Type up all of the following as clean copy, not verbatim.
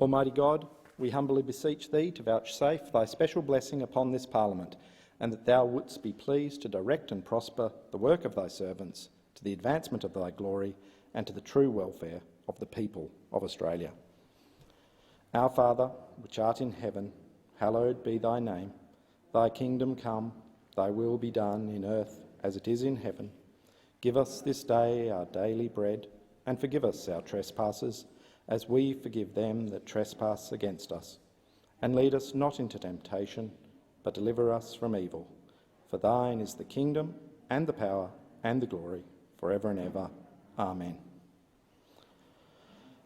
Almighty God, we humbly beseech thee to vouchsafe thy special blessing upon this Parliament, and that thou wouldst be pleased to direct and prosper the work of thy servants to the advancement of thy glory and to the true welfare of the people of Australia. Our Father, which art in heaven, hallowed be thy name. Thy kingdom come, thy will be done in earth as it is in heaven. Give us this day our daily bread, and forgive us our trespasses, as we forgive them that trespass against us. And lead us not into temptation, but deliver us from evil. For thine is the kingdom, and the power, and the glory, forever and ever. Amen.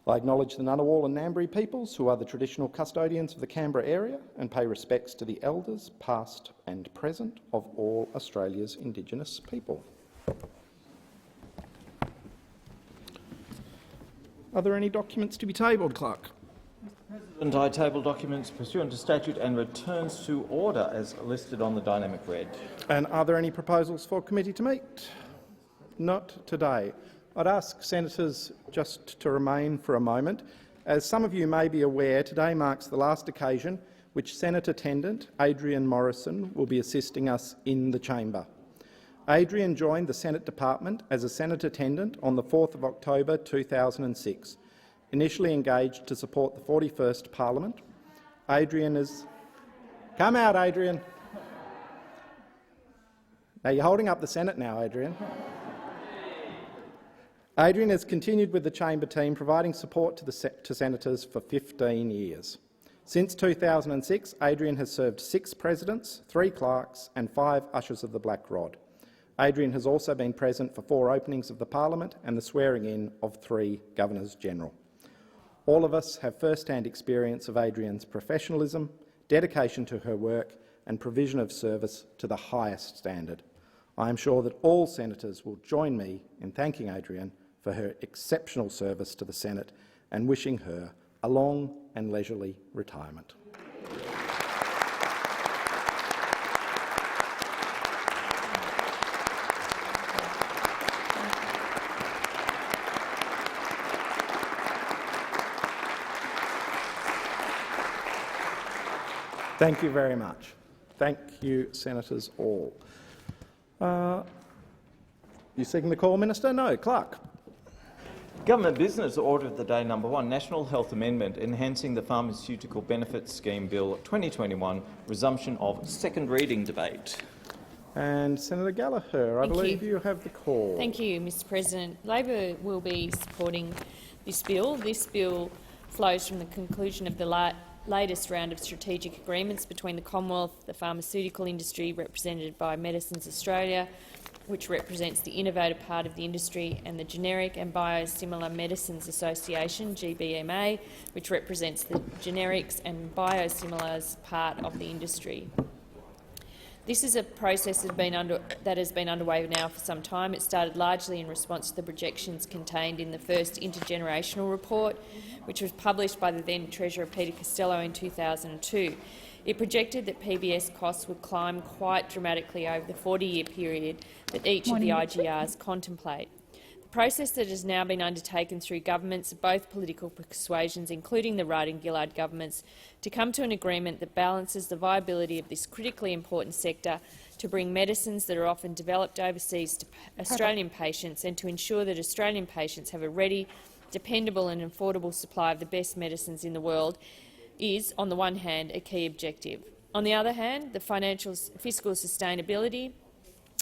I acknowledge the Ngunnawal and Ngambri peoples, who are the traditional custodians of the Canberra area, and pay respects to the elders, past and present, of all Australia's Indigenous people. Are there any documents to be tabled, Clerk? Mr. President, I table documents pursuant to statute and returns to order as listed on the dynamic red. And are there any proposals for committee to meet? Not today. I'd ask senators just to remain for a moment. As some of you may be aware, today marks the last occasion which Senate attendant Adrian Morrison will be assisting us in the chamber. Adrian joined the Senate Department as a Senate attendant on the 4th of October 2006, initially engaged to support the 41st Parliament. Adrian is— Come out, Adrian. Now you're holding up the Senate now, Adrian. Adrian has continued with the chamber team, providing support to senators for 15 years. Since 2006, Adrian has served 6 presidents, 3 clerks and 5 ushers of the Black Rod. Adrian has also been present for 4 openings of the Parliament and the swearing-in of 3 Governors-General. All of us have first-hand experience of Adrian's professionalism, dedication to her work and provision of service to the highest standard. I am sure that all senators will join me in thanking Adrian for her exceptional service to the Senate and wishing her a long and leisurely retirement. Thank you very much. Thank you, senators all. You seeking the call, Minister? No. Clerk. Government Business Order of the Day number 1, National Health Amendment, Enhancing the Pharmaceutical Benefits Scheme Bill 2021, resumption of second reading debate. And Senator Gallagher, I believe you have the call. Thank you, Mr. President. Labor will be supporting this bill. This bill flows from the conclusion of the latest round of strategic agreements between the Commonwealth, the pharmaceutical industry, represented by Medicines Australia, which represents the innovative part of the industry, and the Generic and Biosimilar Medicines Association, GBMA, which represents the generics and biosimilars part of the industry. This is a process that has been underway now for some time. It started largely in response to the projections contained in the first intergenerational report, which was published by the then Treasurer Peter Costello in 2002. It projected that PBS costs would climb quite dramatically over the 40-year period that each of the IGRs contemplate. The process that has now been undertaken through governments of both political persuasions, including the Rudd and Gillard governments, to come to an agreement that balances the viability of this critically important sector to bring medicines that are often developed overseas to Australian patients and to ensure that Australian patients have a ready, dependable and affordable supply of the best medicines in the world is, on the one hand, a key objective. On the other hand, the fiscal sustainability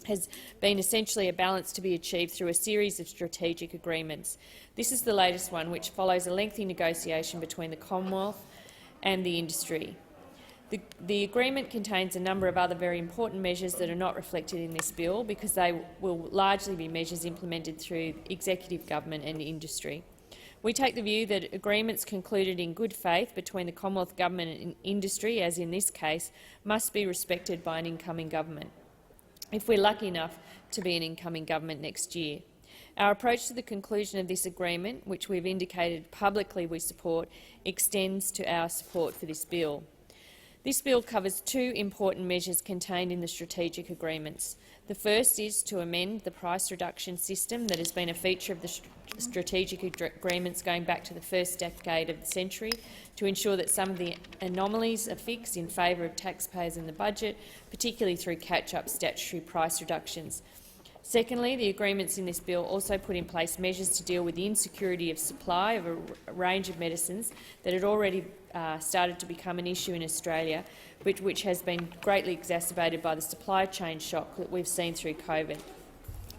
has been essentially a balance to be achieved through a series of strategic agreements. This is the latest one, which follows a lengthy negotiation between the Commonwealth and the industry. The agreement contains a number of other very important measures that are not reflected in this bill because they will largely be measures implemented through executive government and industry. We take the view that agreements concluded in good faith between the Commonwealth Government and industry, as in this case, must be respected by an incoming government, if we're lucky enough to be an incoming government next year. Our approach to the conclusion of this agreement, which we've indicated publicly we support, extends to our support for this bill. This bill covers two important measures contained in the strategic agreements. The first is to amend the price reduction system that has been a feature of the strategic agreements going back to the first decade of the century, to ensure that some of the anomalies are fixed in favour of taxpayers in the budget, particularly through catch-up statutory price reductions. Secondly, the agreements in this bill also put in place measures to deal with the insecurity of supply of a range of medicines that had already started to become an issue in Australia, which has been greatly exacerbated by the supply chain shock that we've seen through COVID.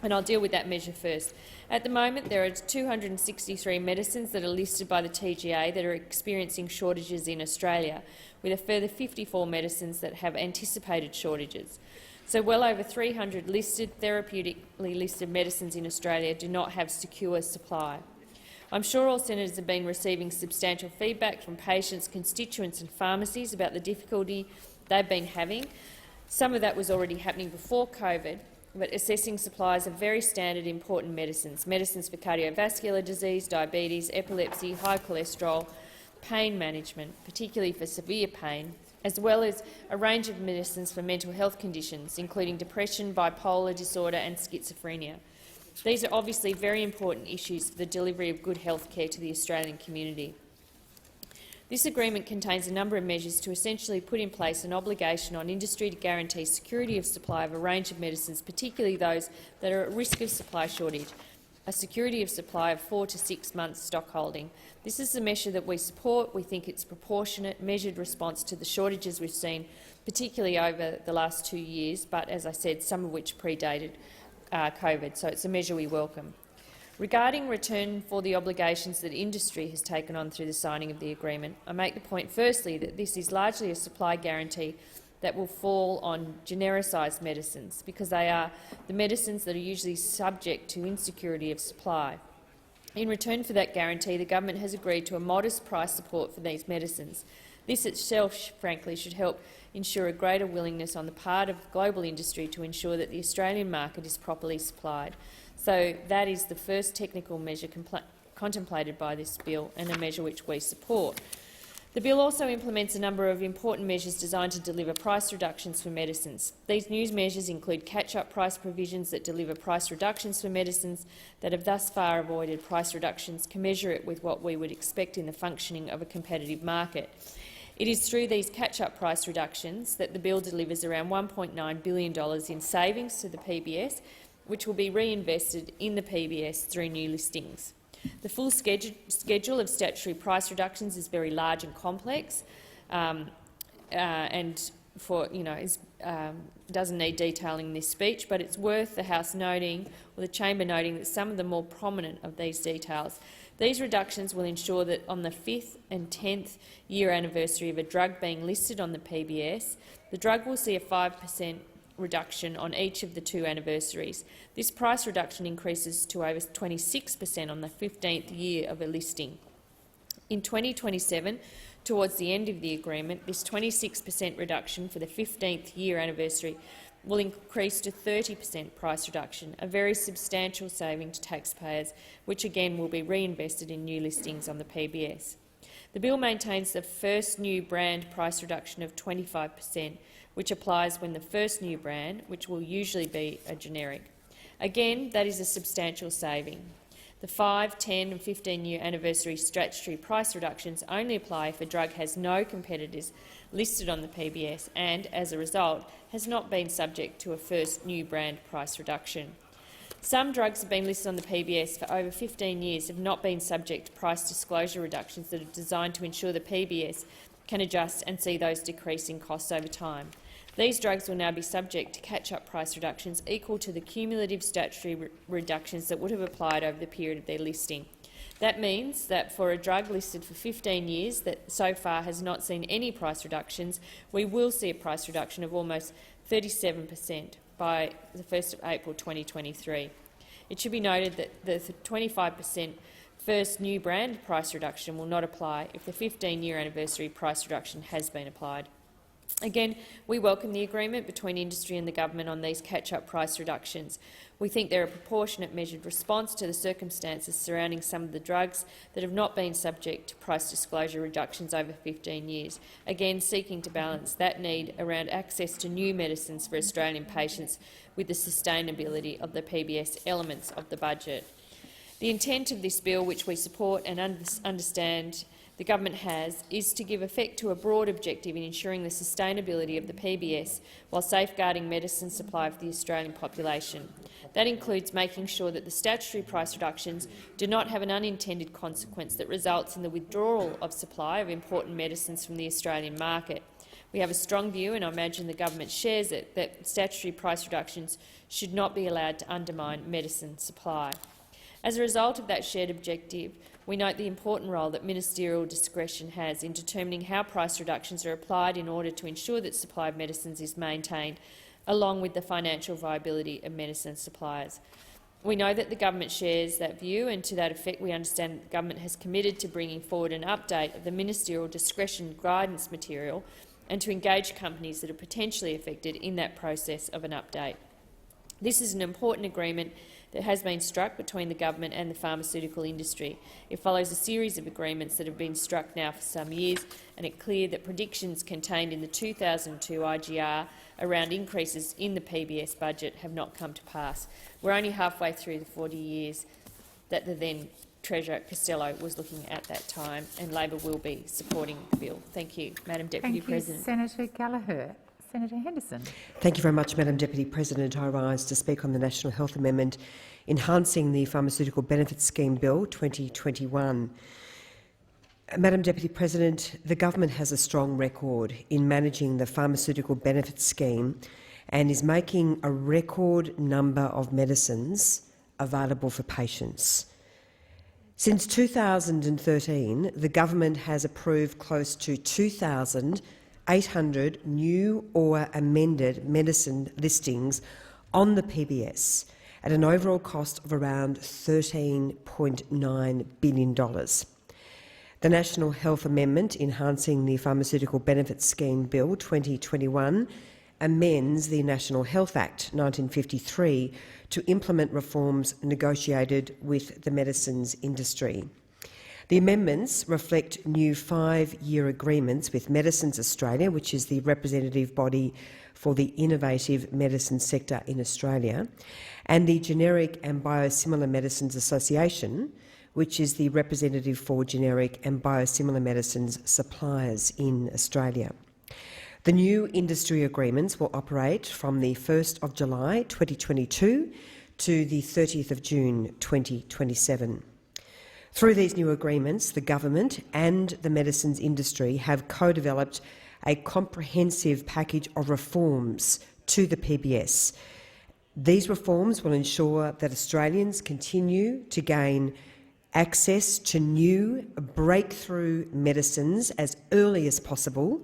And I'll deal with that measure first. At the moment, there are 263 medicines that are listed by the TGA that are experiencing shortages in Australia, with a further 54 medicines that have anticipated shortages. So well over 300 therapeutically listed medicines in Australia do not have secure supply. I'm sure all senators have been receiving substantial feedback from patients, constituents and pharmacies about the difficulty they've been having. Some of that was already happening before COVID, but assessing supplies of very standard important medicines for cardiovascular disease, diabetes, epilepsy, high cholesterol, pain management, particularly for severe pain, as well as a range of medicines for mental health conditions, including depression, bipolar disorder and schizophrenia. These are obviously very important issues for the delivery of good health care to the Australian community. This agreement contains a number of measures to essentially put in place an obligation on industry to guarantee security of supply of a range of medicines, particularly those that are at risk of supply shortage, a security of supply of 4 to 6 months stockholding. This is a measure that we support. We think it's proportionate, measured response to the shortages we've seen, particularly over the last 2 years, but as I said, some of which predated COVID, so it's a measure we welcome. Regarding return for the obligations that industry has taken on through the signing of the agreement, I make the point firstly that this is largely a supply guarantee that will fall on genericised medicines, because they are the medicines that are usually subject to insecurity of supply. In return for that guarantee, the government has agreed to a modest price support for these medicines. This itself, frankly, should help ensure a greater willingness on the part of global industry to ensure that the Australian market is properly supplied. So that is the first technical measure contemplated by this bill, and a measure which we support. The bill also implements a number of important measures designed to deliver price reductions for medicines. These new measures include catch-up price provisions that deliver price reductions for medicines that have thus far avoided price reductions, commensurate with what we would expect in the functioning of a competitive market. It is through these catch-up price reductions that the bill delivers around $1.9 billion in savings to the PBS, which will be reinvested in the PBS through new listings. The full schedule of statutory price reductions is very large and complex, and doesn't need detailing in this speech, but it's worth the House noting, or the Chamber noting, that some of the more prominent of these details. These reductions will ensure that on the 5th and 10th year anniversary of a drug being listed on the PBS, the drug will see a 5% reduction on each of the 2 anniversaries. This price reduction increases to over 26% on the 15th year of a listing. In 2027, towards the end of the agreement, this 26% reduction for the 15th year anniversary will increase to 30% price reduction, a very substantial saving to taxpayers, which again will be reinvested in new listings on the PBS. The bill maintains the first new brand price reduction of 25%, which applies when the first new brand, which will usually be a generic. Again, that is a substantial saving. The 5, 10 and 15-year anniversary statutory price reductions only apply if a drug has no competitors listed on the PBS and, as a result, has not been subject to a first new brand price reduction. Some drugs have been listed on the PBS for over 15 years have not been subject to price disclosure reductions that are designed to ensure the PBS can adjust and see those decreasing costs over time. These drugs will now be subject to catch-up price reductions equal to the cumulative statutory reductions that would have applied over the period of their listing. That means that for a drug listed for 15 years that so far has not seen any price reductions, we will see a price reduction of almost 37% by the 1st of April 2023. It should be noted that the 25% first new brand price reduction will not apply if the 15-year anniversary price reduction has been applied. Again, we welcome the agreement between industry and the government on these catch-up price reductions. We think they're a proportionate, measured response to the circumstances surrounding some of the drugs that have not been subject to price disclosure reductions over 15 years, again seeking to balance that need around access to new medicines for Australian patients with the sustainability of the PBS elements of the budget. The intent of this bill, which we support and understand the government has, is to give effect to a broad objective in ensuring the sustainability of the PBS while safeguarding medicine supply for the Australian population. That includes making sure that the statutory price reductions do not have an unintended consequence that results in the withdrawal of supply of important medicines from the Australian market. We have a strong view, and I imagine the government shares it, that statutory price reductions should not be allowed to undermine medicine supply. As a result of that shared objective, we note the important role that ministerial discretion has in determining how price reductions are applied in order to ensure that supply of medicines is maintained, along with the financial viability of medicine suppliers. We know that the government shares that view, and to that effect we understand that the government has committed to bringing forward an update of the ministerial discretion guidance material and to engage companies that are potentially affected in that process of an update. This is an important agreement that has been struck between the government and the pharmaceutical industry. It follows a series of agreements that have been struck now for some years, and it's clear that predictions contained in the 2002 IGR around increases in the PBS budget have not come to pass. We're only halfway through the 40 years that the then Treasurer Costello was looking at that time, and Labor will be supporting the bill. Thank you, Madam Deputy President. Senator Gallagher. Senator Henderson. Thank you very much, Madam Deputy President. I rise to speak on the National Health Amendment enhancing the Pharmaceutical Benefits Scheme Bill 2021. Madam Deputy President, the government has a strong record in managing the Pharmaceutical Benefits Scheme and is making a record number of medicines available for patients. Since 2013, the government has approved close to 2,800 new or amended medicine listings on the PBS at an overall cost of around $13.9 billion. The National Health Amendment enhancing the Pharmaceutical Benefits Scheme Bill 2021 amends the National Health Act 1953 to implement reforms negotiated with the medicines industry. The amendments reflect new 5-year agreements with Medicines Australia, which is the representative body for the innovative medicine sector in Australia, and the Generic and Biosimilar Medicines Association, which is the representative for generic and biosimilar medicines suppliers in Australia. The new industry agreements will operate from the 1st of July 2022 to the 30th of June 2027. Through these new agreements, the government and the medicines industry have co-developed a comprehensive package of reforms to the PBS. These reforms will ensure that Australians continue to gain access to new breakthrough medicines as early as possible.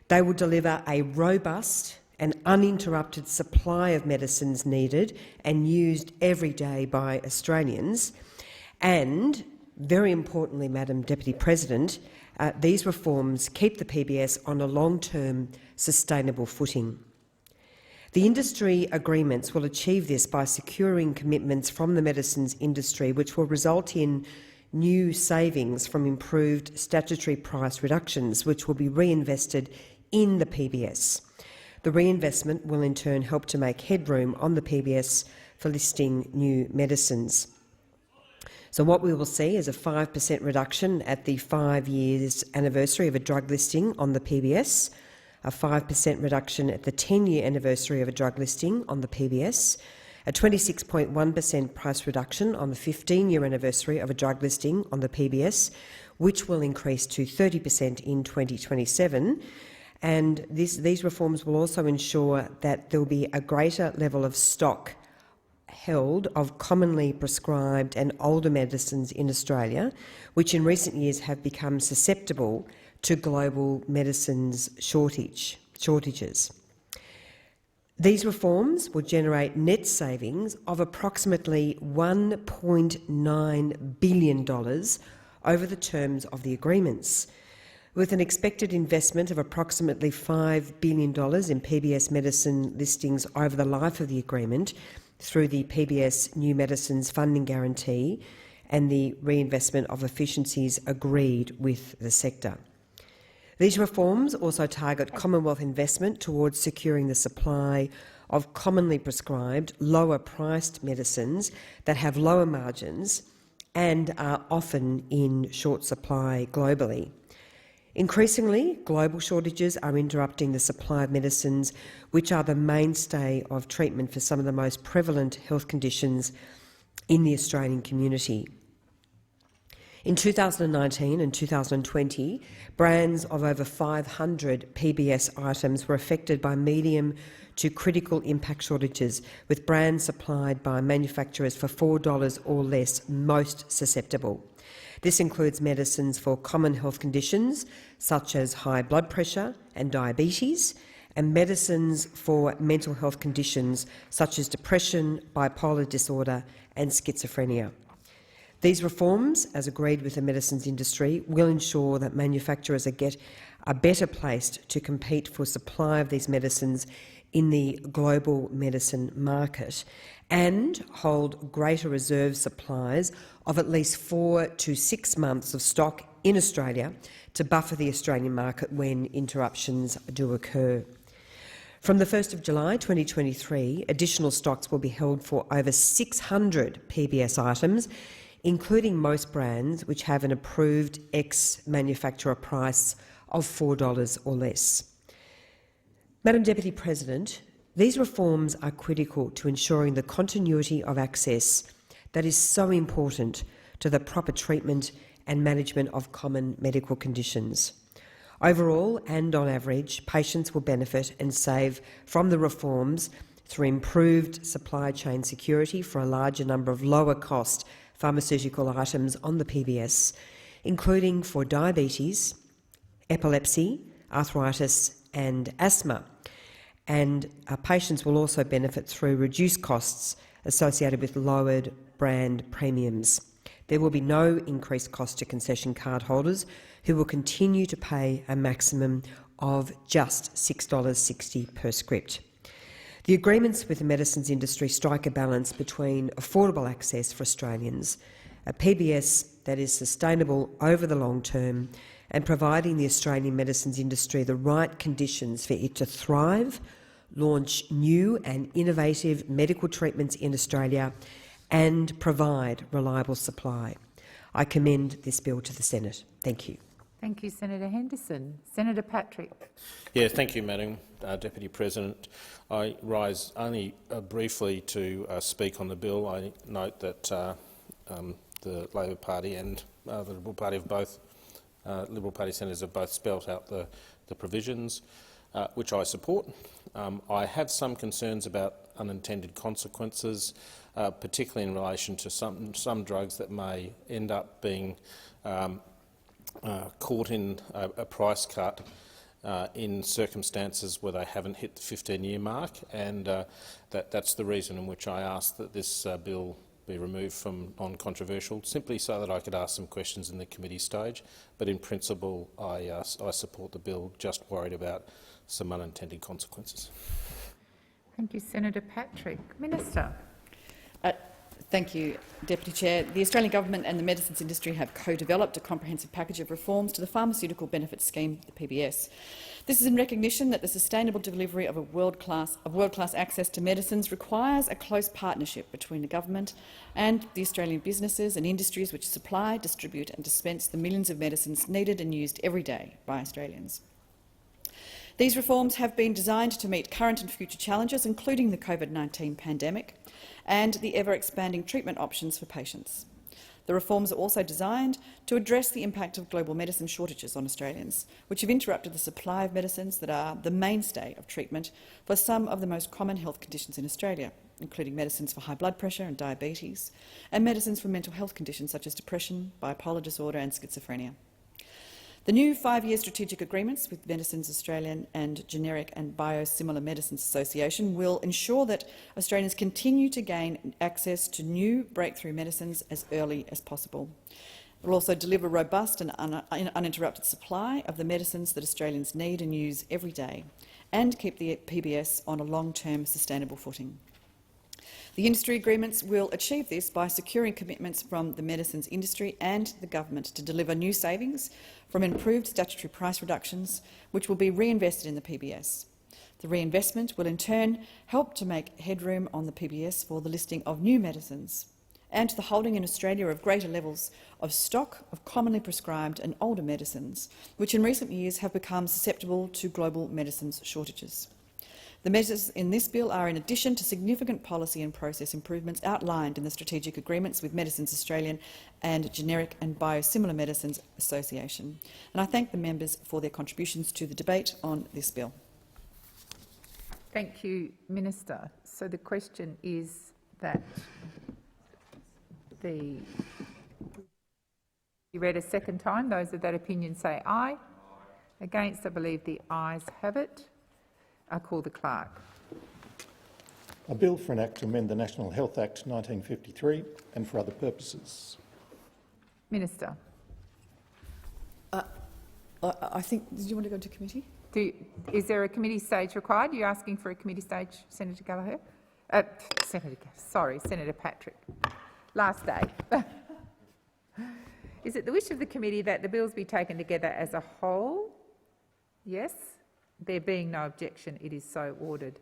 They will deliver a robust and uninterrupted supply of medicines needed and used every day by Australians. And, very importantly, Madam Deputy President, these reforms keep the PBS on a long-term sustainable footing. The industry agreements will achieve this by securing commitments from the medicines industry, which will result in new savings from improved statutory price reductions, which will be reinvested in the PBS. The reinvestment will in turn help to make headroom on the PBS for listing new medicines. So what we will see is a 5% reduction at the 5 years anniversary of a drug listing on the PBS, a 5% reduction at the 10-year anniversary of a drug listing on the PBS, a 26.1% price reduction on the 15-year anniversary of a drug listing on the PBS, which will increase to 30% in 2027. And these reforms will also ensure that there will be a greater level of stock held of commonly prescribed and older medicines in Australia, which in recent years have become susceptible to global medicines shortages. These reforms will generate net savings of approximately $1.9 billion over the terms of the agreements, With an expected investment of approximately $5 billion in PBS medicine listings over the life of the agreement through the PBS New Medicines Funding Guarantee and the reinvestment of efficiencies agreed with the sector. These reforms also target Commonwealth investment towards securing the supply of commonly prescribed, lower-priced medicines that have lower margins and are often in short supply globally. Increasingly, global shortages are interrupting the supply of medicines which are the mainstay of treatment for some of the most prevalent health conditions in the Australian community. In 2019 and 2020, brands of over 500 PBS items were affected by medium to critical impact shortages, with brands supplied by manufacturers for $4 or less most susceptible. This includes medicines for common health conditions such as high blood pressure and diabetes, and medicines for mental health conditions such as depression, bipolar disorder and schizophrenia. These reforms, as agreed with the medicines industry, will ensure that manufacturers are better placed to compete for supply of these medicines in the global medicine market and hold greater reserve supplies of at least 4 to 6 months of stock in Australia to buffer the Australian market when interruptions do occur. From the 1st of July 2023, additional stocks will be held for over 600 PBS items, including most brands which have an approved ex-manufacturer price of $4 or less. Madam Deputy President, these reforms are critical to ensuring the continuity of access that is so important to the proper treatment and management of common medical conditions. Overall and on average, patients will benefit and save from the reforms through improved supply chain security for a larger number of lower-cost pharmaceutical items on the PBS, including for diabetes, epilepsy, arthritis and asthma. And patients will also benefit through reduced costs associated with lowered brand premiums. There will be no increased cost to concession card holders, who will continue to pay a maximum of just $6.60 per script. The agreements with the medicines industry strike a balance between affordable access for Australians, a PBS that is sustainable over the long term, and providing the Australian medicines industry the right conditions for it to thrive, launch new and innovative medical treatments in Australia, and provide reliable supply. I commend this bill to the Senate. Thank you. Thank you, Senator Henderson. Senator Patrick. Yeah, thank you, Madam Deputy President. I rise only briefly to speak on the bill. I note that the Labor Party and the Liberal Party of both Liberal Party senators have both spelt out the provisions, which I support. I have some concerns about unintended consequences, particularly in relation to some drugs that may end up being caught in a price cut in circumstances where they haven't hit the 15-year mark, and that's the reason in which I asked that this bill be removed from non-controversial, simply so that I could ask some questions in the committee stage. But in principle, I support the bill, just worried about some unintended consequences. Thank you, Senator Patrick. Minister. Thank you, Deputy Chair. The Australian Government and the medicines industry have co-developed a comprehensive package of reforms to the Pharmaceutical Benefits Scheme, the PBS. This is in recognition that the sustainable delivery of world-class access to medicines requires a close partnership between the government and the Australian businesses and industries which supply, distribute and dispense the millions of medicines needed and used every day by Australians. These reforms have been designed to meet current and future challenges, including the COVID-19 pandemic and the ever-expanding treatment options for patients. The reforms are also designed to address the impact of global medicine shortages on Australians, which have interrupted the supply of medicines that are the mainstay of treatment for some of the most common health conditions in Australia, including medicines for high blood pressure and diabetes, and medicines for mental health conditions such as depression, bipolar disorder and schizophrenia. The new 5-year strategic agreements with Medicines Australia and Generic and Biosimilar Medicines Association will ensure that Australians continue to gain access to new breakthrough medicines as early as possible. It will also deliver robust and uninterrupted supply of the medicines that Australians need and use every day, and keep the PBS on a long-term sustainable footing. The industry agreements will achieve this by securing commitments from the medicines industry and the government to deliver new savings from improved statutory price reductions, which will be reinvested in the PBS. The reinvestment will in turn help to make headroom on the PBS for the listing of new medicines and the holding in Australia of greater levels of stock of commonly prescribed and older medicines, which in recent years have become susceptible to global medicines shortages. The measures in this bill are in addition to significant policy and process improvements outlined in the strategic agreements with Medicines Australian and Generic and Biosimilar Medicines Association. And I thank the members for their contributions to the debate on this bill. Thank you, Minister. So the question is that you read a second time. Those of that opinion say aye. Against, I believe the ayes have it. I call the clerk. A bill for an act to amend the National Health Act 1953 and for other purposes. Minister. I think, did you want to go to committee? Is there a committee stage required? You're asking for a committee stage, Senator Gallagher? Senator Patrick. Last day. Is it the wish of the committee that the bills be taken together as a whole? Yes. There being no objection, it is so ordered.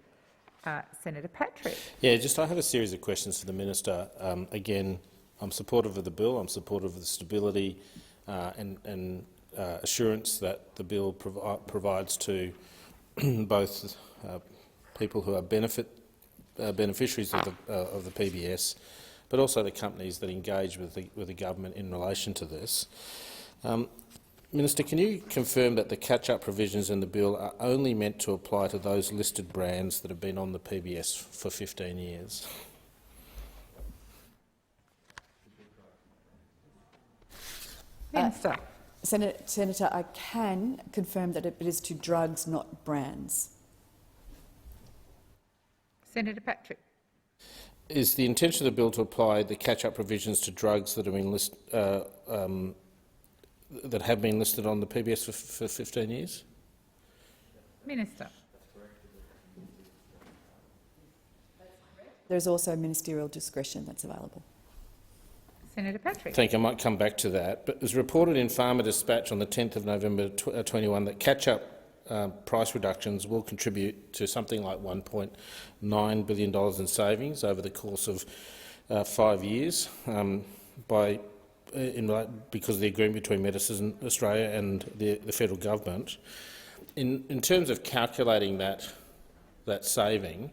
Senator Patrick. Yeah, I have a series of questions for the Minister. Again, I'm supportive of the bill. I'm supportive of the stability and assurance that the bill provides to both people who are beneficiaries of the PBS, but also the companies that engage with the government in relation to this. Minister, can you confirm that the catch-up provisions in the bill are only meant to apply to those listed brands that have been on the PBS for 15 years? Minister. Senator, I can confirm that it is to drugs, not brands. Senator Patrick. Is the intention of the bill to apply the catch-up provisions to drugs that have been listed on the PBS for 15 years? Minister. There is also ministerial discretion that's available. Senator Patrick. I think I might come back to that, but it was reported in Farmer Dispatch on the 10th of November 21 that catch-up price reductions will contribute to something like $1.9 billion in savings over the course of 5 years because of the agreement between Medicines Australia and the federal government. In terms of calculating that saving,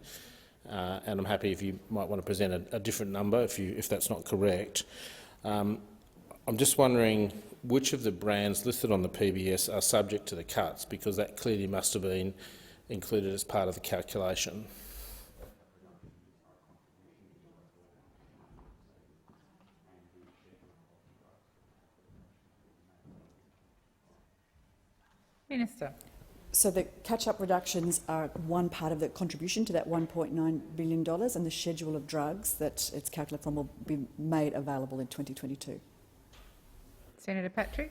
and I'm happy if you might want to present a different number if that's not correct. I'm just wondering which of the brands listed on the PBS are subject to the cuts, because that clearly must have been included as part of the calculation. Minister. So the catch-up reductions are one part of the contribution to that $1.9 billion, and the schedule of drugs that it's calculated from will be made available in 2022. Senator Patrick.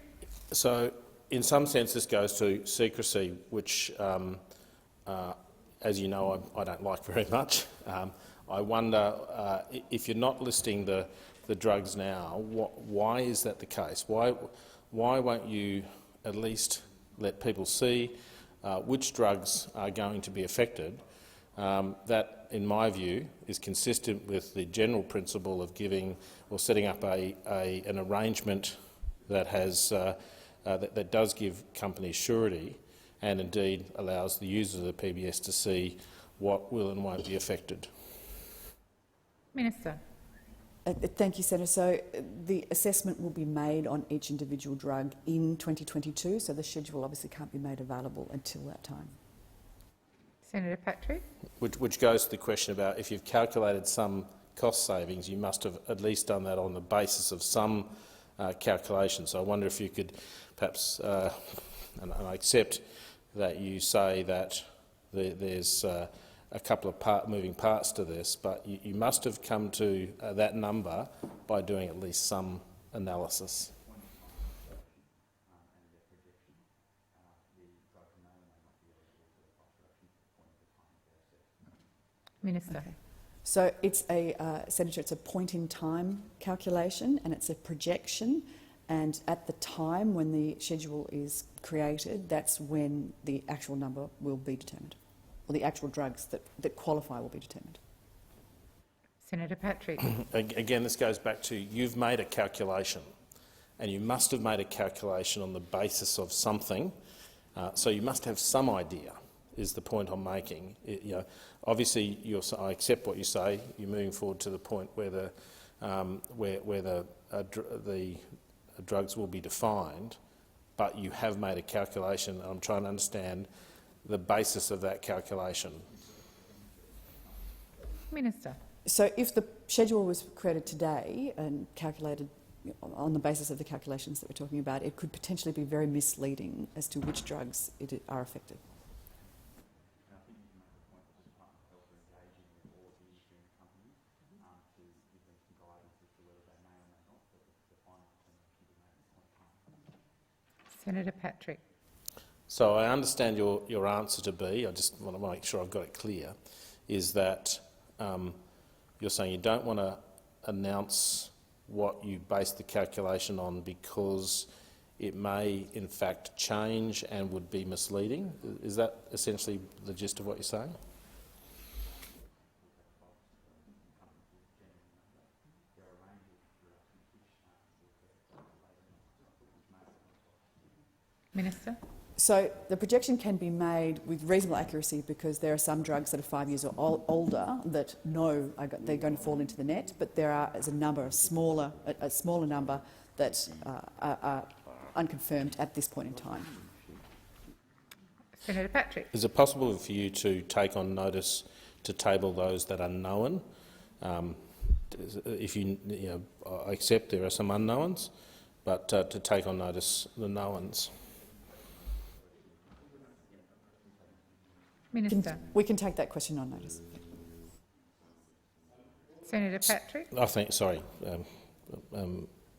So, in some sense, this goes to secrecy, which, as you know, I don't like very much. I wonder if you're not listing the drugs now, why is that the case? Why won't you at least let people see which drugs are going to be affected? That, in my view, is consistent with the general principle of giving or setting up an arrangement that has that does give companies surety, and indeed allows the users of the PBS to see what will and won't be affected. Minister. Thank you, Senator. So the assessment will be made on each individual drug in 2022, so the schedule obviously can't be made available until that time. Senator Patrick. Which goes to the question about if you've calculated some cost savings, you must have at least done that on the basis of some calculation. So I wonder if you could perhaps, and I accept that you say that there's a couple of moving parts to this, but you must have come to that number by doing at least some analysis. Minister. Okay. So it's a, Senator, it's a point-in-time calculation and it's a projection, and at the time when the schedule is created, that's when the actual number will be determined, or the actual drugs that qualify will be determined. Senator Patrick. Again, this goes back to you've made a calculation, and you must have made a calculation on the basis of something, so you must have some idea, is the point I'm making. Obviously, I accept what you say. You're moving forward to the point where the drugs will be defined, but you have made a calculation. I'm trying to understand the basis of that calculation. Minister. So if the schedule was created today and calculated on the basis of the calculations that we're talking about, it could potentially be very misleading as to which drugs are affected. Senator Patrick. So I understand your answer to be, I just want to make sure I've got it clear, is that you're saying you don't want to announce what you base the calculation on because it may in fact change and would be misleading. Is that essentially the gist of what you're saying? Minister. So the projection can be made with reasonable accuracy because there are some drugs that are 5 years or older that they're going to fall into the net, but there is a smaller number that are unconfirmed at this point in time. Senator Patrick. Is it possible for you to take on notice to table those that are known? If I accept there are some unknowns, but to take on notice the knowns. Minister. We can take that question on notice. Senator Patrick. I think, sorry,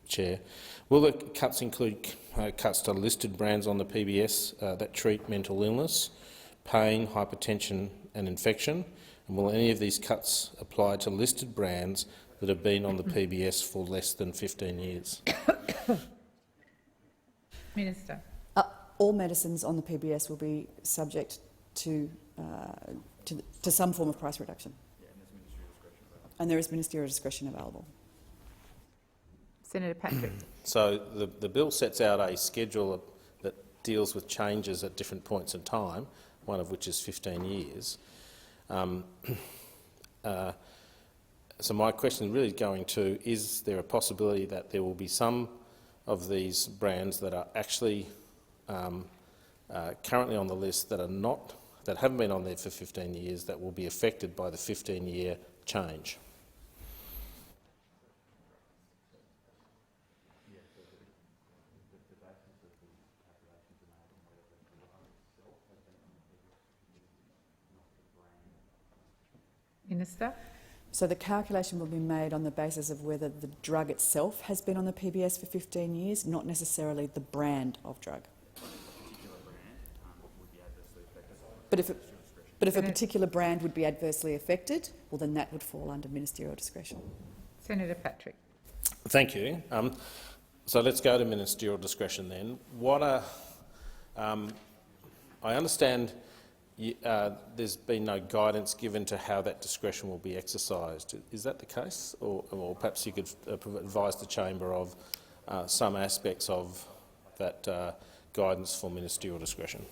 Chair. Will the cuts include cuts to listed brands on the PBS that treat mental illness, pain, hypertension and infection? And will any of these cuts apply to listed brands that have been on the PBS for less than 15 years? Minister. All medicines on the PBS will be subject to some form of price reduction. And there is ministerial discretion available. Senator Patrick. So the bill sets out a schedule that deals with changes at different points in time, one of which is 15 years. So my question really is going to, is there a possibility that there will be some of these brands that are actually currently on the list that haven't been on there for 15 years that will be affected by the 15-year change? Minister. So the calculation will be made on the basis of whether the drug itself has been on the PBS for 15 years, not necessarily the brand of drug. But if a particular brand would be adversely affected, well then that would fall under ministerial discretion. Senator Patrick. Thank you. So let's go to ministerial discretion then. I understand there's been no guidance given to how that discretion will be exercised. Is that the case? Or perhaps you could advise the chamber of some aspects of that guidance for ministerial discretion.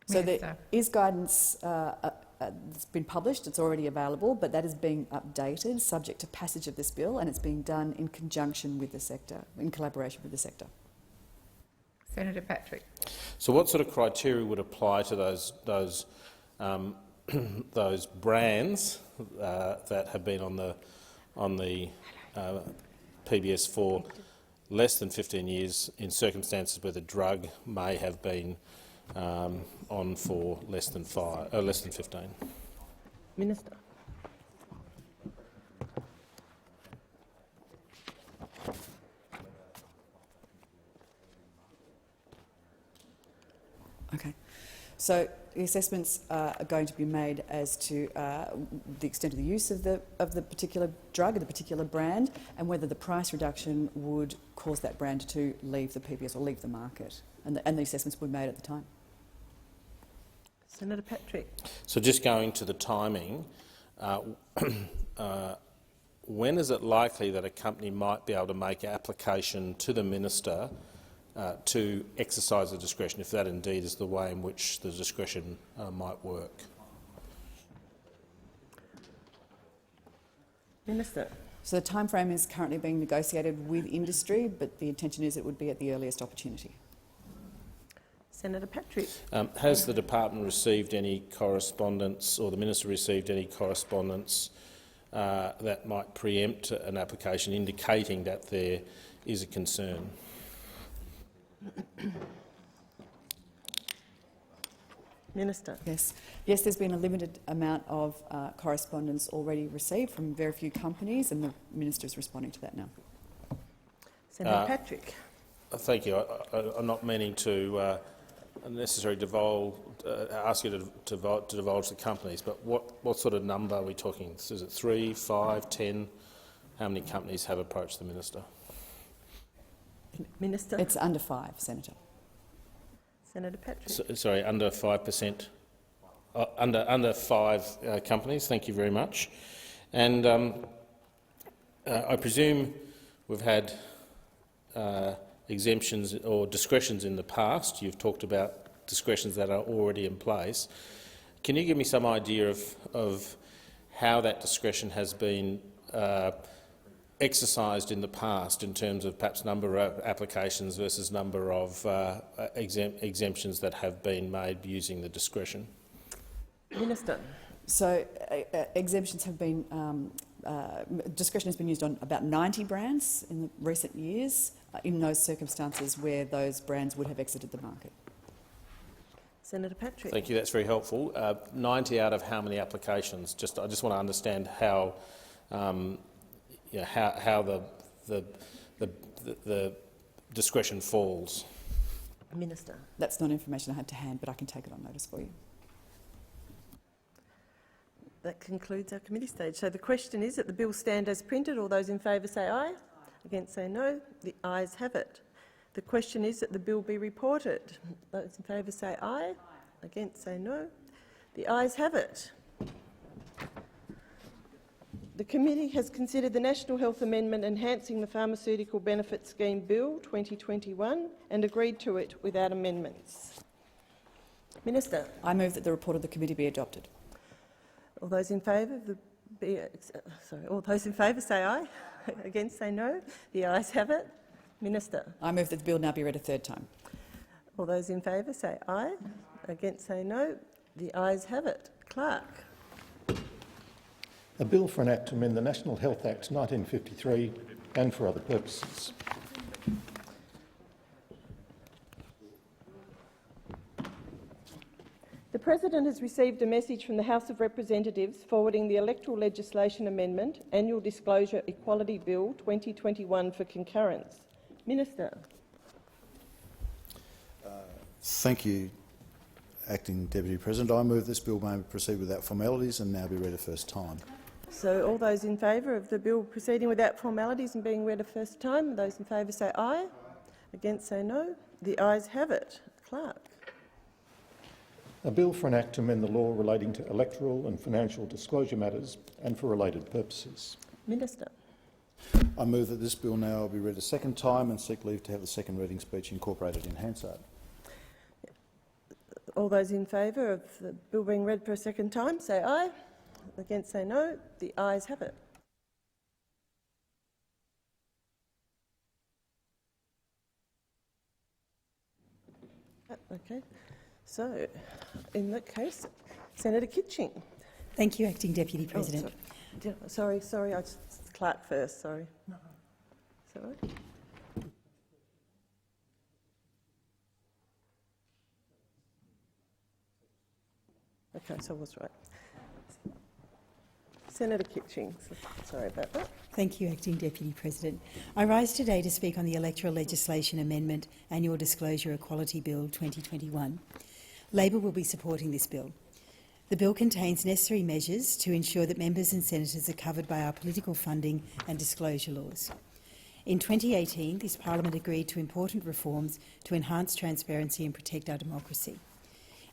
So there is guidance that's been published, it's already available, but that is being updated subject to passage of this bill, and it's being done in conjunction with the sector, in collaboration with the sector. Senator Patrick. So what sort of criteria would apply to those those brands that have been on the PBS for less than 15 years in circumstances where the drug may have been on for less than 15? Minister. Okay. So the assessments are going to be made as to the extent of the use of the particular drug or the particular brand, and whether the price reduction would cause that brand to leave the PBS or leave the market. And the assessments were made at the time. Senator Patrick. So just going to the timing, when is it likely that a company might be able to make application to the minister to exercise the discretion, if that indeed is the way in which the discretion might work? Minister. So the timeframe is currently being negotiated with industry, but the intention is it would be at the earliest opportunity. Senator Patrick. Has the department received any correspondence, or the minister received any correspondence that might preempt an application indicating that there is a concern? Minister. Yes, there's been a limited amount of correspondence already received from very few companies, and the minister is responding to that now. Senator Patrick. Thank you. I'm not meaning to necessarily ask you to divulge the companies, but what sort of number are we talking? Is it 3, 5, 10? How many companies have approached the minister? Minister. It's under 5, Senator. Senator Patrick. Sorry, under 5%. Under 5 companies. Thank you very much. And I presume we've had exemptions or discretions in the past. You've talked about discretions that are already in place. Can you give me some idea of how that discretion has been exercised in the past in terms of perhaps number of applications versus number of exemptions that have been made using the discretion? Minister. So exemptions have been, discretion has been used on about 90 brands in the recent years, in those circumstances where those brands would have exited the market. Senator Patrick. Thank you. That's very helpful. 90 out of how many applications? I just want to understand how how the discretion falls. Minister. That's not information I had to hand, but I can take it on notice for you. That concludes our committee stage. So the question is that the bill stand as printed. All those in favour say aye. Against say no. The ayes have it. The question is that the bill be reported. Those in favour say aye. Against say no. The ayes have it. The committee has considered the National Health Amendment Enhancing the Pharmaceutical Benefits Scheme Bill 2021 and agreed to it without amendments. Minister. I move that the report of the committee be adopted. All those in favour all those in favour say aye. Against say no. The ayes have it. Minister. I move that the bill now be read a third time. All those in favour say aye. Against say no. The ayes have it. Clerk. A bill for an act to amend the National Health Act 1953 and for other purposes. The President has received a message from the House of Representatives forwarding the Electoral Legislation Amendment Annual Disclosure Equality Bill 2021 for concurrence. Minister. Thank you, Acting Deputy President. I move this bill may proceed without formalities and now be read a first time. So all those in favour of the bill proceeding without formalities and being read a first time, those in favour say aye. Against say no. The ayes have it. Clerk. A bill for an act to amend the law relating to electoral and financial disclosure matters and for related purposes. Minister. I move that this bill now be read a second time and seek leave to have the second reading speech incorporated in Hansard. All those in favour of the bill being read for a second time say aye. Against say no. The ayes have it. Okay. So, in that case, Senator Kitching. Thank you, Acting Deputy President. Sorry, I just clerk first. Sorry. Is that right? Okay, so I was right. Senator Kitching. Sorry about that. Thank you, Acting Deputy President. I rise today to speak on the Electoral Legislation Amendment Annual Disclosure Equality Bill 2021. Labor will be supporting this bill. The bill contains necessary measures to ensure that members and senators are covered by our political funding and disclosure laws. In 2018, this parliament agreed to important reforms to enhance transparency and protect our democracy.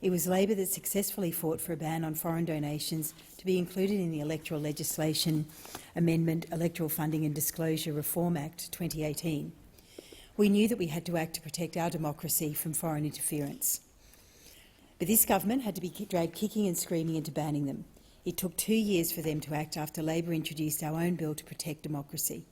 It was Labor that successfully fought for a ban on foreign donations to be included in the Electoral Legislation Amendment Electoral Funding and Disclosure Reform Act 2018. We knew that we had to act to protect our democracy from foreign interference. But this government had to be dragged kicking and screaming into banning them. It took 2 years for them to act after Labor introduced our own bill to protect democracy.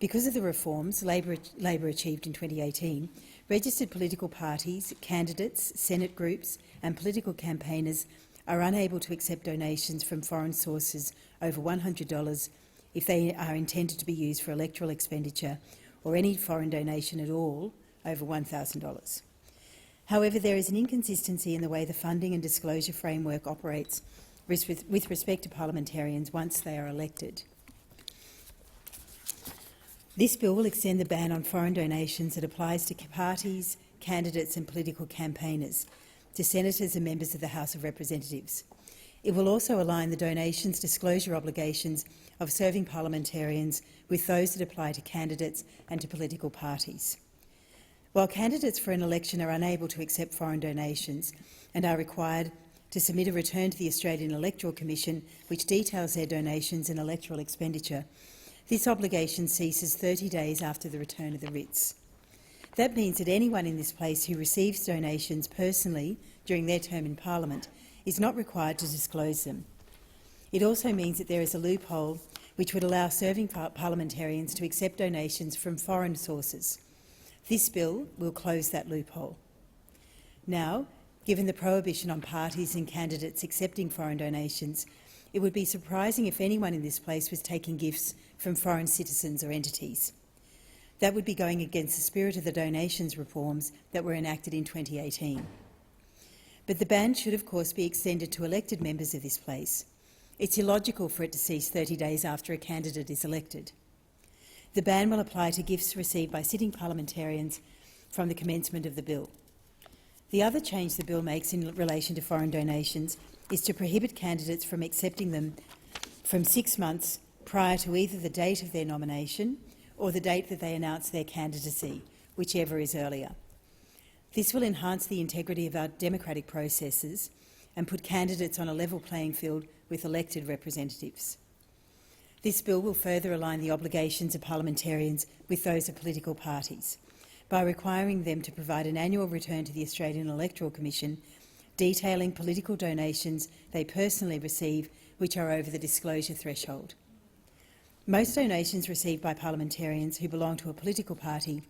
Because of the reforms Labor achieved in 2018, registered political parties, candidates, Senate groups and political campaigners are unable to accept donations from foreign sources over $100 if they are intended to be used for electoral expenditure, or any foreign donation at all over $1,000. However, there is an inconsistency in the way the funding and disclosure framework operates with respect to parliamentarians once they are elected. This bill will extend the ban on foreign donations that applies to parties, candidates and political campaigners, to senators and members of the House of Representatives. It will also align the donations disclosure obligations of serving parliamentarians with those that apply to candidates and to political parties. While candidates for an election are unable to accept foreign donations and are required to submit a return to the Australian Electoral Commission which details their donations and electoral expenditure, this obligation ceases 30 days after the return of the writs. That means that anyone in this place who receives donations personally during their term in Parliament is not required to disclose them. It also means that there is a loophole which would allow serving parliamentarians to accept donations from foreign sources. This bill will close that loophole. Now, given the prohibition on parties and candidates accepting foreign donations, it would be surprising if anyone in this place was taking gifts from foreign citizens or entities. That would be going against the spirit of the donations reforms that were enacted in 2018. But the ban should, of course, be extended to elected members of this place. It's illogical for it to cease 30 days after a candidate is elected. The ban will apply to gifts received by sitting parliamentarians from the commencement of the bill. The other change the bill makes in relation to foreign donations is to prohibit candidates from accepting them from 6 months prior to either the date of their nomination or the date that they announce their candidacy, whichever is earlier. This will enhance the integrity of our democratic processes and put candidates on a level playing field with elected representatives. This bill will further align the obligations of parliamentarians with those of political parties by requiring them to provide an annual return to the Australian Electoral Commission detailing political donations they personally receive which are over the disclosure threshold. Most donations received by parliamentarians who belong to a political party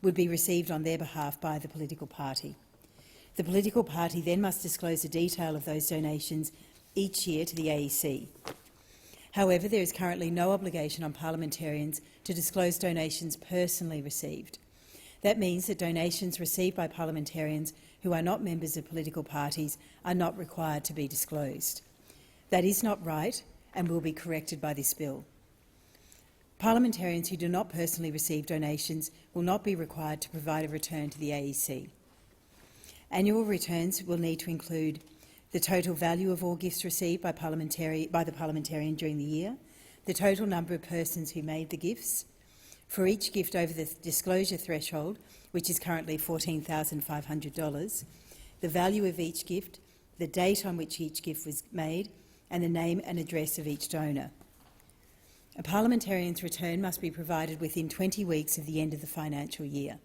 would be received on their behalf by the political party. The political party then must disclose the detail of those donations each year to the AEC. However, there is currently no obligation on parliamentarians to disclose donations personally received. That means that donations received by parliamentarians who are not members of political parties are not required to be disclosed. That is not right and will be corrected by this bill. Parliamentarians who do not personally receive donations will not be required to provide a return to the AEC. Annual returns will need to include the total value of all gifts received by the parliamentarian during the year, the total number of persons who made the gifts. For each gift over the disclosure threshold, which is currently $14,500, the value of each gift, the date on which each gift was made, and the name and address of each donor. A parliamentarian's return must be provided within 20 weeks of the end of the financial year.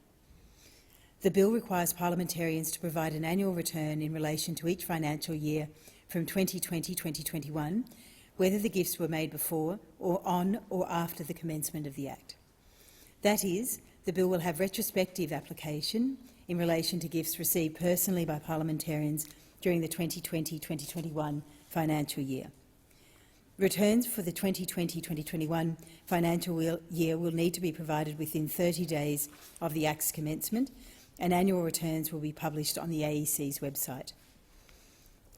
The bill requires parliamentarians to provide an annual return in relation to each financial year from 2020-2021, whether the gifts were made before or on or after the commencement of the Act. That is, the bill will have retrospective application in relation to gifts received personally by parliamentarians during the 2020-2021 financial year. Returns for the 2020-2021 financial year will need to be provided within 30 days of the Act's commencement, and annual returns will be published on the AEC's website.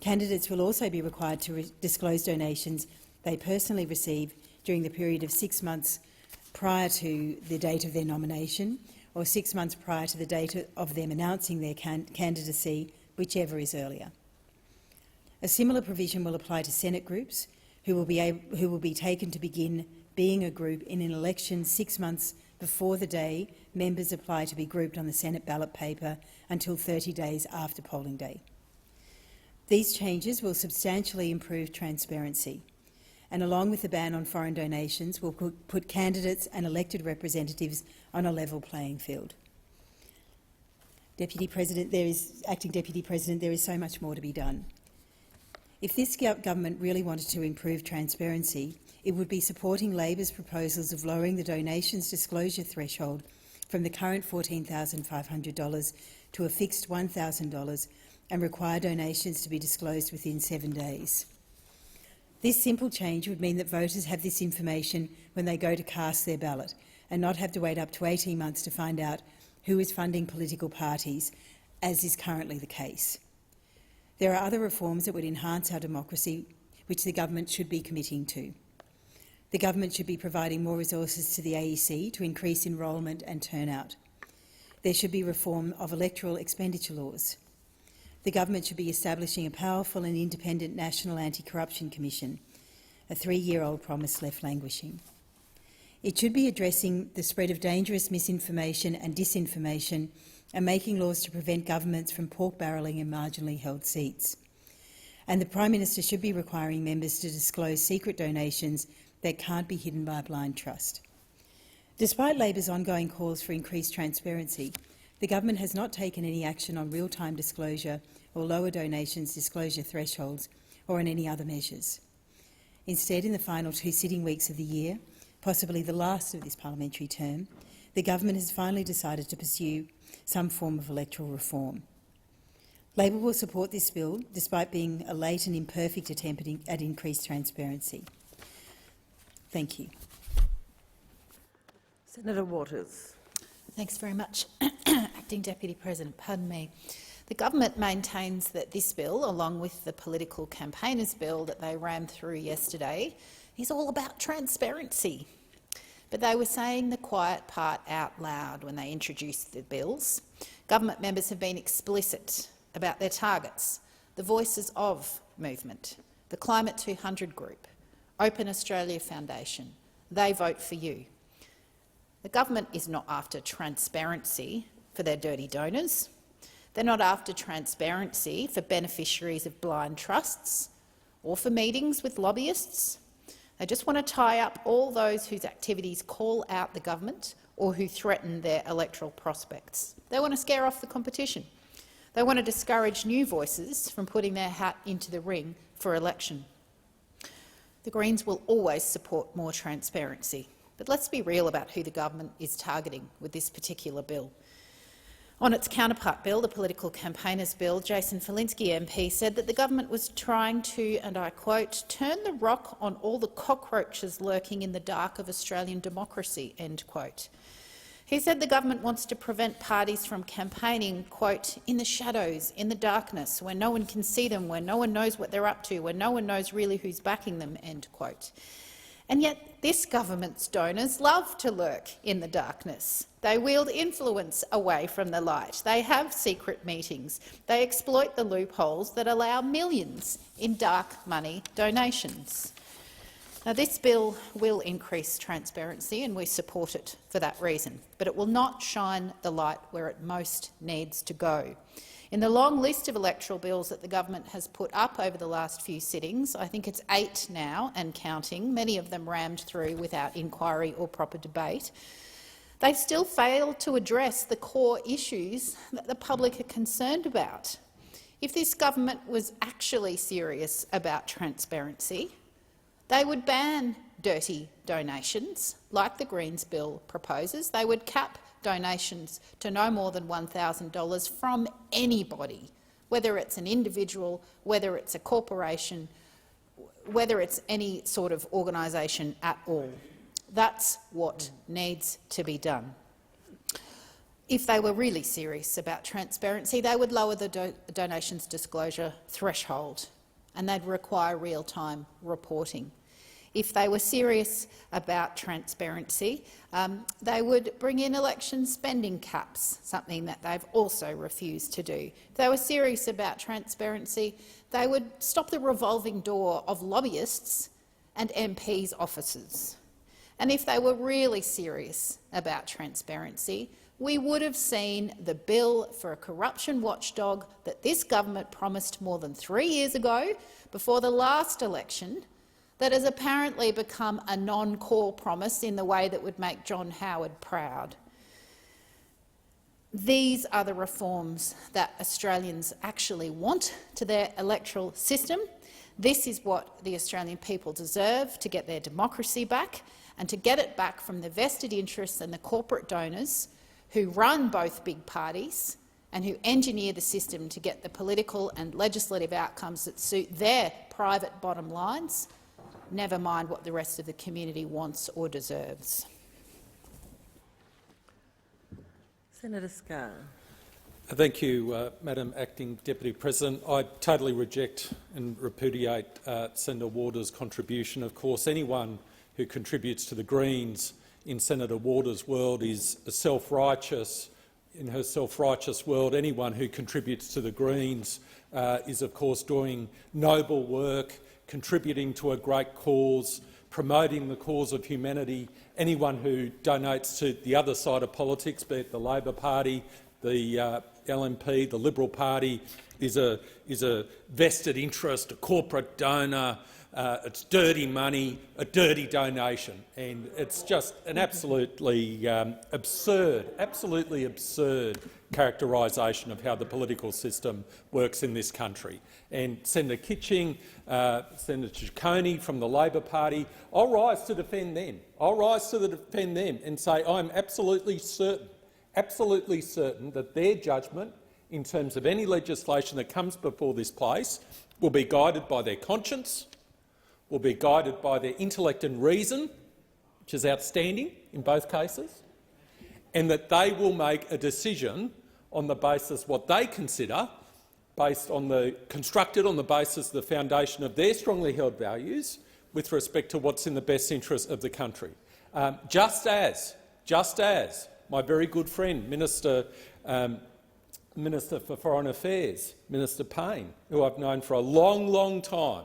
Candidates will also be required to disclose donations they personally receive during the period of 6 months prior to the date of their nomination or 6 months prior to the date of them announcing their candidacy whichever is earlier. A similar provision will apply to Senate groups who will be taken to begin being a group in an election 6 months before the day members apply to be grouped on the Senate ballot paper until 30 days after polling day. These changes will substantially improve transparency and, along with the ban on foreign donations, will put candidates and elected representatives on a level playing field. Acting Deputy President, there is so much more to be done. If this government really wanted to improve transparency, it would be supporting Labor's proposals of lowering the donations disclosure threshold from the current $14,500 to a fixed $1,000 and require donations to be disclosed within 7 days. This simple change would mean that voters have this information when they go to cast their ballot and not have to wait up to 18 months to find out who is funding political parties, as is currently the case. There are other reforms that would enhance our democracy, which the government should be committing to. The government should be providing more resources to the AEC to increase enrolment and turnout. There should be reform of electoral expenditure laws. The government should be establishing a powerful and independent National Anti-Corruption Commission, a 3-year-old promise left languishing. It should be addressing the spread of dangerous misinformation and disinformation and making laws to prevent governments from pork-barrelling in marginally held seats. And the Prime Minister should be requiring members to disclose secret donations that can't be hidden by a blind trust. Despite Labor's ongoing calls for increased transparency, the government has not taken any action on real-time disclosure or lower donations disclosure thresholds or on any other measures. Instead, in the final 2 sitting weeks of the year, possibly the last of this parliamentary term, the government has finally decided to pursue some form of electoral reform. Labor will support this bill, despite being a late and imperfect attempt at increased transparency. Thank you. Senator Waters. Thanks very much, Acting Deputy President. Pardon me. The government maintains that this bill, along with the political campaigners bill that they rammed through yesterday, is all about transparency. But they were saying the quiet part out loud when they introduced the bills. Government members have been explicit about their targets, the Voices of movement, the Climate 200 group, Open Australia Foundation. They vote for you. The government is not after transparency for their dirty donors. They're not after transparency for beneficiaries of blind trusts or for meetings with lobbyists. They just want to tie up all those whose activities call out the government or who threaten their electoral prospects. They want to scare off the competition. They want to discourage new voices from putting their hat into the ring for election. The Greens will always support more transparency, but let's be real about who the government is targeting with this particular bill. On its counterpart bill, the Political Campaigners Bill, Jason Falinski MP said that the government was trying to, and I quote, turn the rock on all the cockroaches lurking in the dark of Australian democracy, end quote. He said the government wants to prevent parties from campaigning, quote, in the shadows, in the darkness, where no one can see them, where no one knows what they're up to, where no one knows really who's backing them, end quote. And yet this government's donors love to lurk in the darkness. They wield influence away from the light. They have secret meetings. They exploit the loopholes that allow millions in dark money donations. Now, this bill will increase transparency, and we support it for that reason, but it will not shine the light where it most needs to go. In the long list of electoral bills that the government has put up over the last few sittings, I think it's 8 now and counting, many of them rammed through without inquiry or proper debate, they've still failed to address the core issues that the public are concerned about. If this government was actually serious about transparency, they would ban dirty donations, like the Greens bill proposes. They would cap donations to no more than $1,000 from anybody, whether it's an individual, whether it's a corporation, whether it's any sort of organisation at all. That's what needs to be done. If they were really serious about transparency, they would lower the donations disclosure threshold and they'd require real-time reporting. If they were serious about transparency, they would bring in election spending caps, something that they've also refused to do. If they were serious about transparency, they would stop the revolving door of lobbyists and MPs' offices. And if they were really serious about transparency, we would have seen the bill for a corruption watchdog that this government promised more than 3 years ago, before the last election, that has apparently become a non-core promise in the way that would make John Howard proud. These are the reforms that Australians actually want to their electoral system. This is what the Australian people deserve to get their democracy back, and to get it back from the vested interests and the corporate donors who run both big parties and who engineer the system to get the political and legislative outcomes that suit their private bottom lines, never mind what the rest of the community wants or deserves. Senator Scarr. Thank you, Madam Acting Deputy President. I totally reject and repudiate Senator Waters' contribution. Of course, anyone who contributes to the Greens in Senator Waters' world is self-righteous. In her self-righteous world, anyone who contributes to the Greens is, of course, doing noble work, contributing to a great cause, promoting the cause of humanity. Anyone who donates to the other side of politics, be it the Labor Party, the LNP, the Liberal Party, is a vested interest, a corporate donor. It's dirty money, a dirty donation, and it's just an absolutely absurd characterisation of how the political system works in this country. And Senator Kitching, Senator Ciccone from the Labor Party, I'll rise to defend them. I'll rise to defend them and say I'm absolutely certain that their judgment in terms of any legislation that comes before this place will be guided by their conscience, will be guided by their intellect and reason, which is outstanding in both cases, and that they will make a decision on the basis what they consider, constructed on the basis of the foundation of their strongly held values with respect to what's in the best interest of the country. Just as my very good friend, Minister for Foreign Affairs, Minister Payne, who I've known for a long, long time,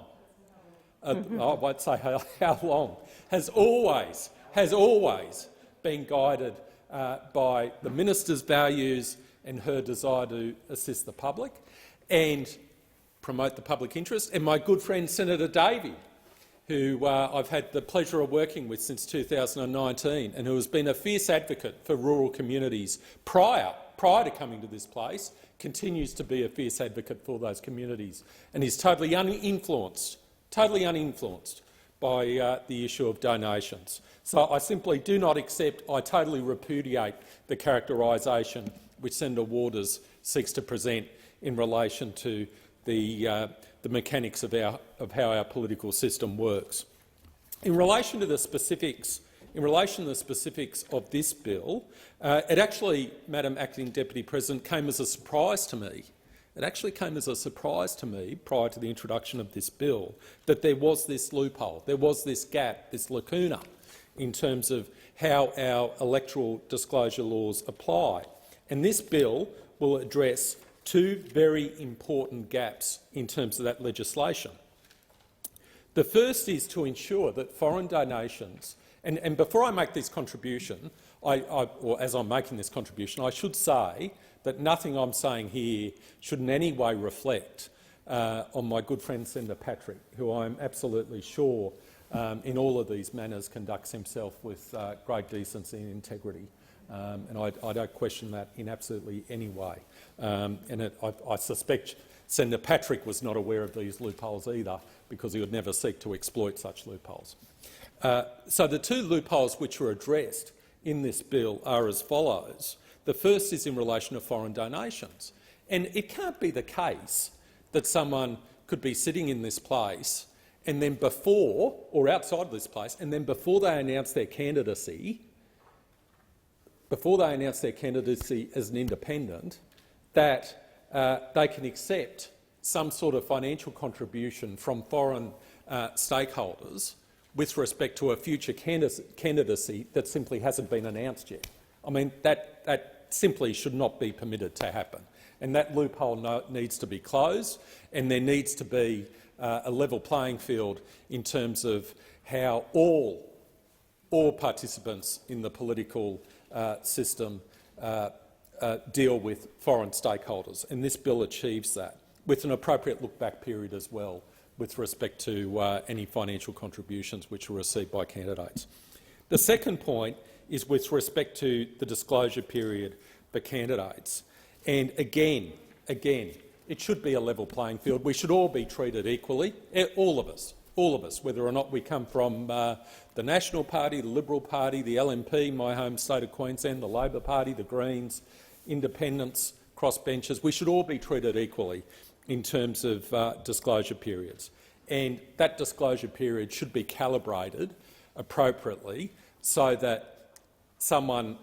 I won't say how long, has always been guided by the minister's values and her desire to assist the public and promote the public interest. And my good friend Senator Davey, who I've had the pleasure of working with since 2019 and who has been a fierce advocate for rural communities prior to coming to this place, continues to be a fierce advocate for those communities and is totally uninfluenced by the issue of donations. So I simply do not accept, I totally repudiate the characterisation which Senator Waters seeks to present in relation to the mechanics of how our political system works. In relation to the specifics of this bill, it actually, Madam Acting Deputy President, came as a surprise to me. It actually came as a surprise to me prior to the introduction of this bill that there was this loophole, there was this gap, this lacuna in terms of how our electoral disclosure laws apply. And this bill will address two very important gaps in terms of that legislation. The first is to ensure that foreign donations, and before I make this contribution, or as I'm making this contribution, I should say that nothing I'm saying here should in any way reflect on my good friend Senator Patrick, who I'm absolutely sure in all of these manners conducts himself with great decency and integrity. And I don't question that in absolutely any way. I suspect Senator Patrick was not aware of these loopholes either, because he would never seek to exploit such loopholes. So the two loopholes which are addressed in this bill are as follows. The first is in relation to foreign donations. And it can't be the case that someone could be sitting in this place and then before, or outside this place, and then before they announce their candidacy, as an independent, that they can accept some sort of financial contribution from foreign stakeholders with respect to a future candidacy that simply hasn't been announced yet. I mean, that simply should not be permitted to happen. And that loophole needs to be closed, and there needs to be a level playing field in terms of how all participants in the political system deal with foreign stakeholders. And this bill achieves that, with an appropriate look-back period as well, with respect to any financial contributions which are received by candidates. The second point is with respect to the disclosure period for candidates. And again, it should be a level playing field. We should all be treated equally, all of us, whether or not we come from the National Party, the Liberal Party, the LNP, my home state of Queensland, the Labor Party, the Greens, independents, crossbenchers. We should all be treated equally in terms of disclosure periods. And that disclosure period should be calibrated appropriately so that someone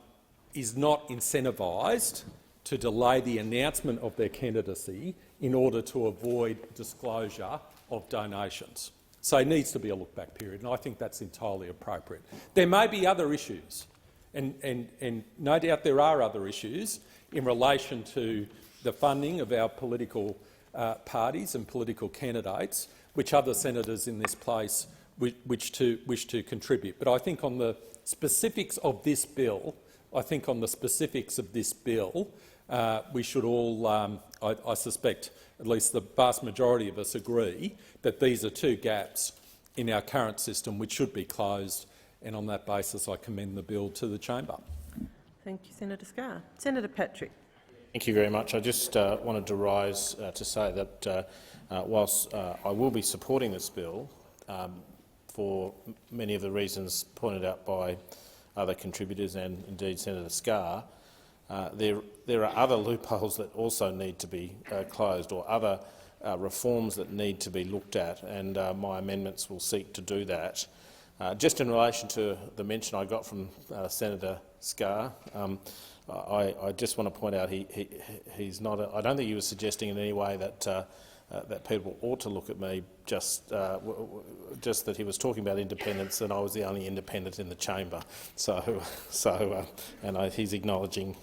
is not incentivised to delay the announcement of their candidacy in order to avoid disclosure of donations. So it needs to be a look-back period, and I think that's entirely appropriate. There may be other issues, and no doubt there are other issues in relation to the funding of our political parties and political candidates, which other senators in this place wish to contribute. But I think on the specifics of this bill, we should all, I suspect, at least the vast majority of us agree that these are two gaps in our current system which should be closed, and on that basis I commend the bill to the chamber. Thank you, Senator Scarr. Senator Patrick. Thank you very much. I just wanted to rise to say that whilst I will be supporting this bill for many of the reasons pointed out by other contributors and indeed Senator Scarr, there are other loopholes that also need to be closed, or other reforms that need to be looked at, and my amendments will seek to do that. Just in relation to the mention I got from Senator Scarr, I just want to point out he's not. I don't think he was suggesting in any way that that people ought to look at me. Just that he was talking about independence, and I was the only independent in the chamber. He's acknowledging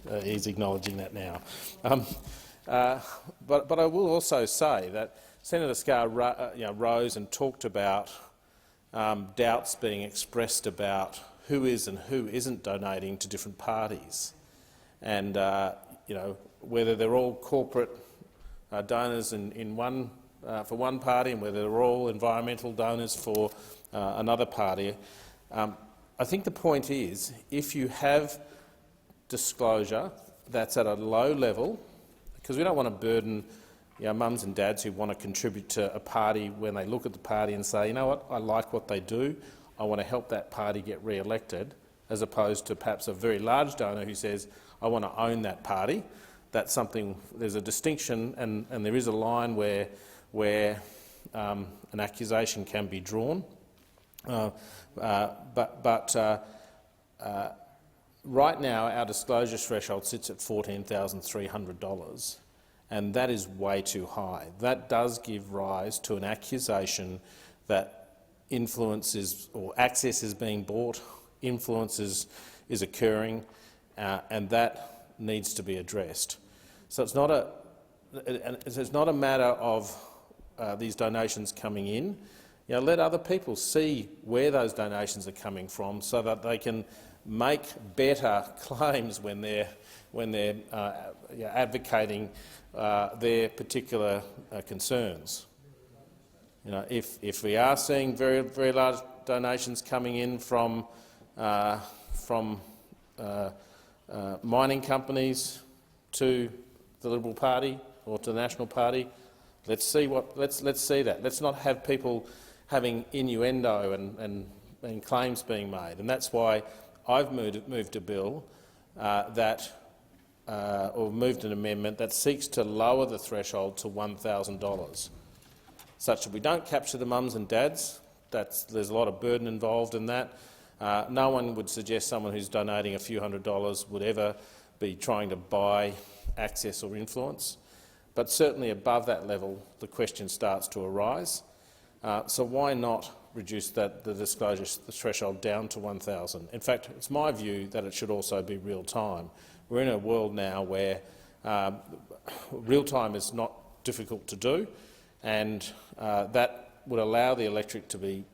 that now. But I will also say that Senator Scarr rose and talked about doubts being expressed about who is and who isn't donating to different parties, and whether they're all corporate donors in one for one party and whether they're all environmental donors for another party. I think the point is, if you have disclosure that's at a low level, because we don't want to burden mums and dads who want to contribute to a party when they look at the party and say, you know what, I like what they do, I want to help that party get re-elected, as opposed to perhaps a very large donor who says, I want to own that party. That's something. There's a distinction, and there is a line where an accusation can be drawn. Right now, our disclosure threshold sits at $14,300, and that is way too high. That does give rise to an accusation that influence is, or access is being bought, influence is occurring, and that needs to be addressed. So it's not a matter of these donations coming in. Let other people see where those donations are coming from, so that they can make better claims when they're advocating their particular concerns. If we are seeing very, very large donations coming in from mining companies to the Liberal Party or to the National Party, let's see that. Let's not have people having innuendo and claims being made, and that's why I've moved a bill or moved an amendment that seeks to lower the threshold to $1,000, such that we don't capture the mums and dads. There's a lot of burden involved in that. No one would suggest someone who's donating a few $100s would ever be trying to buy access or influence. But certainly above that level, the question starts to arise. So why not reduce the disclosure threshold down to 1,000. In fact, it's my view that it should also be real time. We're in a world now where real time is not difficult to do, and that would allow the electorate to be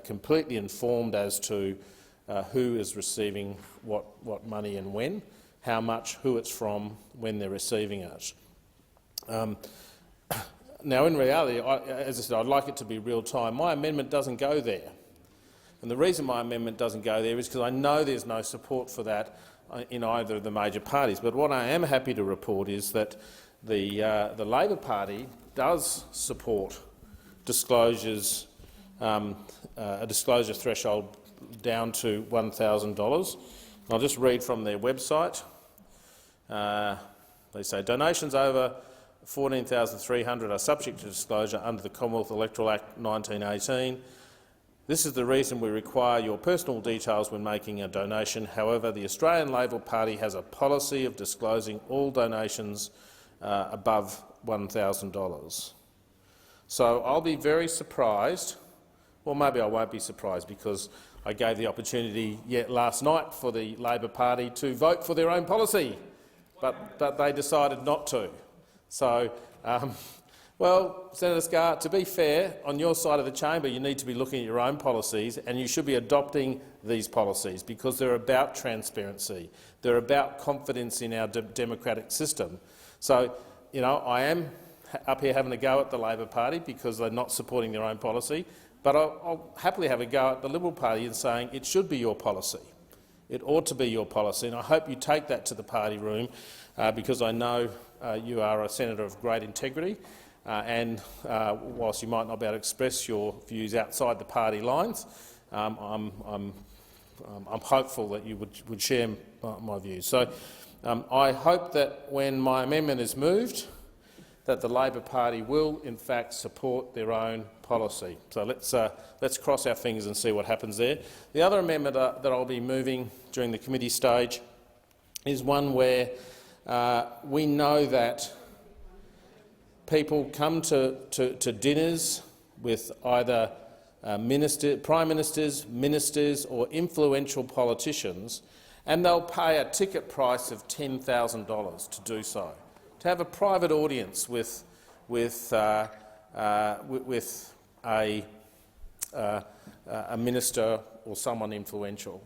completely informed as to who is receiving what money and when, how much, who it's from, when they're receiving it. Now, in reality, as I said, I'd like it to be real time. My amendment doesn't go there. And the reason my amendment doesn't go there is because I know there's no support for that in either of the major parties. But what I am happy to report is that the Labor Party does support disclosures, a disclosure threshold down to $1,000. I'll just read from their website. They say donations over $14,300 are subject to disclosure under the Commonwealth Electoral Act 1918. This is the reason we require your personal details when making a donation. However, the Australian Labor Party has a policy of disclosing all donations above $1,000. So I'll be very surprised, or maybe I won't be surprised, because I gave the opportunity yet last night for the Labor Party to vote for their own policy, but they decided not to. So, well, Senator Scarr, to be fair, on your side of the chamber you need to be looking at your own policies, and you should be adopting these policies because they're about transparency. They're about confidence in our democratic system. So, you know, I am up here having a go at the Labor Party because they're not supporting their own policy, but I'll happily have a go at the Liberal Party in saying it should be your policy. It ought to be your policy, and I hope you take that to the party room because I know you are a senator of great integrity, and whilst you might not be able to express your views outside the party lines, I'm hopeful that you would share my views. So I hope that when my amendment is moved, that the Labor Party will in fact support their own policy. So let's cross our fingers and see what happens there. The other amendment that I'll be moving during the committee stage is one where we know that people come to dinners with either prime ministers, ministers or influential politicians, and they'll pay a ticket price of $10,000 to do so, to have a private audience with a minister or someone influential.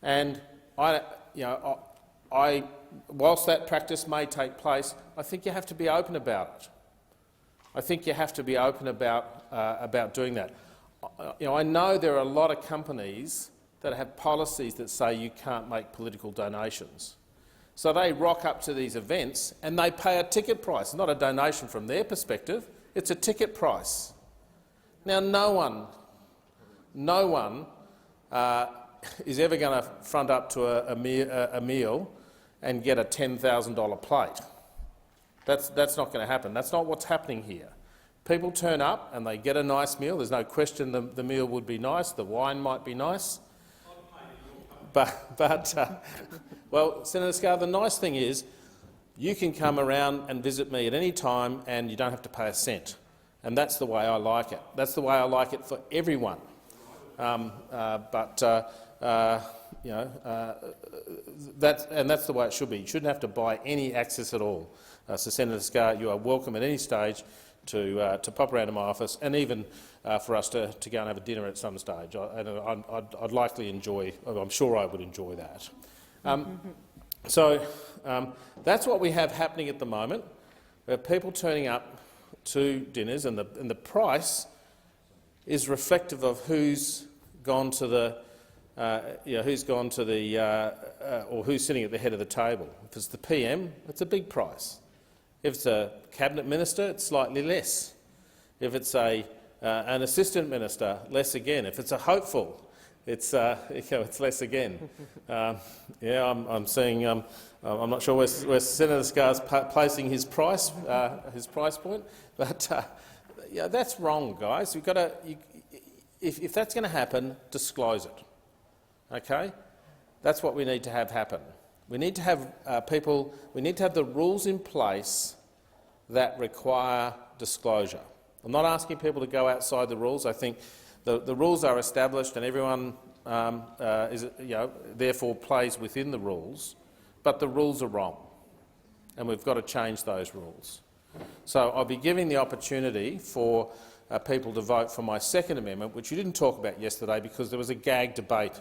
And whilst that practice may take place, I think you have to be open about it. I think you have to be open about doing that. I know there are a lot of companies that have policies that say you can't make political donations. So they rock up to these events and they pay a ticket price. It's not a donation from their perspective, it's a ticket price. Now, no one is ever going to front up to a meal and get a $10,000 plate. That's not going to happen. That's not what's happening here. People turn up and they get a nice meal. There's no question the meal would be nice, the wine might be nice. Well, Senator Scarr, the nice thing is you can come around and visit me at any time and you don't have to pay a cent. And that's the way I like it. That's the way I like it for everyone. That's the way it should be. You shouldn't have to buy any access at all. So, Senator Scarr, you are welcome at any stage to pop around to my office, and even for us to go and have a dinner at some stage. I'd likely enjoy. I'm sure I would enjoy that. So that's what we have happening at the moment. We have people turning up to dinners, and the price is reflective of who's gone to the, or who's sitting at the head of the table. If it's the PM, it's a big price. If it's a cabinet minister, it's slightly less. If it's an assistant minister, less again. If it's a hopeful, it's less again. I'm seeing. I'm not sure where Senator Scarr's placing his price point, but that's wrong, guys. You've got to. If that's going to happen, disclose it. Okay, that's what we need to have happen. We need to have We need to have the rules in place that require disclosure. I'm not asking people to go outside the rules. I think the rules are established and everyone therefore plays within the rules, but the rules are wrong and we've got to change those rules. So I'll be giving the opportunity for people to vote for my second amendment, which you didn't talk about yesterday because there was a gag debate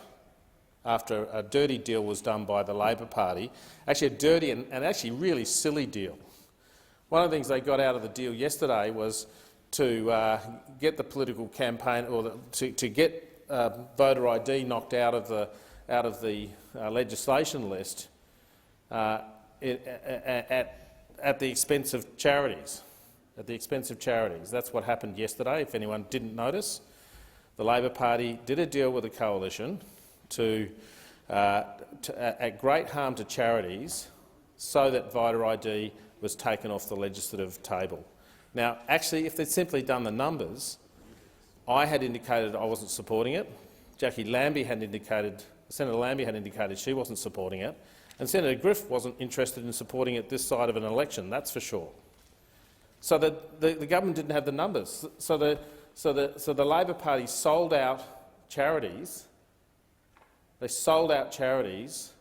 after a dirty deal was done by the Labor Party, actually a dirty and actually really silly deal. One of the things they got out of the deal yesterday was to get the political campaign, or to get voter ID knocked out of the legislation list at the expense of charities. At the expense of charities. That's what happened yesterday, if anyone didn't notice. The Labor Party did a deal with the coalition at great harm to charities so that voter ID was taken off the legislative table. Now, actually, if they'd simply done the numbers, I had indicated I wasn't supporting it. Senator Lambie had indicated she wasn't supporting it, and Senator Griff wasn't interested in supporting it this side of an election, that's for sure. So the government didn't have the numbers. So the Labor Party sold out charities. They sold out charities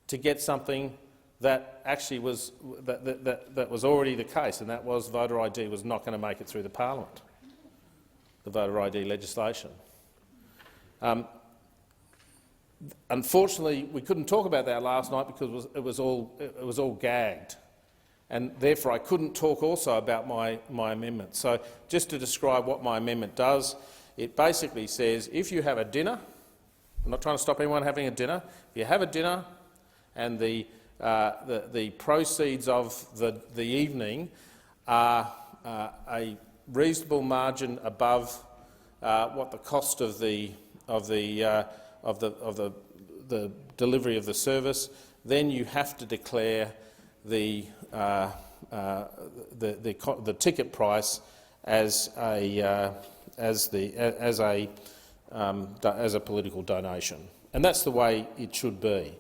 to get something that actually was that was already the case, and that was voter ID was not going to make it through the parliament. The voter ID legislation. Unfortunately, we couldn't talk about that last night because it was all gagged, and therefore I couldn't talk also about my amendment. So just to describe what my amendment does, it basically says if you have a dinner, I'm not trying to stop anyone having a dinner, if you have a dinner and the proceeds of the evening are a reasonable margin above what the cost of the delivery of the service, then you have to declare the ticket price as a political donation, and that's the way it should be.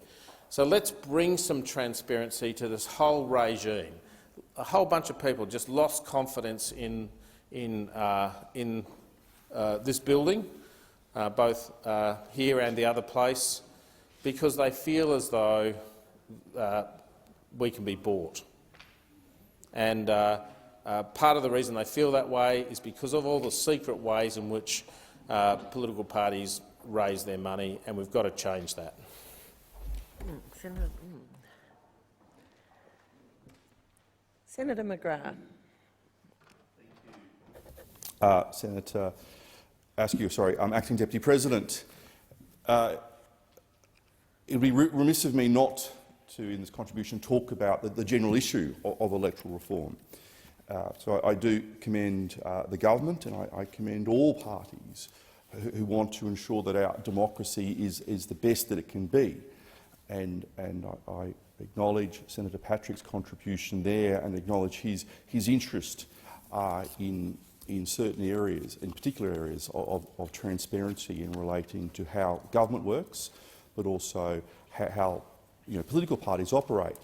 So let's bring some transparency to this whole regime. A whole bunch of people just lost confidence in this building, both here and the other place, because they feel as though we can be bought. And part of the reason they feel that way is because of all the secret ways in which political parties raise their money, and we've got to change that. Senator McGrath. Senator Askew, Acting Deputy President. It would be remiss of me not to, in this contribution, talk about the general issue of electoral reform. So I do commend the government, and I commend all parties who want to ensure that our democracy is the best that it can be. And I acknowledge Senator Patrick's contribution there and acknowledge his interest in certain areas, in particular areas of transparency in relating to how government works, but also how political parties operate.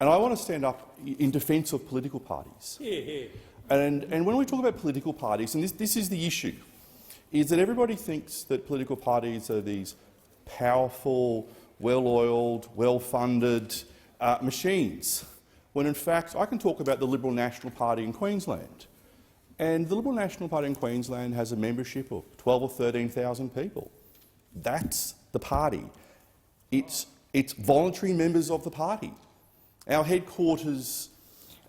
And I want to stand up in defence of political parties. Yeah. And when we talk about political parties, and this is the issue, is that everybody thinks that political parties are these powerful, well-oiled, well-funded machines, when in fact I can talk about the Liberal National Party in Queensland. And the Liberal National Party in Queensland has a membership of 12 or 13,000 people. That's the party. It's voluntary members of the party. Our headquarters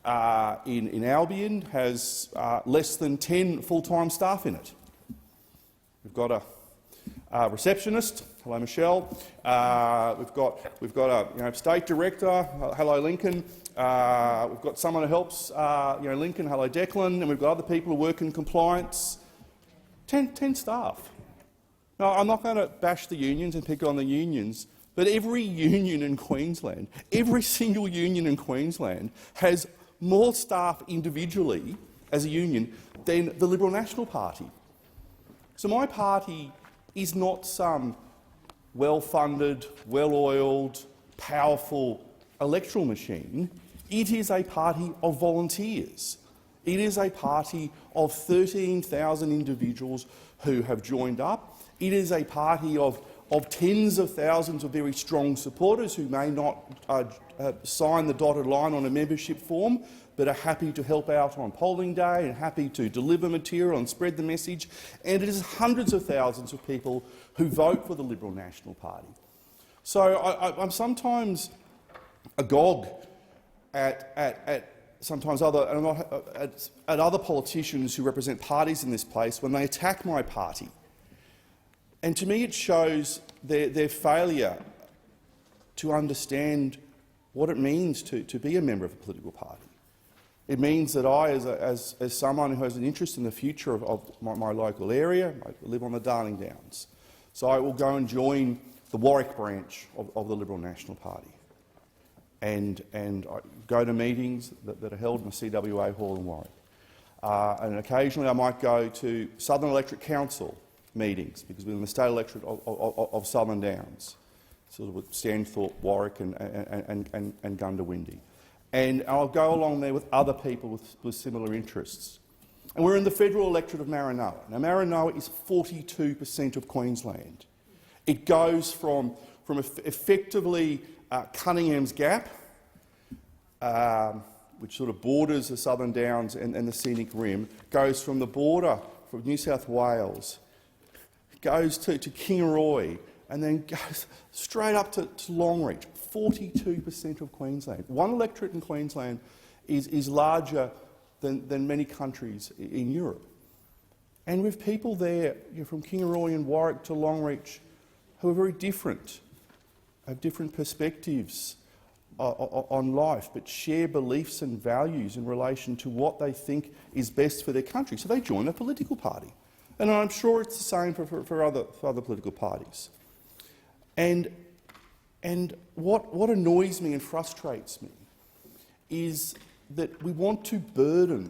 in Albion has less than 10 full-time staff in it. We've got a receptionist, hello Michelle. We've got a state director, hello Lincoln. We've got someone who helps Lincoln, hello Declan, and we've got other people who work in compliance. 10 staff. Now, I'm not going to bash the unions and pick on the unions, but every union in Queensland, every single union in Queensland has more staff individually as a union than the Liberal National Party. So my party is not some well-funded, well-oiled, powerful electoral machine. It is a party of volunteers. It is a party of 13,000 individuals who have joined up. It is a party of tens of thousands of very strong supporters who may not sign the dotted line on a membership form, but are happy to help out on polling day and happy to deliver material and spread the message. And it is hundreds of thousands of people who vote for the Liberal National Party. So I'm sometimes agog at sometimes other politicians who represent parties in this place when they attack my party. And to me it shows their failure to understand what it means to be a member of a political party. It means that I, as someone who has an interest in the future of my local area, I live on the Darling Downs, so I will go and join the Warwick branch of the Liberal National Party and I go to meetings that are held in the CWA Hall in Warwick. And occasionally I might go to Southern Electorate Council meetings, because we're in the state electorate of Southern Downs, sort of with Stanthorpe, Warwick and Goondiwindi. And I'll go along there with other people with similar interests. And we're in the federal electorate of Maranoa. Now, Maranoa is 42% of Queensland. It goes from effectively Cunningham's Gap, which sort of borders the Southern Downs and the Scenic Rim, goes from the border from New South Wales, goes to Kingaroy, and then goes straight up to Longreach. 42% of Queensland. One electorate in Queensland is larger than many countries in Europe. And with people there from Kingaroy and Warwick to Longreach who are very different, have different perspectives on life, but share beliefs and values in relation to what they think is best for their country. So they join a political party. And I'm sure it's the same for other political parties. And what annoys me and frustrates me is that we want to burden,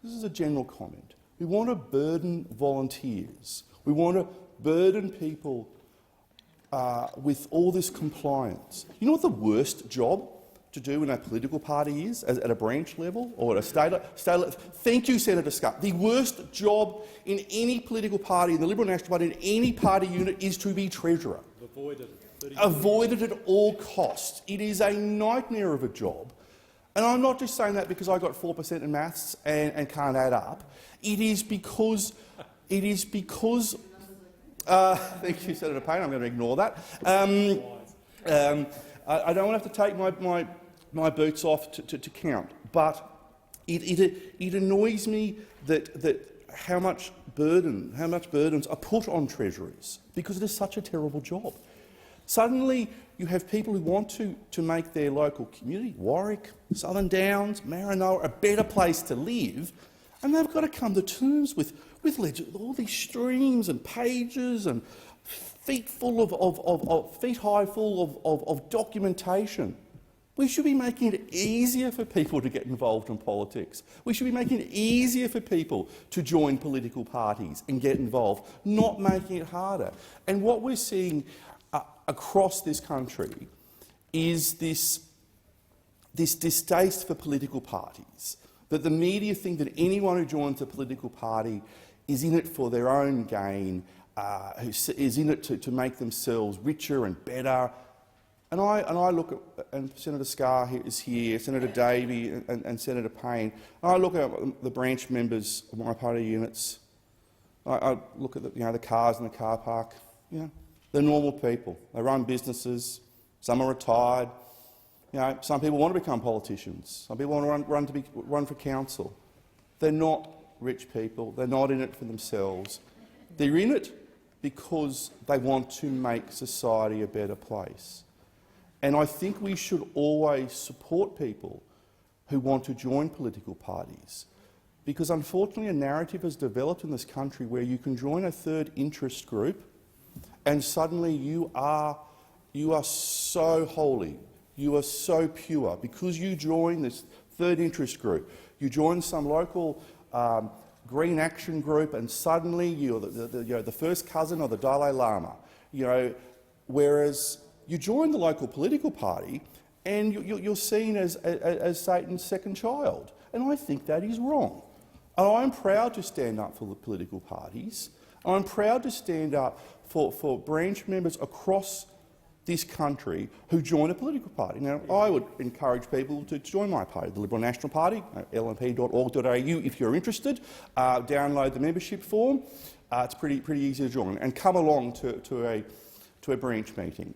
this is a general comment, we want to burden volunteers. We want to burden people with all this compliance. You know what the worst job to do in a political party is, at a branch level or at a state level? Thank you, Senator Scott. The worst job in any political party, in the Liberal National Party, in any party unit, is to be treasurer. Avoided at all costs. It is a nightmare of a job. And I'm not just saying that because I got 4% in maths and can't add up. It is because thank you, Senator Payne. I'm going to ignore that. I don't want to have to take my boots off to count, but it annoys me that how much burdens are put on treasurers, because it is such a terrible job. Suddenly you have people who want to make their local community, Warwick, Southern Downs, Maranoa, a better place to live, and they've got to come to terms with all these streams and pages and feet high full of documentation. We should be making it easier for people to get involved in politics. We should be making it easier for people to join political parties and get involved, not making it harder. And what we're seeing across this country is this distaste for political parties, that the media think that anyone who joins a political party is in it for their own gain, who is in it to make themselves richer and better. And I look at, and Senator Scarr is here, Senator Davey and Senator Payne, and I look at the branch members of my party units. I look at the cars in the car park. They're normal people. They run businesses. Some are retired. Some people want to become politicians. Some people want to run for council. They're not rich people. They're not in it for themselves. They're in it because they want to make society a better place. And I think we should always support people who want to join political parties, because unfortunately a narrative has developed in this country where you can join a third interest group and suddenly you are so holy, you are so pure, because you join this third interest group. You join some local Green Action group and suddenly you're the first cousin of the Dalai Lama. Whereas you join the local political party and you're seen as Satan's second child. and I think that is wrong. And I'm proud to stand up for the political parties. I'm proud to stand up for branch members across this country who join a political party. Now, I would encourage people to join my party, the Liberal National Party, lnp.org.au if you're interested. Download the membership form. It's pretty easy to join, and come along to a branch meeting,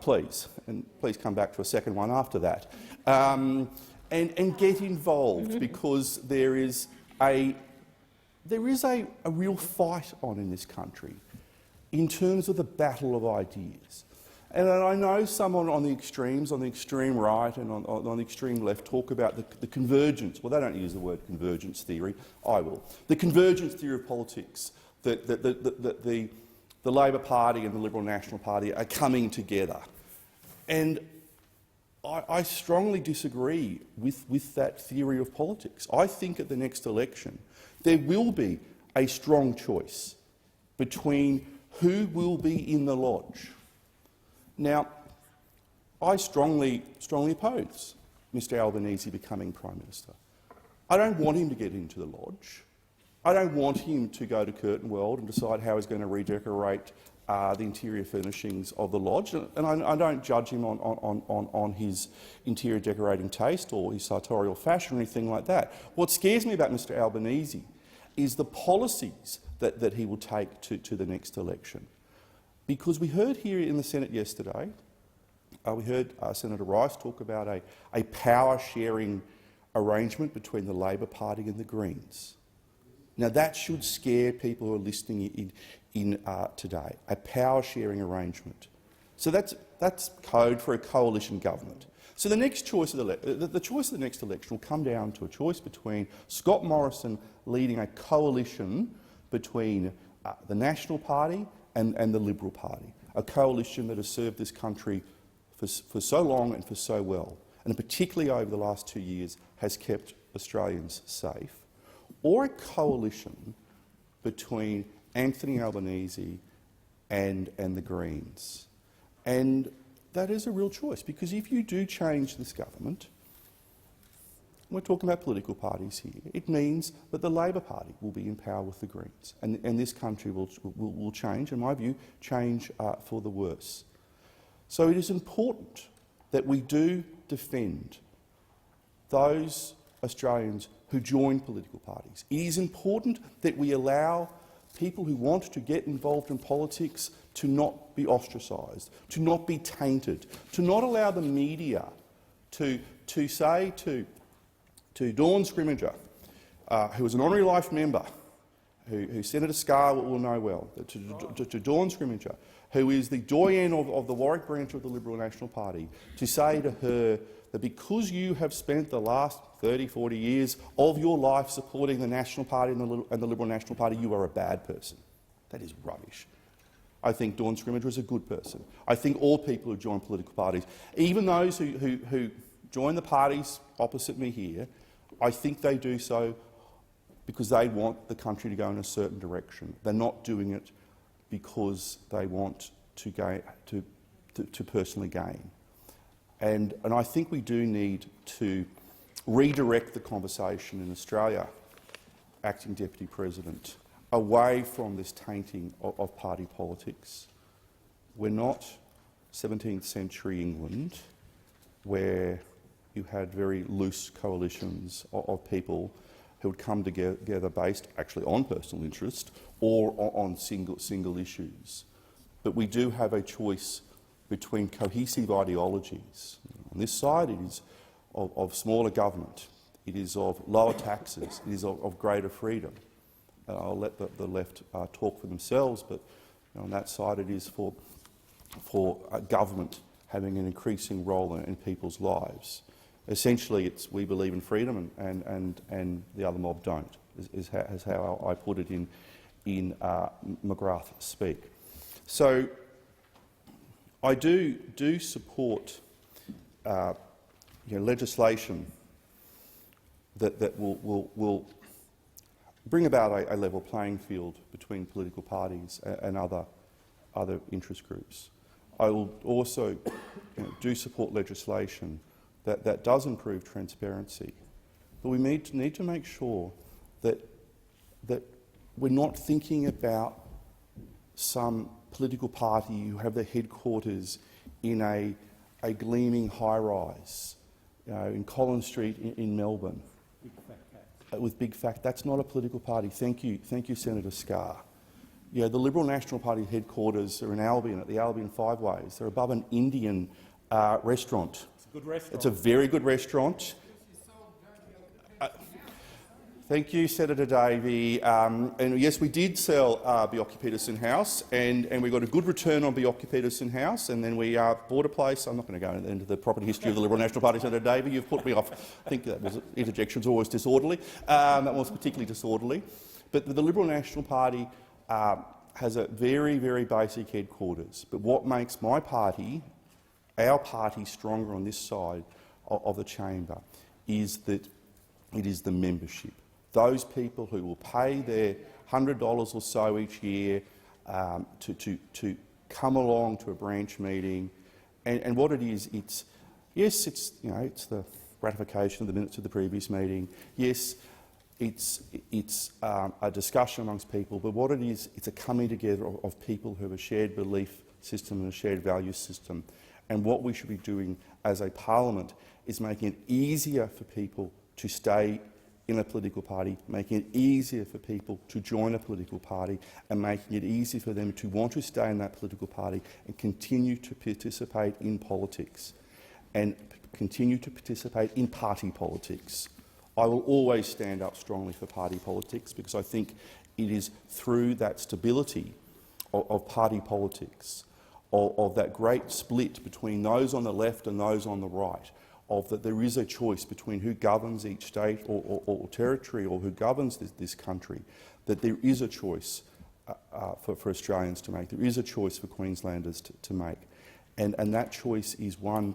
please, and please come back to a second one after that, and get involved, because there is a real fight on in this country in terms of the battle of ideas. And I know someone on the extremes, on the extreme right and on the extreme left, talk about the convergence. Well, they don't use the word convergence theory. I will. The convergence theory of politics, that the Labor Party and the Liberal National Party are coming together. And I strongly disagree with that theory of politics. I think at the next election there will be a strong choice between who will be in the lodge. Now, I strongly oppose Mr Albanese becoming Prime Minister. I don't want him to get into the lodge. I don't want him to go to Curtin World and decide how he's going to redecorate the interior furnishings of the lodge. And I don't judge him on his interior decorating taste or his sartorial fashion or anything like that. What scares me about Mr Albanese is the policies that he will take to the next election. Because we heard here in the Senate yesterday, we heard Senator Rice talk about a power-sharing arrangement between the Labor Party and the Greens. Now that should scare people who are listening in today, a power-sharing arrangement. So that's code for a coalition government. So the next choice of the choice of the next election will come down to a choice between Scott Morrison leading a coalition between the National Party and the Liberal Party, a coalition that has served this country for so long and for so well, and particularly over the last 2 years has kept Australians safe, or a coalition between Anthony Albanese and the Greens. And that is a real choice, because if you do change this government, we're talking about political parties here, it means that the Labor Party will be in power with the Greens, and this country will change, in my view, change for the worse. So it is important that we do defend those Australians who join political parties. It is important that we allow people who want to get involved in politics to not be ostracised, to not be tainted, to not allow the media to say to Dawn Scrimgeour, who is an honorary life member, who Senator Scarr will know well, to Dawn Scrimgeour, who is the doyen of the Warwick branch of the Liberal National Party, to say to her that because you have spent the last 30, 40 years of your life supporting the National Party and the Liberal National Party, you are a bad person. That is rubbish. I think Dawn Scrimgeour is a good person. I think all people who join political parties, even those who join the parties opposite me here, I think they do so because they want the country to go in a certain direction. They're not doing it because they want to personally gain. And I think we do need to redirect the conversation in Australia, Acting Deputy President, away from this tainting of party politics. We're not 17th century England, where you had very loose coalitions of people who would come together based actually on personal interest or on single issues. But we do have a choice between cohesive ideologies. On this side, it is of smaller government, it is of lower taxes, it is of greater freedom. I'll let the left talk for themselves, but on that side it is for government having an increasing role in people's lives. Essentially, it's we believe in freedom and the other mob don't, is how I put it in McGrath speak. So I do support legislation that will bring about a level playing field between political parties and other interest groups. I will also do support legislation that does improve transparency, but we need to make sure that we're not thinking about some political party who have their headquarters in a gleaming high-rise, in Collins Street in Melbourne. Big fat cats. With big fact, that's not a political party. Thank you, Senator Scarr. The Liberal National Party headquarters are in Albion, at the Albion Five Ways. They're above an Indian restaurant. It's a good restaurant. It's a very good restaurant. Thank you, Senator Davey. And yes, we did sell Bjelke Petersen House, and we got a good return on Bjelke Petersen House, and then we bought a place. I'm not going to go into the property history of the Liberal National Party, Senator Davey. You've put me off. I think that was interjections always disorderly. That was particularly disorderly. But the Liberal National Party has a very, very basic headquarters. But what makes my party, our party, stronger on this side of the chamber is that it is the membership. Those people who will pay their $100 or so each year to come along to a branch meeting, and what it is, it's the ratification of the minutes of the previous meeting. Yes, it's a discussion amongst people, but what it is, it's a coming together of people who have a shared belief system and a shared value system. And what we should be doing as a parliament is making it easier for people to stay in a political party, making it easier for people to join a political party, and making it easier for them to want to stay in that political party and continue to participate in politics and continue to participate in party politics. I will always stand up strongly for party politics because I think it is through that stability of party politics, of that great split between those on the left and those on the right, of that there is a choice between who governs each state or territory, or who governs this country, that there is a choice for Australians to make. There is a choice for Queenslanders to make. And that choice is one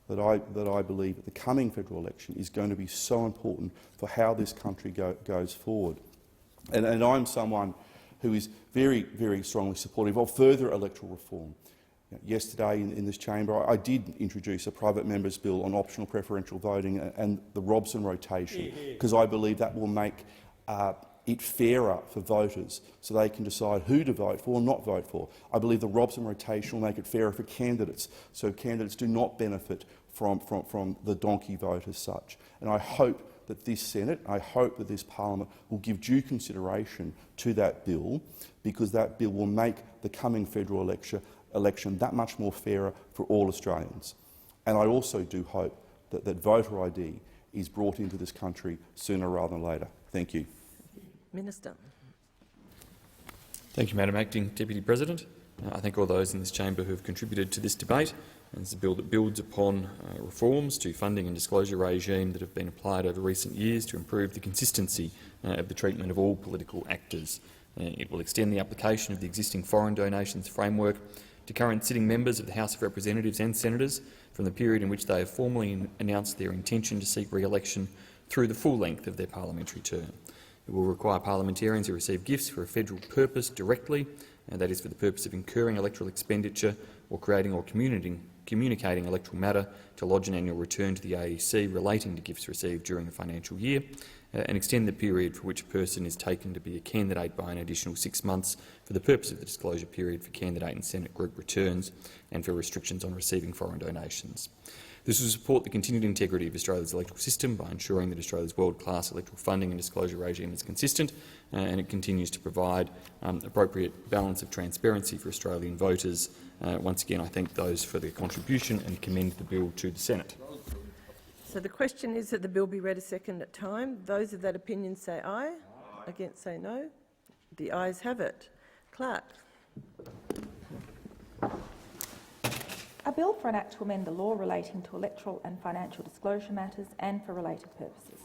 that I believe at the coming federal election is going to be so important for how this country goes forward. And I'm someone who is very, very strongly supportive of further electoral reform. Yesterday in this chamber, I did introduce a private member's bill on optional preferential voting and the Robson rotation, because I believe that will make it fairer for voters so they can decide who to vote for or not vote for. I believe the Robson rotation will make it fairer for candidates, so candidates do not benefit from the donkey vote as such. And I hope that this Senate, I hope that this Parliament will give due consideration to that bill, because that bill will make the coming federal election that much more fairer for all Australians. And I also do hope that voter ID is brought into this country sooner rather than later. Thank you. Minister. Thank you, Madam Acting Deputy President. I thank all those in this chamber who have contributed to this debate. And it's a bill that builds upon reforms to funding and disclosure regime that have been applied over recent years to improve the consistency of the treatment of all political actors. It will extend the application of the existing foreign donations framework to current sitting members of the House of Representatives and Senators from the period in which they have formally announced their intention to seek re-election through the full length of their parliamentary term. It will require parliamentarians who receive gifts for a federal purpose directly, and that is for the purpose of incurring electoral expenditure or creating or communicating electoral matter, to lodge an annual return to the AEC relating to gifts received during the financial year, and extend the period for which a person is taken to be a candidate by an additional 6 months for the purpose of the disclosure period for candidate and Senate group returns and for restrictions on receiving foreign donations. This will support the continued integrity of Australia's electoral system by ensuring that Australia's world-class electoral funding and disclosure regime is consistent, and it continues to provide appropriate balance of transparency for Australian voters. Once again, I thank those for their contribution and commend the bill to the Senate. So the question is that the bill be read a second time. Those of that opinion say aye. Against say no. The ayes have it. Clerk. A bill for an act to amend the law relating to electoral and financial disclosure matters and for related purposes.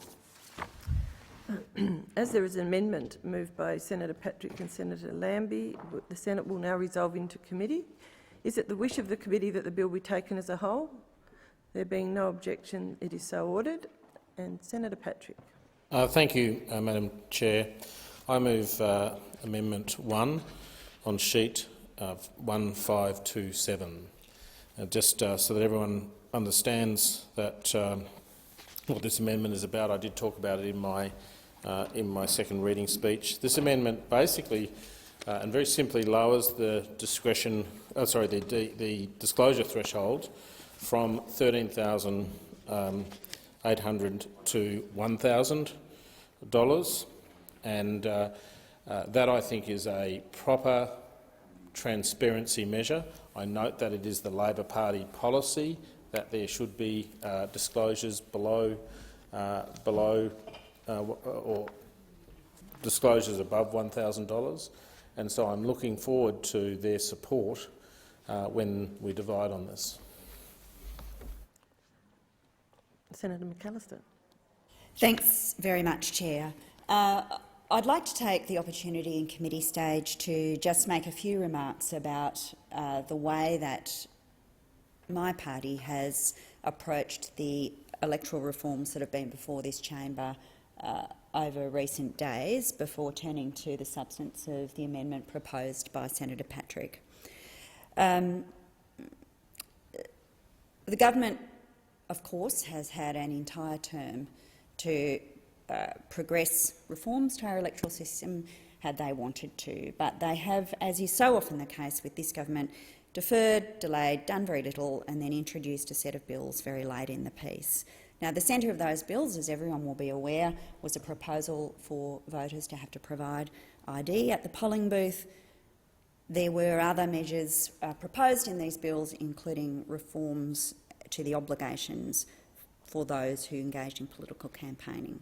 As there is an amendment moved by Senator Patrick and Senator Lambie, the Senate will now resolve into committee. Is it the wish of the committee that the bill be taken as a whole? There being no objection, it is so ordered. And Senator Patrick. Thank you, Madam Chair. I move Amendment 1 on sheet 1527. Just so that everyone understands that what this amendment is about. I did talk about it in my second reading speech. This amendment basically and very simply lowers the the disclosure threshold from $13,800 to $1,000, and that I think is a proper transparency measure. I note that it is the Labor Party policy that there should be disclosures below or disclosures above $1,000, and so I'm looking forward to their support when we divide on this. Senator McAllister. Thanks very much, Chair. I'd like to take the opportunity in committee stage to just make a few remarks about the way that my party has approached the electoral reforms that have been before this chamber over recent days, before turning to the substance of the amendment proposed by Senator Patrick. The government, of course, has had an entire term to progress reforms to our electoral system had they wanted to, but they have, as is so often the case with this government, deferred, delayed, done very little, and then introduced a set of bills very late in the piece. Now, the centre of those bills, as everyone will be aware, was a proposal for voters to have to provide ID at the polling booth. There were other measures proposed in these bills, including reforms to the obligations for those who engaged in political campaigning.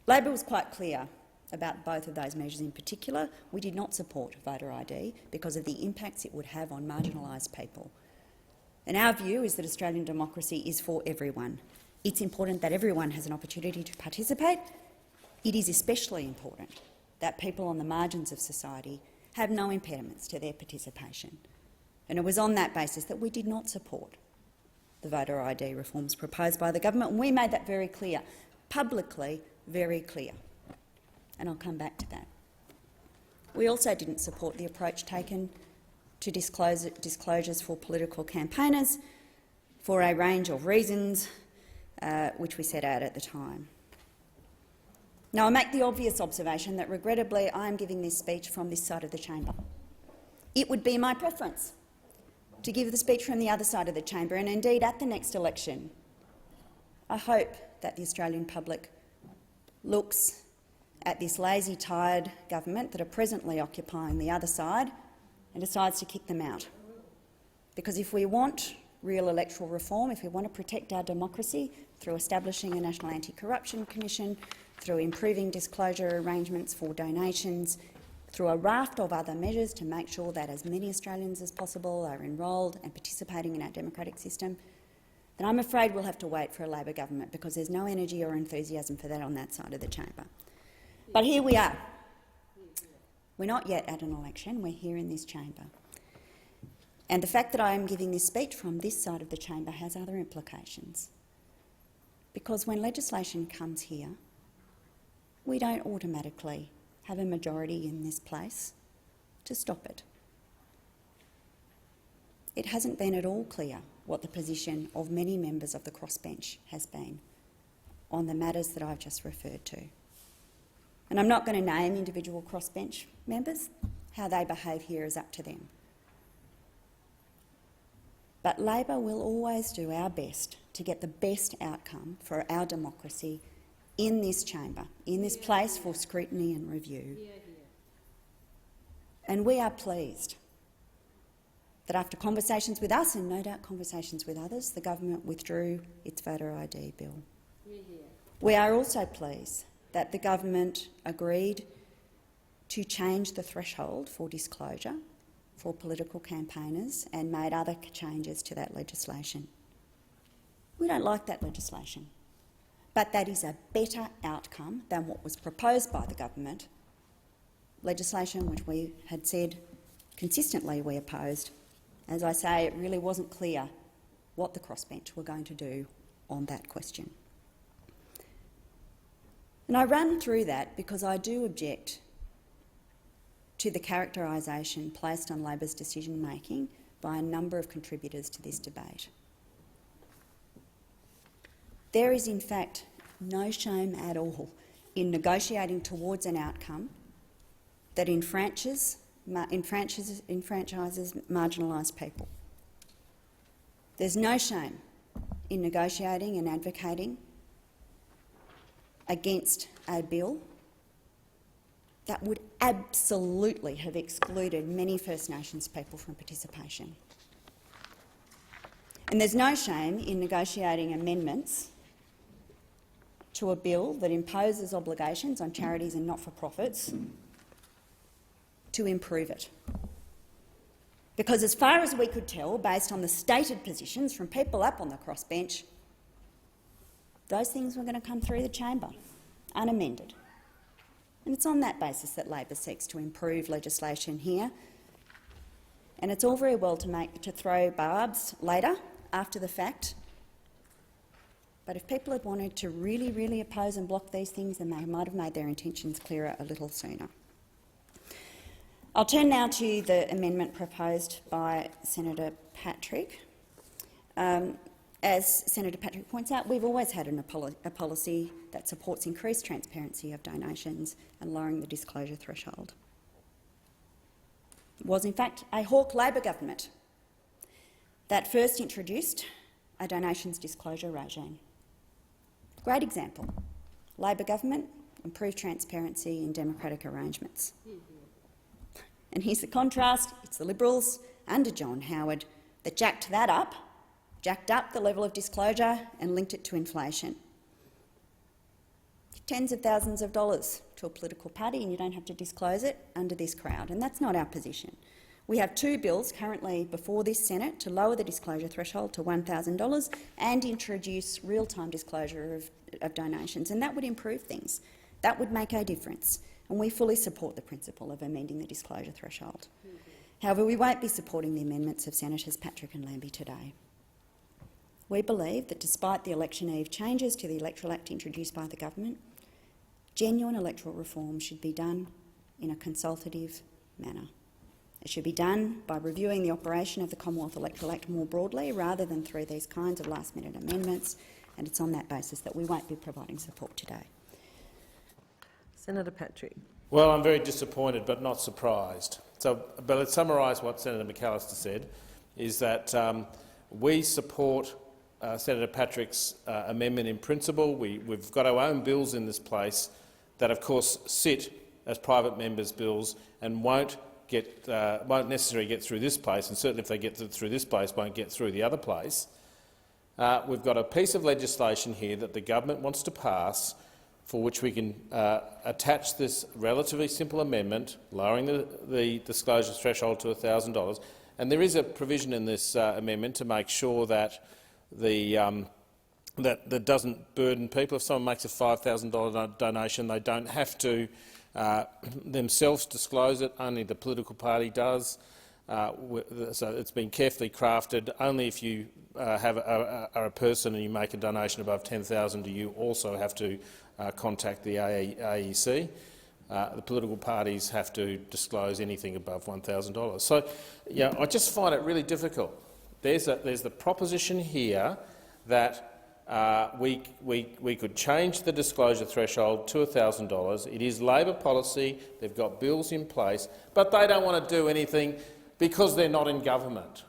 Labor was quite clear about both of those measures in particular. We did not support voter ID because of the impacts it would have on marginalised people. And our view is that Australian democracy is for everyone. It's important that everyone has an opportunity to participate. It is especially important that people on the margins of society have no impediments to their participation. And it was on that basis that we did not support the voter ID reforms proposed by the government, and we made that very clear, publicly very clear. And I'll come back to that. We also didn't support the approach taken to disclosures for political campaigners for a range of reasons which we set out at the time. Now, I make the obvious observation that, regrettably, I am giving this speech from this side of the chamber. It would be my preference to give the speech from the other side of the chamber, and indeed at the next election. I hope that the Australian public looks at this lazy, tired government that are presently occupying the other side and decides to kick them out. Because if we want real electoral reform, if we want to protect our democracy through establishing a National Anti-Corruption Commission, through improving disclosure arrangements for donations, through a raft of other measures to make sure that as many Australians as possible are enrolled and participating in our democratic system, then I'm afraid we'll have to wait for a Labor government, because there's no energy or enthusiasm for that on that side of the chamber. But here we are. We're not yet at an election, we're here in this chamber. And the fact that I am giving this speech from this side of the chamber has other implications. Because when legislation comes here, we don't automatically have a majority in this place to stop it. It hasn't been at all clear what the position of many members of the crossbench has been on the matters that I've just referred to. And I'm not going to name individual crossbench members. How they behave here is up to them. But Labor will always do our best to get the best outcome for our democracy in this chamber, in this place for scrutiny and review. And we are pleased that after conversations with us, and no doubt conversations with others, the government withdrew its voter ID bill. We are also pleased that the government agreed to change the threshold for disclosure for political campaigners and made other changes to that legislation. We don't like that legislation, but that is a better outcome than what was proposed by the government, legislation which we had said consistently we opposed. As I say, it really wasn't clear what the crossbench were going to do on that question. And I run through that because I do object to the characterisation placed on Labor's decision-making by a number of contributors to this debate. There is in fact no shame at all in negotiating towards an outcome that enfranchises marginalised people. There's no shame in negotiating and advocating against a bill that would absolutely have excluded many First Nations people from participation. And there's no shame in negotiating amendments to a bill that imposes obligations on charities and not-for-profits to improve it. Because as far as we could tell, based on the stated positions from people up on the crossbench, those things were going to come through the chamber, unamended. And it's on that basis that Labor seeks to improve legislation here. And it's all very well to throw barbs later, after the fact, but if people had wanted to really, really oppose and block these things, then they might have made their intentions clearer a little sooner. I'll turn now to the amendment proposed by Senator Patrick. As Senator Patrick points out, we've always had a policy that supports increased transparency of donations and lowering the disclosure threshold. It was, in fact, a Hawke Labor government that first introduced a donations disclosure regime. Great example. Labor government, improved transparency and democratic arrangements. And here's the contrast. It's the Liberals under John Howard that jacked up the level of disclosure and linked it to inflation. Tens of thousands of dollars to a political party and you don't have to disclose it under this crowd, and that's not our position. We have 2 bills currently before this Senate to lower the disclosure threshold to $1,000 and introduce real-time disclosure of donations, and that would improve things. That would make a difference, and we fully support the principle of amending the disclosure threshold. However, we won't be supporting the amendments of Senators Patrick and Lambie today. We believe that despite the election eve changes to the Electoral Act introduced by the government, genuine electoral reform should be done in a consultative manner. It should be done by reviewing the operation of the Commonwealth Electoral Act more broadly rather than through these kinds of last-minute amendments, and it's on that basis that we won't be providing support today. Senator Patrick. Well, I'm very disappointed but not surprised. But let's summarise what Senator McAllister said, is that we support Senator Patrick's amendment in principle. We've got our own bills in this place that, of course, sit as private members' bills and won't necessarily get through this place, and certainly if they get through this place, won't get through the other place. We've got a piece of legislation here that the government wants to pass, for which we can attach this relatively simple amendment, lowering the disclosure threshold to $1,000. And there is a provision in this amendment to make sure that that doesn't burden people. If someone makes a $5,000 donation, they don't have to themselves disclose it. Only the political party does. So it's been carefully crafted. Only if you are a person and you make a donation above $10,000 do you also have to contact the AEC. The political parties have to disclose anything above $1,000. So, yeah, I just find it really difficult. There's the proposition here that we could change the disclosure threshold to $1,000. It is Labor policy. They've got bills in place, but they don't want to do anything because they're not in government.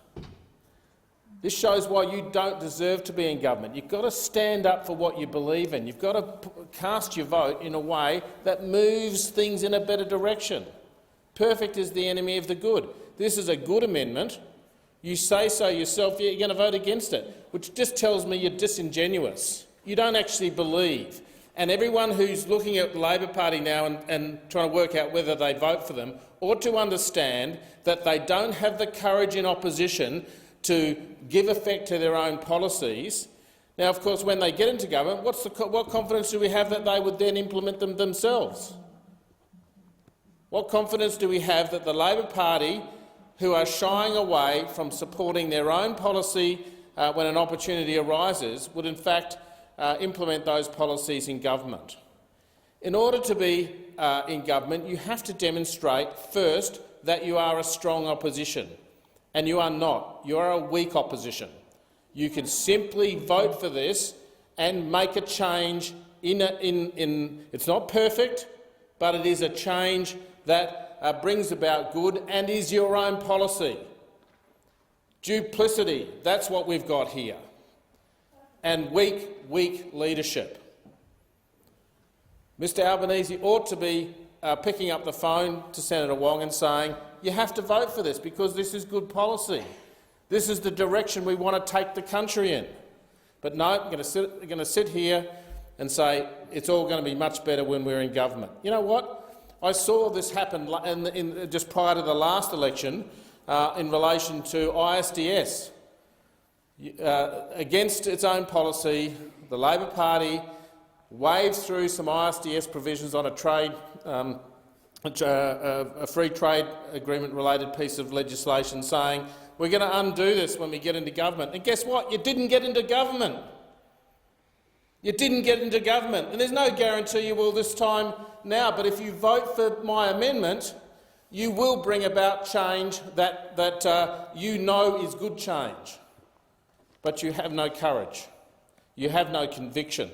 This shows why you don't deserve to be in government. You've got to stand up for what you believe in. You've got to cast your vote in a way that moves things in a better direction. Perfect is the enemy of the good. This is a good amendment. You say so yourself, you're going to vote against it, which just tells me you're disingenuous. You don't actually believe. And everyone who's looking at the Labor Party now and trying to work out whether they vote for them ought to understand that they don't have the courage in opposition to give effect to their own policies. Now, of course, when they get into government, what confidence do we have that they would then implement them themselves? What confidence do we have that the Labor Party, who are shying away from supporting their own policy when an opportunity arises, would in fact implement those policies in government? In order to be in government, you have to demonstrate first that you are a strong opposition. And you are not. You are a weak opposition. You can simply vote for this and make a change it's not perfect, but it is a change that brings about good and is your own policy. Duplicity, that's what we've got here. And weak leadership. Mr Albanese ought to be picking up the phone to Senator Wong and saying, you have to vote for this because this is good policy. This is the direction we want to take the country in. But no, we're going to sit here and say it's all going to be much better when we're in government. You know what? I saw this happen just prior to the last election in relation to ISDS. Against its own policy, the Labor Party waved through some ISDS provisions on a free trade agreement-related piece of legislation, saying we're going to undo this when we get into government. And guess what? You didn't get into government. You didn't get into government, and there's no guarantee you will this time now. But if you vote for my amendment, you will bring about change that you know is good change. But you have no courage. You have no conviction.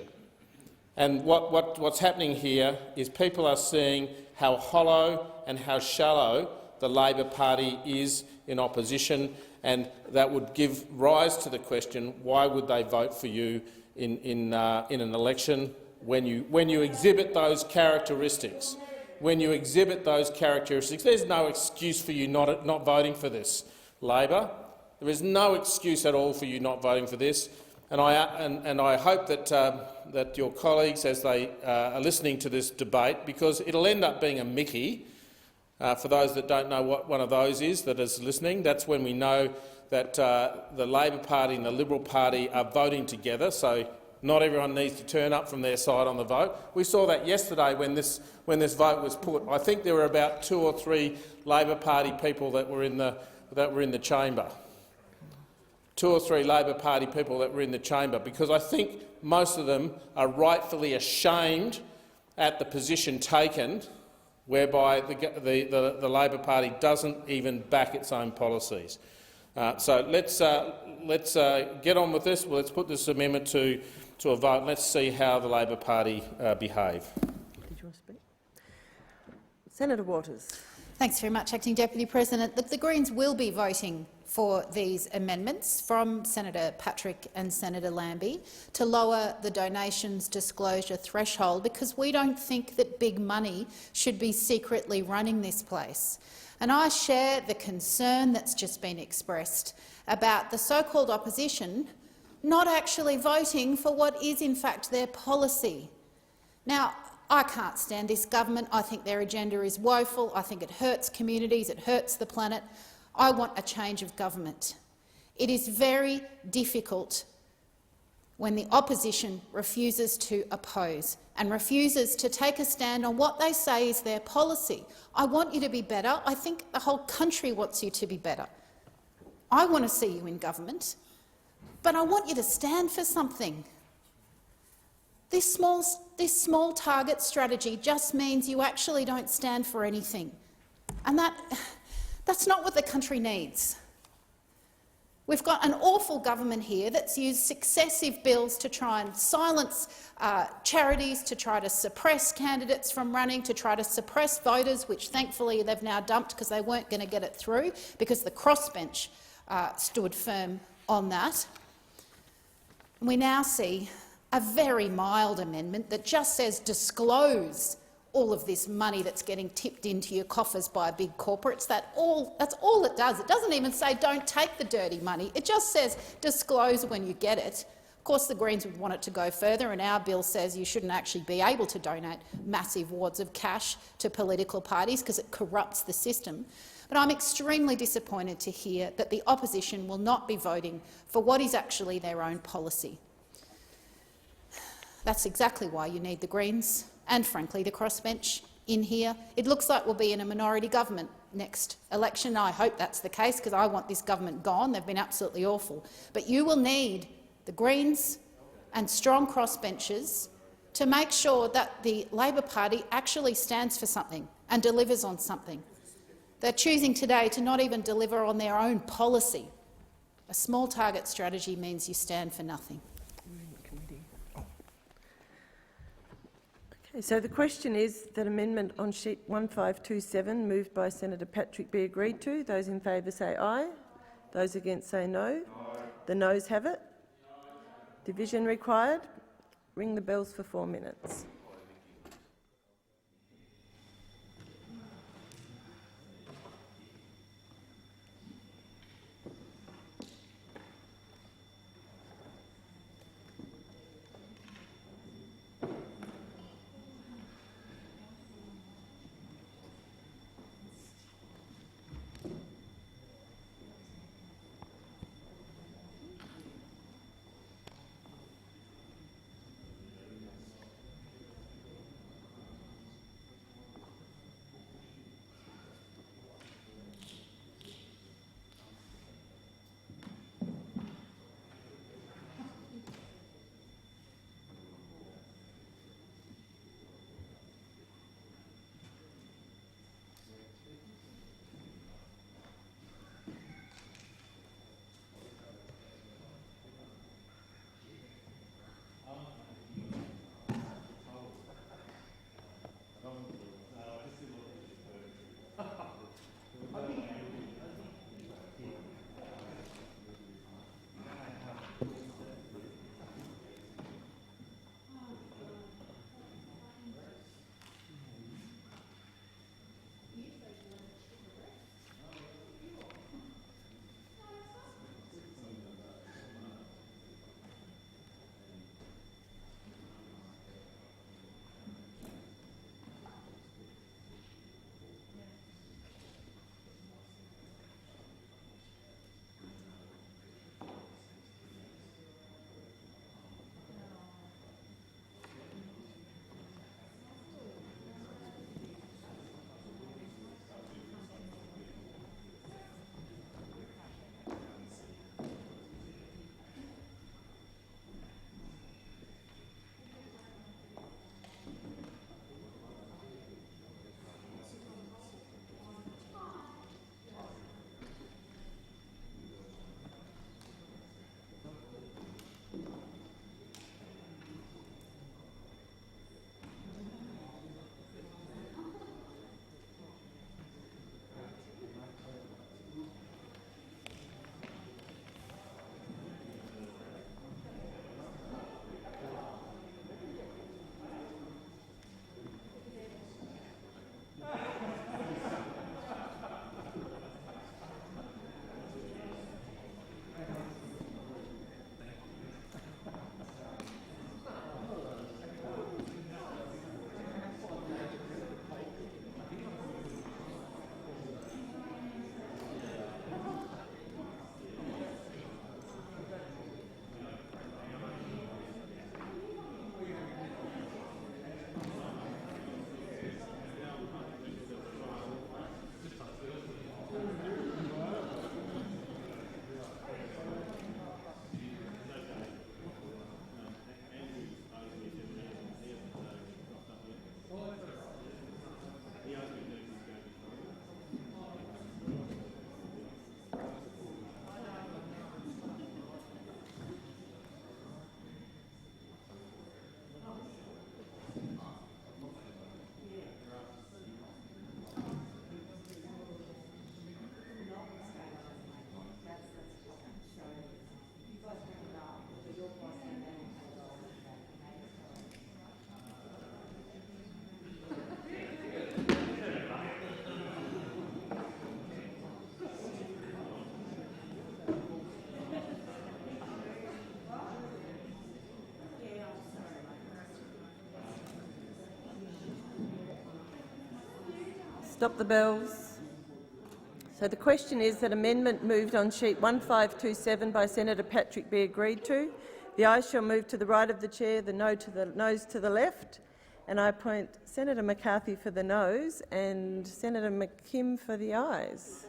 And what's happening here is people are seeing how hollow and how shallow the Labor Party is in opposition, and that would give rise to the question, why would they vote for you in an election when you exhibit those characteristics? When you exhibit those characteristics, there's no excuse for you not voting for this, Labor. There is no excuse at all for you not voting for this, and I hope that your colleagues, as they are listening to this debate, because it'll end up being a Mickey. For those that don't know what one of those is that is listening, that's when we know that the Labor Party and the Liberal Party are voting together, so not everyone needs to turn up from their side on the vote. We saw that yesterday when this vote was put. I think there were about 2 or 3 Labor Party people that were in the chamber. 2 or 3 Labor Party people that were in the chamber, because I think most of them are rightfully ashamed at the position taken, whereby the Labor Party doesn't even back its own policies. So let's get on with this. Well, let's put this amendment to a vote. Let's see how the Labor Party behave. Did you want to speak? Senator Waters. Thanks very much, Acting Deputy President. The Greens will be voting for these amendments from Senator Patrick and Senator Lambie to lower the donations disclosure threshold, because we don't think that big money should be secretly running this place. And I share the concern that's just been expressed about the so-called opposition not actually voting for what is in fact their policy. Now, I can't stand this government. I think their agenda is woeful. I think it hurts communities, it hurts the planet. I want a change of government. It is very difficult when the opposition refuses to oppose and refuses to take a stand on what they say is their policy. I want you to be better. I think the whole country wants you to be better. I want to see you in government, but I want you to stand for something. This small target strategy just means you actually don't stand for anything, and that's not what the country needs. We've got an awful government here that's used successive bills to try and silence charities, to try to suppress candidates from running, to try to suppress voters, which thankfully they've now dumped because they weren't going to get it through, because the crossbench stood firm on that. We now see a very mild amendment that just says disclose all of this money that's getting tipped into your coffers by big corporates. That's all it does. It doesn't even say don't take the dirty money. It just says disclose when you get it. Of course, the Greens would want it to go further, and our bill says you shouldn't actually be able to donate massive wads of cash to political parties because it corrupts the system. But I'm extremely disappointed to hear that the opposition will not be voting for what is actually their own policy. That's exactly why you need the Greens and, frankly, the crossbench in here. It looks like we'll be in a minority government next election. I hope that's the case, because I want this government gone. They've been absolutely awful. But you will need the Greens and strong crossbenchers to make sure that the Labor Party actually stands for something and delivers on something. They're choosing today to not even deliver on their own policy. A small target strategy means you stand for nothing. Okay, so the question is that amendment on sheet 1527 moved by Senator Patrick be agreed to. Those in favour say aye. Those against say no. Aye. The noes have it. Division required. Ring the bells for 4 minutes. Stop the bells. So the question is that amendment moved on sheet 1527 by Senator Patrick be agreed to. The ayes shall move to the right of the chair, the noes to the left, and I appoint Senator McCarthy for the noes and Senator McKim for the ayes.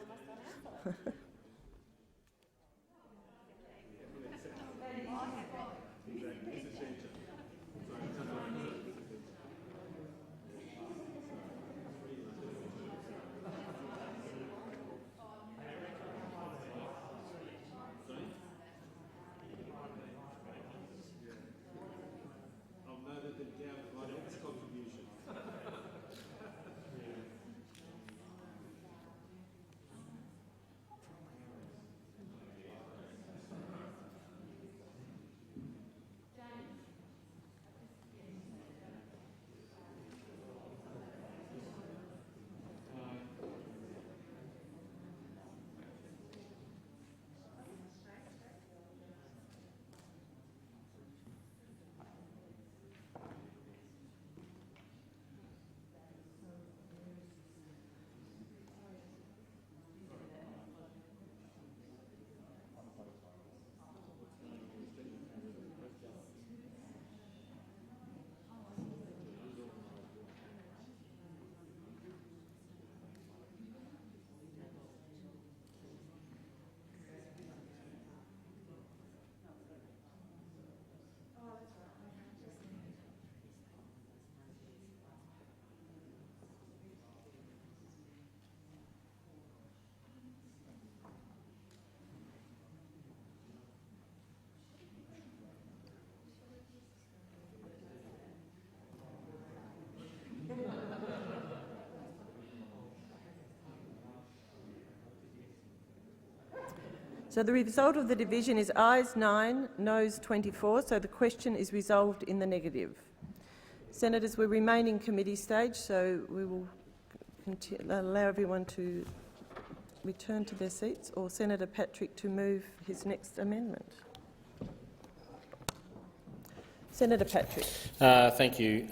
So the result of the division is ayes 9, noes 24, so the question is resolved in the negative. Senators, we remain in committee stage, so we will allow everyone to return to their seats, or Senator Patrick to move his next amendment. Senator Patrick. Thank you,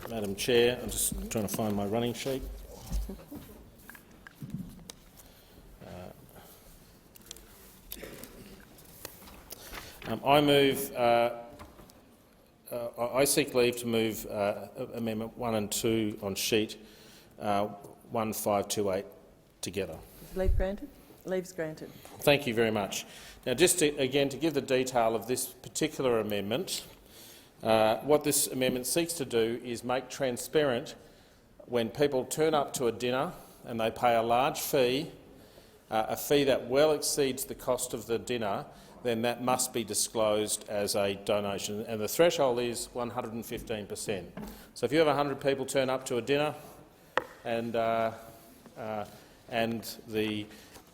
Madam Chair. I'm just trying to find my running sheet. I seek leave to move Amendment 1 and 2 on sheet 1528 together. Is leave granted? Leave's granted. Thank you very much. Now, just again to give the detail of this particular amendment, what this amendment seeks to do is make transparent when people turn up to a dinner and they pay a large fee, a fee that well exceeds the cost of the dinner, then that must be disclosed as a donation, and the threshold is 115%. So if you have 100 people turn up to a dinner and the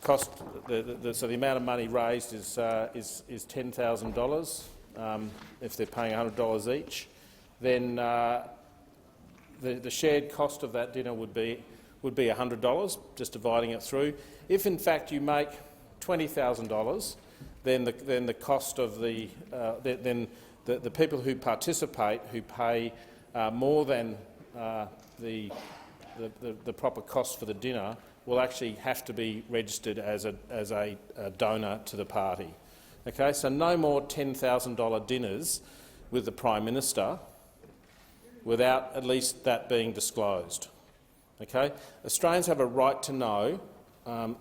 cost, so the amount of money raised is $10,000, if they're paying $100 each, then the shared cost of that dinner would be $100, just dividing it through. If in fact you make $20,000, then the cost of the people who participate, who pay more than the proper cost for the dinner, will actually have to be registered as a donor to the party. Okay, so no more $10,000 dinners with the Prime Minister without at least that being disclosed. Okay, Australians have a right to know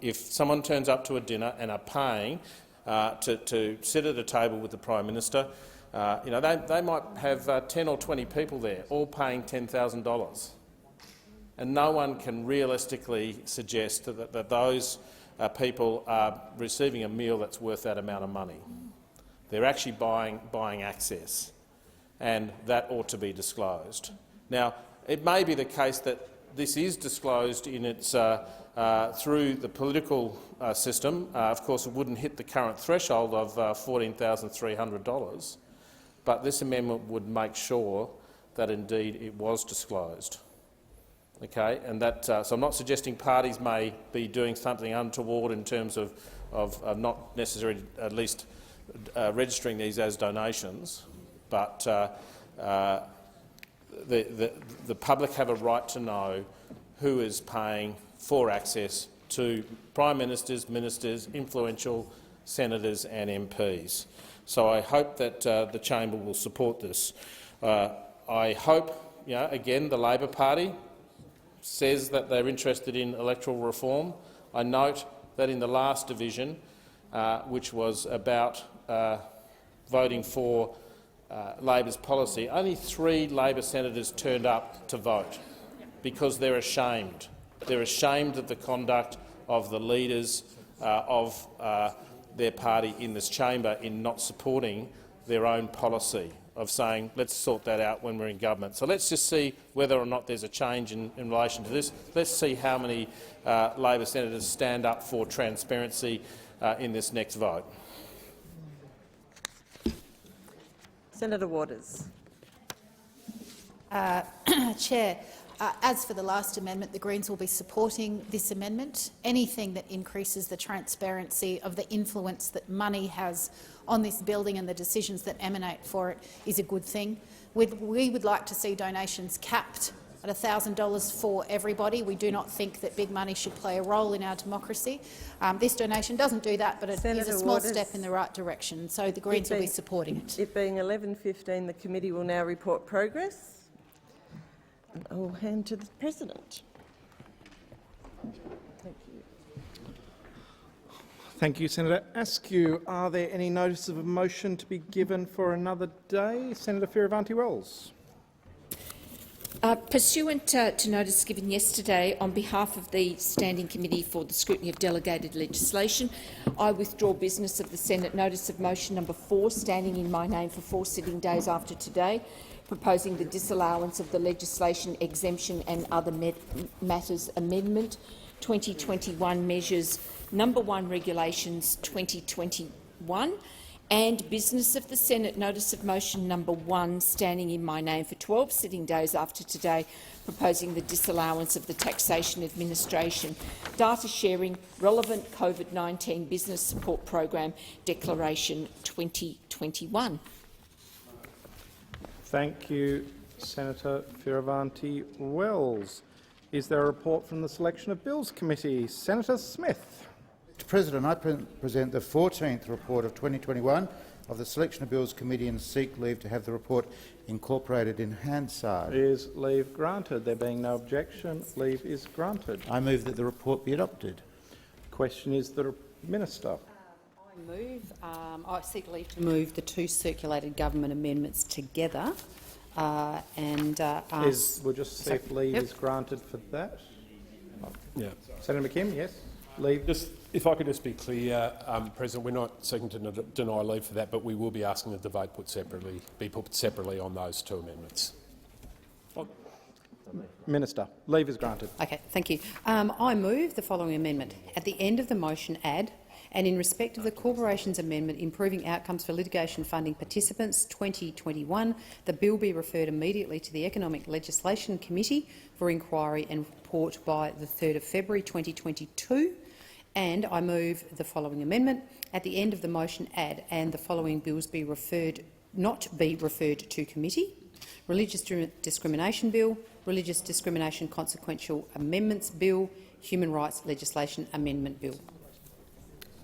if someone turns up to a dinner and are paying to sit at a table with the Prime Minister. They might have 10 or 20 people there, all paying $10,000. And no one can realistically suggest that those people are receiving a meal that's worth that amount of money. They're actually buying access, and that ought to be disclosed. Now, it may be the case that this is disclosed in its through the political system. Of course, it wouldn't hit the current threshold of $14,300, but this amendment would make sure that indeed it was disclosed. Okay, and that so I'm not suggesting parties may be doing something untoward in terms of not necessarily at least registering these as donations, but the public have a right to know who is paying for access to Prime Ministers, Ministers, influential senators and MPs. So I hope that the chamber will support this. I hope, again, the Labor Party says that they're interested in electoral reform. I note that in the last division, which was about voting for Labor's policy, only 3 Labor senators turned up to vote because they're ashamed. They're ashamed of the conduct of the leaders of their party in this chamber in not supporting their own policy of saying, let's sort that out when we're in government. So let's just see whether or not there's a change in relation to this. Let's see how many Labor senators stand up for transparency in this next vote. Senator Waters. Chair, as for the last amendment, the Greens will be supporting this amendment. Anything that increases the transparency of the influence that money has on this building and the decisions that emanate for it is a good thing. We would like to see donations capped at $1,000 for everybody. We do not think that big money should play a role in our democracy. This donation doesn't do that, but it is a small step in the right direction, so the Greens will be supporting it. It being 11:15, the committee will now report progress. I will hand to the President. Thank you. Thank you, Senator Askew. Are there any notices of a motion to be given for another day? Senator Fierravanti-Wells. Pursuant to notice given yesterday on behalf of the Standing Committee for the Scrutiny of Delegated Legislation, I withdraw business of the Senate Notice of Motion number 4, standing in my name for 4 sitting days after today, proposing the disallowance of the legislation exemption and other matters amendment 2021 Measures No. 1 Regulations 2021 and Business of the Senate Notice of Motion No. 1 standing in my name for 12 sitting days after today, proposing the disallowance of the Taxation Administration Data Sharing Relevant COVID-19 Business Support Program Declaration 2021. Thank you, Senator Fierravanti-Wells. Is there a report from the Selection of Bills Committee? Senator Smith. Mr President, I present the 14th report of 2021 of the Selection of Bills Committee and seek leave to have the report incorporated in Hansard. Is leave granted? There being no objection, leave is granted. I move that the report be adopted. Question is the Minister. I seek leave to move the two circulated government amendments together and ask... We'll just see if leave is granted for that. Yeah. Senator McKim, yes. Leave. If I could just be clear, President, we're not seeking to deny leave for that, but we will be asking that the vote be put separately on those two amendments. Minister, leave is granted. Okay, thank you. I move the following amendment. At the end of the motion, add, and in respect of the Corporations Amendment Improving Outcomes for Litigation Funding Participants 2021, the bill be referred immediately to the Economic Legislation Committee for inquiry and report by the 3rd of February 2022. And I move the following amendment. At the end of the motion, add, and the following bills be not be referred to committee: Religious Discrimination Bill, Religious Discrimination Consequential Amendments Bill, Human Rights Legislation Amendment Bill.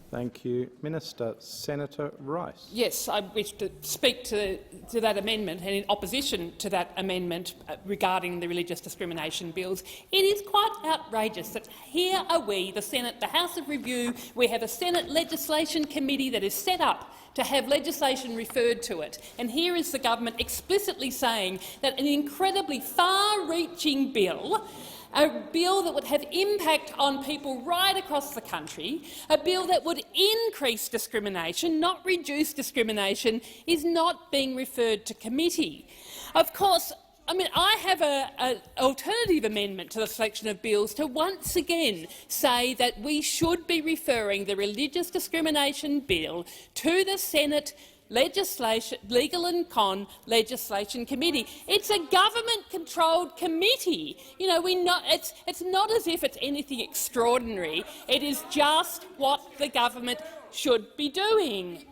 Thank you, Minister. Senator Rice. Yes, I wish to speak to that amendment, and in opposition to that amendment regarding the religious discrimination bills. It is quite outrageous that here are we, the Senate, the House of Review, we have a Senate Legislation Committee that is set up to have legislation referred to it. And here is the government explicitly saying that an incredibly far-reaching bill, a bill that would have impact on people right across the country, a bill that would increase discrimination, not reduce discrimination, is not being referred to committee. Of course, I have an alternative amendment to the Selection of Bills to once again say that we should be referring the Religious Discrimination Bill to the Senate Legal and Con Legislation Committee. It's a government-controlled committee. You know, it's not as if it's anything extraordinary. It is just what the government should be doing.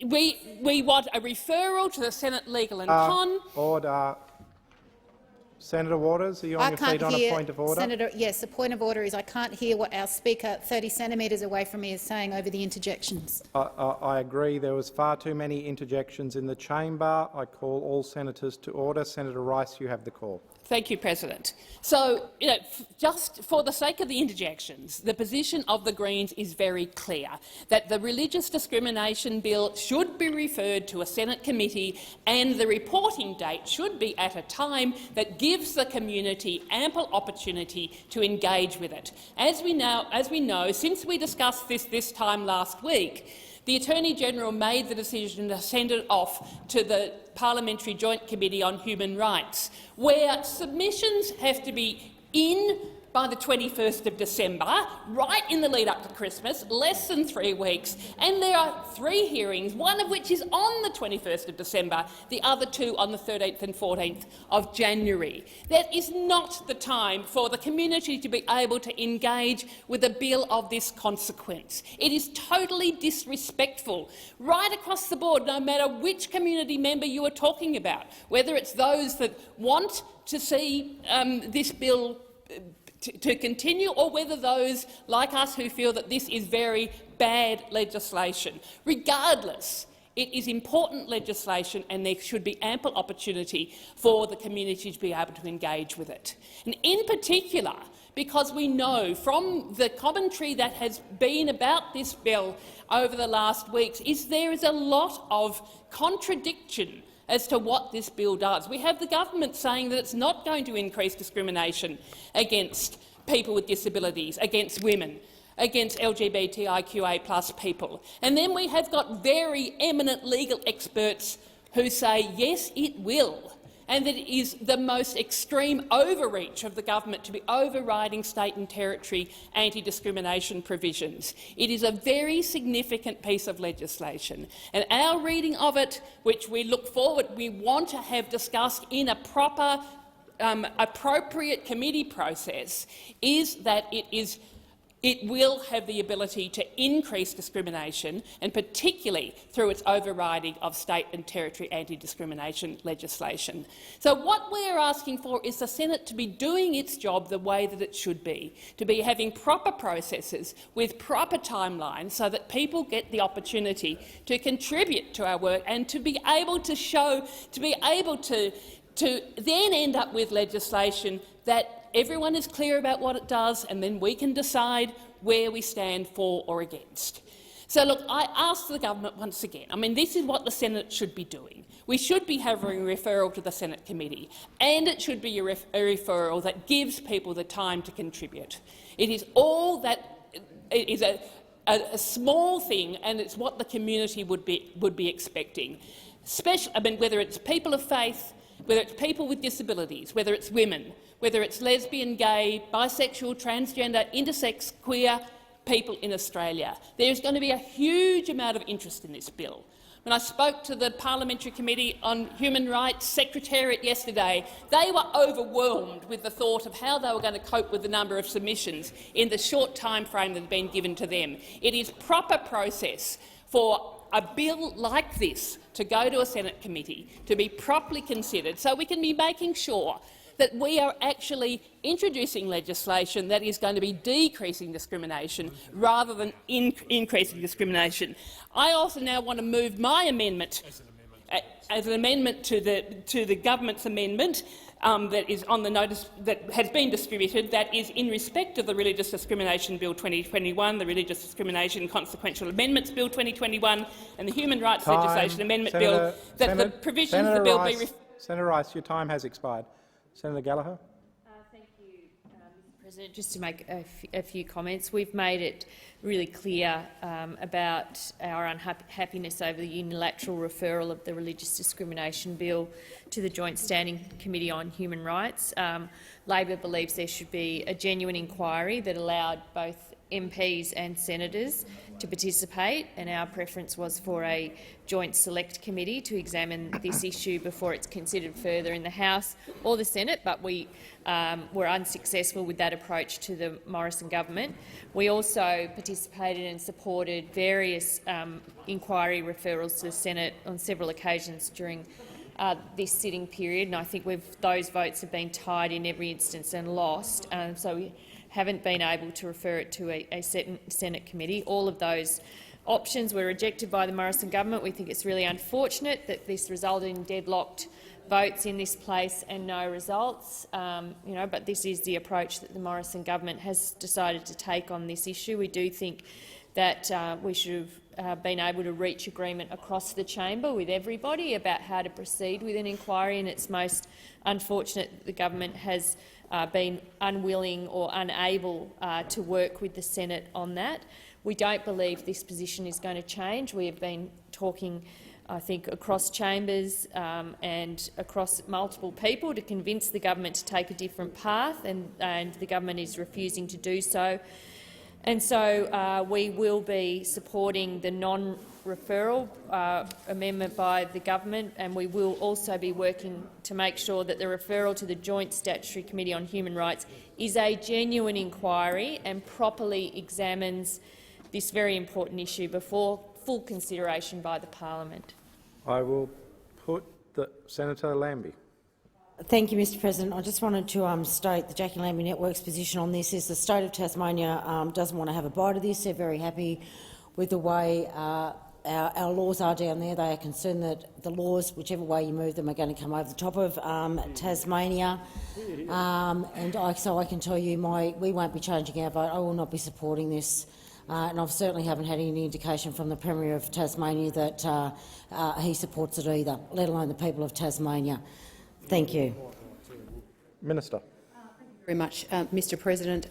We want a referral to the Senate Legal and Con. Order. Senator Waters, are you on your feet on a point of order? Senator, yes, the point of order is I can't hear what our speaker 30 centimetres away from me is saying over the interjections. I agree. There was far too many interjections in the chamber. I call all senators to order. Senator Rice, you have the call. Thank you, President. So, just for the sake of the interjections, the position of the Greens is very clear, that the Religious Discrimination Bill should be referred to a Senate committee and the reporting date should be at a time that gives the community ample opportunity to engage with it. As we know, since we discussed this time last week, the Attorney-General made the decision to send it off to the Parliamentary Joint Committee on Human Rights, where submissions have to be in by the 21st of December, right in the lead-up to Christmas, less than 3 weeks, and there are 3 hearings, one of which is on the 21st of December, the other 2 on the 13th and 14th of January. That is not the time for the community to be able to engage with a bill of this consequence. It is totally disrespectful, right across the board, no matter which community member you are talking about, whether it's those that want to see this bill to continue, or whether those like us who feel that this is very bad legislation. Regardless, it is important legislation and there should be ample opportunity for the community to be able to engage with it. And in particular, because we know from the commentary that has been about this bill over the last weeks, there is a lot of contradiction as to what this bill does. We have the government saying that it's not going to increase discrimination against people with disabilities, against women, against LGBTIQA+ people. And then we have got very eminent legal experts who say, yes, it will. and that it is the most extreme overreach of the government to be overriding state and territory anti-discrimination provisions. It is a very significant piece of legislation, and our reading of it, which we want to have discussed in a proper, appropriate committee process, is that it will have the ability to increase discrimination, and particularly through its overriding of state and territory anti-discrimination legislation. So what we are asking for is the Senate to be doing its job the way that it should be, to be having proper processes with proper timelines so that people get the opportunity to contribute to our work and to be able to then end up with legislation that everyone is clear about what it does, and then we can decide where we stand for or against. So, look, I ask the government once again, this is what the Senate should be doing. We should be having a referral to the Senate committee, and it should be a referral that gives people the time to contribute. It is all that it is a small thing, and it's what the community would be expecting. Whether it's people of faith, whether it's people with disabilities, whether it's women, whether it's lesbian, gay, bisexual, transgender, intersex, queer people in Australia. There's going to be a huge amount of interest in this bill. When I spoke to the Parliamentary Committee on Human Rights Secretariat yesterday, they were overwhelmed with the thought of how they were going to cope with the number of submissions in the short time frame that had been given to them. It is proper process for a bill like this to go to a Senate committee, to be properly considered, so we can be making sure that we are actually introducing legislation that is going to be decreasing discrimination rather than increasing discrimination. I also now want to move my amendment as an amendment to the government's amendment that is on the notice that has been distributed, that is in respect of the Religious Discrimination Bill 2021, the Religious Discrimination Consequential Amendments Bill 2021 and the Human Rights Legislation Amendment Bill, that the provisions of the bill be— Senator Rice, your time has expired. Senator Gallagher. Thank you, Mr. President. Just to make a few comments, we've made it really clear about our unhappiness over the unilateral referral of the Religious Discrimination Bill to the Joint Standing Committee on Human Rights. Labor believes there should be a genuine inquiry that allowed both MPs and senators to participate, and our preference was for a joint select committee to examine this issue before it's considered further in the House or the Senate, but we were unsuccessful with that approach to the Morrison government. We also participated and supported various inquiry referrals to the Senate on several occasions during this sitting period, and I think those votes have been tied in every instance and lost. So we haven't been able to refer it to a Senate committee. All of those options were rejected by the Morrison government. We think it's really unfortunate that this resulted in deadlocked votes in this place and no results. But this is the approach that the Morrison government has decided to take on this issue. We do think that we should have been able to reach agreement across the chamber with everybody about how to proceed with an inquiry, and it's most unfortunate that the government has been unwilling or unable to work with the Senate on that. We don't believe this position is going to change. We have been talking, I think, across chambers and across multiple people to convince the government to take a different path, and the government is refusing to do so. And so we will be supporting the non-referral amendment by the government, and we will also be working to make sure that the referral to the Joint Statutory Committee on Human Rights is a genuine inquiry and properly examines this very important issue before full consideration by the parliament. I will put Senator Lambie. Thank you, Mr. President. I just wanted to state the Jackie Lambie Network's position on this is the state of Tasmania doesn't want to have a bite of this. They're very happy with the way our laws are down there. They are concerned that the laws, whichever way you move them, are going to come over the top of Tasmania. So I can tell you we won't be changing our vote. I will not be supporting this. And I certainly haven't had any indication from the Premier of Tasmania that he supports it either, let alone the people of Tasmania. Thank you. Minister. Thank you very much, Mr. President.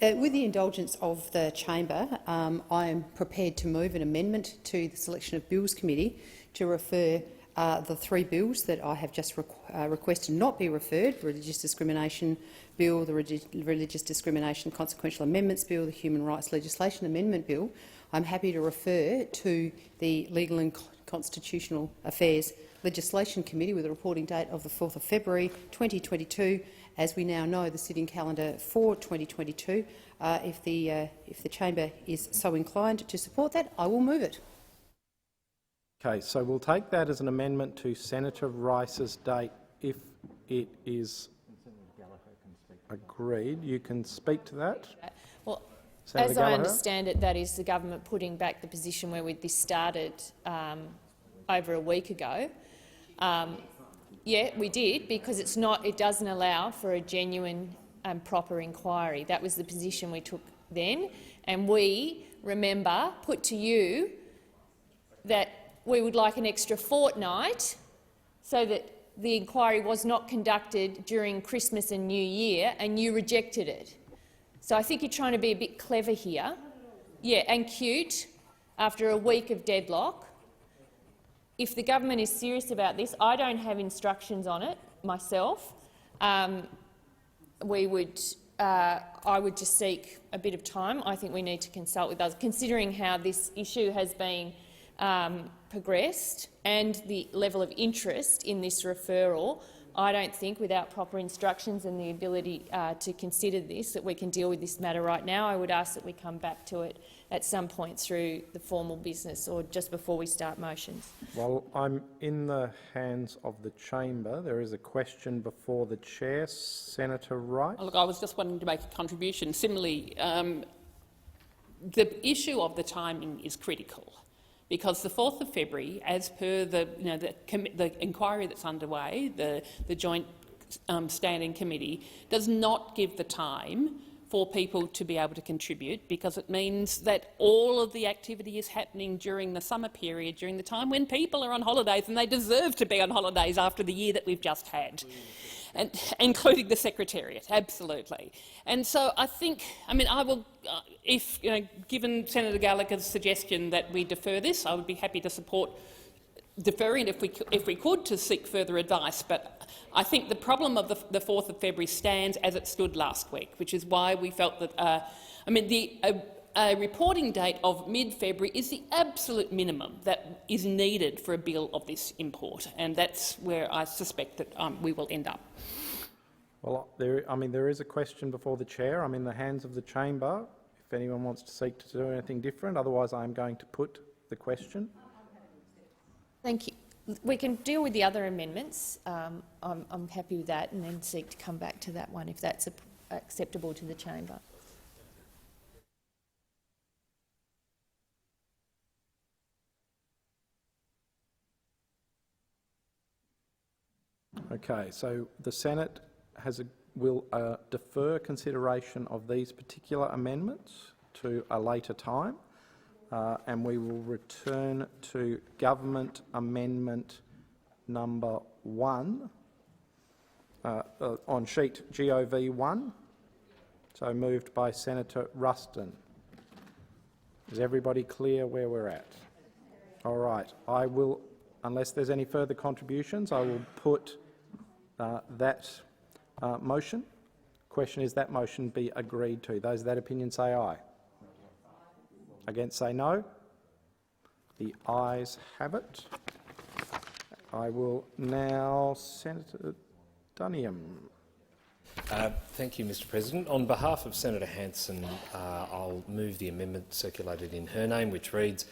With the indulgence of the chamber, I am prepared to move an amendment to the Selection of Bills Committee to refer the three bills that I have just requested not be referred: the Religious Discrimination Bill, the Religious Discrimination Consequential Amendments Bill, the Human Rights Legislation Amendment Bill. I'm happy to refer to the Legal and Constitutional Affairs Legislation Committee with a reporting date of the 4th of February 2022. As we now know, the sitting calendar for 2022. If the chamber is so inclined to support that, I will move it. Okay, so we'll take that as an amendment to Senator Rice's date if it is agreed. You can speak to that. Well, Senator as Gallagher? I understand it, that is the government putting back the position where this started over a week ago. Yeah, we did, because it doesn't allow for a genuine and proper inquiry. That was the position we took then, and we, remember, put to you that we would like an extra fortnight so that the inquiry was not conducted during Christmas and New Year, and you rejected it. So I think you're trying to be a bit clever here. Yeah, and cute, after a week of deadlock. If the government is serious about this, I don't have instructions on it myself. I would just seek a bit of time. I think we need to consult with others, considering how this issue has been progressed and the level of interest in this referral. I don't think, without proper instructions and the ability to consider this, that we can deal with this matter right now. I would ask that we come back to it at some point through the formal business or just before we start motions. Well, I'm in the hands of the chamber. There is a question before the chair. Senator Wright. Look, I was just wanting to make a contribution. Similarly, the issue of the timing is critical, because the 4th of February, as per the inquiry that's underway, the joint standing committee, does not give the time for people to be able to contribute, because it means that all of the activity is happening during the summer period, during the time when people are on holidays, and they deserve to be on holidays after the year that we've just had, and including the Secretariat, absolutely. And so I think, I will, if given Senator Gallagher's suggestion that we defer this, I would be happy to support deferring if we could, to seek further advice. But I think the problem of the 4th of February stands as it stood last week, which is why we felt that a reporting date of mid-February is the absolute minimum that is needed for a bill of this import, and that's where I suspect that we will end up. Well, there is a question before the chair. I'm in the hands of the chamber if anyone wants to seek to do anything different. Otherwise, I'm going to put the question. Thank you. We can deal with the other amendments. I'm happy with that, and then seek to come back to that one if that's acceptable to the chamber. Okay, so the Senate will defer consideration of these particular amendments to a later time. And we will return to Government Amendment number 1 on sheet GOV 1. So moved by Senator Ruston. Is everybody clear where we're at? All right. I will, unless there's any further contributions, I will put that motion. Question is that motion be agreed to. Those of that opinion say aye. Against say no. The ayes have it. I will now, Senator Duniam. Thank you, Mr President. On behalf of Senator Hanson, I'll move the amendment circulated in her name, which reads,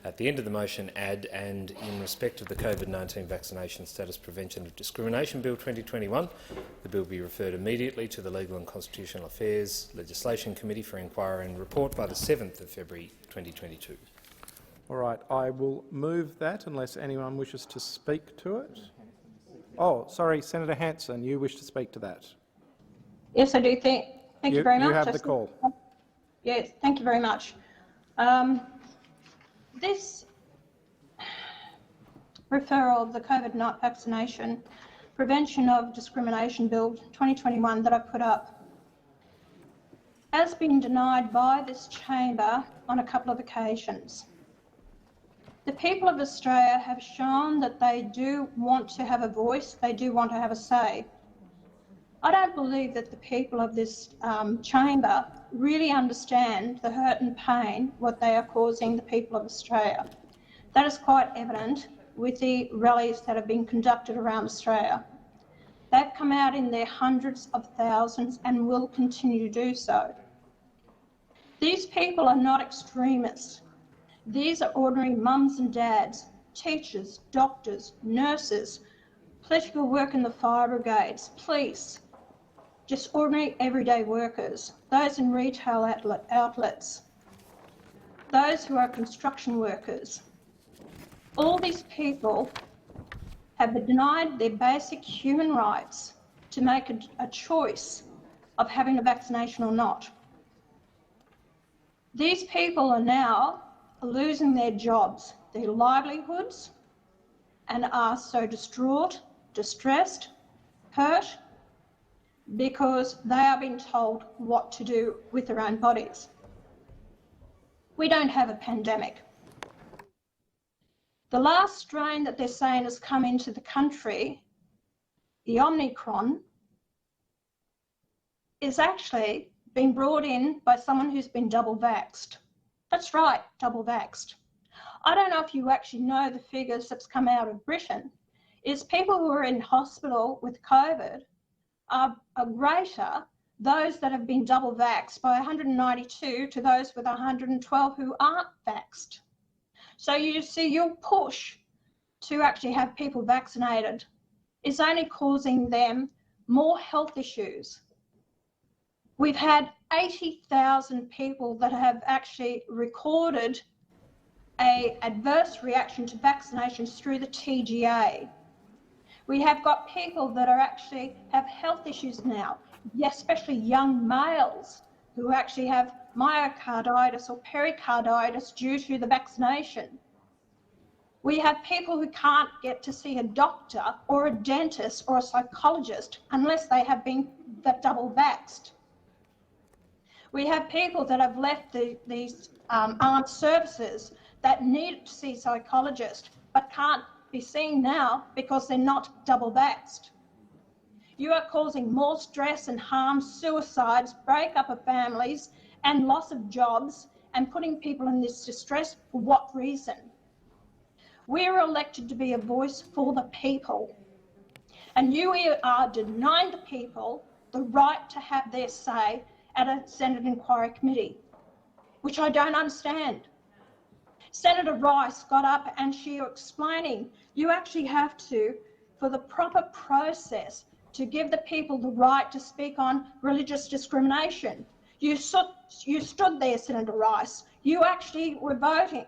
at the end of the motion, add, and in respect of the COVID-19 Vaccination Status Prevention of Discrimination Bill 2021, the bill be referred immediately to the Legal and Constitutional Affairs Legislation Committee for inquiry and report by the 7th of February 2022. All right, I will move that unless anyone wishes to speak to it. Oh, sorry, Senator Hanson, you wish to speak to that? Yes, I do. Thank you very much. You have the call. Yes, thank you very much. This referral of the COVID-19 Vaccination Prevention of Discrimination Bill 2021 that I put up has been denied by this chamber on a couple of occasions. The people of Australia have shown that they do want to have a voice, they do want to have a say. I don't believe that the people of this chamber really understand the hurt and pain what they are causing the people of Australia. That is quite evident with the rallies that have been conducted around Australia. They've come out in their hundreds of thousands and will continue to do so. These people are not extremists. These are ordinary mums and dads, teachers, doctors, nurses, political work in the fire brigades, police, just ordinary everyday workers, those in retail outlets, those who are construction workers. All these people have been denied their basic human rights to make a choice of having a vaccination or not. These people are now losing their jobs, their livelihoods, and are so distraught, distressed, hurt, because they are being told what to do with their own bodies. We don't have a pandemic. The last strain that they're saying has come into the country, the Omicron, is actually being brought in by someone who's been double vaxxed. That's right, double vaxxed. I don't know if you actually know the figures that's come out of Britain, is people who are in hospital with COVID are greater, those that have been double vaxxed, by 192 to those with 112 who aren't vaxxed. So you see, your push to actually have people vaccinated is only causing them more health issues. We've had 80,000 people that have actually recorded an adverse reaction to vaccinations through the TGA. We have got people that are actually have health issues now, especially young males who actually have myocarditis or pericarditis due to the vaccination. We have people who can't get to see a doctor or a dentist or a psychologist unless they have been double vaxxed. We have people that have left these armed services that need to see a psychologist but can't be seen now because they're not double vaxxed. You are causing more stress and harm, suicides, breakup of families and loss of jobs, and putting people in this distress. For what reason? We're elected to be a voice for the people, and you are denying the people the right to have their say at a Senate inquiry committee, which I don't understand. Senator Rice got up and she was explaining you actually have to, for the proper process, to give the people the right to speak on religious discrimination. You stood there, Senator Rice. You actually were voting,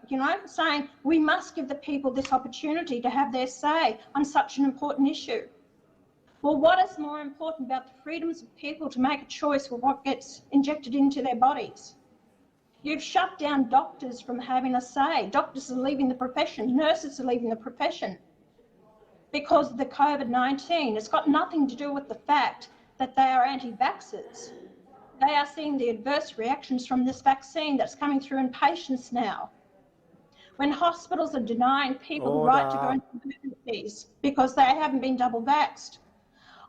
saying we must give the people this opportunity to have their say on such an important issue. Well, what is more important about the freedoms of people to make a choice for what gets injected into their bodies? You've shut down doctors from having a say. Doctors are leaving the profession, nurses are leaving the profession because of the COVID-19. It's got nothing to do with the fact that they are anti-vaxxers. They are seeing the adverse reactions from this vaccine that's coming through in patients now. When hospitals are denying people the right to go into emergencies because they haven't been double vaxxed.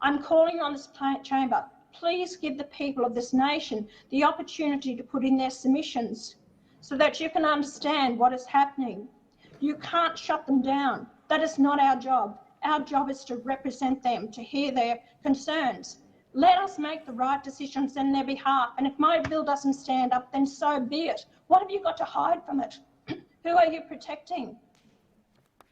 I'm calling on this chamber, please give the people of this nation the opportunity to put in their submissions so that you can understand what is happening. You can't shut them down. That is not our job. Our job is to represent them, to hear their concerns. Let us make the right decisions on their behalf, and if my bill doesn't stand up, then so be it. What have you got to hide from it? Who are you protecting?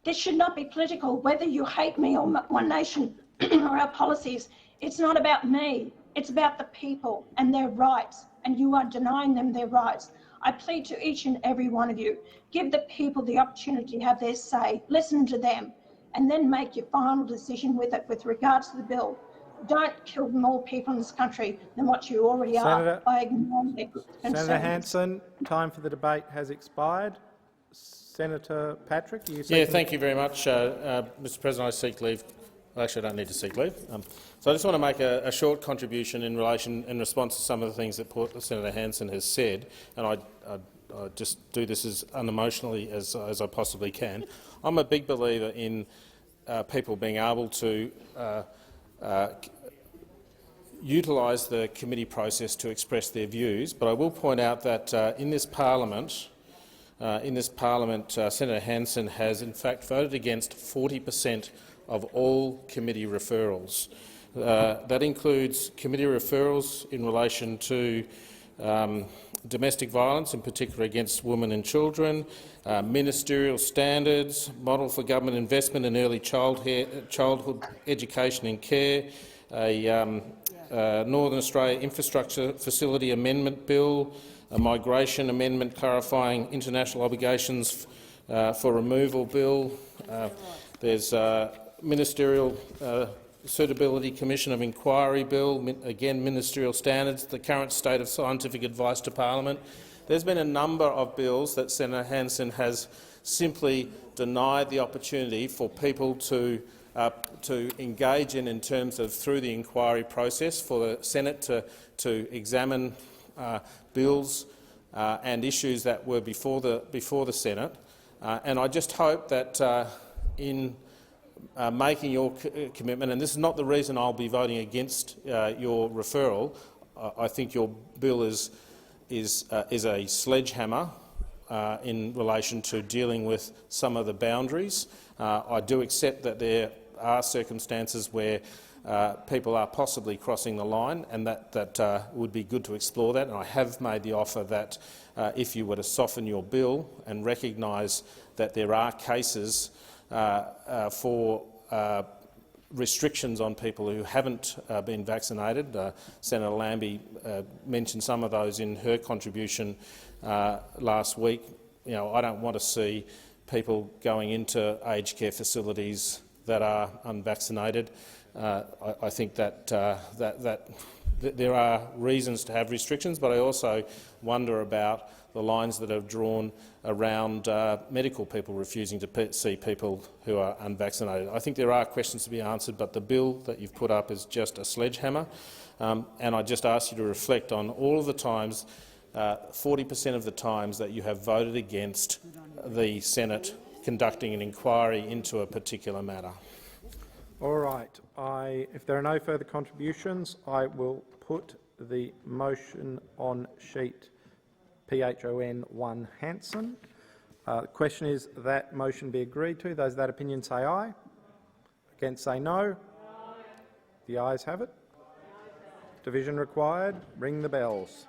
This should not be political, whether you hate me or One Nation or our policies. It's not about me. It's about the people and their rights, and you are denying them their rights. I plead to each and every one of you, give the people the opportunity to have their say, listen to them, and then make your final decision with it with regards to the bill. Don't kill more people in this country than what you already are by ignoring their concerns. Senator Hanson, time for the debate has expired. Senator Patrick, you thank you very much, Mr. President. I seek leave. Actually, I don't need to seek leave. So I just want to make a short contribution in response to some of the things that Senator Hanson has said, and just do this as unemotionally as I possibly can. I'm a big believer in people being able to utilise the committee process to express their views, but I will point out that in this parliament, Senator Hanson has in fact voted against 40% of all committee referrals. That includes committee referrals in relation to domestic violence, in particular against women and children, ministerial standards, model for government investment in early childhood education and care, a Northern Australia Infrastructure Facility Amendment Bill, a migration amendment clarifying international obligations for removal bill. There's ministerial Suitability Commission of Inquiry Bill, again ministerial standards, the current state of scientific advice to Parliament. There's been a number of bills that Senator Hanson has simply denied the opportunity for people to engage in terms of through the inquiry process, for the Senate to examine bills and issues that were before the Senate. And I just hope that in making your commitment, and this is not the reason I'll be voting against your referral. I think your bill is a sledgehammer in relation to dealing with some of the boundaries. I do accept that there are circumstances where people are possibly crossing the line, and that would be good to explore that. And I have made the offer that if you were to soften your bill and recognise that there are cases for restrictions on people who haven't been vaccinated. Senator Lambie mentioned some of those in her contribution last week. You know, I don't want to see people going into aged care facilities that are unvaccinated. I think that there are reasons to have restrictions, but I also wonder about the lines that are drawn around medical people refusing to see people who are unvaccinated. I think there are questions to be answered, but the bill that you've put up is just a sledgehammer. And I just ask you to reflect on all of the times, 40% of the times that you have voted against the Senate conducting an inquiry into a particular matter. All right. If there are no further contributions, I will put the motion on sheet PHON 1 Hanson. The question is that motion be agreed to. Those of that opinion say aye. Against say no. The ayes have it. Division required. Ring the bells.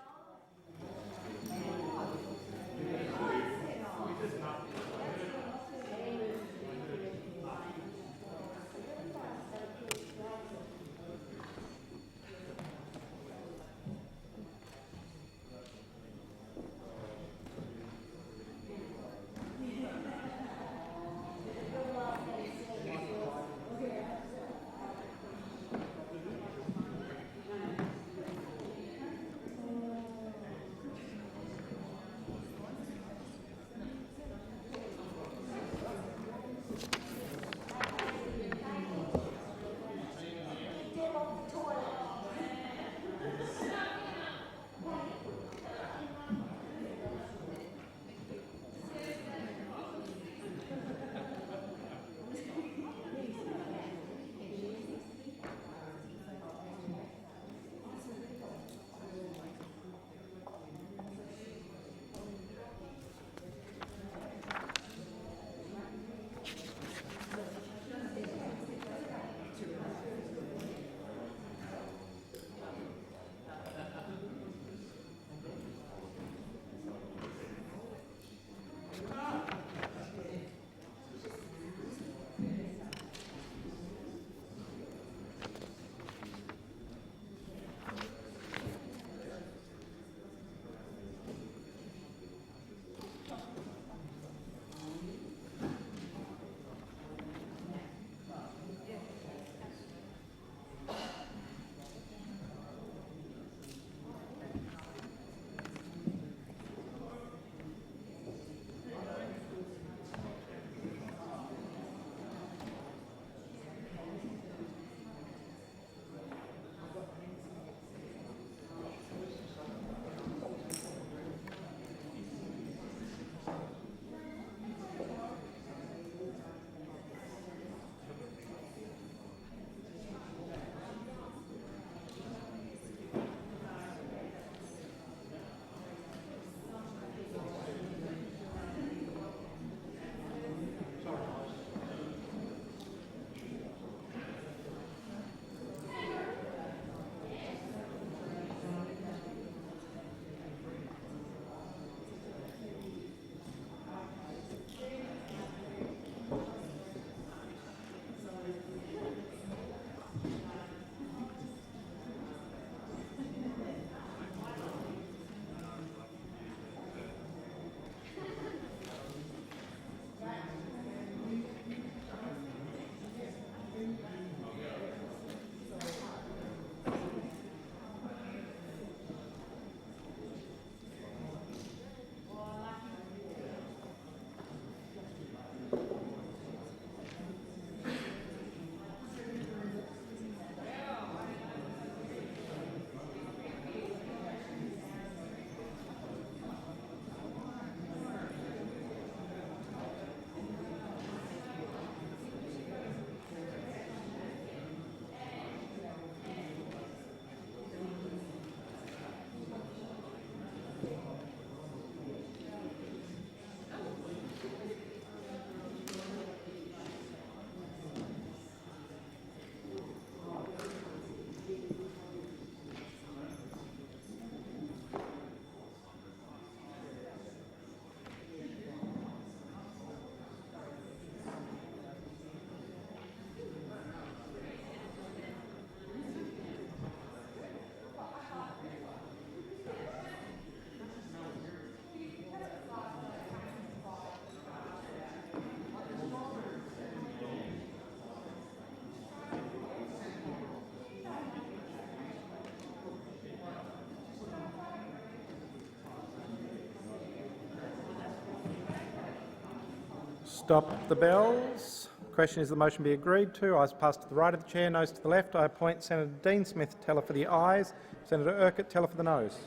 Stop the bells. The question is the motion be agreed to. Ayes passed to the right of the chair, noes to the left. I appoint Senator Dean Smith teller for the ayes, Senator Urquhart teller for the noes.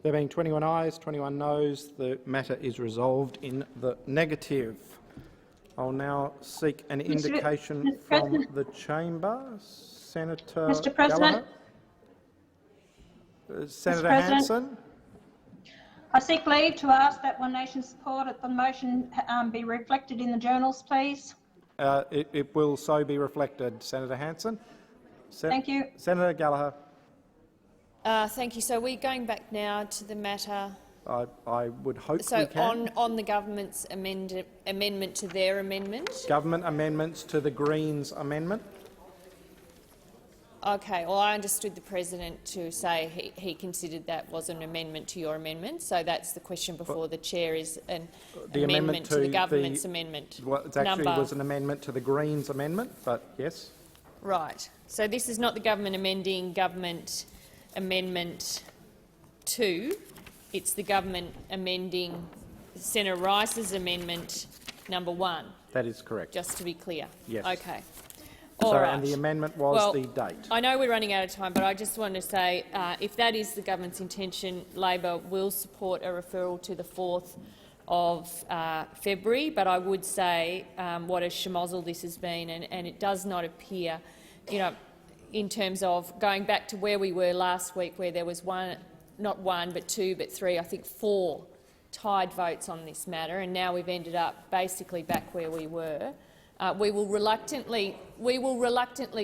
There being 21 ayes, 21 noes, the matter is resolved in the negative. I'll now seek an indication from the chamber. Senator Mr. President. Gallagher. Senator Hanson. I seek leave to ask that One Nation support at the motion be reflected in the journals, please. It will so be reflected, Senator Hanson. Thank you. Senator Gallagher. Thank you. So we're going back now to the matter. I would hope so we can. on the government's amendment to their amendment. Government amendments to the Greens amendment. Okay. Well, I understood the president to say he considered that was an amendment to your amendment. So that's the question before the chair is an amendment to the government's amendment. Well, it actually was an amendment to the Greens amendment, but yes. Right. So this is not the government amending government amendment 2. It's the government amending Senator Rice's amendment number 1. That is correct. Just to be clear. Yes. Okay. So, All right. and the amendment was the date. I know we're running out of time, but I just want to say if that is the government's intention, Labor will support a referral to the 4th of February. But I would say what a schmozzle this has been, and it does not appear, in terms of going back to where we were last week, where there was not one, but 2, but 3, I think 4 tied votes on this matter, and now we've ended up basically back where we were. We will reluctantly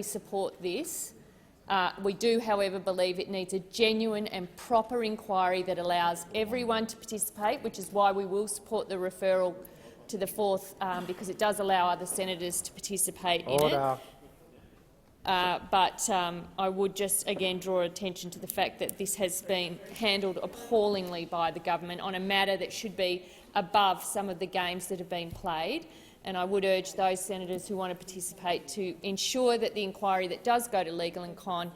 support this. We do, however, believe it needs a genuine and proper inquiry that allows everyone to participate, which is why we will support the referral to the 4th, because it does allow other senators to participate in it. But I would just again draw attention to the fact that this has been handled appallingly by the government on a matter that should be above some of the games that have been played. And I would urge those senators who want to participate to ensure that the inquiry that does go to Legal and Con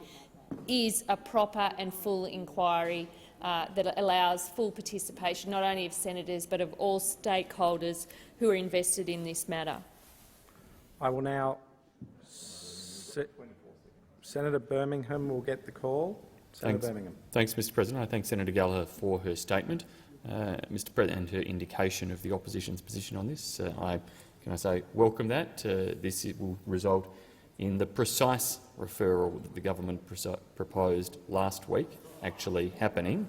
is a proper and full inquiry that allows full participation not only of senators but of all stakeholders who are invested in this matter. I will now. Senator Birmingham will get the call. Senator Birmingham. Thanks, Mr. President. I thank Senator Gallagher for her statement, Mr. President, and her indication of the opposition's position on this. I welcome that. This will result in the precise referral that the government proposed last week actually happening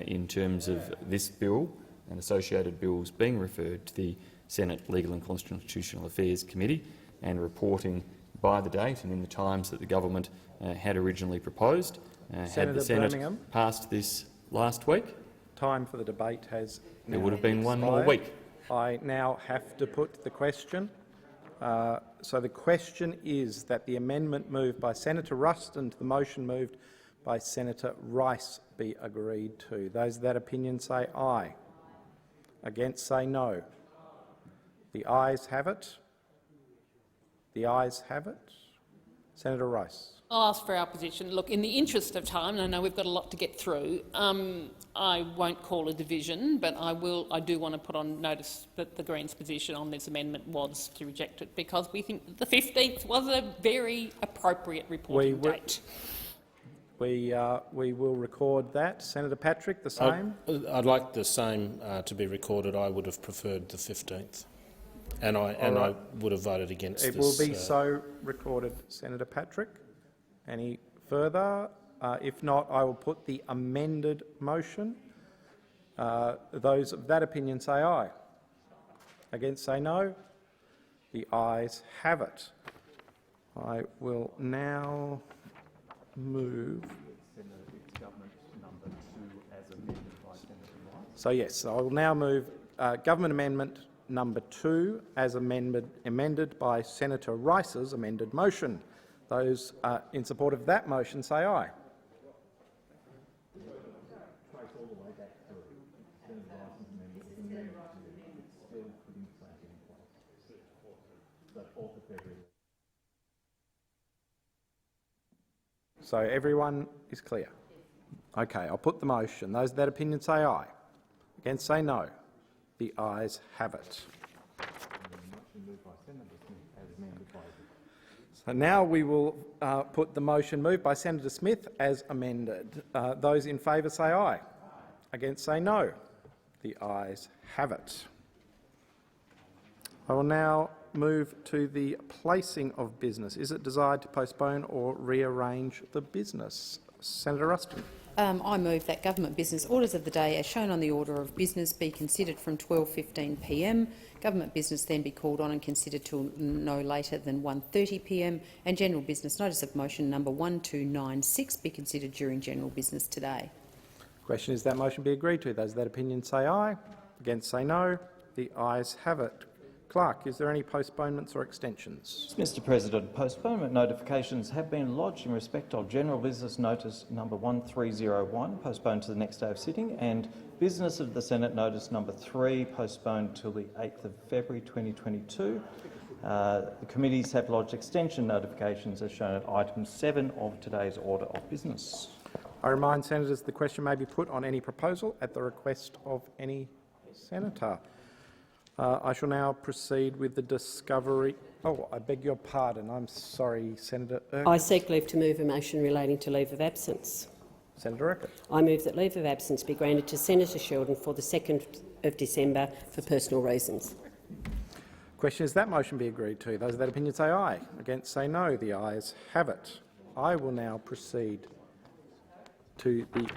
in terms of this bill and associated bills being referred to the Senate Legal and Constitutional Affairs Committee and reporting by the date and in the times that the government had originally proposed. Had the Senate passed this last week, time for the debate has now there would have been expired. one more week. I now have to put the question. So the question is that the amendment moved by Senator Ruston to the motion moved by Senator Rice be agreed to. Those of that opinion say aye. Against say no. The ayes have it. The ayes have it. Senator Rice. I'll ask for our position. Look, in the interest of time, and I know we've got a lot to get through, I won't call a division, but I do want to put on notice that the Greens' position on this amendment was to reject it because we think that the 15th was a very appropriate reporting date. We will record that. Senator Patrick, the same? I'd like the same to be recorded. I would have preferred the 15th. And I would have voted against this. It will be so recorded, Senator Patrick. Any further? If not, I will put the amended motion. Those of that opinion say aye. Against say no. The ayes have it. I will now move. So yes, I will now move Government Amendment number 2 as amended by Senator Rice's amended motion. Those in support of that motion say aye. So everyone is clear. Okay, I'll put the motion. Those of that opinion say aye. Against say no. The ayes have it. So now we will put the motion moved by Senator Smith as amended. Those in favour say aye. Against say no. The ayes have it. I will now move to the placing of business. Is it desired to postpone or rearrange the business? Senator Ruston. I move that government business orders of the day as shown on the order of business be considered from 12:15 p.m. Government business then be called on and considered till no later than 1:30 p.m. and general business notice of motion number 1296 be considered during general business today. Question is that motion be agreed to. Those of that opinion say aye. Against say no. The ayes have it. Clerk, is there any postponements or extensions? Mr President, postponement notifications have been lodged in respect of general business notice number 1301, postponed to the next day of sitting, and business of the Senate notice number 3, postponed till the 8th of February 2022. The committees have lodged extension notifications as shown at item 7 of today's order of business. I remind senators the question may be put on any proposal at the request of any senator. I shall now proceed with the discovery. Oh, I beg your pardon. I'm sorry, Senator Urquhart. I seek leave to move a motion relating to leave of absence. Senator Urquhart. I move that leave of absence be granted to Senator Sheldon for the 2nd of December for personal reasons. Question is that motion be agreed to. Those of that opinion say aye. Against say no. The ayes have it. I will now proceed to the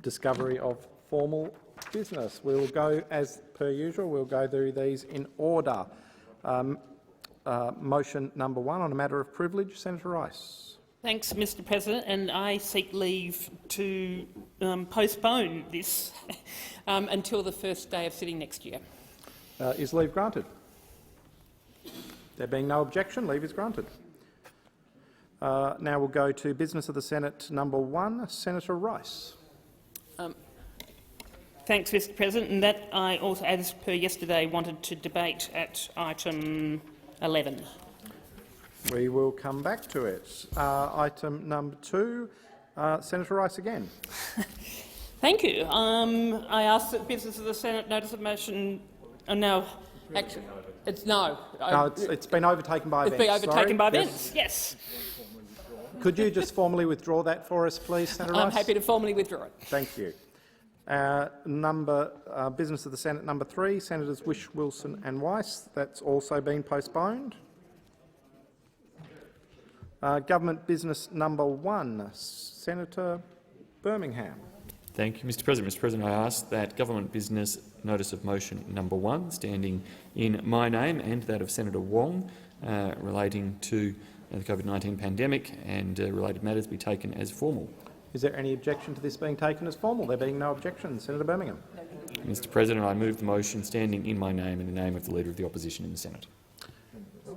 discovery of formal business. We will go, as per usual, we'll go through these in order. Motion number 1 on a matter of privilege. Senator Rice. Thanks, Mr President, and I seek leave to postpone this until the first day of sitting next year. Is leave granted? There being no objection, leave is granted. Now we'll go to business of the Senate number 1. Senator Rice. Thanks, Mr President, and that I also, as per yesterday, wanted to debate at item 11. We will come back to it. Item number 2, Senator Rice again. Thank you. I ask that business of the Senate notice of motion. No, actually, it's no. No, it's been overtaken by events. It's been overtaken by Sorry. events. Yes. Could you just formally withdraw that for us, please, Senator Rice? I'm happy to formally withdraw it. Thank you. Business of the Senate number 3, Senators Wish, Wilson and Weiss. That's also been postponed. Government business number 1, Senator Birmingham. Thank you, Mr President. Mr President, I ask that government business notice of motion number 1, standing in my name and that of Senator Wong, relating to the COVID-19 pandemic and related matters, be taken as formal. Is there any objection to this being taken as formal? There being no objection, Senator Birmingham. Mr President, I move the motion standing in my name and the name of the Leader of the Opposition in the Senate.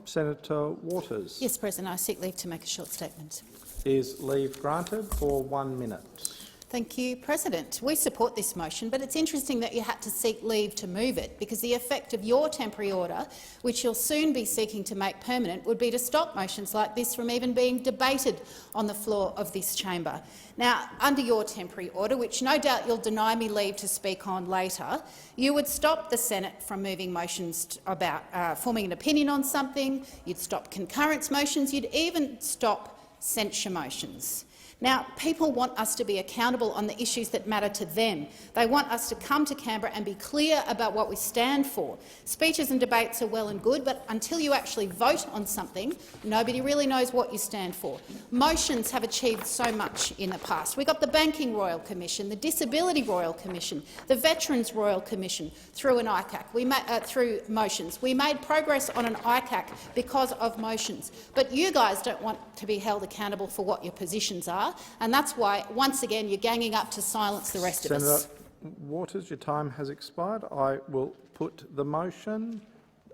Senator Waters. Yes, President, I seek leave to make a short statement. Is leave granted for 1 minute? Thank you, President. We support this motion, but it's interesting that you had to seek leave to move it, because the effect of your temporary order, which you'll soon be seeking to make permanent, would be to stop motions like this from even being debated on the floor of this chamber. Now, under your temporary order, which no doubt you'll deny me leave to speak on later, you would stop the Senate from moving motions about forming an opinion on something, you'd stop concurrence motions, you'd even stop censure motions. Now, people want us to be accountable on the issues that matter to them. They want us to come to Canberra and be clear about what we stand for. Speeches and debates are well and good, but until you actually vote on something, nobody really knows what you stand for. Motions have achieved so much in the past. We got the Banking Royal Commission, the Disability Royal Commission, the Veterans Royal Commission through an ICAC, through motions. We made progress on an ICAC because of motions. But you guys don't want to be held accountable for what your positions are, and that's why, once again, you're ganging up to silence the rest of us. Senator Waters, your time has expired. I will put the motion.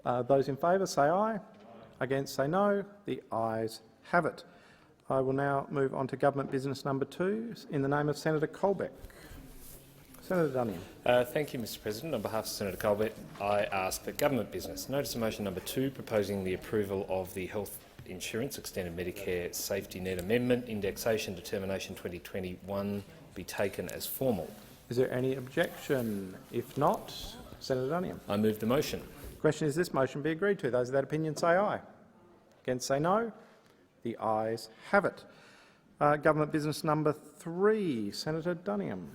Those in favour say aye. Against say no. The ayes have it. I will now move on to government business number 2 in the name of Senator Colbeck. Senator Duniam. Thank you, Mr President. On behalf of Senator Colbeck, I ask that government business notice of motion number 2 proposing the approval of the Health Insurance Extended Medicare Safety Net Amendment Indexation Determination 2021 be taken as formal. Is there any objection? If not, Senator Duniam. I move the motion. The question is this motion be agreed to. Those of that opinion say aye. Against say no. The ayes have it. Government business number 3, Senator Duniam.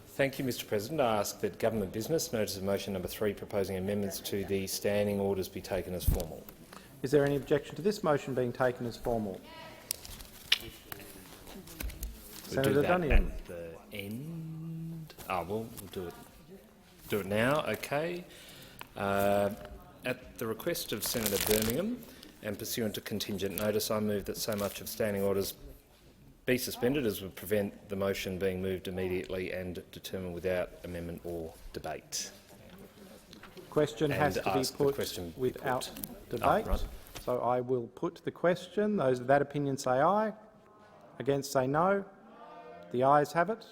Thank you, Mr President. I ask that government business notice of motion number 3 proposing amendments to the standing orders be taken as formal. Is there any objection to this motion being taken as formal? Senator Duniam. At the end. Oh, well, we'll do it now. Okay. At the request of Senator Birmingham and pursuant to contingent notice, I move that so much of standing orders be suspended as would prevent the motion being moved immediately and determined without amendment or debate. Question has to be put without debate. Right. So I will put the question. Those of that opinion say aye. Against say no. The ayes have it.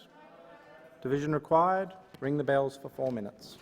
Division required. Ring the bells for 4 minutes.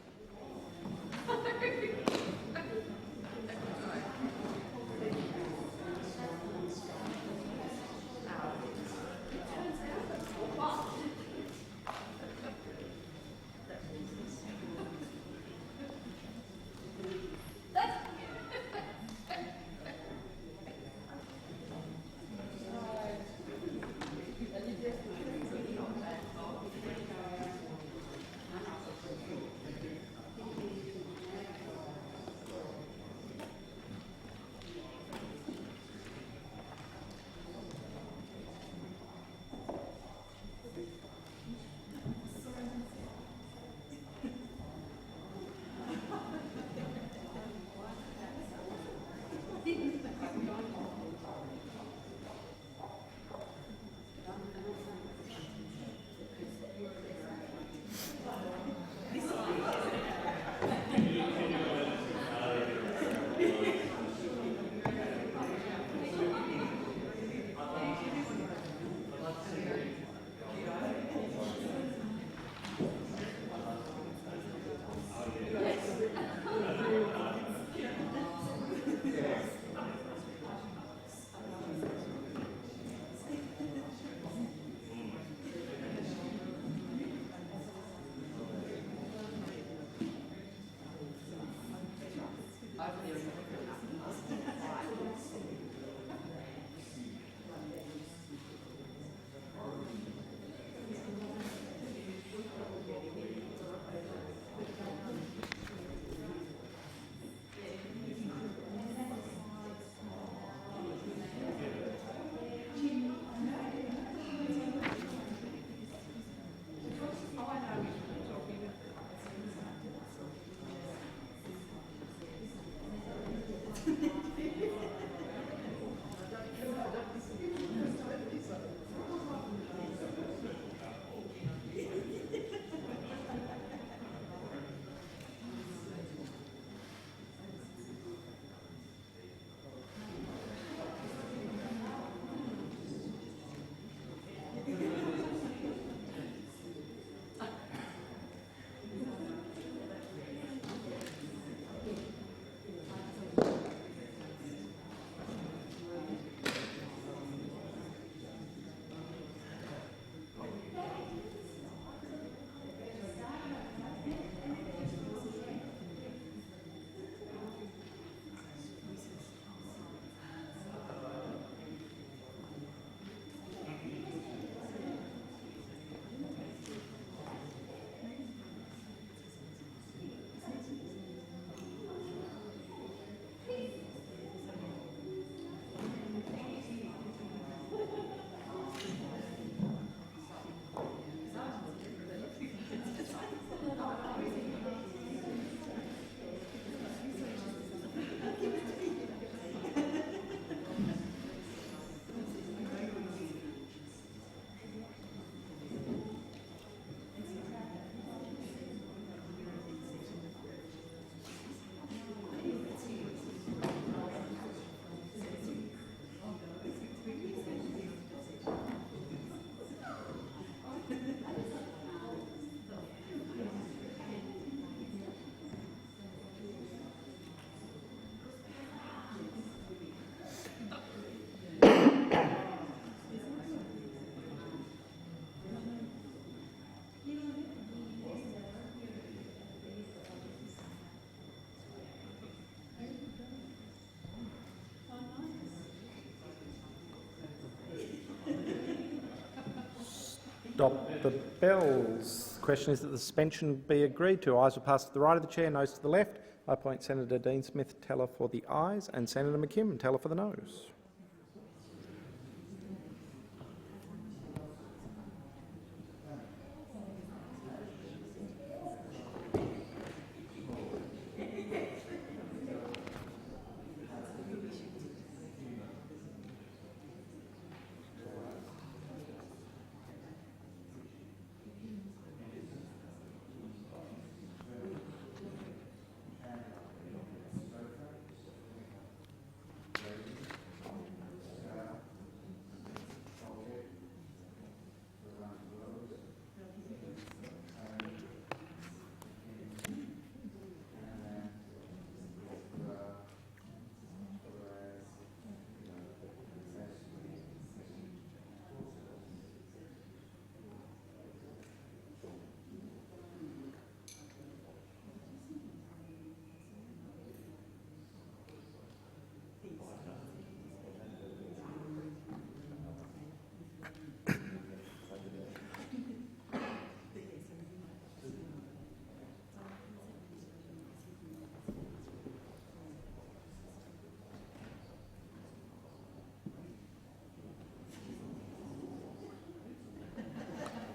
Stop the bells. The question is that the suspension be agreed to. Ayes will pass to the right of the chair, noes to the left. I appoint Senator Dean Smith teller for the ayes and Senator McKim teller for the noes.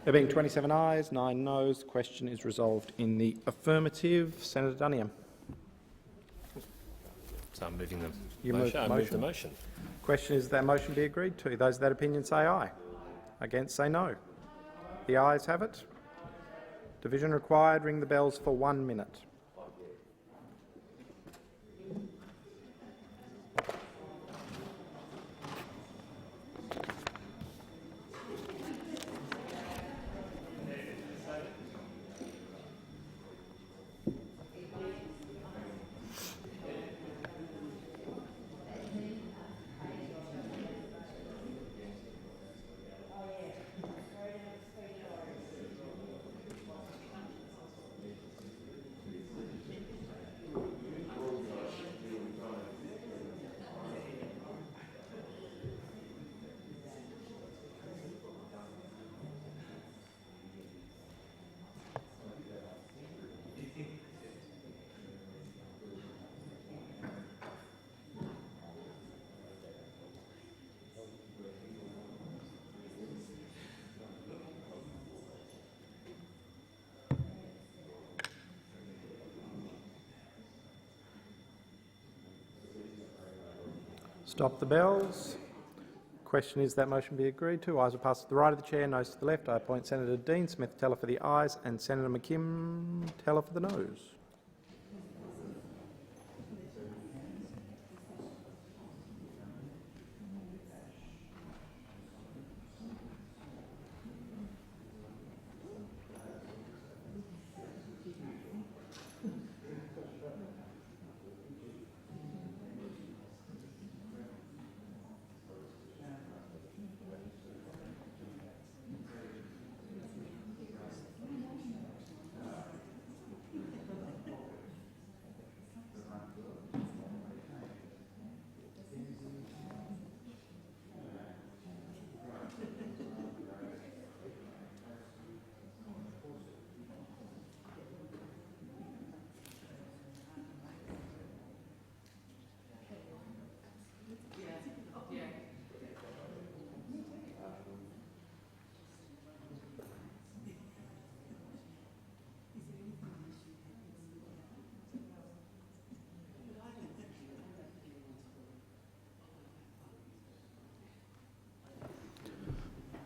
There being 27 ayes, 9 noes, the question is resolved in the affirmative. Senator Duniam. So I'm moving the You motion. I move move the motion. Question is that motion be agreed to. Those of that opinion say aye. Against say no. The ayes have it. Division required. Ring the bells for 1 minute. Stop the bells. Question is that motion be agreed to. Ayes will pass to the right of the chair, noes to the left. I appoint Senator Dean Smith teller for the ayes and Senator McKim teller for the noes.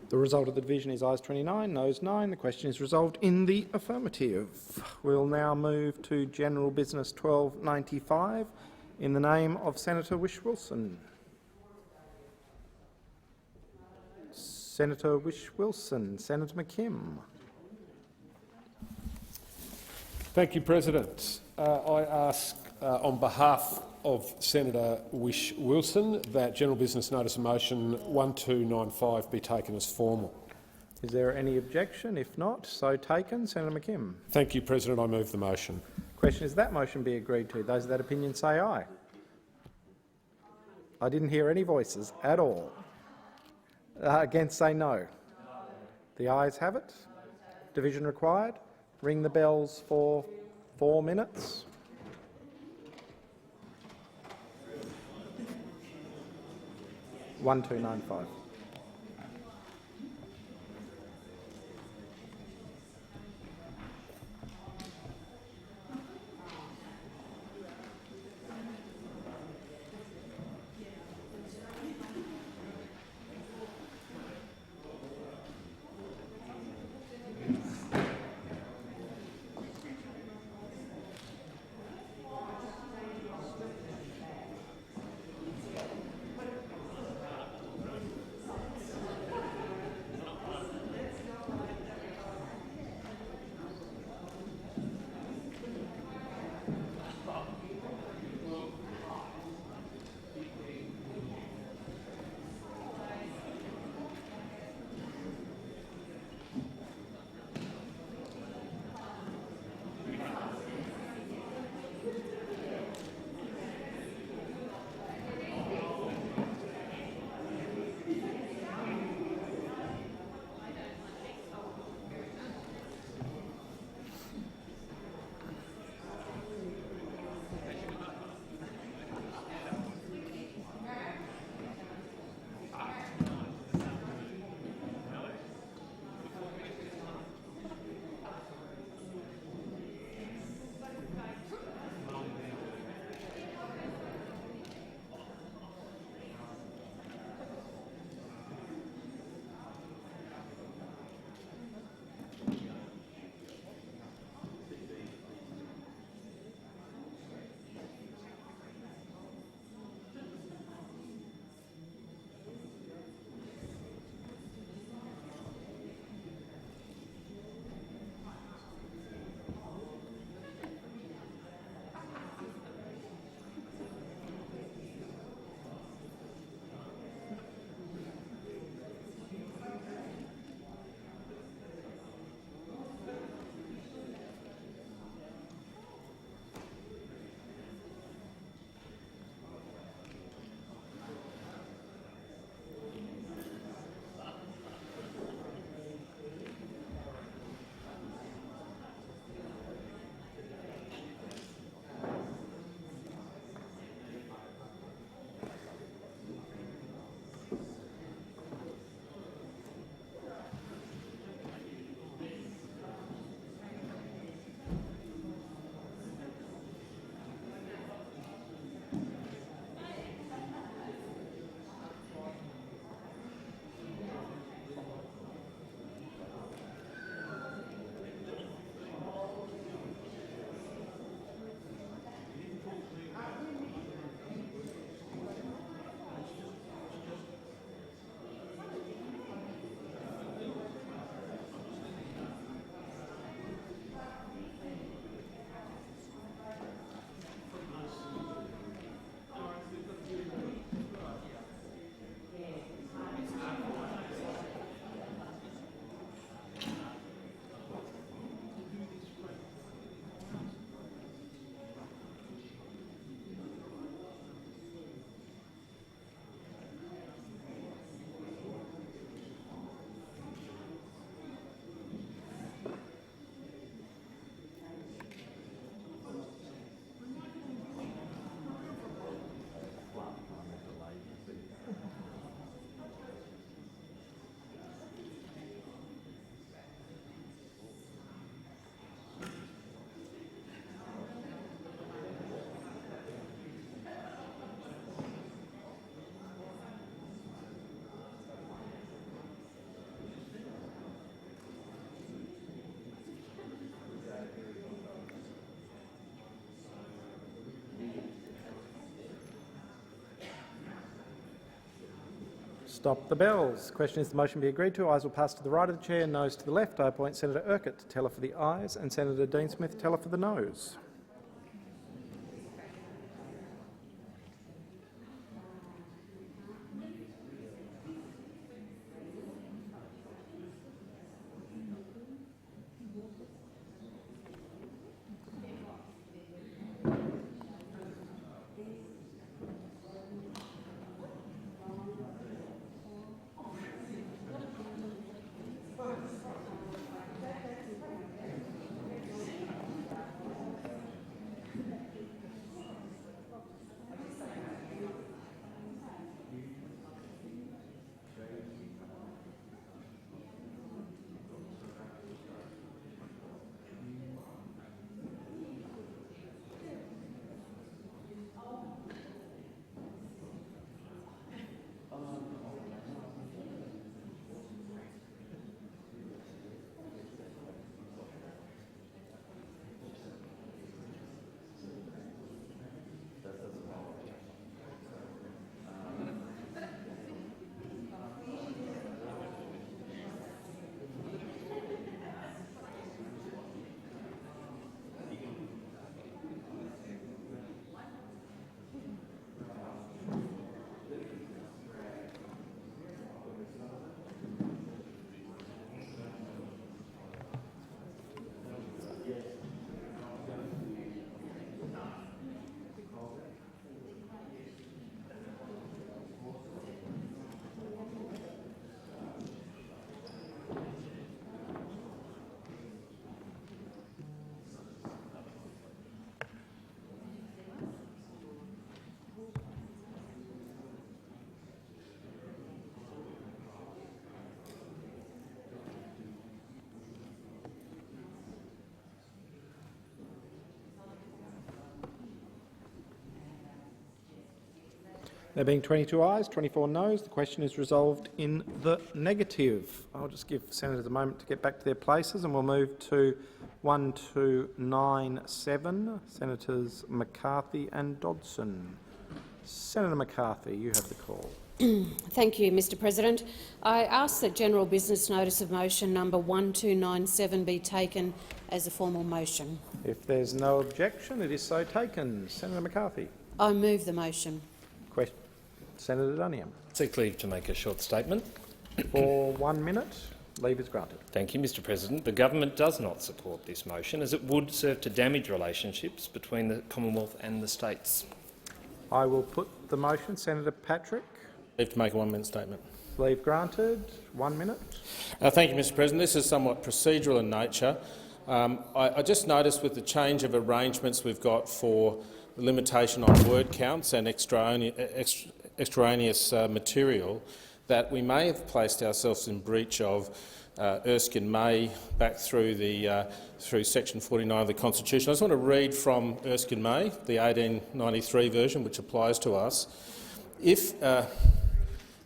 The result of the division is ayes 29, noes 9. The question is resolved in the affirmative. We'll now move to General Business 1295 in the name of Senator Whish-Wilson. Senator Whish-Wilson. Senator McKim. Thank you, President. I ask on behalf of Senator Whish-Wilson that General Business Notice of Motion 1295 be taken as formal. Is there any objection? If not, so taken. Senator McKim. Thank you, President. I move the motion. Question is that motion be agreed to. Those of that opinion say aye. I didn't hear any voices at all. Against say no. The ayes have it. Division required. Ring the bells for 4 minutes. (1295). Stop the bells. Question is the motion be agreed to. Ayes will pass to the right of the chair, noes to the left. I appoint Senator Urquhart to teller for the ayes and Senator Dean Smith teller for the noes. There being 22 ayes, 24 noes, the question is resolved in the negative. I'll just give senators a moment to get back to their places and we'll move to 1297, Senators McCarthy and Dodson. Senator McCarthy, you have the call. Thank you, Mr President. I ask that general business notice of motion number 1297 be taken as a formal motion. If there's no objection, it is so taken. Senator McCarthy. I move the motion. Senator Duniam. Seek leave to make a short statement. For 1 minute, leave is granted. Thank you, Mr President. The government does not support this motion as it would serve to damage relationships between the Commonwealth and the states. I will put the motion. Senator Patrick. Leave to make a 1 minute statement. Leave granted. 1 minute. Thank you, Mr President. This is somewhat procedural in nature. I just noticed with the change of arrangements we've got for the limitation on word counts and extraneous material that we may have placed ourselves in breach of Erskine May back through Section 49 of the Constitution. I just want to read from Erskine May, the 1893 version, which applies to us.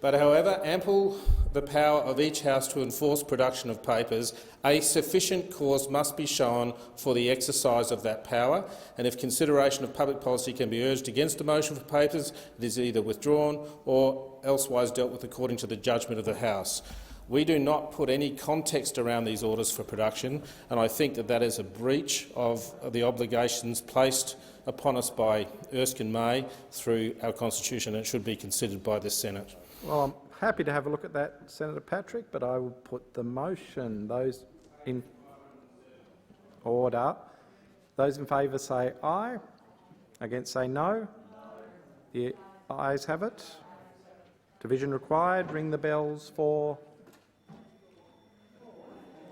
But however ample the power of each House to enforce production of papers, a sufficient cause must be shown for the exercise of that power, and if consideration of public policy can be urged against a motion for papers, it is either withdrawn or elsewise dealt with according to the judgment of the House. We do not put any context around these orders for production, and I think that that is a breach of the obligations placed upon us by Erskine May through our Constitution, and it should be considered by the Senate. Well, I'm happy to have a look at that, Senator Patrick, but I will put the motion. Those in order. Those in favour say aye. Against say no. The ayes have it. Division required. Ring the bells for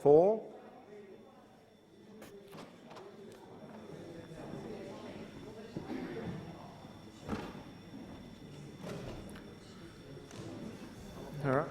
4. All right.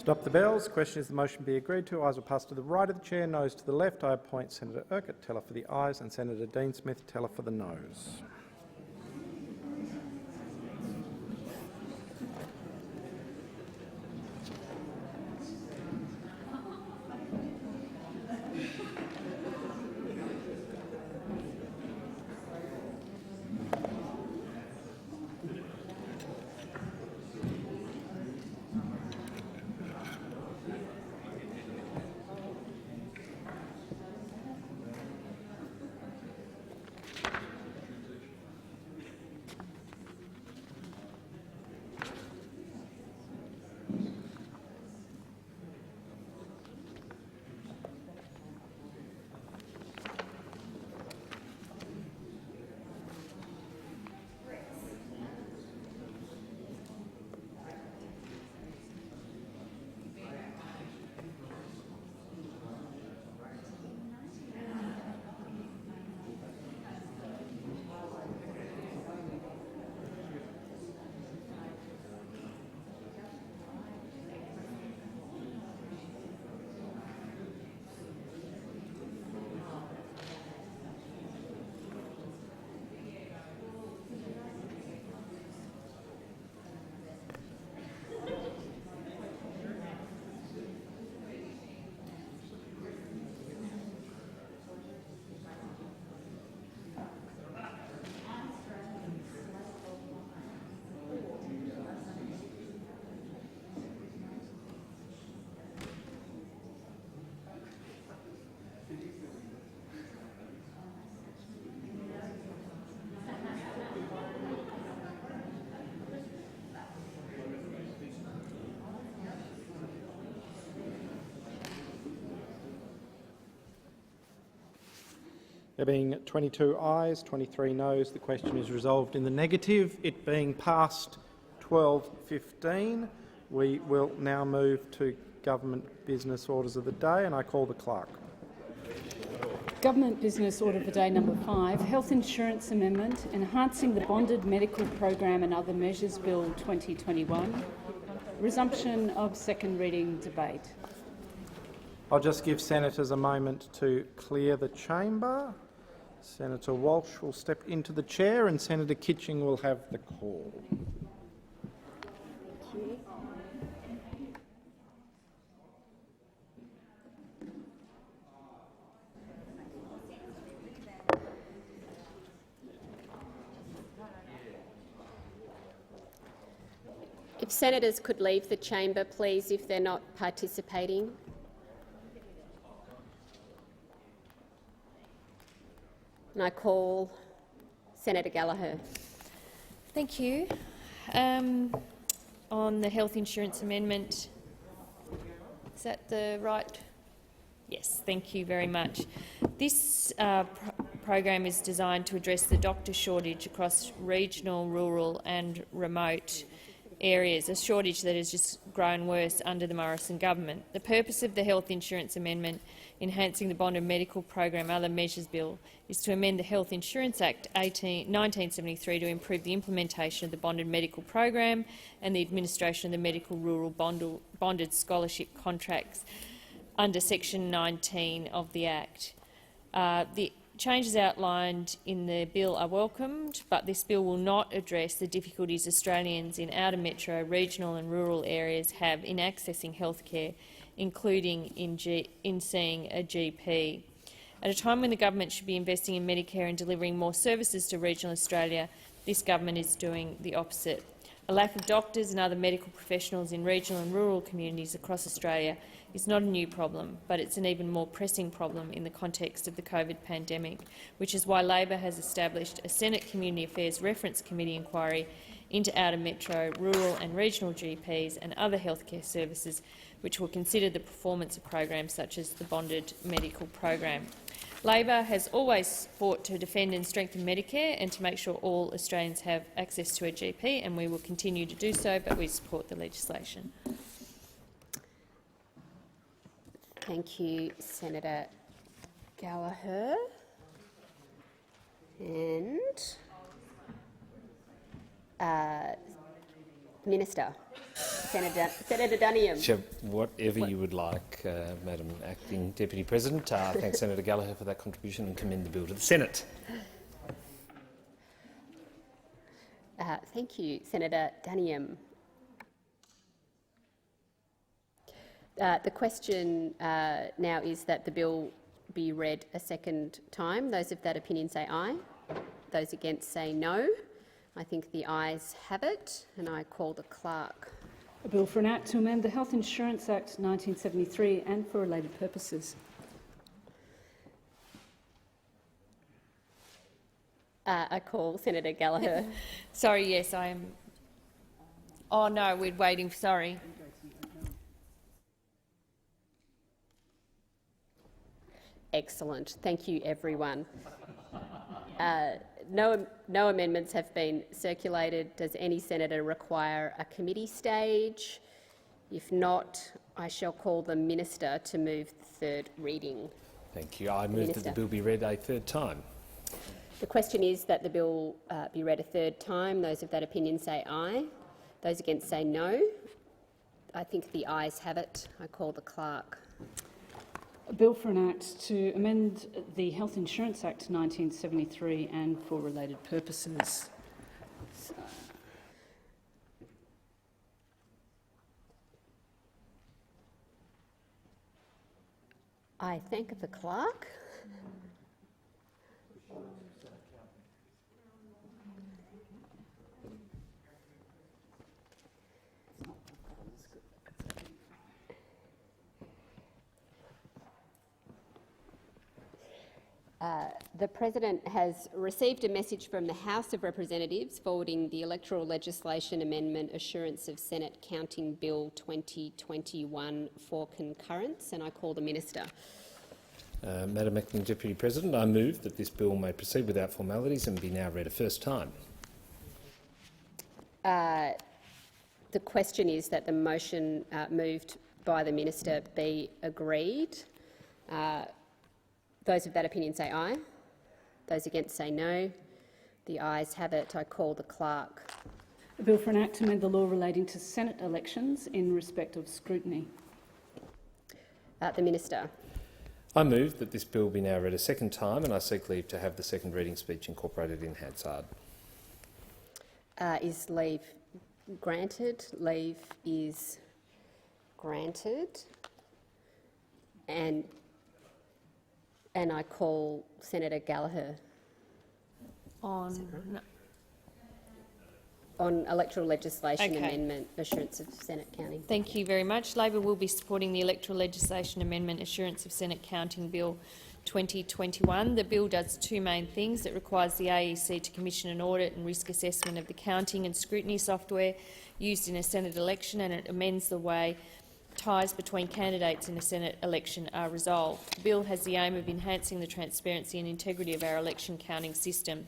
Stop the bells. The question is the motion be agreed to. Ayes will pass to the right of the chair, noes to the left. I appoint Senator Urquhart teller for the ayes and Senator Dean Smith teller for the noes. There being 22 ayes, 23 noes, the question is resolved in the negative. It being past 12:15, we will now move to government business orders of the day, and I call the clerk. Government Business Order for Day number 5, Health Insurance Amendment, Enhancing the Bonded Medical Program and Other Measures Bill 2021. Resumption of second reading debate. I'll just give senators a moment to clear the chamber. Senator Walsh will step into the chair and Senator Kitching will have the call. Thank you. If senators could leave the chamber, please, if they're not participating. And I call Senator Gallagher. Thank you. On the health insurance amendment, is that the right? Yes, thank you very much. This program is designed to address the doctor shortage across regional, rural and remote areas, a shortage that has just grown worse under the Morrison government. The purpose of the Health Insurance Amendment, Enhancing the Bonded Medical Program Other Measures Bill, is to amend the Health Insurance Act 1973 to improve the implementation of the Bonded Medical Program and the administration of the medical rural bonded scholarship contracts under Section 19 of the Act. The changes outlined in the bill are welcomed, but this bill will not address the difficulties Australians in outer metro, regional and rural areas have in accessing healthcare, including in seeing a GP. At a time when the government should be investing in Medicare and delivering more services to regional Australia, this government is doing the opposite. A lack of doctors and other medical professionals in regional and rural communities across Australia is not a new problem, but it's an even more pressing problem in the context of the COVID pandemic, which is why Labor has established a Senate Community Affairs Reference Committee inquiry into outer metro, rural and regional GPs and other healthcare services, which will consider the performance of programs such as the Bonded Medical Program. Labor has always fought to defend and strengthen Medicare and to make sure all Australians have access to a GP, and we will continue to do so, but we support the legislation. Thank you, Senator Gallagher. And Minister. Senator Duniam. Sure, whatever you would like, Madam Acting Deputy President. I thank Senator Gallagher for that contribution and commend the bill to the Senate. Thank you, Senator Duniam. The question now is that the bill be read a second time. Those of that opinion say aye. Those against say no. I think the ayes have it, and I call the clerk. A bill for an act to amend the Health Insurance Act 1973 and for related purposes. I call Senator Gallagher. Sorry, yes, I am. Oh no, we're waiting. Sorry. Excellent. Thank you, everyone. No amendments have been circulated. Does any senator require a committee stage? If not, I shall call the minister to move the third reading. Thank you. I move that the bill be read a third time. The question is that the bill be read a third time. Those of that opinion say aye. Those against say no. I think the ayes have it. I call the clerk. A bill for an act to amend the Health Insurance Act 1973 and for related purposes. I thank the clerk. The President has received a message from the House of Representatives forwarding the Electoral Legislation Amendment Assurance of Senate Counting Bill 2021 for concurrence, and I call the Minister. Madam Acting Deputy President, I move that this bill may proceed without formalities and be now read a first time. The question is that the motion moved by the Minister be agreed. Those of that opinion say aye. Those against say no. The ayes have it. I call the clerk. A bill for an act to amend the law relating to Senate elections in respect of scrutiny. The Minister. I move that this bill be now read a second time, and I seek leave to have the second reading speech incorporated in Hansard. Is leave granted? Leave is granted. And I call Senator Gallagher on electoral legislation amendment, assurance of Senate counting. Thank you very much. Labor will be supporting the electoral legislation amendment, assurance of Senate counting Bill 2021. The bill does two main things. It requires the AEC to commission an audit and risk assessment of the counting and scrutiny software used in a Senate election, and it amends the way ties between candidates in a Senate election are resolved. The bill has the aim of enhancing the transparency and integrity of our election counting system.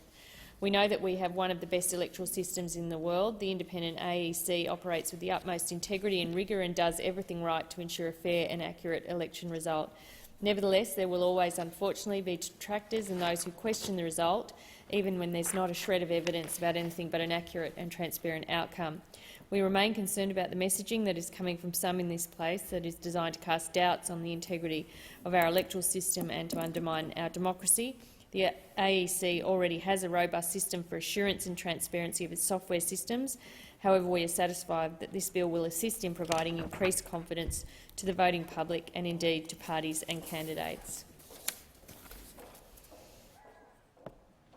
We know that we have one of the best electoral systems in the world. The independent AEC operates with the utmost integrity and rigour and does everything right to ensure a fair and accurate election result. Nevertheless, there will always, unfortunately, be detractors and those who question the result, even when there's not a shred of evidence about anything but an accurate and transparent outcome. We remain concerned about the messaging that is coming from some in this place that is designed to cast doubts on the integrity of our electoral system and to undermine our democracy. The AEC already has a robust system for assurance and transparency of its software systems. However, we are satisfied that this bill will assist in providing increased confidence to the voting public and indeed to parties and candidates.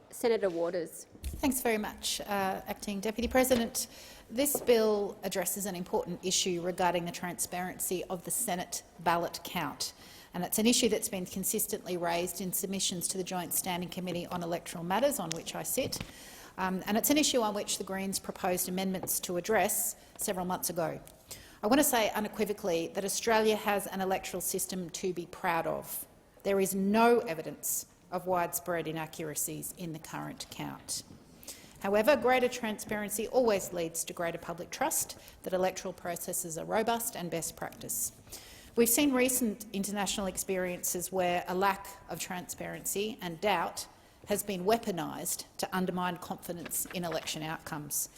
Senator Waters. Thanks very much, Acting Deputy President. This bill addresses an important issue regarding the transparency of the Senate ballot count, and it's an issue that's been consistently raised in submissions to the Joint Standing Committee on Electoral Matters, on which I sit, and it's an issue on which the Greens proposed amendments to address several months ago. I want to say unequivocally that Australia has an electoral system to be proud of. There is no evidence of widespread inaccuracies in the current count. However, greater transparency always leads to greater public trust that electoral processes are robust and best practice. We've seen recent international experiences where a lack of transparency and doubt has been weaponised to undermine confidence in election outcomes.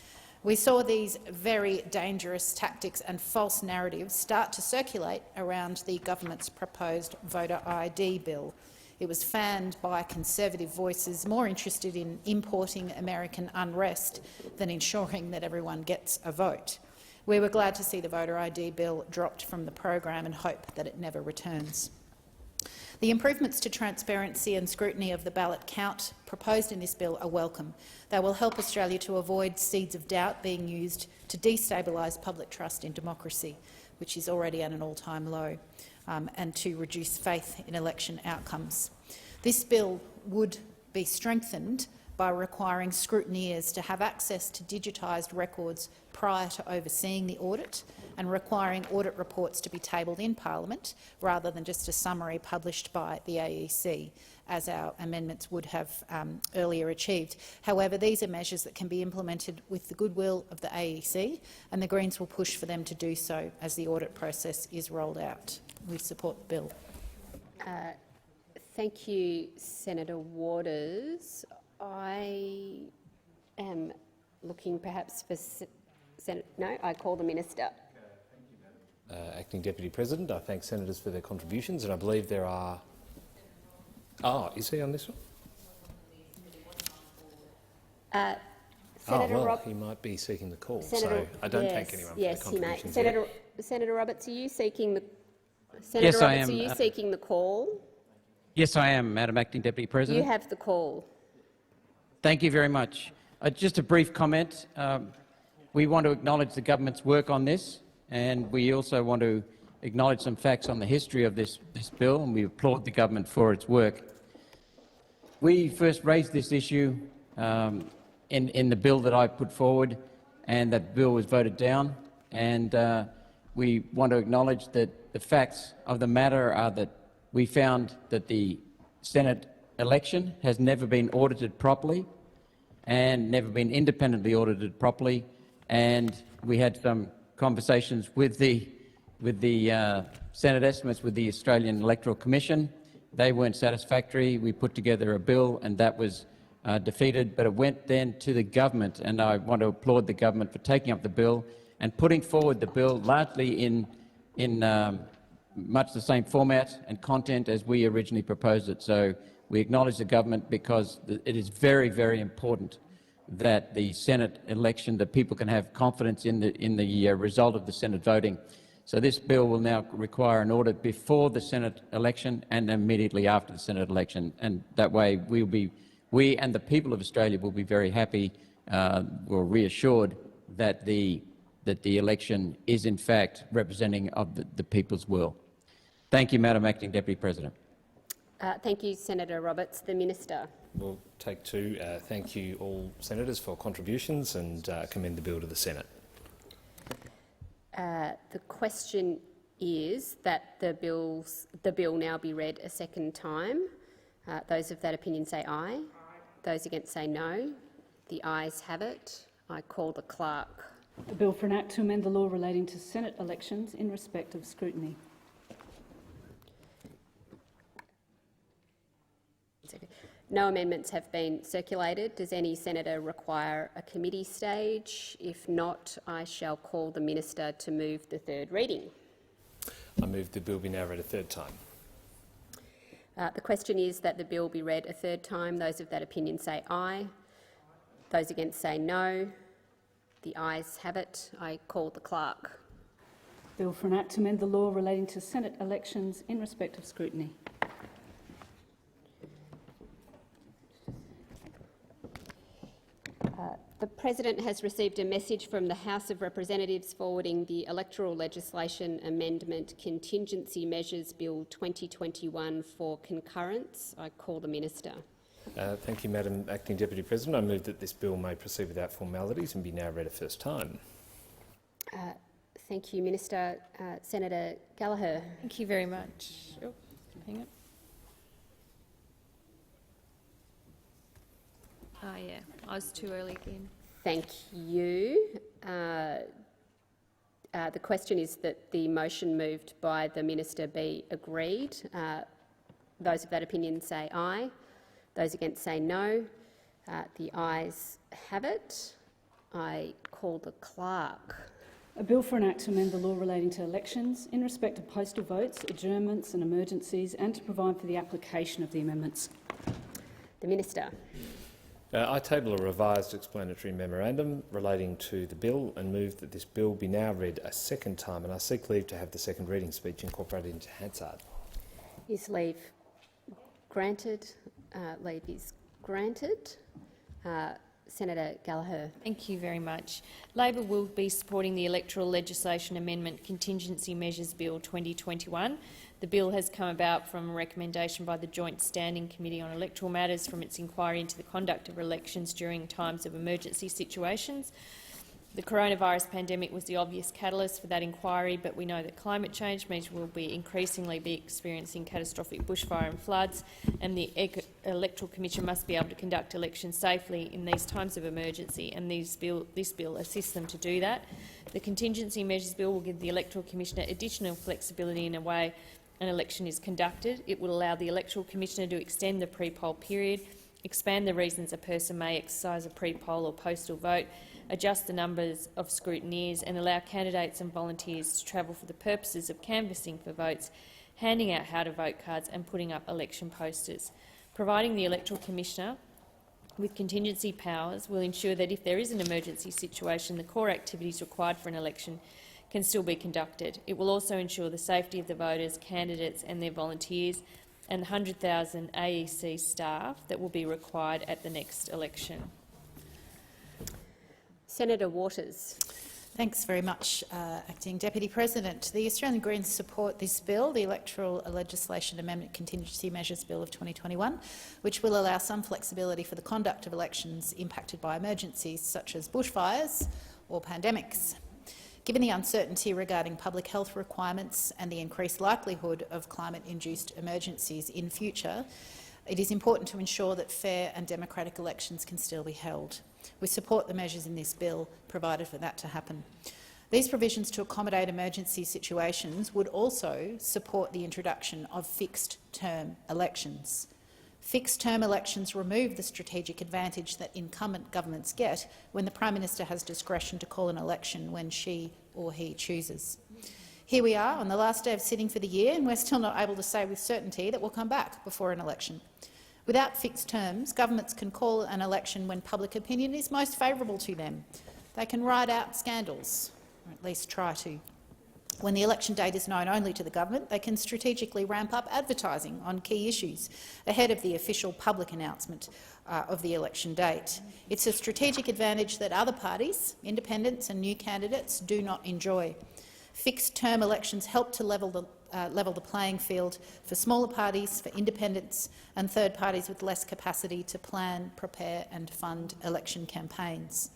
We saw these very dangerous tactics and false narratives start to circulate around the government's proposed voter ID bill. It was fanned by Conservative voices more interested in importing American unrest than ensuring that everyone gets a vote. We were glad to see the voter ID bill dropped from the program and hope that it never returns. The improvements to transparency and scrutiny of the ballot count proposed in this bill are welcome. They will help Australia to avoid seeds of doubt being used to destabilise public trust in democracy, which is already at an all-time low, and to reduce faith in election outcomes. This bill would be strengthened by requiring scrutineers to have access to digitised records prior to overseeing the audit, and requiring audit reports to be tabled in Parliament rather than just a summary published by the AEC, as our amendments would have earlier achieved. However, these are measures that can be implemented with the goodwill of the AEC, and the Greens will push for them to do so as the audit process is rolled out. We support the bill. Thank you, Senator Waters. I am looking perhaps for No, I call the Minister. Acting Deputy President, I thank senators for their contributions, and I believe there are... is he on this one? He might be seeking the call, so I don't thank anyone for their contributions. Yes, Senator Roberts, are you seeking the... Yes, I am. Are you seeking the call? Yes, I am, Madam Acting Deputy President. You have the call. Thank you very much. Just a brief comment. We want to acknowledge the government's work on this, and we also want to acknowledge some facts on the history of this bill, and we applaud the government for its work. We first raised this issue in the bill that I put forward, and that bill was voted down. And we want to acknowledge that the facts of the matter are that we found that the Senate election has never been audited properly and never been independently audited properly, and we had some conversations with the Senate estimates with the Australian Electoral Commission. They weren't satisfactory. We put together a bill and that was defeated, but it went then to the government, and I want to applaud the government for taking up the bill and putting forward the bill largely in much the same format and content as we originally proposed it. So we acknowledge the government because it is very, very important that the Senate election, that people can have confidence in the result of the Senate voting. So this bill will now require an audit before the Senate election and immediately after the Senate election, and that way we and the people of Australia will be very happy or reassured that the election is in fact representing of the people's will. Thank you, Madam Acting Deputy President. Thank you, Senator Roberts. The Minister. We'll take two. Thank you all senators for contributions and commend the bill to the Senate. The question is that the bill now be read a second time. Those of that opinion say aye. Those against say no. The ayes have it. I call the clerk. The bill for an act to amend the law relating to Senate elections in respect of scrutiny. No amendments have been circulated. Does any senator require a committee stage? If not, I shall call the Minister to move the third reading. I move the bill be now read a third time. The question is that the bill be read a third time. Those of that opinion say aye. Those against say no. The ayes have it. I call the clerk. Bill for an act to amend the law relating to Senate elections in respect of scrutiny. The President has received a message from the House of Representatives forwarding the Electoral Legislation Amendment Contingency Measures Bill 2021 for concurrence. I call the Minister. Thank you, Madam Acting Deputy President. I move that this bill may proceed without formalities and be now read a first time. Thank you, Minister. Senator Gallagher. Thank you very much. Oh, hang on. Oh, yeah, I was too early again. Thank you. The question is that the motion moved by the Minister be agreed. Those of that opinion say aye. Those against say no. The ayes have it. I call the clerk. A bill for an act to amend the law relating to elections in respect of postal votes, adjournments and emergencies, and to provide for the application of the amendments. The Minister. I table a revised explanatory memorandum relating to the bill and move that this bill be now read a second time, and I seek leave to have the second reading speech incorporated into Hansard. Is leave granted? Leave is granted. Senator Gallagher. Thank you very much. Labor will be supporting the Electoral Legislation Amendment Contingency Measures Bill 2021. The bill has come about from a recommendation by the Joint Standing Committee on Electoral Matters from its inquiry into the conduct of elections during times of emergency situations. The coronavirus pandemic was the obvious catalyst for that inquiry, but we know that climate change means we'll increasingly be experiencing catastrophic bushfire and floods, and the Electoral Commission must be able to conduct elections safely in these times of emergency, and this bill assists them to do that. The Contingency Measures Bill will give the Electoral Commissioner additional flexibility in a way an election is conducted. It will allow the Electoral Commissioner to extend the pre-poll period, expand the reasons a person may exercise a pre-poll or postal vote, adjust the numbers of scrutineers and allow candidates and volunteers to travel for the purposes of canvassing for votes, handing out how-to-vote cards and putting up election posters. Providing the Electoral Commissioner with contingency powers will ensure that if there is an emergency situation, the core activities required for an election can still be conducted. It will also ensure the safety of the voters, candidates and their volunteers and the 100,000 AEC staff that will be required at the next election. Senator Waters. Thanks very much, Acting Deputy President. The Australian Greens support this bill, the Electoral Legislation Amendment Contingency Measures Bill of 2021, which will allow some flexibility for the conduct of elections impacted by emergencies such as bushfires or pandemics. Given the uncertainty regarding public health requirements and the increased likelihood of climate-induced emergencies in future, it is important to ensure that fair and democratic elections can still be held. We support the measures in this bill provided for that to happen. These provisions to accommodate emergency situations would also support the introduction of fixed-term elections. Fixed-term elections remove the strategic advantage that incumbent governments get when the Prime Minister has discretion to call an election when she or he chooses. Here we are on the last day of sitting for the year, and we're still not able to say with certainty that we'll come back before an election. Without fixed terms, governments can call an election when public opinion is most favourable to them. They can ride out scandals, or at least try to. When the election date is known only to the government, they can strategically ramp up advertising on key issues ahead of the official public announcement of the election date. It's a strategic advantage that other parties, independents and new candidates, do not enjoy. Fixed-term elections help to level the playing field for smaller parties, for independents and third parties with less capacity to plan, prepare and fund election campaigns.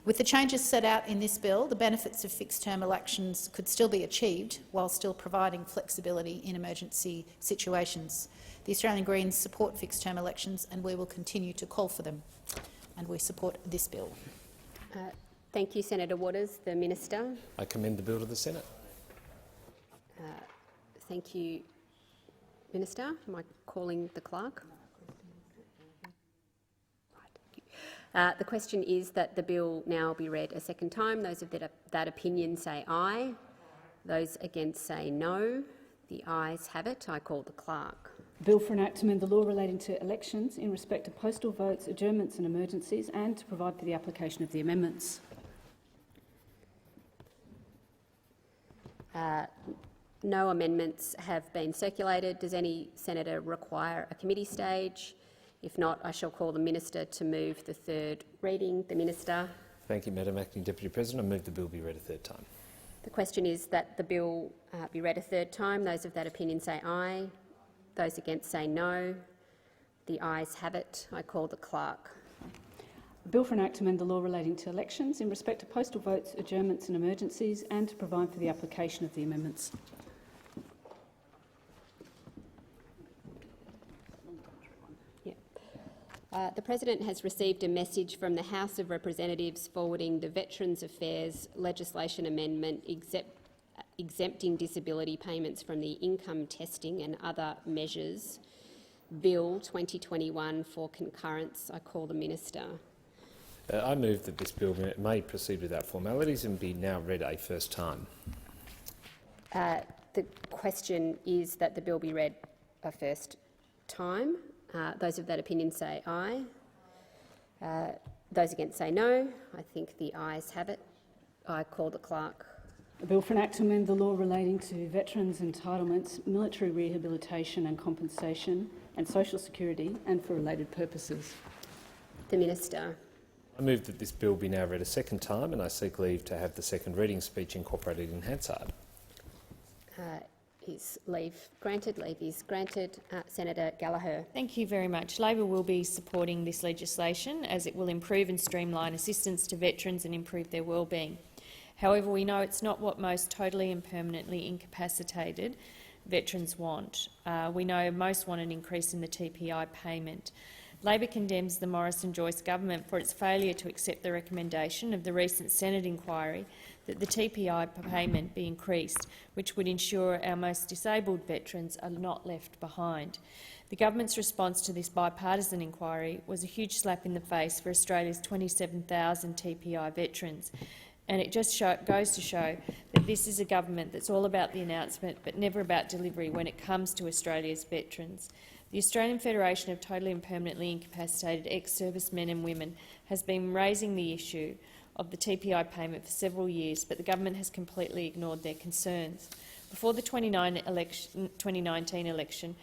With the changes set out in this bill, the benefits of fixed-term elections could still be achieved while still providing flexibility in emergency situations. The Australian Greens support fixed-term elections and we will continue to call for them. And we support this bill. Thank you, Senator Waters. The Minister. I commend the bill to the Senate. Thank you, Minister. Am I calling the clerk? The question is that the bill now be read a second time. Those of that opinion say aye. Those against say no. The ayes have it. I call the clerk. Bill for an act to amend the law relating to elections in respect of postal votes, adjournments and emergencies, and to provide for the application of the amendments. No amendments have been circulated. Does any senator require a committee stage? If not, I shall call the Minister to move the third reading. The Minister. Thank you, Madam Acting Deputy President. I move the bill be read a third time. The question is that the bill be read a third time. Those of that opinion say aye. Those against say no. The ayes have it. I call the clerk. A bill for an act to amend the law relating to elections in respect to postal votes, adjournments and emergencies, and to provide for the application of the amendments. The President has received a message from the House of Representatives forwarding the Veterans Affairs legislation amendment exempting disability payments from the income testing and other measures Bill 2021 for concurrence. I call the Minister. I move that this bill may proceed without formalities and be now read a first time. The question is that the bill be read a first time. Those of that opinion say aye. Those against say no. I think the ayes have it. I call the clerk. A bill for an act to amend the law relating to veterans' entitlements, military rehabilitation and compensation, and social security, and for related purposes. The Minister. I move that this bill be now read a second time, and I seek leave to have the second reading speech incorporated in Hansard. Is leave granted? Leave is granted. Senator Gallagher. Thank you very much. Labor will be supporting this legislation as it will improve and streamline assistance to veterans and improve their wellbeing. However, we know it's not what most totally and permanently incapacitated veterans want. We know most want an increase in the TPI payment. Labor condemns the Morrison-Joyce government for its failure to accept the recommendation of the recent Senate inquiry that the TPI payment be increased, which would ensure our most disabled veterans are not left behind. The government's response to this bipartisan inquiry was a huge slap in the face for Australia's 27,000 TPI veterans, and it just goes to show that this is a government that's all about the announcement but never about delivery when it comes to Australia's veterans. The Australian Federation of Totally and Permanently Incapacitated Ex-Servicemen and Women has been raising the issue of the TPI payment for several years, but the government has completely ignored their concerns. Before the 2019 election,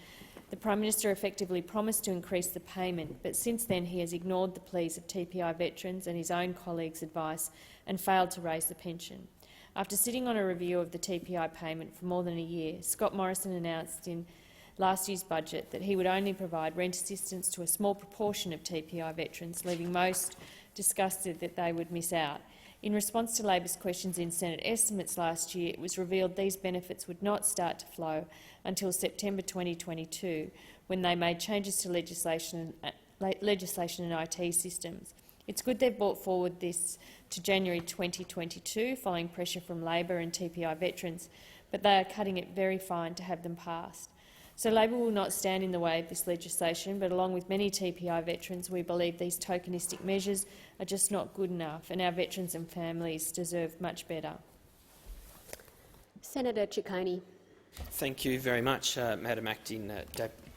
the Prime Minister effectively promised to increase the payment, but since then he has ignored the pleas of TPI veterans and his own colleagues' advice and failed to raise the pension. After sitting on a review of the TPI payment for more than a year, Scott Morrison announced in last year's budget that he would only provide rent assistance to a small proportion of TPI veterans, leaving most disgusted that they would miss out. In response to Labor's questions in Senate estimates last year, it was revealed these benefits would not start to flow until September 2022, when they made changes to legislation and IT systems. It's good they've brought forward this to January 2022, following pressure from Labor and TPI veterans, but they are cutting it very fine to have them passed. So Labor will not stand in the way of this legislation, but along with many TPI veterans, we believe these tokenistic measures are just not good enough, and our veterans and families deserve much better. Senator Ciccone. Thank you very much, Madam Acting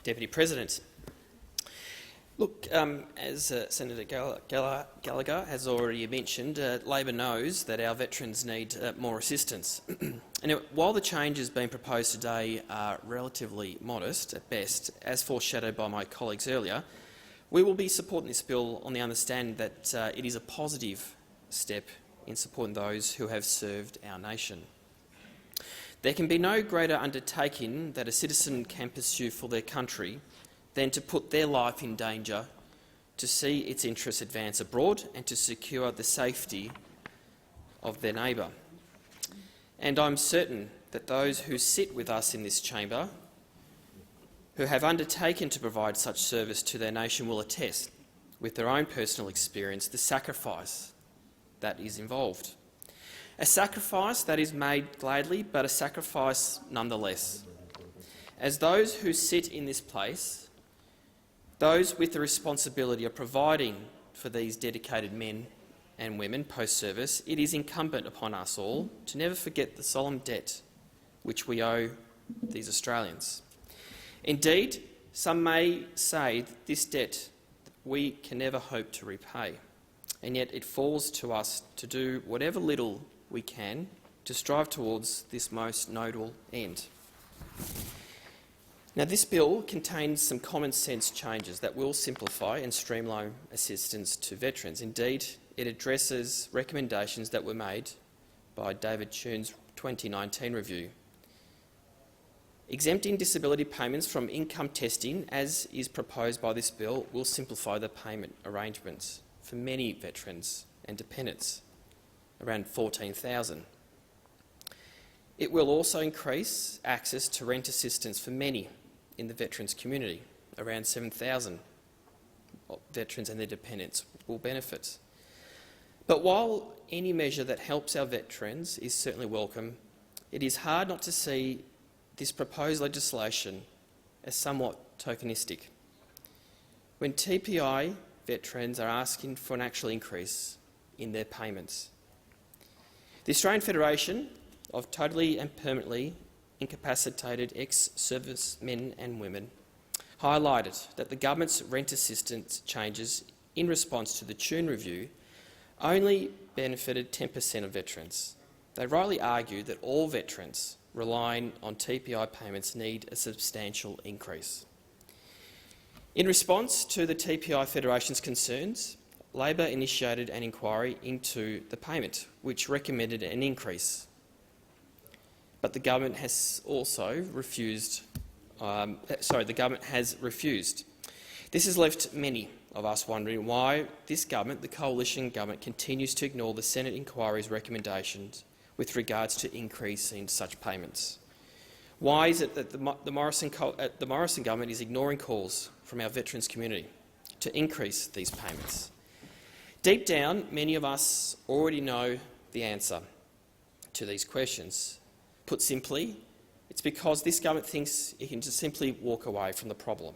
Deputy President. Look, as Senator Gallagher has already mentioned, Labor knows that our veterans need more assistance. And while the changes being proposed today are relatively modest at best, as foreshadowed by my colleagues earlier, we will be supporting this bill on the understanding that it is a positive step in supporting those who have served our nation. There can be no greater undertaking that a citizen can pursue for their country than to put their life in danger to see its interests advance abroad and to secure the safety of their neighbour. And I'm certain that those who sit with us in this chamber, who have undertaken to provide such service to their nation, will attest, with their own personal experience, the sacrifice that is involved. A sacrifice that is made gladly, but a sacrifice nonetheless. As those who sit in this place, those with the responsibility of providing for these dedicated men and women post-service, it is incumbent upon us all to never forget the solemn debt which we owe these Australians. Indeed, some may say that this debt we can never hope to repay, and yet it falls to us to do whatever little we can to strive towards this most notable end. Now, this bill contains some common-sense changes that will simplify and streamline assistance to veterans. Indeed, it addresses recommendations that were made by David Tune's 2019 review. Exempting disability payments from income testing, as is proposed by this bill, will simplify the payment arrangements for many veterans and dependents, around 14,000. It will also increase access to rent assistance for many in the veterans community. Around 7,000 veterans and their dependents will benefit. But while any measure that helps our veterans is certainly welcome, it is hard not to see this proposed legislation as somewhat tokenistic. When TPI veterans are asking for an actual increase in their payments. The Australian Federation of Totally and Permanently Incapacitated Ex-Servicemen and Women highlighted that the government's rent assistance changes in response to the Tune Review only benefited 10% of veterans. They rightly argue that all veterans relying on TPI payments need a substantial increase. In response to the TPI Federation's concerns, Labor initiated an inquiry into the payment, which recommended an increase. But the government has also refused. The government has refused. This has left many of us wondering why this government, the coalition government, continues to ignore the Senate inquiry's recommendations with regards to increasing such payments. Why is it that the Morrison government is ignoring calls from our veterans community to increase these payments? Deep down, many of us already know the answer to these questions. Put simply, it's because this government thinks it can just simply walk away from the problem.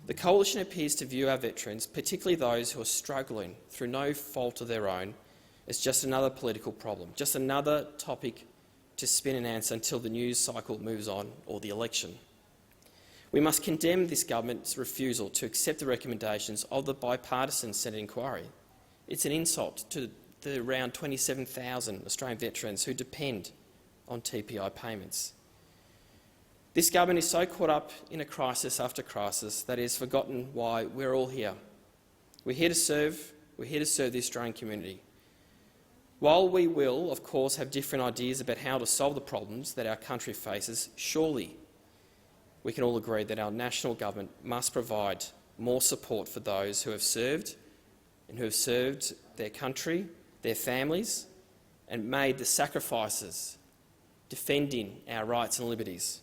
The coalition appears to view our veterans, particularly those who are struggling through no fault of their own, as just another political problem, just another topic to spin and answer until the news cycle moves on or the election. We must condemn this government's refusal to accept the recommendations of the bipartisan Senate inquiry. It's an insult to the around 27,000 Australian veterans who depend on TPI payments. This government is so caught up in a crisis after crisis that it has forgotten why we're all here. We're here to serve the Australian community. While we will, of course, have different ideas about how to solve the problems that our country faces, surely we can all agree that our national government must provide more support for those who have served and who have served their country, their families, and made the sacrifices defending our rights and liberties.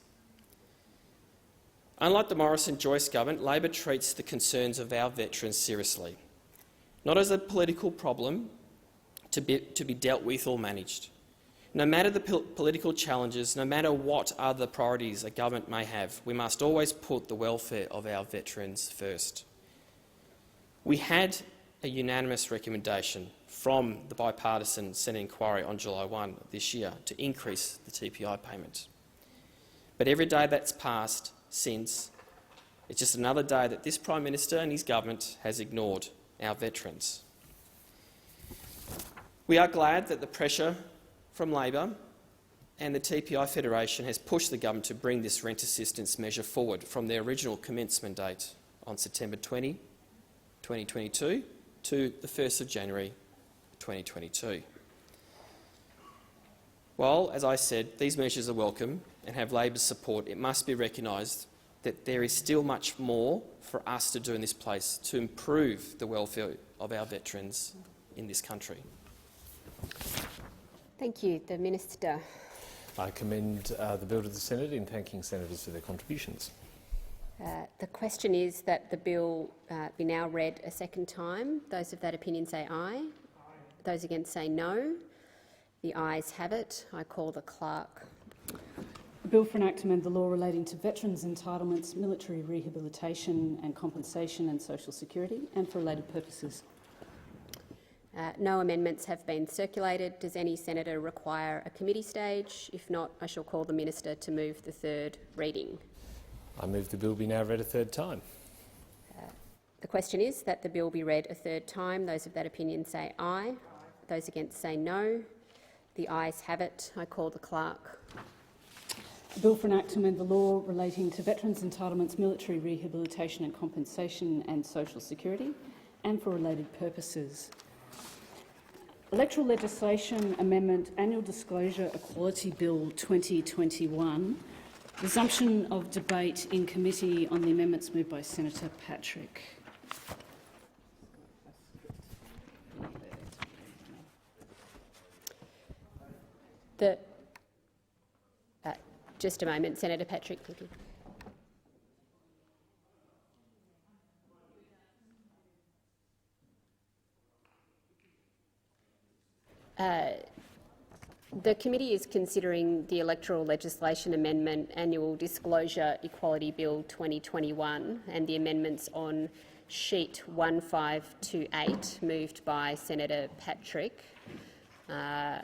Unlike the Morrison-Joyce government, Labor treats the concerns of our veterans seriously, not as a political problem to be dealt with or managed. No matter the political challenges, no matter what other priorities a government may have, we must always put the welfare of our veterans first. We had a unanimous recommendation from the bipartisan Senate inquiry on July 1 this year to increase the TPI payment. But every day that's passed since, it's just another day that this Prime Minister and his government has ignored our veterans. We are glad that the pressure from Labor and the TPI Federation has pushed the government to bring this rent assistance measure forward from their original commencement date on September 20, 2022 to the 1st of January 2022. While, as I said, these measures are welcome and have Labor's support, it must be recognised that there is still much more for us to do in this place to improve the welfare of our veterans in this country. Thank you. The Minister. I commend the bill to the Senate in thanking senators for their contributions. The question is that the bill be now read a second time. Those of that opinion say aye. Those against say no. The ayes have it. I call the clerk. A bill for an act to amend the law relating to veterans' entitlements, military rehabilitation and compensation and social security, and for related purposes. No amendments have been circulated. Does any senator require a committee stage? If not, I shall call the minister to move the third reading. I move the bill be now read a third time. The question is that the bill be read a third time. Those of that opinion say aye. Those against say no. The ayes have it. I call the clerk. A bill for an act to amend the law relating to veterans' entitlements, military rehabilitation and compensation and social security, and for related purposes. Electoral Legislation Amendment Annual Disclosure Equality Bill 2021. Resumption of debate in committee on the amendments moved by Senator Patrick. Just a moment, Senator Patrick. Thank you. The committee is considering the electoral legislation amendment Annual Disclosure Equality Bill 2021 and the amendments on sheet 1528 moved by Senator Patrick sorry,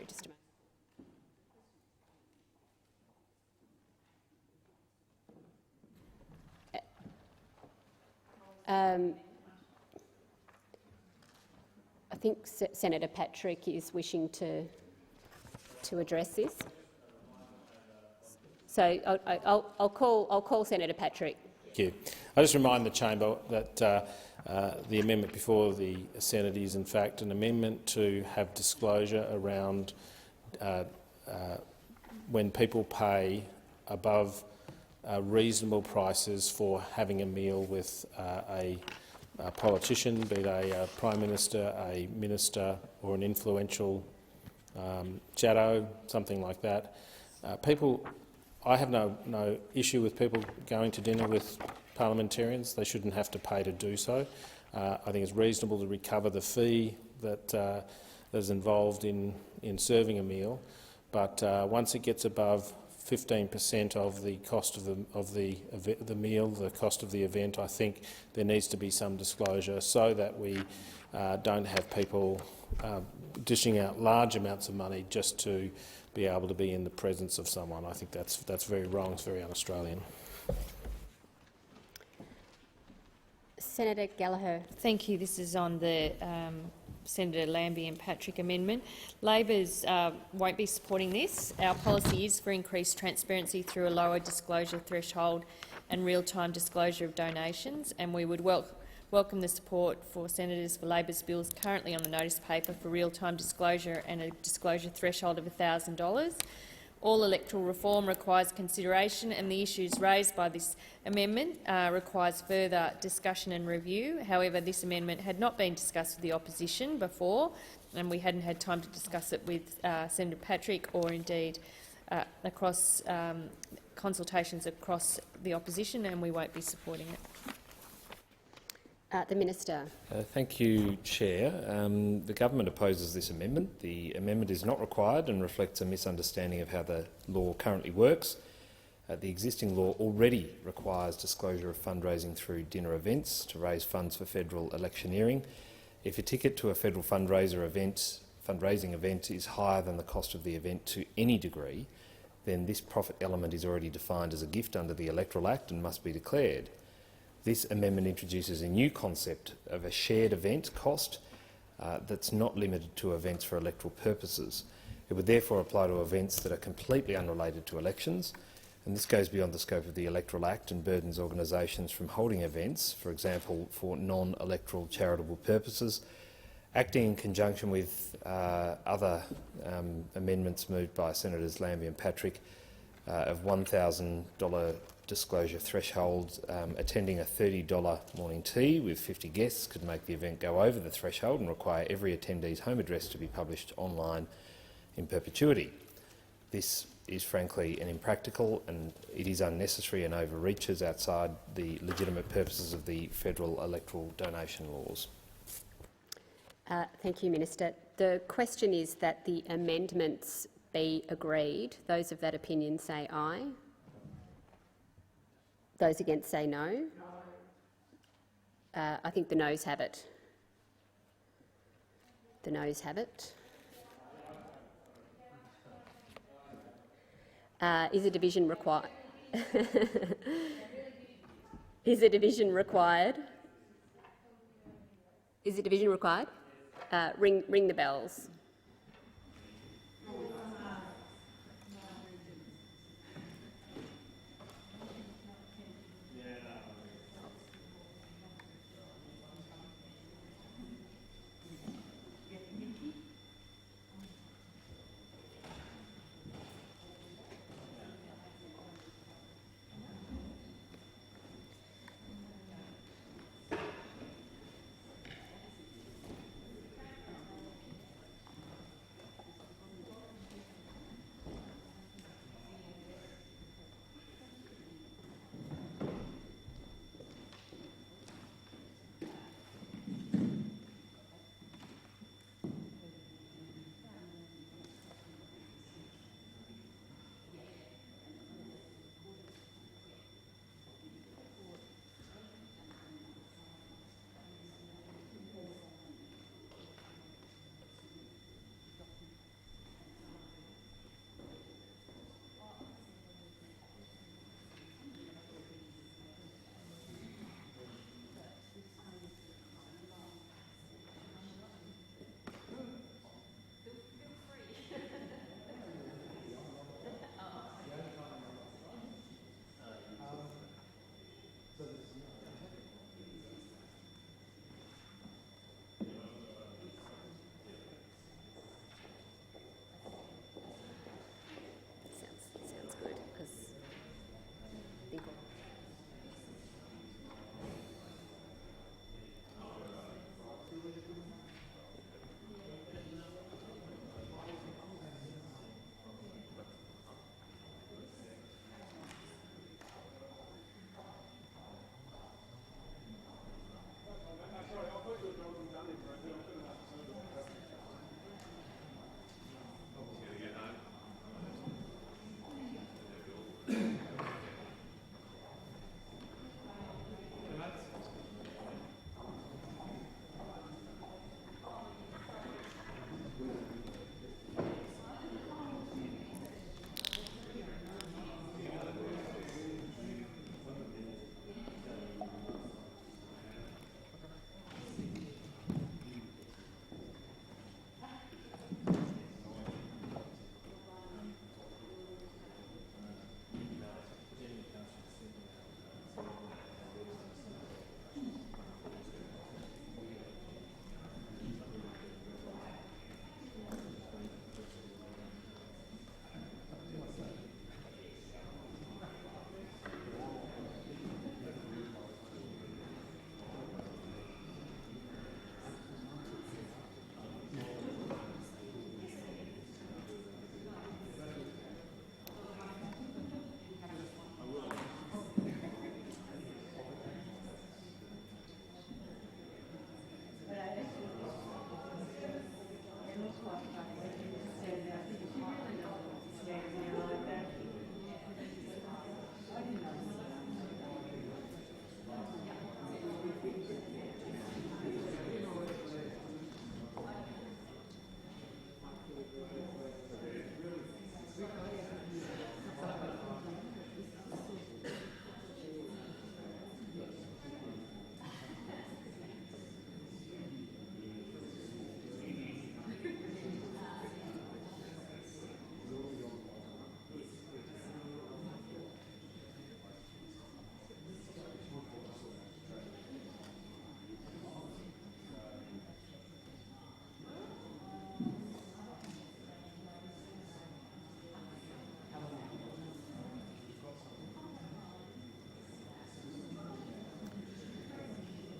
just a moment. I think Senator Patrick is wishing to address this. So I'll call Senator Patrick. Thank you. I just remind the chamber that the amendment before the Senate is in fact an amendment to have disclosure around when people pay above reasonable prices for having a meal with a politician, be they a Prime Minister, a Minister or an influential shadow, something like that. I have no issue with people going to dinner with parliamentarians. They shouldn't have to pay to do so. I think it's reasonable to recover the fee that is involved in serving a meal, but once it gets above 15% of the cost of the meal, the cost of the event, I think there needs to be some disclosure so that we don't have people dishing out large amounts of money just to be able to be in the presence of someone. I think that's very wrong. It's very un-Australian. Senator Gallagher. Thank you. This is on the Senator Lambie and Patrick amendment. Labor's won't be supporting this. Our policy is for increased transparency through a lower disclosure threshold and real-time disclosure of donations, and we would welcome the support for Senators for Labor's bills currently on the notice paper for real-time disclosure and a disclosure threshold of $1,000. All electoral reform requires consideration, and the issues raised by this amendment requires further discussion and review. However, this amendment had not been discussed with the opposition before, and we hadn't had time to discuss it with Senator Patrick or indeed across consultations across the opposition, and we won't be supporting it. The Minister. Thank you, Chair. The government opposes this amendment. The amendment is not required and reflects a misunderstanding of how the law currently works. The existing law already requires disclosure of fundraising through dinner events to raise funds for federal electioneering. If a ticket to a federal fundraising event is higher than the cost of the event to any degree, then this profit element is already defined as a gift under the Electoral Act and must be declared. This amendment introduces a new concept of a shared event cost that's not limited to events for electoral purposes. It would therefore apply to events that are completely unrelated to elections, and this goes beyond the scope of the Electoral Act and burdens organisations from holding events, for example, for non-electoral charitable purposes. Acting in conjunction with other amendments moved by Senators Lambie and Patrick of $1,000 disclosure threshold, attending a $30 morning tea with 50 guests could make the event go over the threshold and require every attendee's home address to be published online in perpetuity. This is frankly an impractical, and it is unnecessary and overreaches outside the legitimate purposes of the federal electoral donation laws. Thank you, Minister. The question is that the amendments be agreed. Those of that opinion say aye. Those against say no. I think the noes have it. The noes have it. Is a division required? Is a division required? Is a division required? Ring the bells.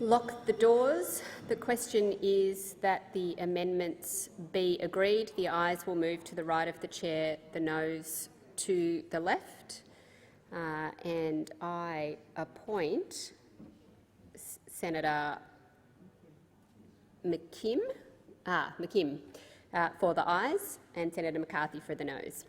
Lock the doors. The question is that the amendments be agreed. The ayes will move to the right of the chair, the noes to the left. And I appoint Senator McKim for the ayes and Senator McCarthy for the noes.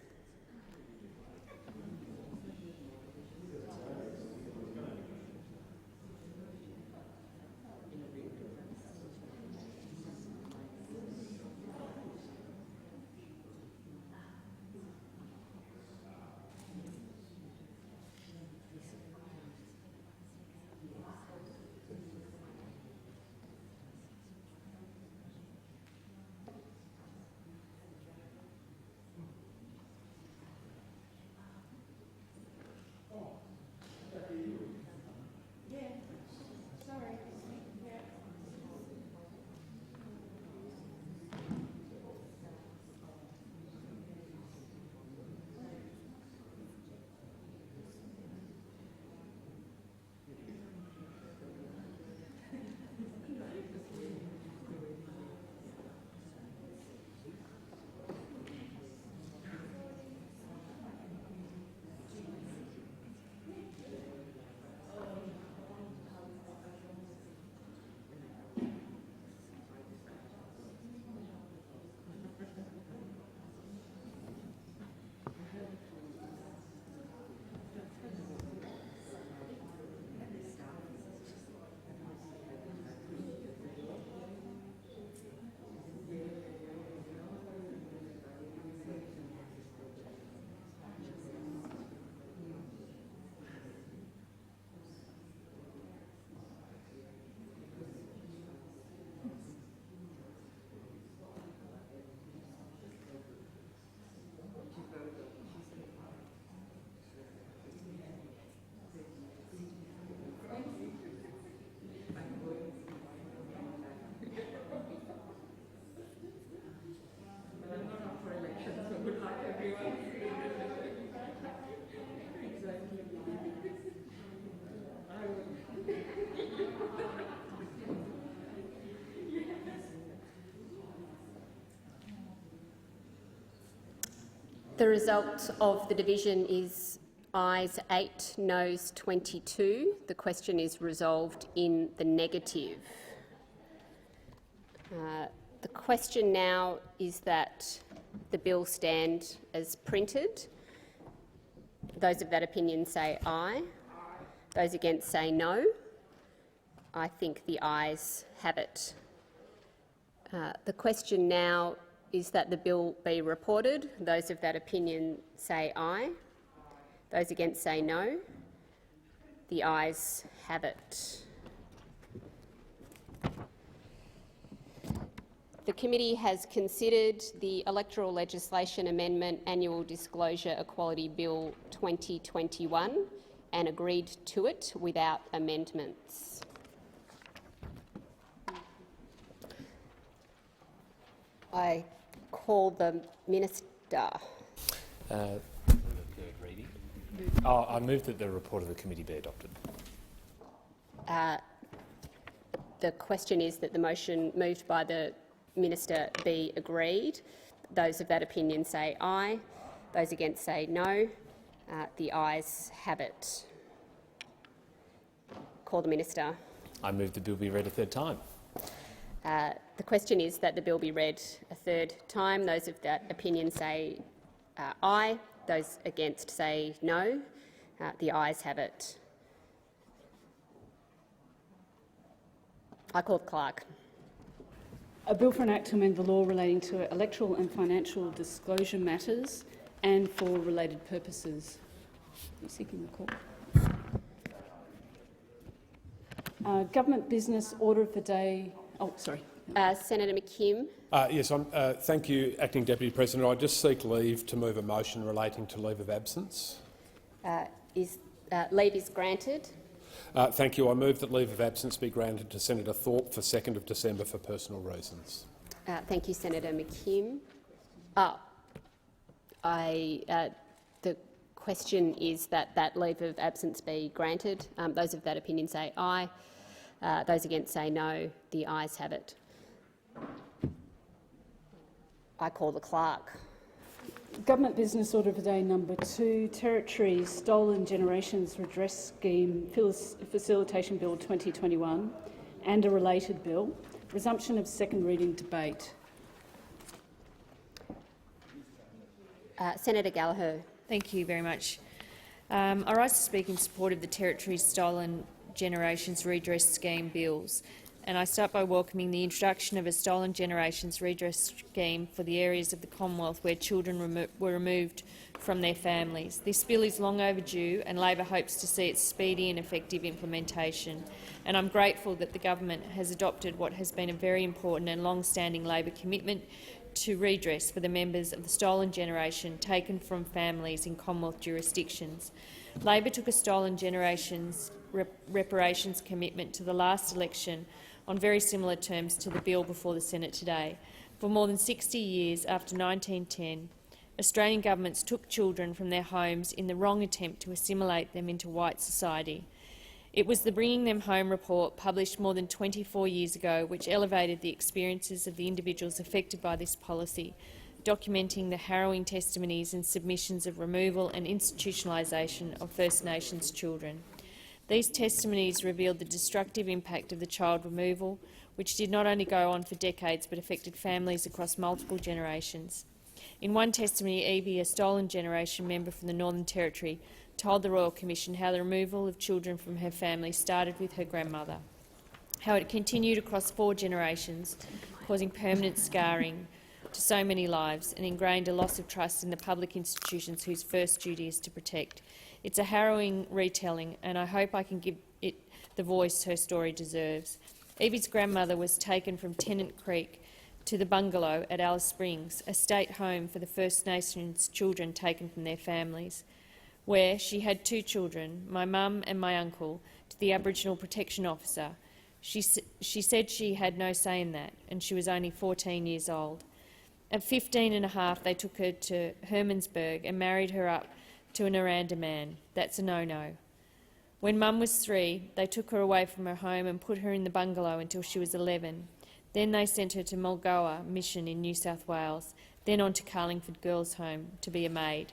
The result of the division is ayes 8, noes 22. The question is resolved in the negative. The question now is that the bill stand as printed. Those of that opinion say aye. Those against say no. I think the ayes have it. The question now is that the bill be reported. Those of that opinion say aye. Those against say no. The ayes have it. The committee has considered the Electoral Legislation Amendment Annual Disclosure Equality Bill 2021 and agreed to it without amendments. I call the Minister. I move that the report of the committee be adopted. The question is that the motion moved by the Minister be agreed. Those of that opinion say aye. Those against say no. The ayes have it. Call the Minister. I move the bill be read a third time. The question is that the bill be read a third time. Those of that opinion say aye. Those against say no. The ayes have it. I call the clerk. A bill for an act to amend the law relating to electoral and financial disclosure matters and for related purposes. Are you seeking the call? Government business order of the day. Oh, sorry. Senator McKim. Yes, thank you, Acting Deputy President. I just seek leave to move a motion relating to leave of absence. Leave is granted. Thank you. I move that leave of absence be granted to Senator Thorpe for 2nd of December for personal reasons. Thank you, Senator McKim. The question is that leave of absence be granted. Those of that opinion say aye. Those against say no. The ayes have it. I call the clerk. Government Business Order for Day number 2, Territory Stolen Generations Redress Scheme Facilitation Bill 2021 and a related bill. Resumption of second reading debate. Senator Gallagher. Thank you very much. I rise to speak in support of the Territory Stolen Generations Redress Scheme bills, and I start by welcoming the introduction of a Stolen Generations Redress Scheme for the areas of the Commonwealth where children were removed from their families. This bill is long overdue, and Labor hopes to see its speedy and effective implementation. And I'm grateful that the government has adopted what has been a very important and long-standing Labor commitment to redress for the members of the stolen generation taken from families in Commonwealth jurisdictions. Labor took a stolen generations reparations commitment to the last election on very similar terms to the bill before the Senate today. For more than 60 years after 1910, Australian governments took children from their homes in the wrong attempt to assimilate them into white society. It was the Bringing Them Home report, published more than 24 years ago, which elevated the experiences of the individuals affected by this policy, documenting the harrowing testimonies and submissions of removal and institutionalisation of First Nations children. These testimonies revealed the destructive impact of the child removal, which did not only go on for decades but affected families across multiple generations. In one testimony, Evie, a stolen generation member from the Northern Territory, told the Royal Commission how the removal of children from her family started with her grandmother, how it continued across 4 generations, causing permanent scarring to so many lives and ingrained a loss of trust in the public institutions whose first duty is to protect. It's a harrowing retelling, and I hope I can give it the voice her story deserves. Evie's grandmother was taken from Tennant Creek to the bungalow at Alice Springs, a state home for the First Nations children taken from their families, where she had 2 children, my mum and my uncle, to the Aboriginal Protection Officer. She said she had no say in that, and she was only 14 years old. At 15 and a half, they took her to Hermannsburg and married her up to an Aranda man. That's a no-no. When Mum was 3, they took her away from her home and put her in the bungalow until she was 11. Then they sent her to Mulgoa Mission in New South Wales, then on to Carlingford Girls' Home to be a maid.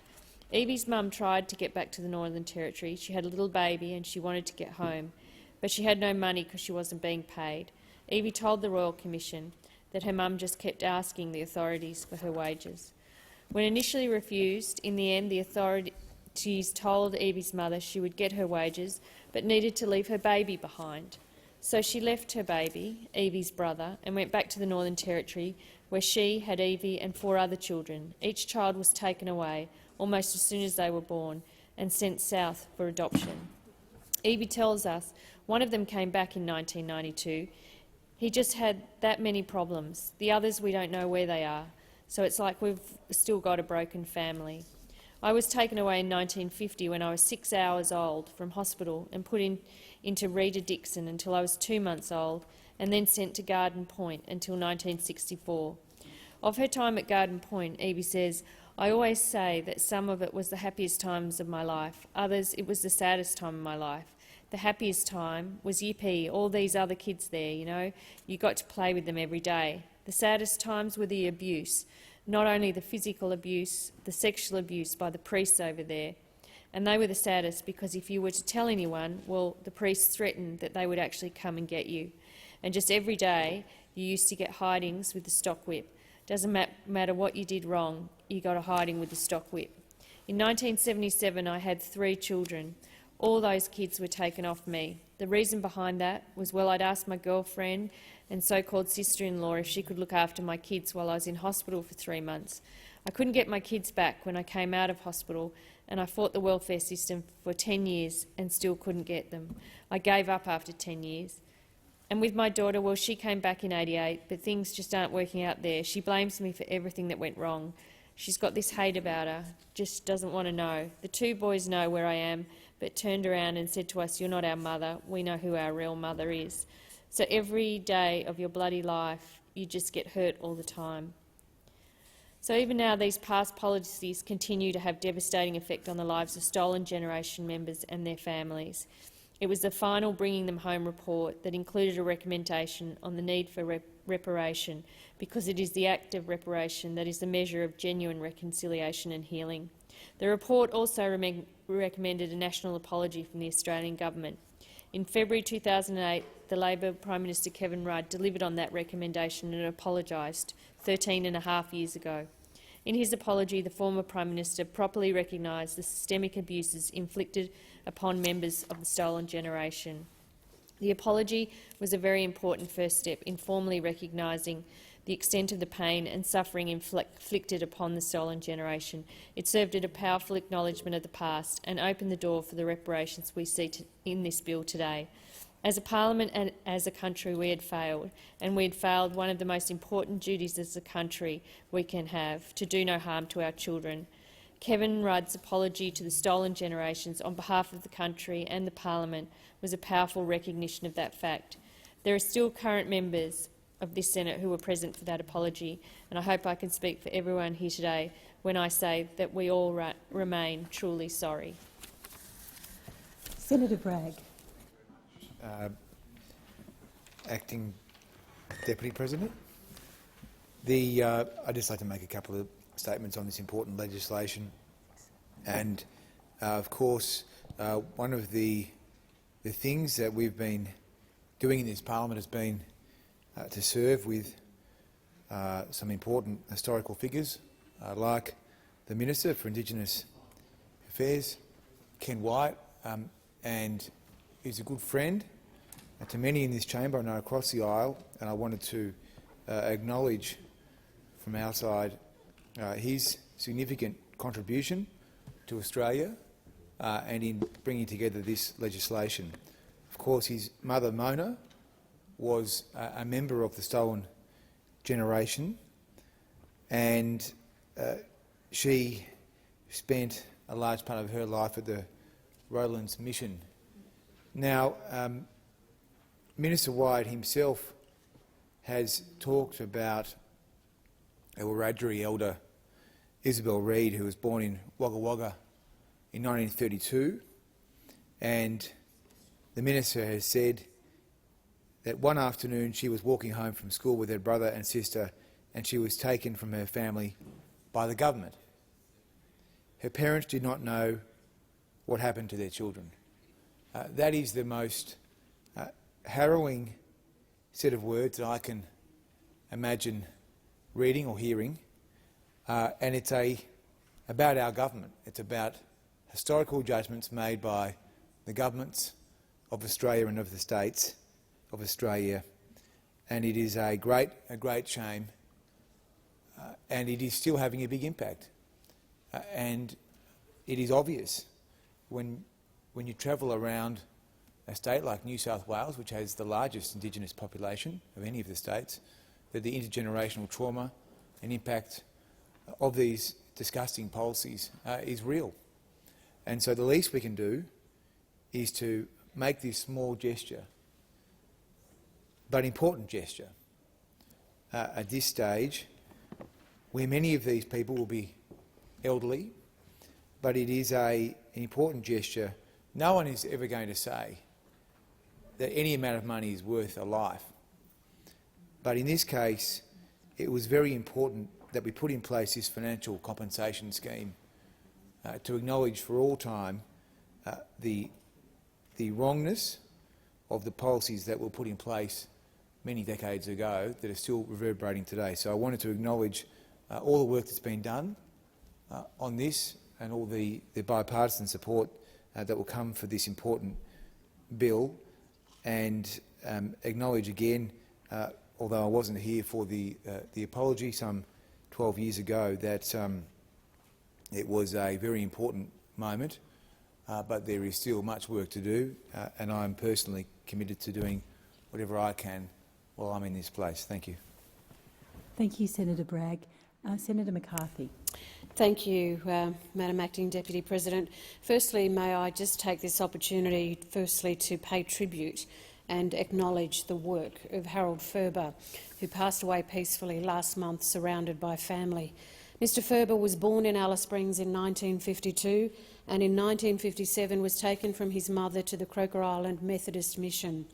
Evie's mum tried to get back to the Northern Territory. She had a little baby and she wanted to get home, but she had no money because she wasn't being paid. Evie told the Royal Commission that her mum just kept asking the authorities for her wages. When initially refused, in the end the authorities told Evie's mother she would get her wages but needed to leave her baby behind. So she left her baby, Evie's brother, and went back to the Northern Territory, where she had Evie and 4 other children. Each child was taken away almost as soon as they were born and sent south for adoption. Evie tells us one of them came back in 1992. He just had that many problems. The others, we don't know where they are. So it's like we've still got a broken family. I was taken away in 1950 when I was 6 hours old from hospital and put into Rita Dixon until I was 2 months old, and then sent to Garden Point until 1964. Of her time at Garden Point, Evie says, "I always say that some of it was the happiest times of my life, others it was the saddest time of my life. The happiest time was yippee, all these other kids there, you know, you got to play with them every day. The saddest times were the abuse, not only the physical abuse, the sexual abuse by the priests over there. And they were the saddest because if you were to tell anyone, well, the priests threatened that they would actually come and get you. And just every day you used to get hidings with the stock whip. Doesn't matter what you did wrong, you got a hiding with the stock whip. In 1977 I had 3 children. All those kids were taken off me. The reason behind that was, well, I'd asked my girlfriend and so-called sister-in-law if she could look after my kids while I was in hospital for 3 months. I couldn't get my kids back when I came out of hospital, and I fought the welfare system for 10 years and still couldn't get them. I gave up after 10 years. And with my daughter, well, she came back in '88, but things just aren't working out there. She blames me for everything that went wrong. She's got this hate about her, just doesn't want to know. The 2 boys know where I am, but turned around and said to us, "You're not our mother, we know who our real mother is." So every day of your bloody life, you just get hurt all the time. So even now, these past policies continue to have devastating effect on the lives of stolen generation members and their families. It was the final Bringing Them Home report that included a recommendation on the need for reparation, because it is the act of reparation that is the measure of genuine reconciliation and healing. The report also recommended a national apology from the Australian government. In February 2008, the Labor Prime Minister Kevin Rudd delivered on that recommendation and apologised 13.5 years ago. In his apology, the former Prime Minister properly recognised the systemic abuses inflicted upon members of the stolen generation. The apology was a very important first step in formally recognising the extent of the pain and suffering inflicted upon the stolen generation. It served as a powerful acknowledgement of the past and opened the door for the reparations we see in this bill today. As a parliament and as a country, we had failed, and we had failed one of the most important duties as a country we can have, to do no harm to our children. Kevin Rudd's apology to the stolen generations on behalf of the country and the parliament was a powerful recognition of that fact. There are still current members of this Senate who were present for that apology, and I hope I can speak for everyone here today when I say that we all remain truly sorry. Senator Bragg. Acting Deputy President, I'd just like to make a couple of statements on this important legislation. And of course, one of the things that we've been doing in this parliament has been to serve with some important historical figures like the Minister for Indigenous Affairs, Ken Wyatt, and he's a good friend to many in this chamber, I know across the aisle, and I wanted to acknowledge from our side his significant contribution to Australia and in bringing together this legislation. Of course, his mother, Mona, was a member of the stolen generation, and she spent a large part of her life at the Rowlands Mission. Now, Minister Wyatt himself has talked about a Wiradjuri elder, Isabel Reid, who was born in Wagga Wagga in 1932, and the Minister has said that one afternoon she was walking home from school with her brother and sister, and she was taken from her family by the government. Her parents did not know what happened to their children. That is the most harrowing set of words that I can imagine reading or hearing, and it's about our government. It's about historical judgments made by the governments of Australia and of the states of Australia, and it is a great shame, and it is still having a big impact. And it is obvious when you travel around a state like New South Wales, which has the largest Indigenous population of any of the states, that the intergenerational trauma and impact of these disgusting policies is real. And so the least we can do is to make this small gesture, but important gesture, at this stage, where many of these people will be elderly, but it is an important gesture. No one is ever going to say that any amount of money is worth a life. But in this case, it was very important that we put in place this financial compensation scheme to acknowledge for all time the wrongness of the policies that were put in place many decades ago that are still reverberating today. So I wanted to acknowledge all the work that's been done on this and all the bipartisan support that will come for this important bill, and acknowledge again, although I wasn't here for the apology some 12 years ago, that it was a very important moment, but there is still much work to do, and I'm personally committed to doing whatever I can while I'm in this place. Thank you. Thank you, Senator Bragg. Senator McCarthy. Thank you, Madam Acting Deputy President. Firstly, may I just take this opportunity to pay tribute and acknowledge the work of Harold Ferber, who passed away peacefully last month surrounded by family. Mr Ferber was born in Alice Springs in 1952 and in 1957 was taken from his mother to the Croker Island Methodist Mission.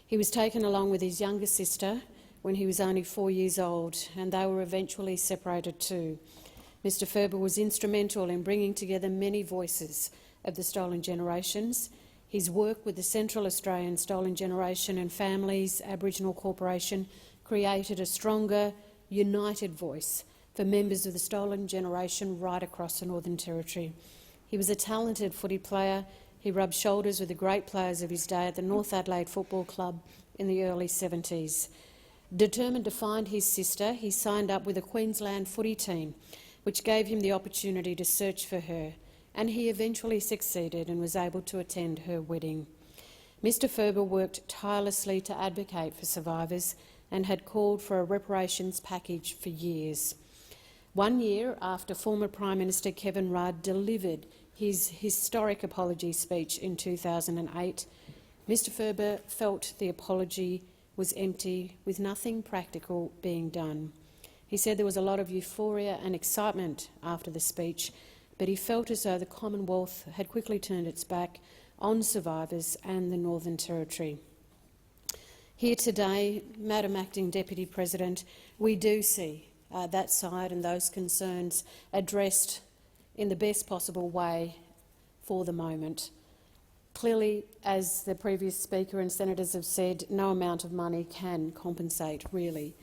He was taken along with his younger sister when he was only 4 years old, and they were eventually separated too. Mr Ferber was instrumental in bringing together many voices of the stolen generations. His work with the Central Australian Stolen Generation and Families Aboriginal Corporation created a stronger, united voice for members of the stolen generation right across the Northern Territory. He was a talented footy player. He rubbed shoulders with the great players of his day at the North Adelaide Football Club in the early 70s. Determined to find his sister, he signed up with a Queensland footy team, which gave him the opportunity to search for her, and he eventually succeeded and was able to attend her wedding. Mr Ferber worked tirelessly to advocate for survivors and had called for a reparations package for years. 1 year after former Prime Minister Kevin Rudd delivered his historic apology speech in 2008, Mr Ferber felt the apology was empty, with nothing practical being done. He said there was a lot of euphoria and excitement after the speech, but he felt as though the Commonwealth had quickly turned its back on survivors and the Northern Territory. Here today, Madam Acting Deputy President, we do see that side and those concerns addressed in the best possible way for the moment. Clearly, as the previous speaker and senators have said, no amount of money can compensate, really,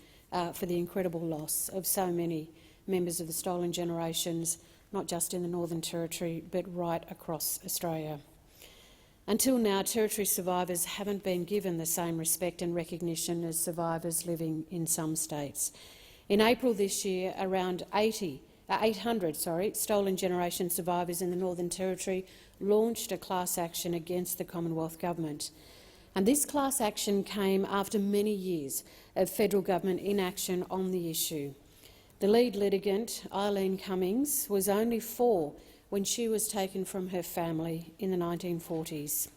for the incredible loss of so many members of the stolen generations, not just in the Northern Territory, but right across Australia. Until now, Territory survivors haven't been given the same respect and recognition as survivors living in some states. In April this year, around 800 stolen generation survivors in the Northern Territory launched a class action against the Commonwealth Government. And this class action came after many years of federal government inaction on the issue. The lead litigant, Eileen Cummings, was only 4 when she was taken from her family in the 1940s.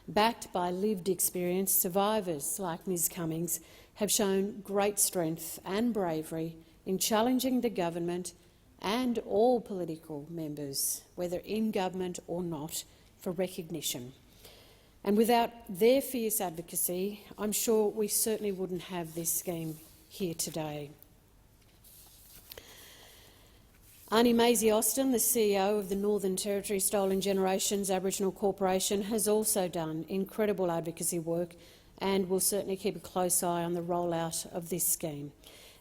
Backed by lived experience, survivors like Ms Cummings have shown great strength and bravery in challenging the government and all political members, whether in government or not, for recognition. And without their fierce advocacy, I'm sure we certainly wouldn't have this scheme here today. Arnie Maisie Austin, the CEO of the Northern Territory Stolen Generations Aboriginal Corporation, has also done incredible advocacy work and will certainly keep a close eye on the rollout of this scheme.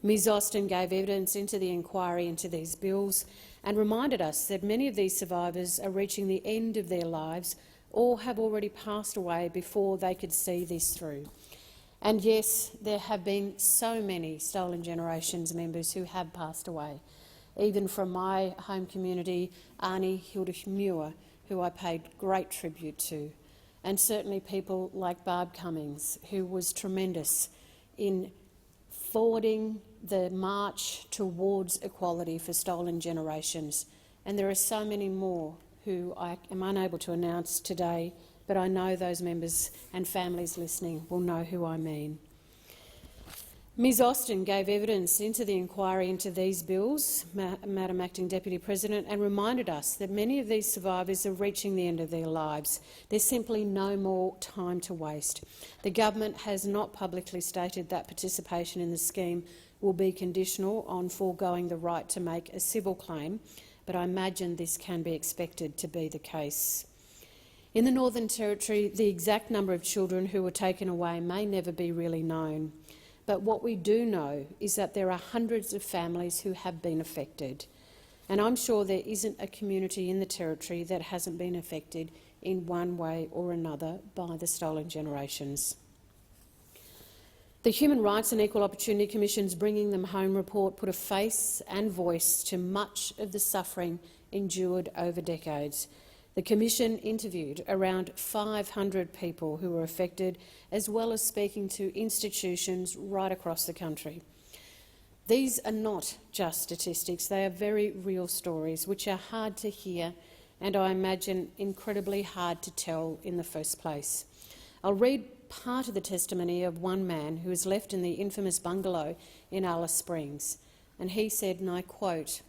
Ms Austin gave evidence into the inquiry into these bills and reminded us that many of these survivors are reaching the end of their lives or have already passed away before they could see this through. And yes, there have been so many Stolen Generations members who have passed away, even from my home community, Arnie Hilda-Muir, who I paid great tribute to, and certainly people like Barb Cummings, who was tremendous in forwarding the march towards equality for stolen generations. And there are so many more who I am unable to announce today, but I know those members and families listening will know who I mean. Ms Austin gave evidence into the inquiry into these bills, Madam Acting Deputy President, and reminded us that many of these survivors are reaching the end of their lives. There's simply no more time to waste. The government has not publicly stated that participation in the scheme will be conditional on foregoing the right to make a civil claim, but I imagine this can be expected to be the case. In the Northern Territory, the exact number of children who were taken away may never be really known. But what we do know is that there are hundreds of families who have been affected. And I'm sure there isn't a community in the Territory that hasn't been affected in one way or another by the stolen generations. The Human Rights and Equal Opportunity Commission's Bringing Them Home report put a face and voice to much of the suffering endured over decades. The Commission interviewed around 500 people who were affected, as well as speaking to institutions right across the country. These are not just statistics, they are very real stories which are hard to hear and, I imagine, incredibly hard to tell in the first place. I'll read part of the testimony of one man who was left in the infamous bungalow in Alice Springs, and he said, and I quote,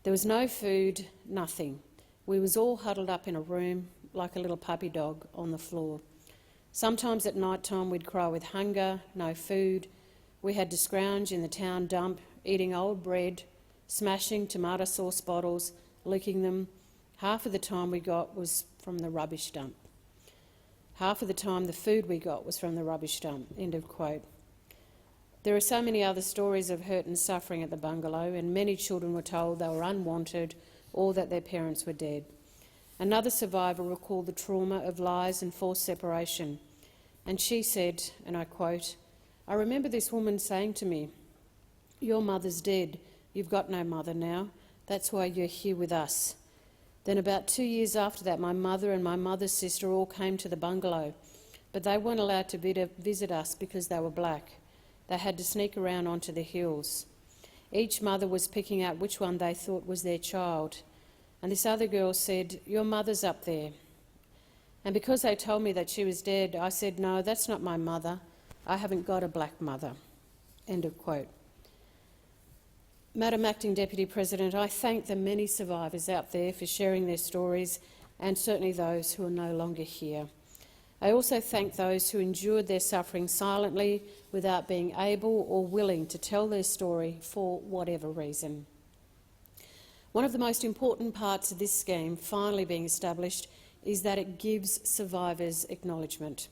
There was no food, nothing. We was all huddled up in a room like a little puppy dog on the floor. Sometimes at night time we'd cry with hunger, no food. We had to scrounge in the town dump, eating old bread, smashing tomato sauce bottles, licking them. Half of the time we got was from the rubbish dump. Half of the time the food we got was from the rubbish dump." End of quote. There are so many other stories of hurt and suffering at the bungalow, and many children were told they were unwanted or that their parents were dead. Another survivor recalled the trauma of lies and forced separation, and she said, and I quote, "I remember this woman saying to me, 'Your mother's dead. You've got no mother now. That's why you're here with us.' Then about 2 years after that, my mother and my mother's sister all came to the bungalow, but they weren't allowed to visit us because they were black. They had to sneak around onto the hills. Each mother was picking out which one they thought was their child. And this other girl said, 'Your mother's up there.' And because they told me that she was dead, I said, 'No, that's not my mother. I haven't got a black mother.'" End of quote. Madam Acting Deputy President, I thank the many survivors out there for sharing their stories, and certainly those who are no longer here. I also thank those who endured their suffering silently without being able or willing to tell their story for whatever reason. One of the most important parts of this scheme finally being established is that it gives survivors acknowledgement.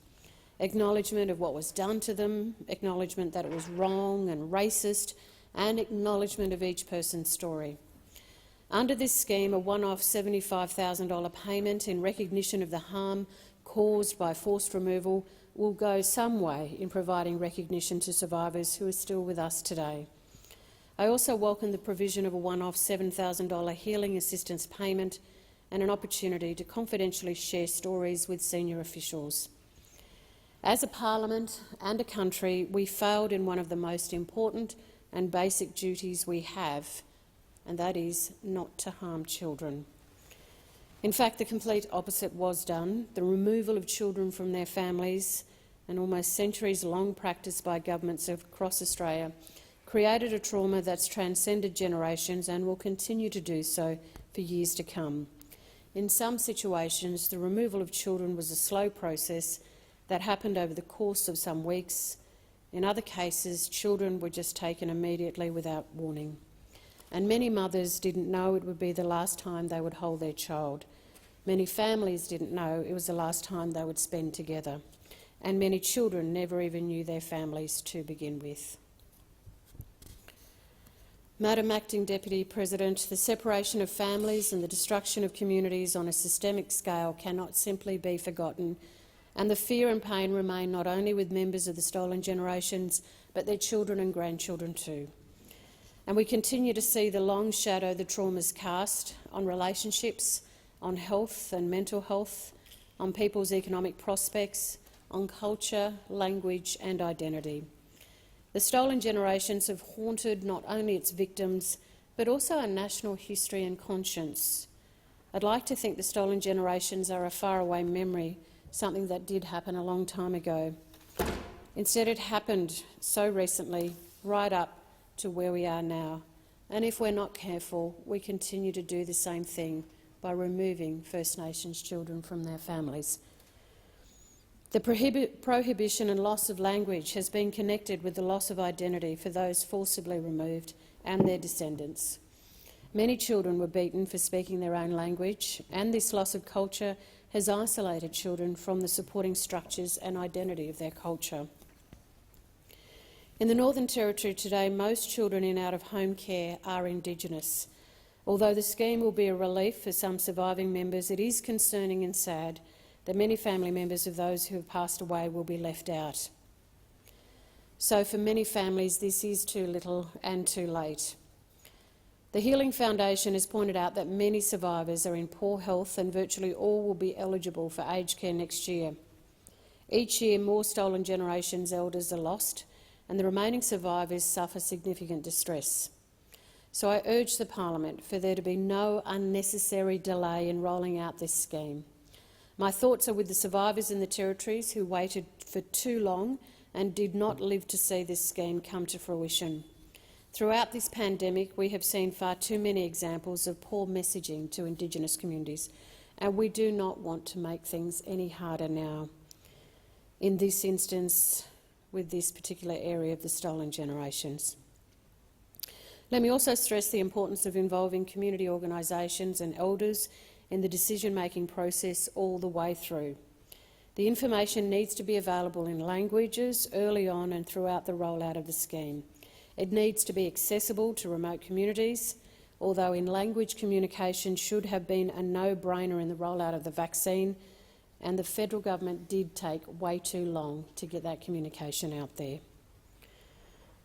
Acknowledgement of what was done to them, acknowledgement that it was wrong and racist, and acknowledgement of each person's story. Under this scheme, a one-off $75,000 payment in recognition of the harm caused by forced removal will go some way in providing recognition to survivors who are still with us today. I also welcome the provision of a one-off $7,000 healing assistance payment and an opportunity to confidentially share stories with senior officials. As a parliament and a country, we failed in one of the most important and basic duties we have, and that is not to harm children. In fact, the complete opposite was done. The removal of children from their families, an almost centuries-long practice by governments across Australia, created a trauma that's transcended generations and will continue to do so for years to come. In some situations, the removal of children was a slow process that happened over the course of some weeks. In other cases, children were just taken immediately without warning. And many mothers didn't know it would be the last time they would hold their child. Many families didn't know it was the last time they would spend together. And many children never even knew their families to begin with. Madam Acting Deputy President, the separation of families and the destruction of communities on a systemic scale cannot simply be forgotten, and the fear and pain remain not only with members of the stolen generations, but their children and grandchildren too. And we continue to see the long shadow the traumas cast on relationships, on health and mental health, on people's economic prospects, on culture, language and identity. The stolen generations have haunted not only its victims, but also our national history and conscience. I'd like to think the stolen generations are a faraway memory, something that did happen a long time ago. Instead, it happened so recently, right up to where we are now. And if we're not careful, we continue to do the same thing by removing First Nations children from their families. The prohibition and loss of language has been connected with the loss of identity for those forcibly removed and their descendants. Many children were beaten for speaking their own language, and this loss of culture has isolated children from the supporting structures and identity of their culture. In the Northern Territory today, most children in out-of-home care are Indigenous. Although the scheme will be a relief for some surviving members, it is concerning and sad that many family members of those who have passed away will be left out. So for many families, this is too little and too late. The Healing Foundation has pointed out that many survivors are in poor health and virtually all will be eligible for aged care next year. Each year, more stolen generations elders are lost, and the remaining survivors suffer significant distress. So I urge the Parliament for there to be no unnecessary delay in rolling out this scheme. My thoughts are with the survivors in the territories who waited for too long and did not live to see this scheme come to fruition. Throughout this pandemic, we have seen far too many examples of poor messaging to Indigenous communities, and we do not want to make things any harder now. In this instance, with this particular area of the stolen generations. Let me also stress the importance of involving community organisations and elders in the decision-making process all the way through. The information needs to be available in languages early on and throughout the rollout of the scheme. It needs to be accessible to remote communities, although in-language communication should have been a no-brainer in the rollout of the vaccine, and the federal government did take way too long to get that communication out there.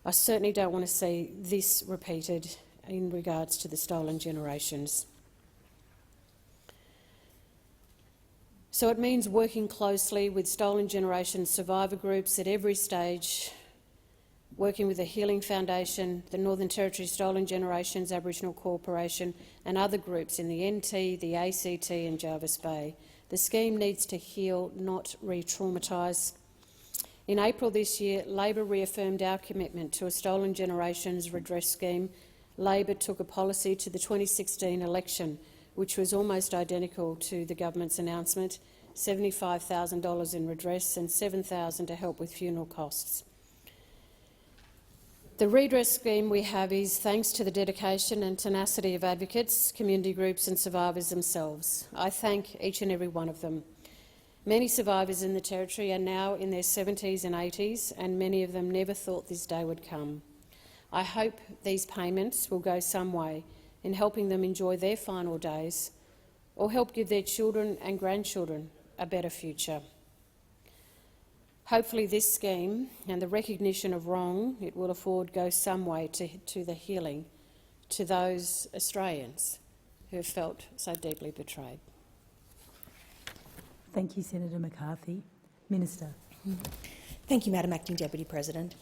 I certainly don't want to see this repeated in regards to the stolen generations. So it means working closely with Stolen Generations survivor groups at every stage, working with the Healing Foundation, the Northern Territory Stolen Generations Aboriginal Corporation and other groups in the NT, the ACT and Jervis Bay. The scheme needs to heal, not re-traumatise. In April this year, Labor reaffirmed our commitment to a Stolen Generations redress scheme. Labor took a policy to the 2016 election, which was almost identical to the government's announcement, $75,000 in redress and $7,000 to help with funeral costs. The redress scheme we have is thanks to the dedication and tenacity of advocates, community groups and survivors themselves. I thank each and every one of them. Many survivors in the Territory are now in their 70s and 80s, and many of them never thought this day would come. I hope these payments will go some way in helping them enjoy their final days or help give their children and grandchildren a better future. Hopefully this scheme and the recognition of wrong it will afford goes some way to the healing to those Australians who have felt so deeply betrayed. Thank you, Senator McCarthy. Minister. Thank you, Madam Acting Deputy President.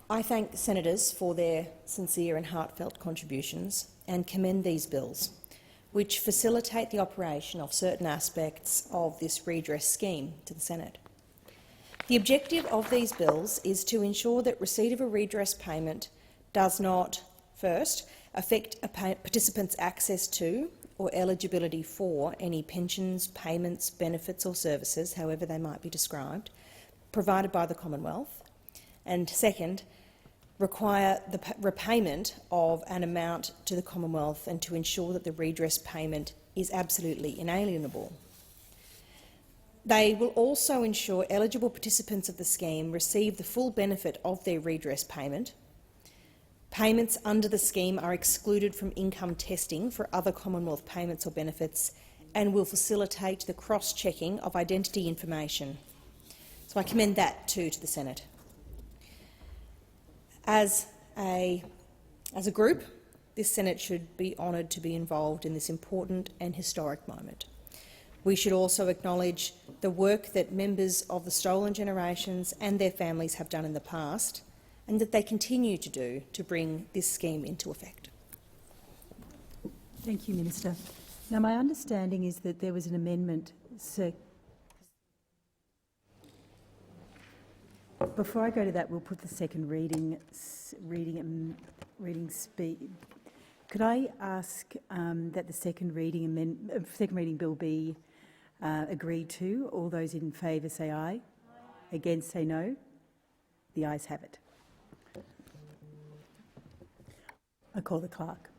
I thank senators for their sincere and heartfelt contributions and commend these bills, which facilitate the operation of certain aspects of this redress scheme to the Senate. The objective of these bills is to ensure that receipt of a redress payment does not, first, affect a participant's access to or eligibility for any pensions, payments, benefits or services, however they might be described, provided by the Commonwealth, and second, require the repayment of an amount to the Commonwealth and to ensure that the redress payment is absolutely inalienable. They will also ensure eligible participants of the scheme receive the full benefit of their redress payment. Payments under the scheme are excluded from income testing for other Commonwealth payments or benefits and will facilitate the cross-checking of identity information. So I commend that too to the Senate. As a group, this Senate should be honoured to be involved in this important and historic moment. We should also acknowledge the work that members of the Stolen Generations and their families have done in the past and that they continue to do to bring this scheme into effect. Thank you, Minister. Now, my understanding is that there was an amendment. Before I go to that, we'll put the second reading speed. Could I ask that the second reading bill be agreed to? All those in favour say aye. Aye. Against say no. The ayes have it. I call the clerk.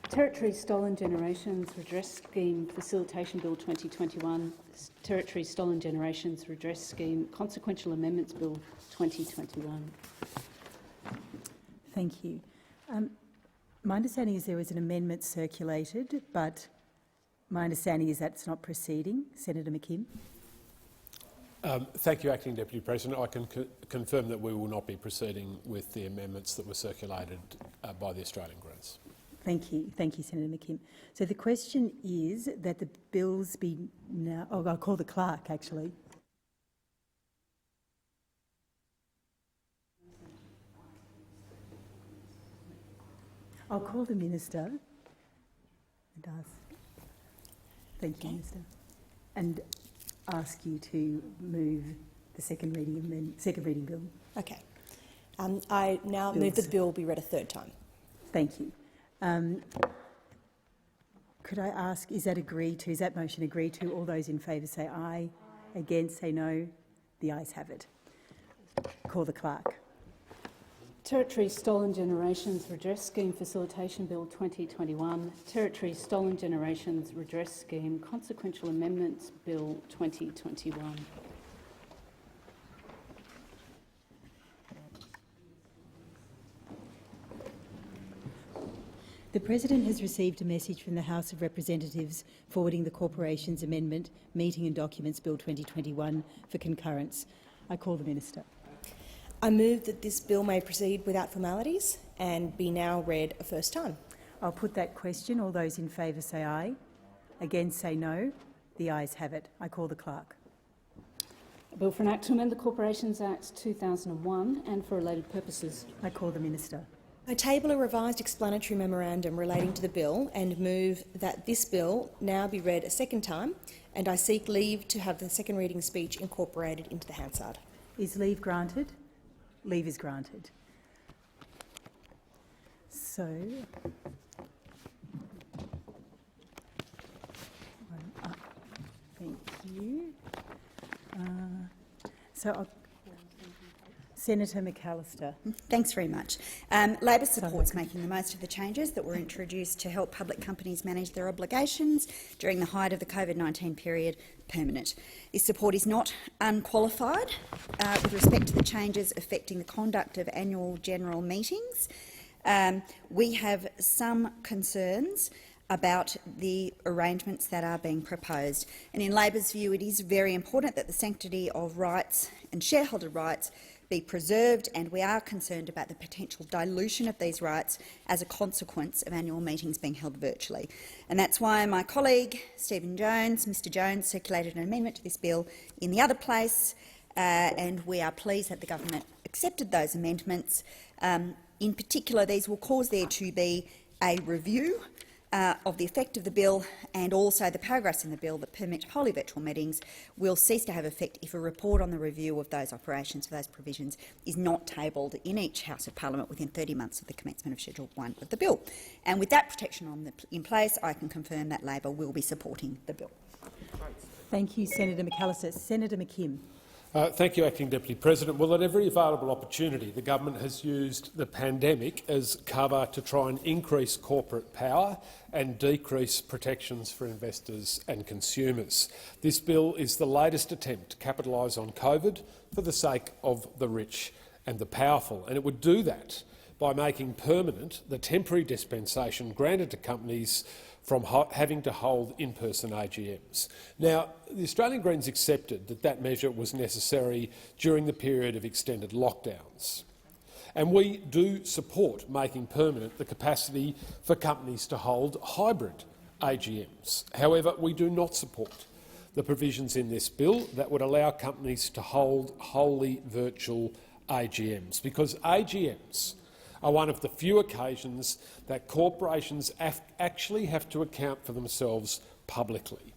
Territory Stolen Generations Redress Scheme Facilitation Bill 2021, Territory Stolen Generations Redress Scheme Consequential Amendments Bill 2021. Thank you. My understanding is there was an amendment circulated, but my understanding is that's not proceeding. Senator McKim. Thank you, Acting Deputy President. I can confirm that we will not be proceeding with the amendments that were circulated by the Australian Greens. Thank you, Senator McKim. So the question is that the bills be now. Oh, I'll call the clerk actually. I'll call the minister and ask. Thank you, Minister, and ask you to move the second reading bill. Okay. I now move that the bill be read a third time. Thank you. Could I ask, is that agreed to? Is that motion agreed to? All those in favour say aye. Against say no. The ayes have it. Call the clerk. Territory Stolen Generations Redress Scheme Facilitation Bill 2021, Territory Stolen Generations Redress Scheme Consequential Amendments Bill 2021. The President has received a message from the House of Representatives forwarding the Corporations Amendment Meeting and Documents Bill 2021 for concurrence. I call the Minister. I move that this bill may proceed without formalities and be now read a first time. I'll put that question. All those in favour say aye. Against say no. The ayes have it. I call the clerk. A bill for an Act to amend the Corporations Act 2001 and for related purposes. I call the Minister. I table a revised explanatory memorandum relating to the bill and move that this bill now be read a second time, and I seek leave to have the second reading speech incorporated into the Hansard. Is leave granted? Leave is granted. So, thank you. Senator McAllister. Thanks very much. Labor supports making the most of the changes that were introduced to help public companies manage their obligations during the height of the COVID-19 period permanent. This support is not unqualified with respect to the changes affecting the conduct of annual general meetings. We have some concerns about the arrangements that are being proposed. And in Labor's view, it is very important that the sanctity of rights and shareholder rights be preserved, and we are concerned about the potential dilution of these rights as a consequence of annual meetings being held virtually. And that's why my colleague, Stephen Jones, Mr Jones, circulated an amendment to this bill in the other place, and we are pleased that the government accepted those amendments. In particular, these will cause there to be a review of the effect of the bill, and also the paragraphs in the bill that permit wholly virtual meetings will cease to have effect if a report on the review of those operations for those provisions is not tabled in each House of Parliament within 30 months of the commencement of Schedule 1 of the bill. And with that protection in place, I can confirm that Labor will be supporting the bill. Thank you, Senator McAllister. Senator McKim. Thank you, Acting Deputy President. Well, at every available opportunity, the government has used the pandemic as cover to try and increase corporate power and decrease protections for investors and consumers. This bill is the latest attempt to capitalise on COVID for the sake of the rich and the powerful, and it would do that by making permanent the temporary dispensation granted to companies from having to hold in-person AGMs. Now, the Australian Greens accepted that that measure was necessary during the period of extended lockdowns. And we do support making permanent the capacity for companies to hold hybrid AGMs. However, we do not support the provisions in this bill that would allow companies to hold wholly virtual AGMs, because AGMs are one of the few occasions that corporations actually have to account for themselves publicly.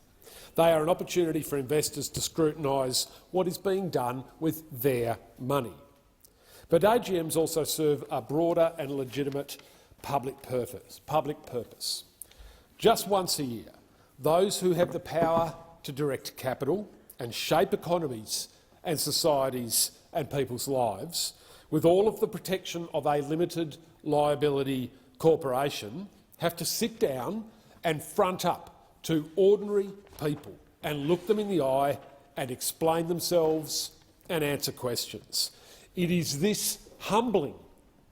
They are an opportunity for investors to scrutinise what is being done with their money. But AGMs also serve a broader and legitimate public purpose. Just once a year, those who have the power to direct capital and shape economies and societies and people's lives with all of the protection of a limited liability corporation, have to sit down and front up to ordinary people and look them in the eye and explain themselves and answer questions. It is this humbling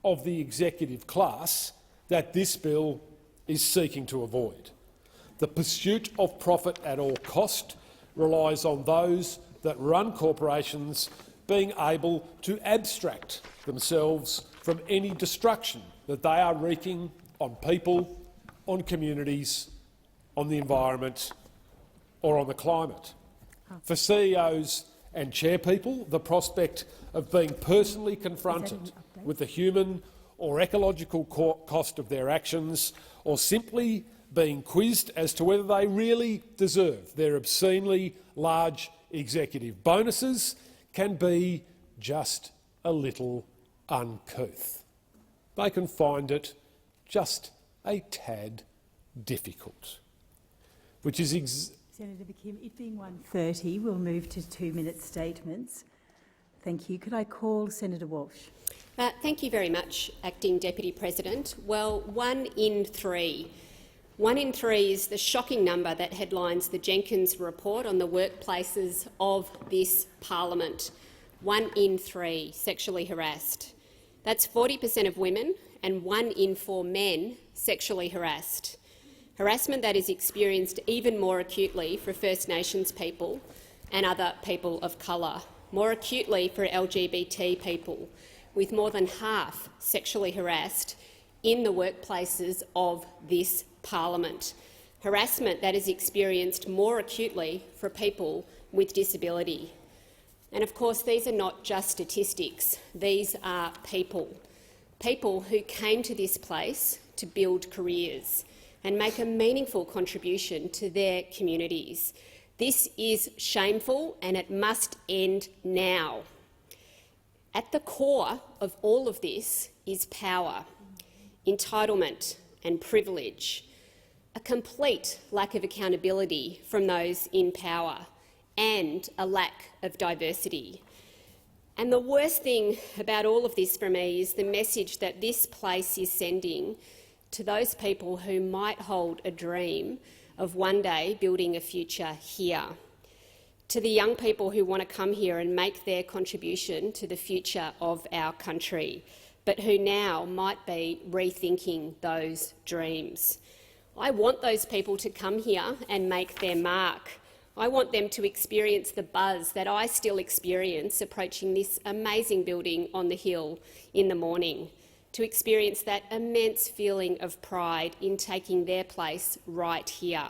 of the executive class that this bill is seeking to avoid. The pursuit of profit at all cost relies on those that run corporations being able to abstract themselves from any destruction that they are wreaking on people, on communities, on the environment or on the climate. For CEOs and chairpeople, the prospect of being personally confronted with the human or ecological cost of their actions, or simply being quizzed as to whether they really deserve their obscenely large executive bonuses, can be just a little uncouth. They can find it just a tad difficult, which is Senator McKim, it being 1:30, we'll move to 2-minute statements. Thank you. Could I call Senator Walsh? Thank you very much, Acting Deputy President. Well, 1 in 3. 1 in 3 is the shocking number that headlines the Jenkins report on the workplaces of this parliament. 1 in 3 sexually harassed. That's 40% of women and 1 in 4 men sexually harassed. Harassment that is experienced even more acutely for First Nations people and other people of colour, more acutely for LGBT people, with more than half sexually harassed in the workplaces of this parliament. Harassment that is experienced more acutely for people with disability. And of course, these are not just statistics. These are people. People who came to this place to build careers and make a meaningful contribution to their communities. This is shameful and it must end now. At the core of all of this is power, entitlement and privilege, a complete lack of accountability from those in power and a lack of diversity. And the worst thing about all of this for me is the message that this place is sending to those people who might hold a dream of one day building a future here, to the young people who want to come here and make their contribution to the future of our country, but who now might be rethinking those dreams. I want those people to come here and make their mark. I want them to experience the buzz that I still experience approaching this amazing building on the hill in the morning, to experience that immense feeling of pride in taking their place right here.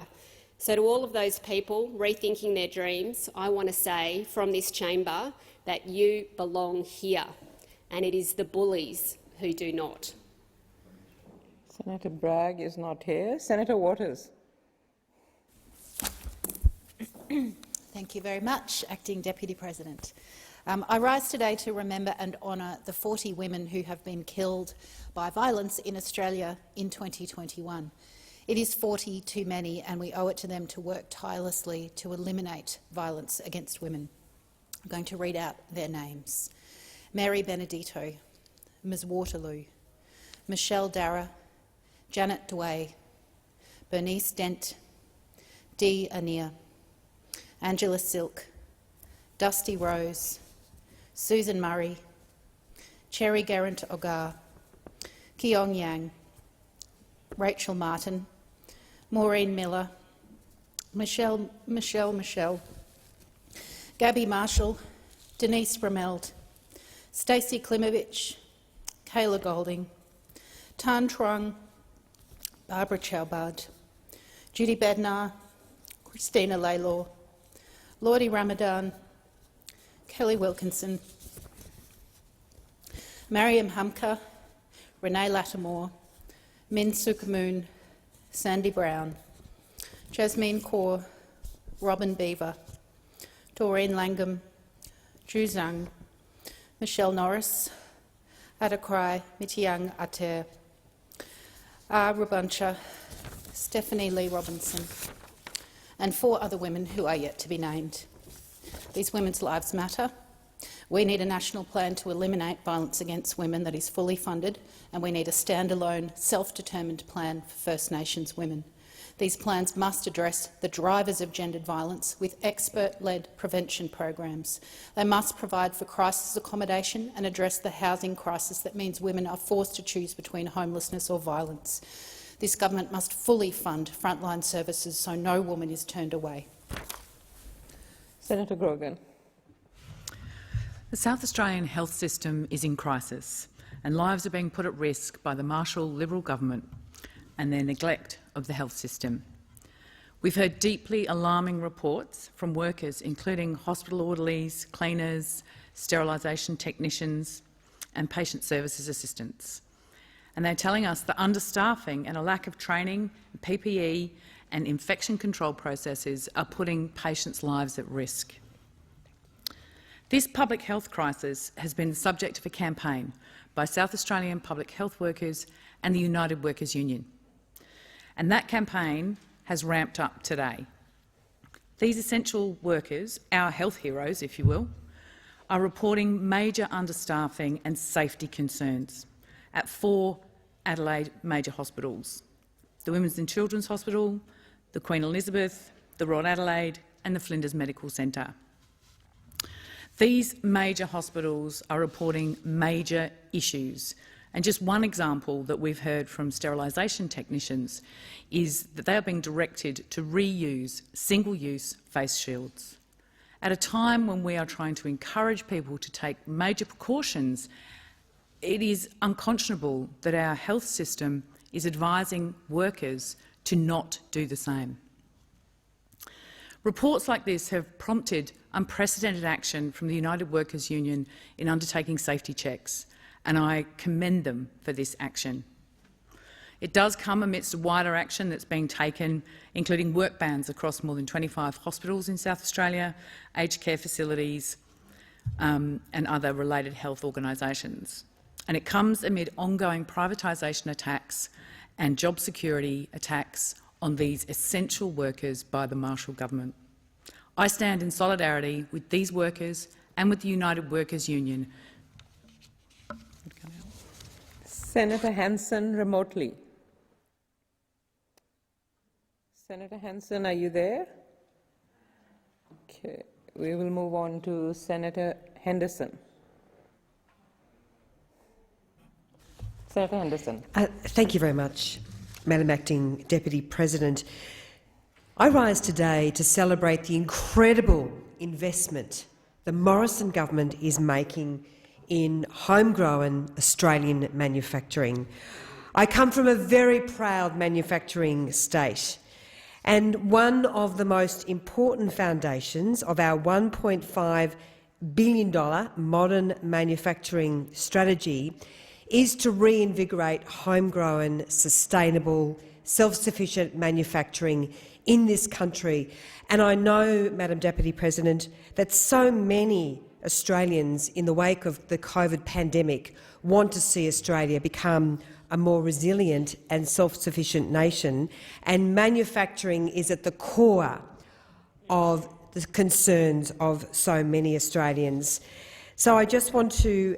So to all of those people rethinking their dreams, I want to say from this chamber that you belong here, and it is the bullies who do not. Senator Bragg is not here. Senator Waters. Thank you very much, Acting Deputy President. I rise today to remember and honour the 40 women who have been killed by violence in Australia in 2021. It is 40 too many, and we owe it to them to work tirelessly to eliminate violence against women. I'm going to read out their names. Mary Benedito, Ms Waterloo, Michelle Darragh, Janet Dway, Bernice Dent, Dee Anir, Angela Silk, Dusty Rose, Susan Murray, Cherry Geraint Ogar, Keong Yang, Rachel Martin, Maureen Miller, Michelle, Gabby Marshall, Denise Brameld, Stacey Klimovich, Kayla Golding, Tan Truong, Barbara Chowbard, Judy Bednar, Christina Laylaw, Lordy Ramadan, Kelly Wilkinson, Mariam Hamka, Renee Lattimore, Min Sukamoon, Sandy Brown, Jasmine Kaur, Robin Beaver, Doreen Langham, Zhu Zhang, Michelle Norris, Adakrai Mitiang Ater, R. Rabuncha, Stephanie Lee Robinson, and 4 other women who are yet to be named. These women's lives matter. We need a national plan to eliminate violence against women that is fully funded, and we need a standalone, self-determined plan for First Nations women. These plans must address the drivers of gendered violence with expert-led prevention programs. They must provide for crisis accommodation and address the housing crisis that means women are forced to choose between homelessness or violence. This government must fully fund frontline services so no woman is turned away. Senator Grogan. The South Australian health system is in crisis, and lives are being put at risk by the Marshall Liberal government and their neglect of the health system. We've heard deeply alarming reports from workers, including hospital orderlies, cleaners, sterilisation technicians and patient services assistants. And they're telling us that understaffing and a lack of training, PPE and infection control processes are putting patients' lives at risk. This public health crisis has been the subject of a campaign by South Australian public health workers and the United Workers Union. And that campaign has ramped up today. These essential workers, our health heroes, if you will, are reporting major understaffing and safety concerns at 4 Adelaide major hospitals: the Women's and Children's Hospital, the Queen Elizabeth, the Royal Adelaide and the Flinders Medical Centre. These major hospitals are reporting major issues. And just one example that we've heard from sterilisation technicians is that they are being directed to reuse single-use face shields. At a time when we are trying to encourage people to take major precautions, it is unconscionable that our health system is advising workers to not do the same. Reports like this have prompted unprecedented action from the United Workers Union in undertaking safety checks, and I commend them for this action. It does come amidst wider action that's being taken, including work bans across more than 25 hospitals in South Australia, aged care facilities and other related health organisations. And it comes amid ongoing privatisation attacks and job security attacks on these essential workers by the Marshall government. I stand in solidarity with these workers and with the United Workers Union. Senator Hanson remotely. Senator Hanson, are you there? Okay, we will move on to Senator Henderson. Senator Henderson. Thank you very much, Madam Acting Deputy President. I rise today to celebrate the incredible investment the Morrison government is making in homegrown Australian manufacturing. I come from a very proud manufacturing state, and one of the most important foundations of our $1.5 billion modern manufacturing strategy is to reinvigorate homegrown, sustainable, self-sufficient manufacturing in this country. And I know, Madam Deputy President, that so many Australians in the wake of the COVID pandemic want to see Australia become a more resilient and self-sufficient nation, and manufacturing is at the core of the concerns of so many Australians. So I just want to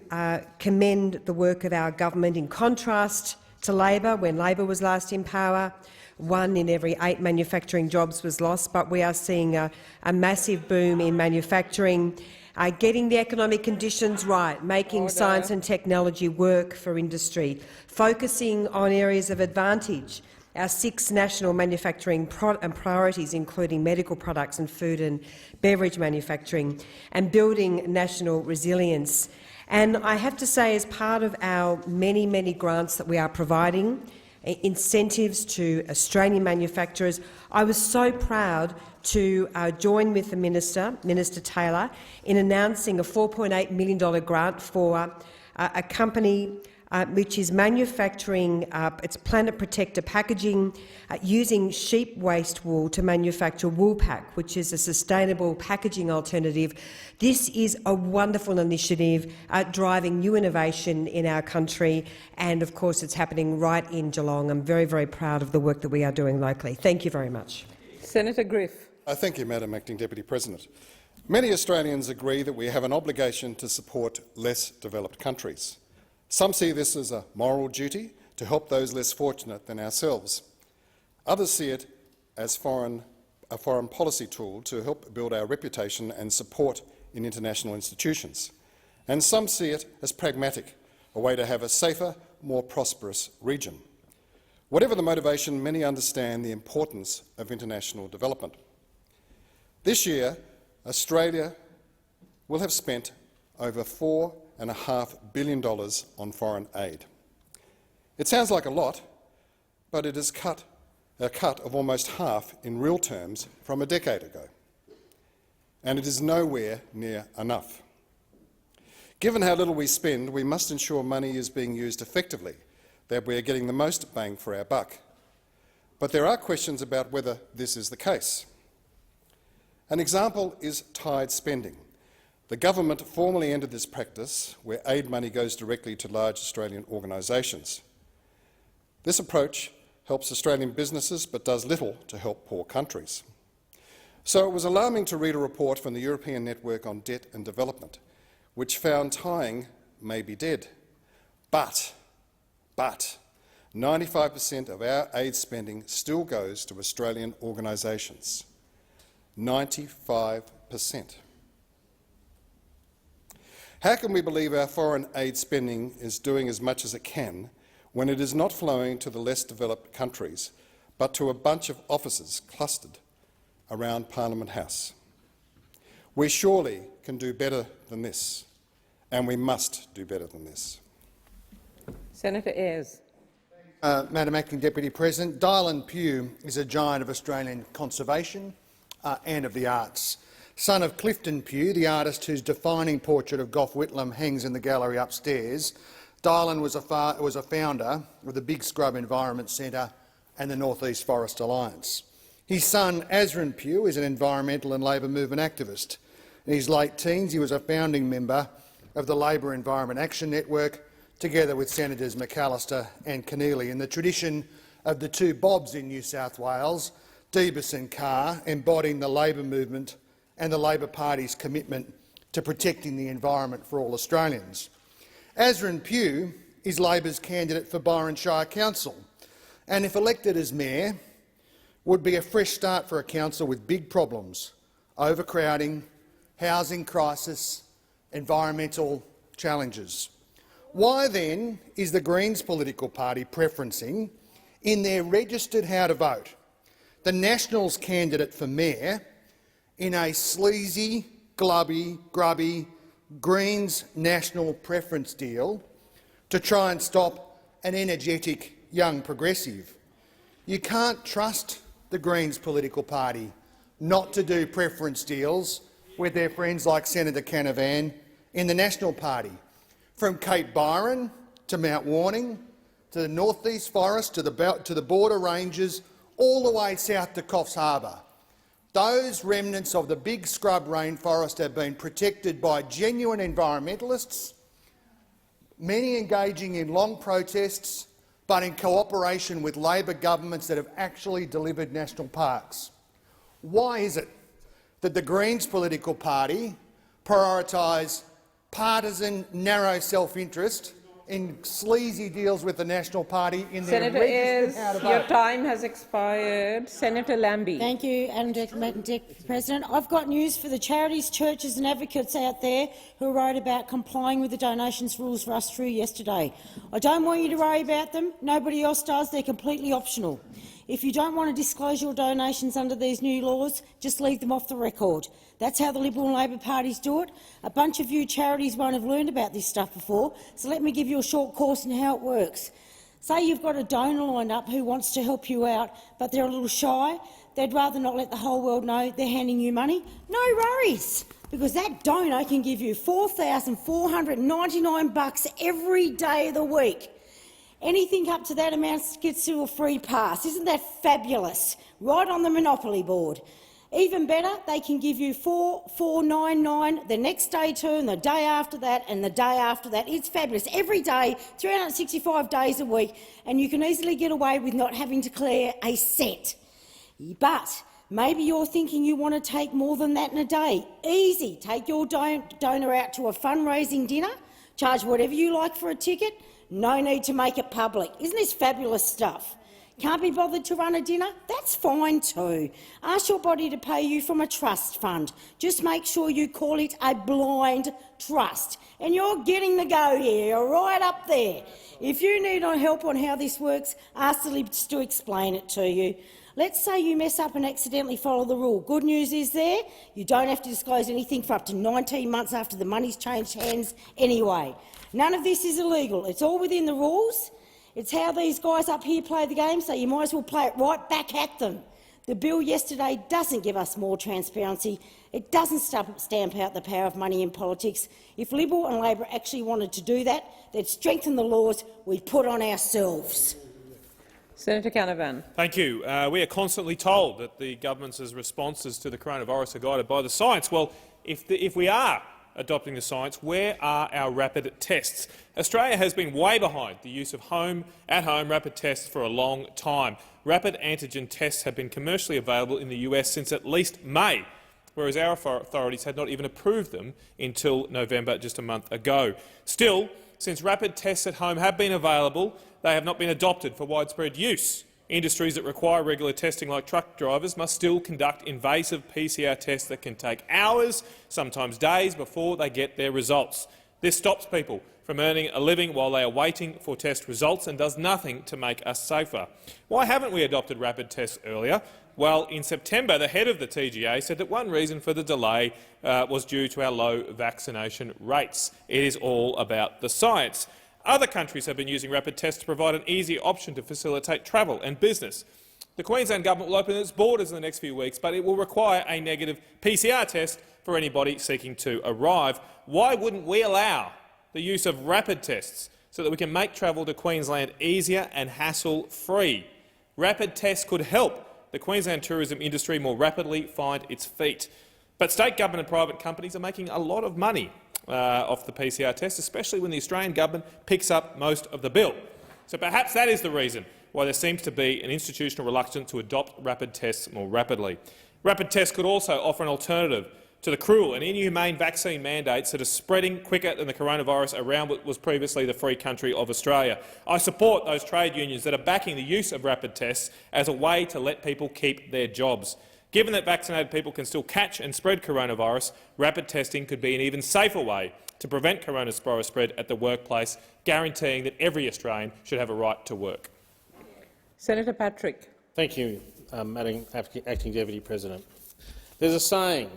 commend the work of our government. In contrast to Labor, when Labor was last in power, 1 in every 8 manufacturing jobs was lost, but we are seeing a massive boom in manufacturing, getting the economic conditions right, making science and technology work for industry, focusing on areas of advantage, our 6 national manufacturing priorities, including medical products and food and beverage manufacturing, and building national resilience. And I have to say, as part of our many, many grants that we are providing, incentives to Australian manufacturers, I was so proud to join with the Minister Taylor, in announcing a $4.8 million grant for a company which is manufacturing its Planet Protector packaging using sheep waste wool to manufacture Woolpack, which is a sustainable packaging alternative. This is a wonderful initiative driving new innovation in our country, and of course it's happening right in Geelong. I'm very, very proud of the work that we are doing locally. Thank you very much. Senator Griff. Thank you, Madam Acting Deputy President. Many Australians agree that we have an obligation to support less developed countries. Some see this as a moral duty to help those less fortunate than ourselves. Others see it as a foreign policy tool to help build our reputation and support in international institutions. And some see it as pragmatic, a way to have a safer, more prosperous region. Whatever the motivation, many understand the importance of international development. This year, Australia will have spent over $4.5 billion on foreign aid. It sounds like a lot, but it is a cut of almost half in real terms from a decade ago, and it is nowhere near enough. Given how little we spend, we must ensure money is being used effectively, that we are getting the most bang for our buck. But there are questions about whether this is the case. An example is tied spending. The government formally ended this practice where aid money goes directly to large Australian organisations. This approach helps Australian businesses but does little to help poor countries. So it was alarming to read a report from the European Network on Debt and Development, which found tying may be dead. But 95% of our aid spending still goes to Australian organisations. 95%. How can we believe our foreign aid spending is doing as much as it can when it is not flowing to the less developed countries, but to a bunch of offices clustered around Parliament House? We surely can do better than this, and we must do better than this. Senator Ayres. Madam Acting Deputy President, Dylan Pugh is a giant of Australian conservation and of the arts. Son of Clifton Pugh, the artist whose defining portrait of Gough Whitlam hangs in the gallery upstairs, Dylan was a founder of the Big Scrub Environment Centre and the North East Forest Alliance. His son, Azrin Pugh, is an environmental and Labor movement activist. In his late teens, he was a founding member of the Labor Environment Action Network, together with Senators McAllister and Keneally, in the tradition of the two Bobs in New South Wales, Debus and Carr, embodying the Labor movement and the Labor Party's commitment to protecting the environment for all Australians. Azrin Pugh is Labor's candidate for Byron Shire Council, and if elected as mayor, would be a fresh start for a council with big problems: overcrowding, housing crisis, environmental challenges. Why then is the Greens political party preferencing, in their registered how to vote, the Nationals candidate for mayor in a sleazy, grubby Greens national preference deal to try and stop an energetic young progressive? You can't trust the Greens political party not to do preference deals with their friends like Senator Canavan in the National Party. From Cape Byron to Mount Warning, to the North East Forest, to the border ranges, all the way south to Coffs Harbour. Those remnants of the big scrub rainforest have been protected by genuine environmentalists, many engaging in long protests, but in cooperation with Labor governments that have actually delivered national parks. Why is it that the Greens political party prioritise partisan, narrow self-interest in sleazy deals with the National Party in their Senator Ayres, your time has expired. Senator Lambie. Thank you, Deputy President. I've got news for the charities, churches and advocates out there who wrote about complying with the donations rules for us through yesterday. I don't want you to worry about them. Nobody else does. They're completely optional. If you don't want to disclose your donations under these new laws, just leave them off the record. That's how the Liberal and Labor parties do it. A bunch of you charities won't have learned about this stuff before, so let me give you a short course in how it works. Say you've got a donor lined up who wants to help you out, but they're a little shy. They'd rather not let the whole world know they're handing you money. No worries, because that donor can give you $4,499 every day of the week. Anything up to that amount gets you a free pass. Isn't that fabulous? Right on the Monopoly board. Even better, they can give you $4,499 the next day too, and the day after that, and the day after that. It's fabulous. Every day, 365 days a week, and you can easily get away with not having to clear a cent. But maybe you're thinking you want to take more than that in a day. Easy. Take your donor out to a fundraising dinner, charge whatever you like for a ticket. No need to make it public. Isn't this fabulous stuff? Can't be bothered to run a dinner? That's fine too. Ask your body to pay you from a trust fund. Just make sure you call it a blind trust. And you're getting the go here. You're right up there. If you need help on how this works, ask the Libs to explain it to you. Let's say you mess up and accidentally follow the rule. Good news is there, you don't have to disclose anything for up to 19 months after the money's changed hands anyway. None of this is illegal. It's all within the rules. It's how these guys up here play the game, so you might as well play it right back at them. The bill yesterday doesn't give us more transparency. It doesn't stamp out the power of money in politics. If Liberal and Labor actually wanted to do that, they'd strengthen the laws we've put on ourselves. Senator Canavan. Thank you. We are constantly told that the government's responses to the coronavirus are guided by the science. Well, if we are adopting the science, where are our rapid tests? Australia has been way behind the use of at-home rapid tests for a long time. Rapid antigen tests have been commercially available in the US since at least May, whereas our authorities had not even approved them until November, just a month ago. Still, since rapid tests at home have been available, they have not been adopted for widespread use. Industries that require regular testing, like truck drivers, must still conduct invasive PCR tests that can take hours, sometimes days, before they get their results. This stops people from earning a living while they are waiting for test results and does nothing to make us safer. Why haven't we adopted rapid tests earlier? Well, in September, the head of the TGA said that one reason for the delay was due to our low vaccination rates. It is all about the science. Other countries have been using rapid tests to provide an easier option to facilitate travel and business. The Queensland Government will open its borders in the next few weeks, but it will require a negative PCR test for anybody seeking to arrive. Why wouldn't we allow the use of rapid tests so that we can make travel to Queensland easier and hassle-free? Rapid tests could help the Queensland tourism industry more rapidly find its feet. But state government and private companies are making a lot of money off the PCR test, especially when the Australian government picks up most of the bill. So perhaps that is the reason why there seems to be an institutional reluctance to adopt rapid tests more rapidly. Rapid tests could also offer an alternative to the cruel and inhumane vaccine mandates that are spreading quicker than the coronavirus around what was previously the free country of Australia. I support those trade unions that are backing the use of rapid tests as a way to let people keep their jobs. Given that vaccinated people can still catch and spread coronavirus, rapid testing could be an even safer way to prevent coronavirus spread at the workplace, guaranteeing that every Australian should have a right to work. Senator Patrick. Thank you, Madam Acting Deputy President. There's a saying,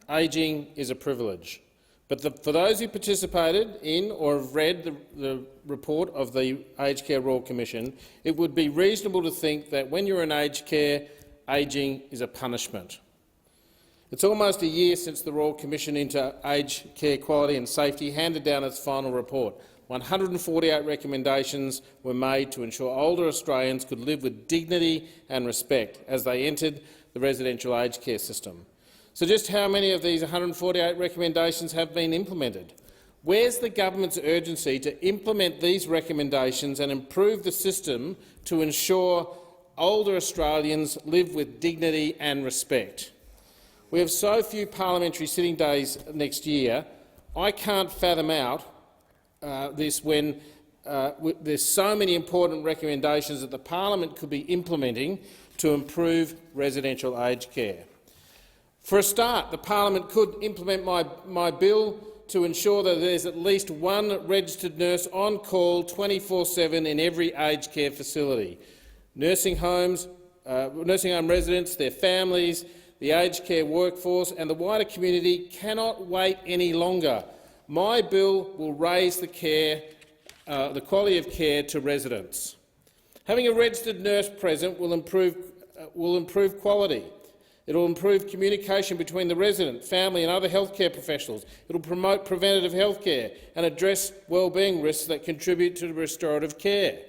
ageing is a privilege. But for those who participated in or have read the report of the Aged Care Royal Commission, it would be reasonable to think that when you're in aged care, ageing is a punishment. It's almost a year since the Royal Commission into Aged Care Quality and Safety handed down its final report. 148 recommendations were made to ensure older Australians could live with dignity and respect as they entered the residential aged care system. So just how many of these 148 recommendations have been implemented? Where's the government's urgency to implement these recommendations and improve the system to ensure older Australians live with dignity and respect? We have so few parliamentary sitting days next year. I can't fathom out this when there's so many important recommendations that the parliament could be implementing to improve residential aged care. For a start, the parliament could implement my bill to ensure that there's at least one registered nurse on call 24/7 in every aged care facility. Nursing home residents, their families, the aged care workforce and the wider community cannot wait any longer. My bill will raise the quality of care to residents. Having a registered nurse present will improve quality. It will improve communication between the resident, family and other healthcare professionals. It will promote preventative healthcare and address wellbeing risks that contribute to restorative care.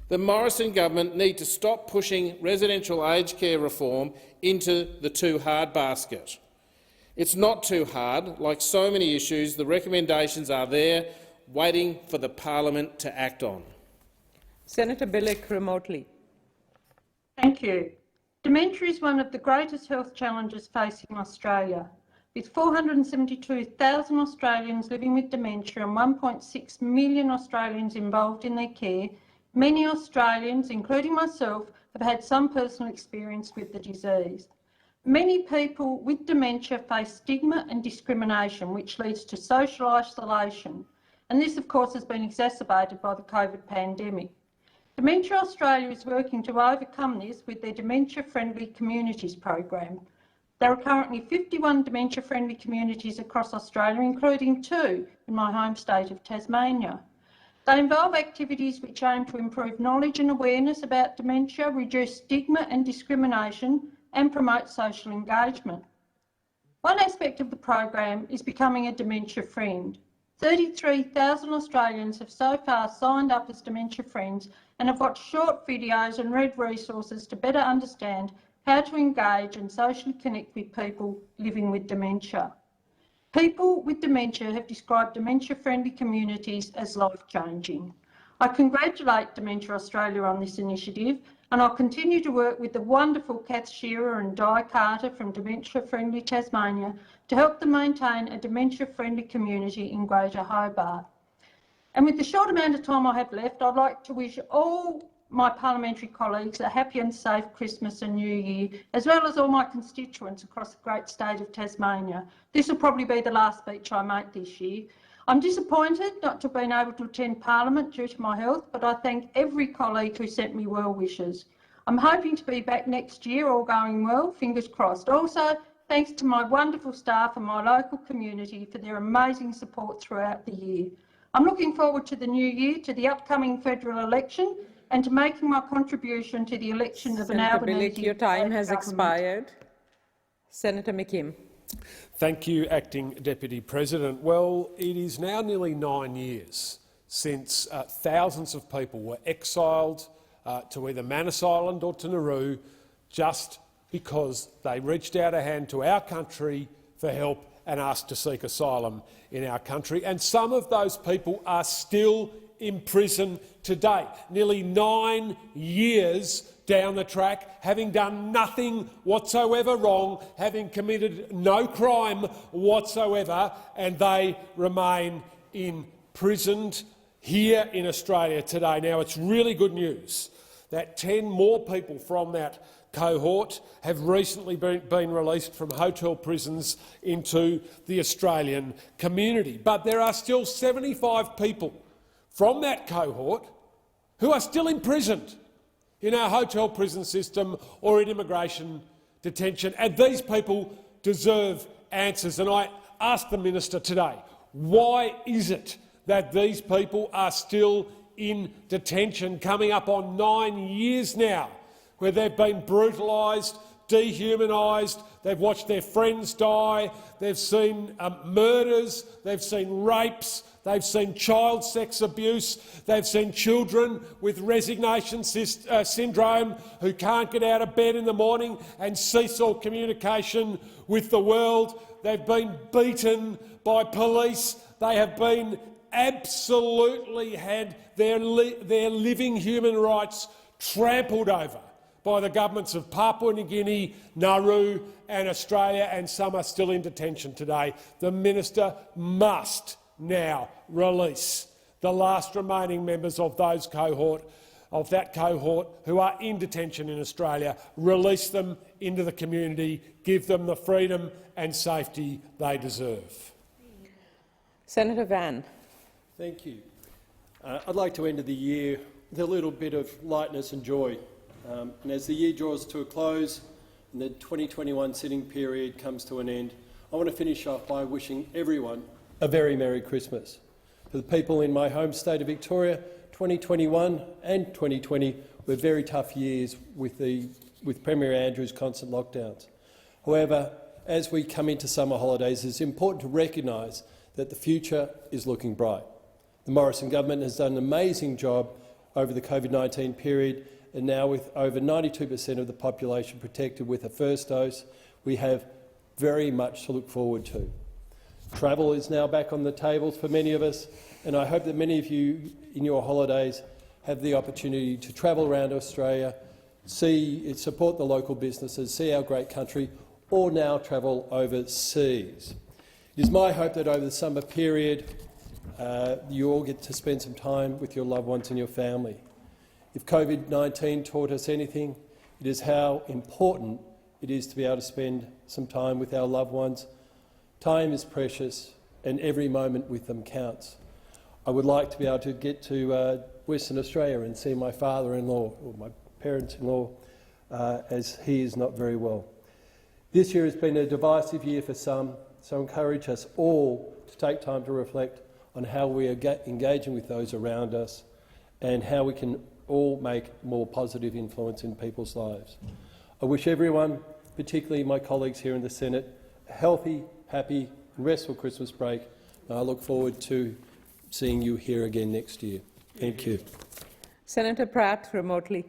The Morrison government need to stop pushing residential aged care reform into the too hard basket. It's not too hard. Like so many issues, the recommendations are there, waiting for the parliament to act on. Senator Bilyk, remotely. Thank you. Dementia is one of the greatest health challenges facing Australia. With 472,000 Australians living with dementia and 1.6 million Australians involved in their care, many Australians, including myself, have had some personal experience with the disease. Many people with dementia face stigma and discrimination, which leads to social isolation, and this, of course, has been exacerbated by the COVID pandemic. Dementia Australia is working to overcome this with their Dementia Friendly Communities program. There are currently 51 dementia-friendly communities across Australia, including 2 in my home state of Tasmania. They involve activities which aim to improve knowledge and awareness about dementia, reduce stigma and discrimination, and promote social engagement. One aspect of the program is becoming a dementia friend. 33,000 Australians have so far signed up as dementia friends and have watched short videos and read resources to better understand how to engage and socially connect with people living with dementia. People with dementia have described dementia-friendly communities as life-changing. I congratulate Dementia Australia on this initiative, and I'll continue to work with the wonderful Kath Shearer and Di Carter from Dementia Friendly Tasmania to help them maintain a dementia-friendly community in Greater Hobart. And with the short amount of time I have left, I'd like to wish all my parliamentary colleagues a happy and safe Christmas and New Year, as well as all my constituents across the great state of Tasmania. This will probably be the last speech I make this year. I'm disappointed not to have been able to attend Parliament due to my health, but I thank every colleague who sent me well wishes. I'm hoping to be back next year, all going well, fingers crossed. Also, thanks to my wonderful staff and my local community for their amazing support throughout the year. I'm looking forward to the new year, to the upcoming federal election, and to making my contribution to the election of an Albanese. Billick, your time has expired. Senator McKim. Thank you, Acting Deputy President. Well, it is now nearly 9 years since thousands of people were exiled to either Manus Island or to Nauru just because they reached out a hand to our country for help and asked to seek asylum in our country. And some of those people are still in prison today, nearly 9 years down the track, having done nothing whatsoever wrong, having committed no crime whatsoever, and they remain imprisoned here in Australia today. Now, it's really good news that 10 more people from that cohort have recently been released from hotel prisons into the Australian community. But there are still 75 people from that cohort who are still imprisoned in our hotel prison system or in immigration detention, and these people deserve answers. And I ask the Minister today, why is it that these people are still in detention, coming up on 9 years now, where they've been brutalised, dehumanised, they've watched their friends die, they've seen murders, they've seen rapes, they've seen child sex abuse, they've seen children with resignation syndrome who can't get out of bed in the morning and cease all communication with the world. They've been beaten by police. They have been absolutely had their living human rights trampled over by the governments of Papua New Guinea, Nauru and Australia, and some are still in detention today. The Minister must now release the last remaining members of that cohort who are in detention in Australia, release them into the community, give them the freedom and safety they deserve. Senator Van. Thank you. I'd like to end the year with a little bit of lightness and joy. And as the year draws to a close and the 2021 sitting period comes to an end, I want to finish off by wishing everyone a very Merry Christmas. For the people in my home state of Victoria, 2021 and 2020 were very tough years with Premier Andrews' constant lockdowns. However, as we come into summer holidays, it's important to recognise that the future is looking bright. The Morrison government has done an amazing job over the COVID-19 period, and now with over 92% of the population protected with a first dose, we have very much to look forward to. Travel is now back on the tables for many of us, and I hope that many of you in your holidays have the opportunity to travel around Australia, support the local businesses, see our great country, or now travel overseas. It is my hope that over the summer period you all get to spend some time with your loved ones and your family. If COVID-19 taught us anything, it is how important it is to be able to spend some time with our loved ones. Time is precious, and every moment with them counts. I would like to be able to get to Western Australia and see my father-in-law or my parents-in-law as he is not very well. This year has been a divisive year for some, so I encourage us all to take time to reflect on how we are engaging with those around us and how we can all make more positive influence in people's lives. I wish everyone, particularly my colleagues here in the Senate, a healthy, happy and restful Christmas break. And I look forward to seeing you here again next year. Thank you. Senator Pratt, remotely.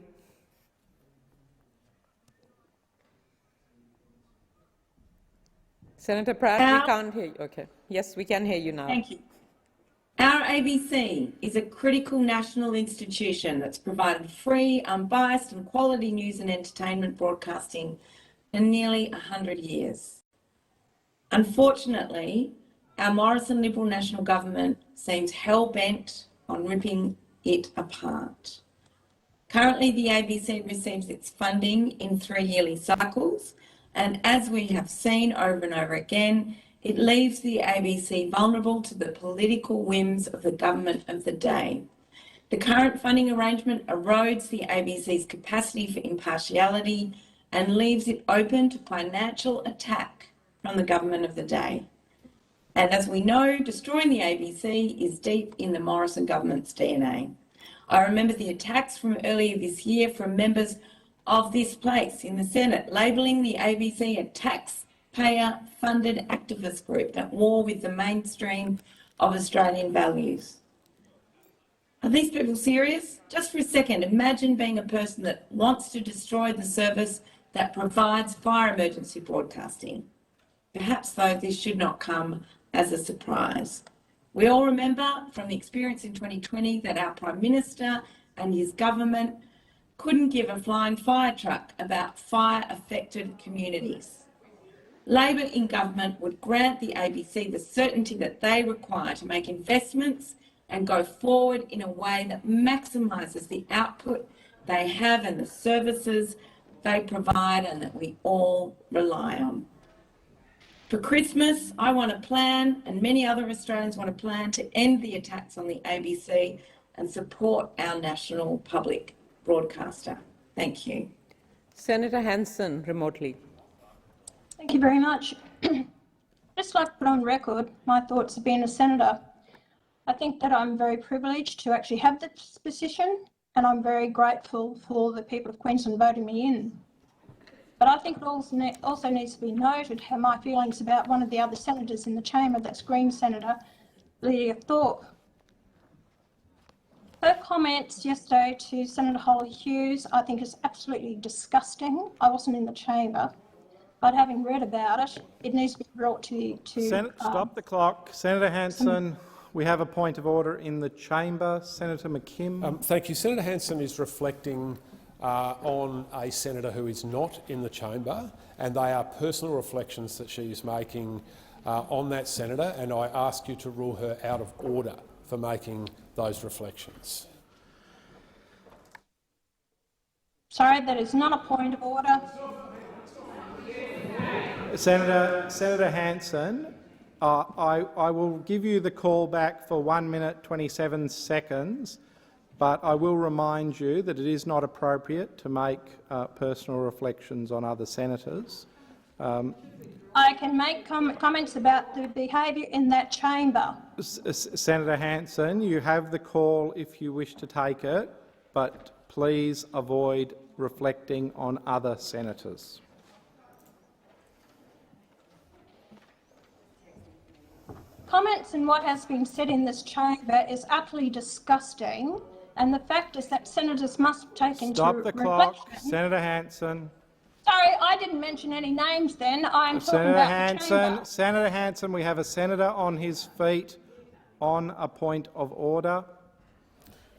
Senator Pratt, we can't hear you. Okay. Yes, we can hear you now. Thank you. Our ABC is a critical national institution that's provided free, unbiased and quality news and entertainment broadcasting for nearly 100 years. Unfortunately, our Morrison Liberal National Government seems hell-bent on ripping it apart. Currently, the ABC receives its funding in 3 yearly cycles, and as we have seen over and over again, it leaves the ABC vulnerable to the political whims of the government of the day. The current funding arrangement erodes the ABC's capacity for impartiality and leaves it open to financial attack from the government of the day. And as we know, destroying the ABC is deep in the Morrison government's DNA. I remember the attacks from earlier this year from members of this place in the Senate, labelling the ABC a taxpayer-funded activist group at war with the mainstream of Australian values. Are these people serious? Just for a second, imagine being a person that wants to destroy the service that provides fire emergency broadcasting. Perhaps, though, this should not come as a surprise. We all remember from the experience in 2020 that our Prime Minister and his government couldn't give a flying fire truck about fire-affected communities. Labor in government would grant the ABC the certainty that they require to make investments and go forward in a way that maximises the output they have and the services they provide and that we all rely on. For Christmas, I want to plan, and many other Australians want to plan, to end the attacks on the ABC and support our national public broadcaster. Thank you. Senator Hanson, remotely. Thank you very much. Just like to put on record my thoughts of being a senator. I think that I'm very privileged to actually have this position, and I'm very grateful for the people of Queensland voting me in. But I think it also needs to be noted how my feelings about one of the other senators in the chamber, that's Green Senator Lydia Thorpe. Her comments yesterday to Senator Holly Hughes I think is absolutely disgusting. I wasn't in the chamber, but having read about it, it needs to be brought to stop the clock. Senator Hanson, we have a point of order in the chamber. Senator McKim. Thank you. Senator Hanson is reflecting on a senator who is not in the chamber, and they are personal reflections that she is making on that senator, and I ask you to rule her out of order for making those reflections. Sorry, that is not a point of order. Senator Hanson, I will give you the call back for 1 minute 27 seconds, but I will remind you that it is not appropriate to make personal reflections on other senators. I can make comments about the behaviour in that chamber. Senator Hanson, you have the call if you wish to take it, but please avoid reflecting on other senators. Comments and what has been said in this chamber is utterly disgusting, and the fact is that senators must take into reflection— Stop the clock. Senator Hanson. Sorry, I didn't mention any names then. I'm talking about the chamber. Senator Hanson, we have a senator on his feet on a point of order.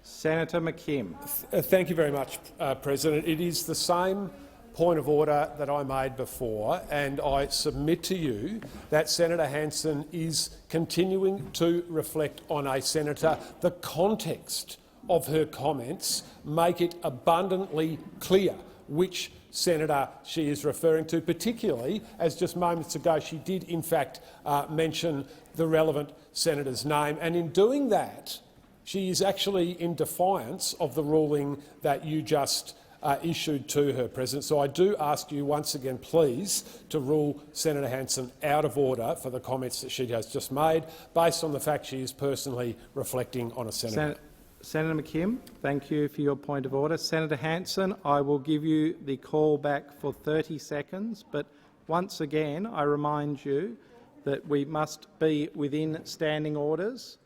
Senator McKim. Thank you very much, President. It is the same point of order that I made before, and I submit to you that Senator Hanson is continuing to reflect on a senator. The context of her comments make it abundantly clear which senator she is referring to, particularly as just moments ago she did in fact mention the relevant senator's name, and in doing that she is actually in defiance of the ruling that you just issued to her, President. So I do ask you once again, please, to rule Senator Hanson out of order for the comments that she has just made, based on the fact she is personally reflecting on a senator. Senator McKim, thank you for your point of order. Senator Hanson, I will give you the call back for 30 seconds, but once again I remind you that we must be within standing orders.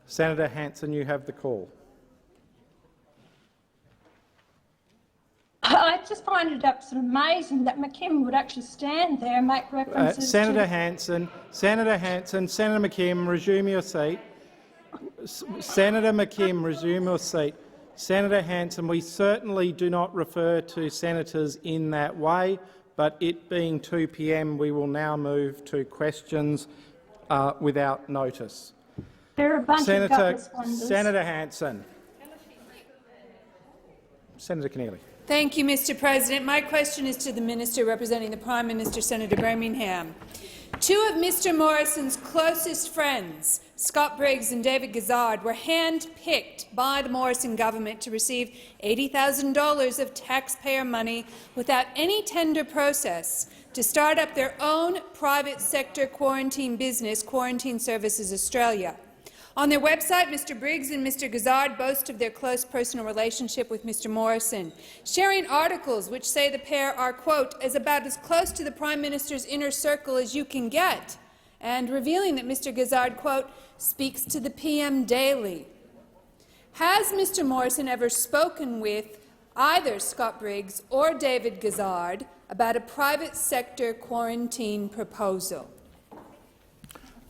Senator Hanson, you have the call. I just find it absolutely amazing that McKim would actually stand there and make references Senator to... Hanson, Senator McKim, resume your seat. Senator McKim, resume your seat. Senator Hanson, we certainly do not refer to senators in that way, but it being 2 p.m, we will now move to questions without notice. There are a bunch of gutless wonders. Senator Hanson. Senator Keneally. Thank you, Mr President. My question is to the Minister representing the Prime Minister, Senator Birmingham. Two of Mr Morrison's closest friends, Scott Briggs and David Gazard, were hand-picked by the Morrison government to receive $80,000 of taxpayer money without any tender process to start up their own private sector quarantine business, Quarantine Services Australia. On their website, Mr Briggs and Mr Gazard boast of their close personal relationship with Mr Morrison, sharing articles which say the pair are, quote, about as close to the Prime Minister's inner circle as you can get, and revealing that Mr Gazard, quote, speaks to the PM daily. Has Mr Morrison ever spoken with either Scott Briggs or David Gazard about a private sector quarantine proposal?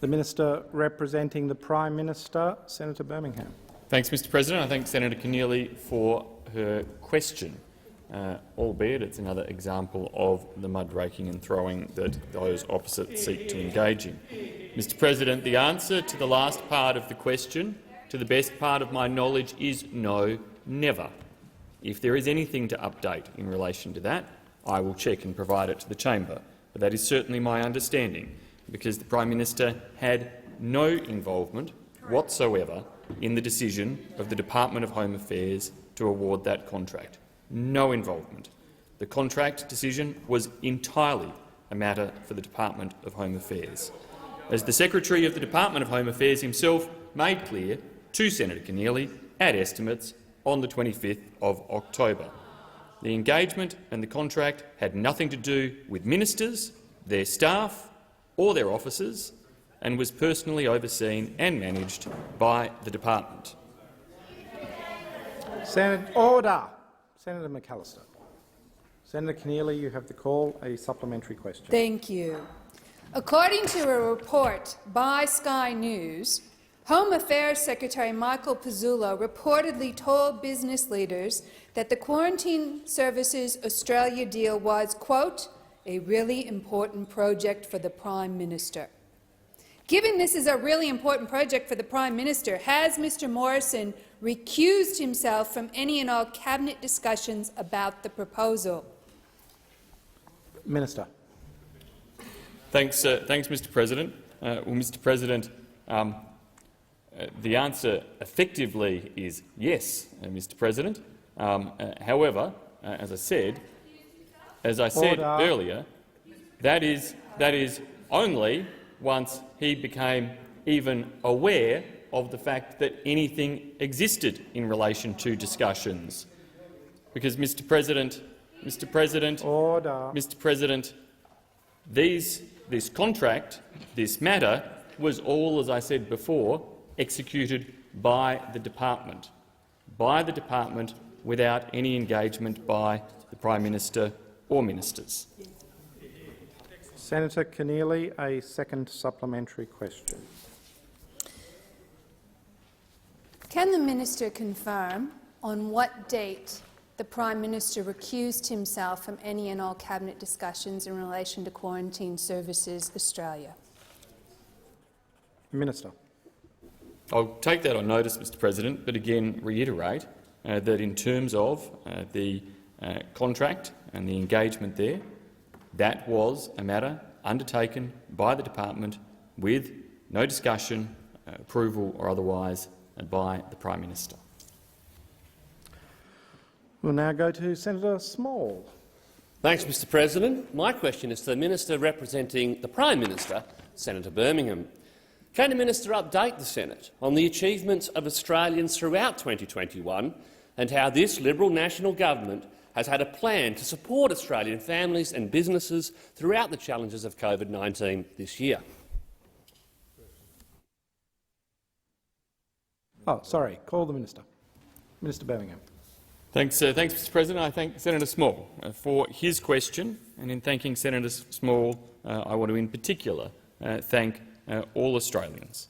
The Minister representing the Prime Minister, Senator Birmingham. Thanks, Mr President. I thank Senator Keneally for her question, albeit it's another example of the mudraking and throwing that those opposite seek to engage in. Mr President, the answer to the last part of the question, to the best part of my knowledge, is no, never. If there is anything to update in relation to that, I will check and provide it to the chamber, but that is certainly my understanding, because the Prime Minister had no involvement whatsoever in the decision of the Department of Home Affairs to award that contract. No involvement. The contract decision was entirely a matter for the Department of Home Affairs. As the Secretary of the Department of Home Affairs himself made clear to Senator Keneally at estimates on the 25th of October, the engagement and the contract had nothing to do with ministers, their staff or their officers, and was personally overseen and managed by the department. Order. Senator McAllister. Senator Keneally, you have the call. A supplementary question. Thank you. According to a report by Sky News, Home Affairs Secretary Michael Pizzullo reportedly told business leaders that the Quarantine Services Australia deal was, quote, a really important project for the Prime Minister. Given this is a really important project for the Prime Minister, has Mr Morrison recused himself from any and all Cabinet discussions about the proposal? Minister. Thanks, Mr President. Mr President, the answer effectively is yes, Mr President. However, as I said earlier, that is only once he became even aware of the fact that anything existed in relation to discussions. Because, Mr President, Order. Mr President, this contract, this matter, was all, as I said before, executed by the department without any engagement by the Prime Minister or ministers. Senator Keneally, a second supplementary question. Can the minister confirm on what date the Prime Minister recused himself from any and all Cabinet discussions in relation to Quarantine Services Australia? Minister. I'll take that on notice, Mr President, but again reiterate that in terms of the contract and the engagement there, that was a matter undertaken by the department with no discussion, approval or otherwise by the Prime Minister. We'll now go to Senator Small. Thanks, Mr President. My question is to the Minister representing the Prime Minister, Senator Birmingham. Can the Minister update the Senate on the achievements of Australians throughout 2021 and how this Liberal National Government has had a plan to support Australian families and businesses throughout the challenges of COVID-19 this year? Oh, sorry. Call the Minister. Minister Birmingham. Thanks, Mr President. I thank Senator Small for his question, and in thanking Senator Small, I want to in particular thank all Australians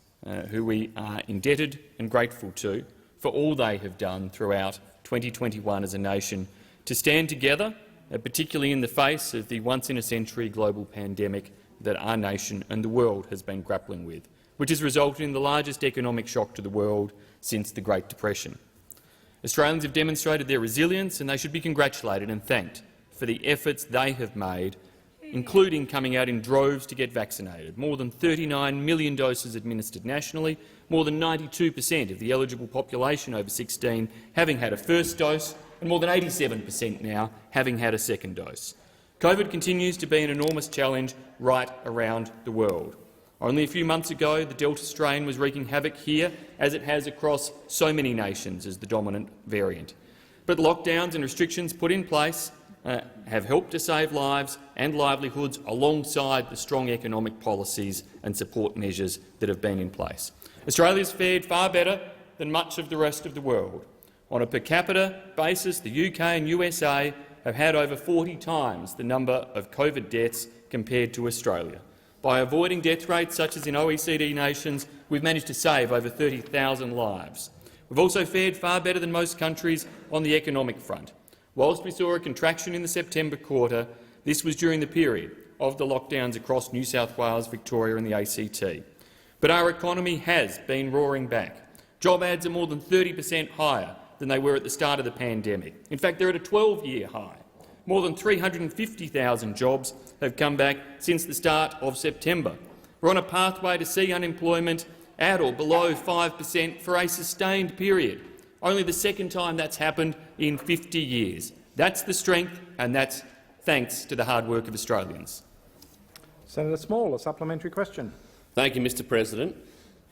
who we are indebted and grateful to for all they have done throughout 2021 as a nation to stand together, particularly in the face of the once-in-a-century global pandemic that our nation and the world has been grappling with, which has resulted in the largest economic shock to the world since the Great Depression. Australians have demonstrated their resilience, and they should be congratulated and thanked for the efforts they have made, including coming out in droves to get vaccinated. More than 39 million doses administered nationally, more than 92% of the eligible population over 16 having had a first dose, and more than 87% now having had a second dose. COVID continues to be an enormous challenge right around the world. Only a few months ago, the Delta strain was wreaking havoc here, as it has across so many nations as the dominant variant. But lockdowns and restrictions put in place have helped to save lives and livelihoods alongside the strong economic policies and support measures that have been in place. Australia's fared far better than much of the rest of the world. On a per capita basis, the UK and USA have had over 40 times the number of COVID deaths compared to Australia. By avoiding death rates such as in OECD nations, we've managed to save over 30,000 lives. We've also fared far better than most countries on the economic front. Whilst we saw a contraction in the September quarter, this was during the period of the lockdowns across New South Wales, Victoria and the ACT. But our economy has been roaring back. Job ads are more than 30% higher than they were at the start of the pandemic. In fact, they're at a 12-year high. More than 350,000 jobs have come back since the start of September. We're on a pathway to see unemployment at or below 5% for a sustained period, only the second time that's happened in 50 years. That's the strength, and that's thanks to the hard work of Australians. Senator Small, a supplementary question. Thank you, Mr President.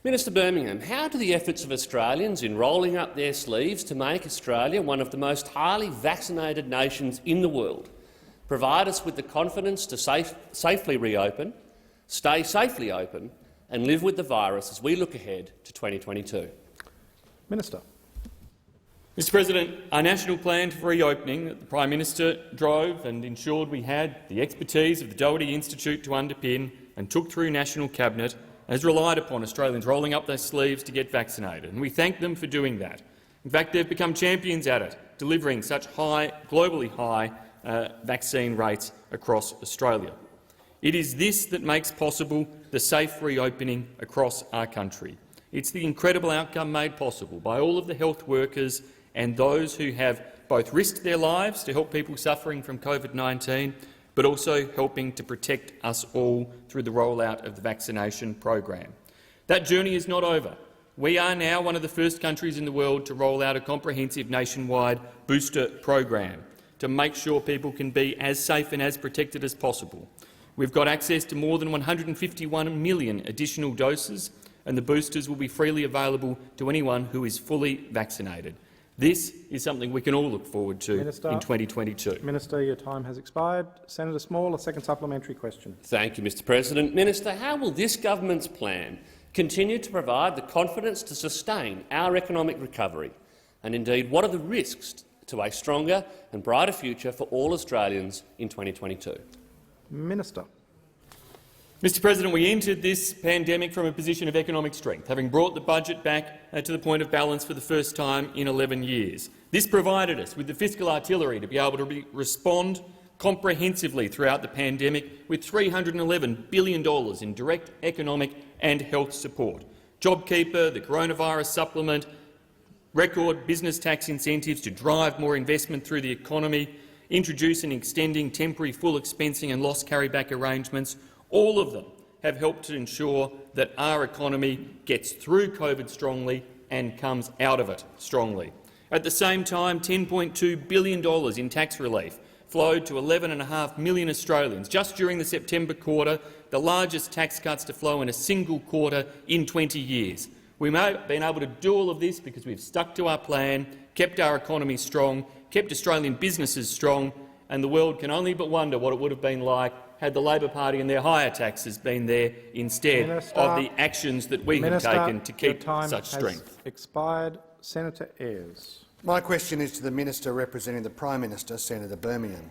Minister Birmingham, how do the efforts of Australians in rolling up their sleeves to make Australia one of the most highly vaccinated nations in the world provide us with the confidence to safely reopen, stay safely open and live with the virus as we look ahead to 2022? Minister. Mr President, our national plan for reopening that the Prime Minister drove and ensured we had the expertise of the Doherty Institute to underpin and took through National Cabinet has relied upon Australians rolling up their sleeves to get vaccinated, and we thank them for doing that. In fact, they've become champions at it, delivering such high, globally high vaccine rates across Australia. It is this that makes possible the safe reopening across our country. It's the incredible outcome made possible by all of the health workers and those who have both risked their lives to help people suffering from COVID-19, but also helping to protect us all through the rollout of the vaccination program. That journey is not over. We are now one of the first countries in the world to roll out a comprehensive nationwide booster program to make sure people can be as safe and as protected as possible. We've got access to more than 151 million additional doses, and the boosters will be freely available to anyone who is fully vaccinated. This is something we can all look forward to Minister, in 2022. Minister, your time has expired. Senator Small, a second supplementary question. Thank you, Mr President. Minister, how will this government's plan continue to provide the confidence to sustain our economic recovery? And indeed, what are the risks to a stronger and brighter future for all Australians in 2022? Minister. Mr President, we entered this pandemic from a position of economic strength, having brought the budget back to the point of balance for the first time in 11 years. This provided us with the fiscal artillery to be able to respond comprehensively throughout the pandemic with $311 billion in direct economic and health support. JobKeeper, the coronavirus supplement, record business tax incentives to drive more investment through the economy, introducing and extending temporary full expensing and loss carryback arrangements. All of them have helped to ensure that our economy gets through COVID strongly and comes out of it strongly. At the same time, $10.2 billion in tax relief flowed to 11.5 million Australians just during the September quarter, the largest tax cuts to flow in a single quarter in 20 years. We may have been able to do all of this because we've stuck to our plan, kept our economy strong, kept Australian businesses strong, and the world can only but wonder what it would have been like had the Labor Party and their higher taxes been there instead of the actions that we have taken to keep such strength. Expired. Senator Ayres. My question is to the Minister representing the Prime Minister, Senator Birmingham.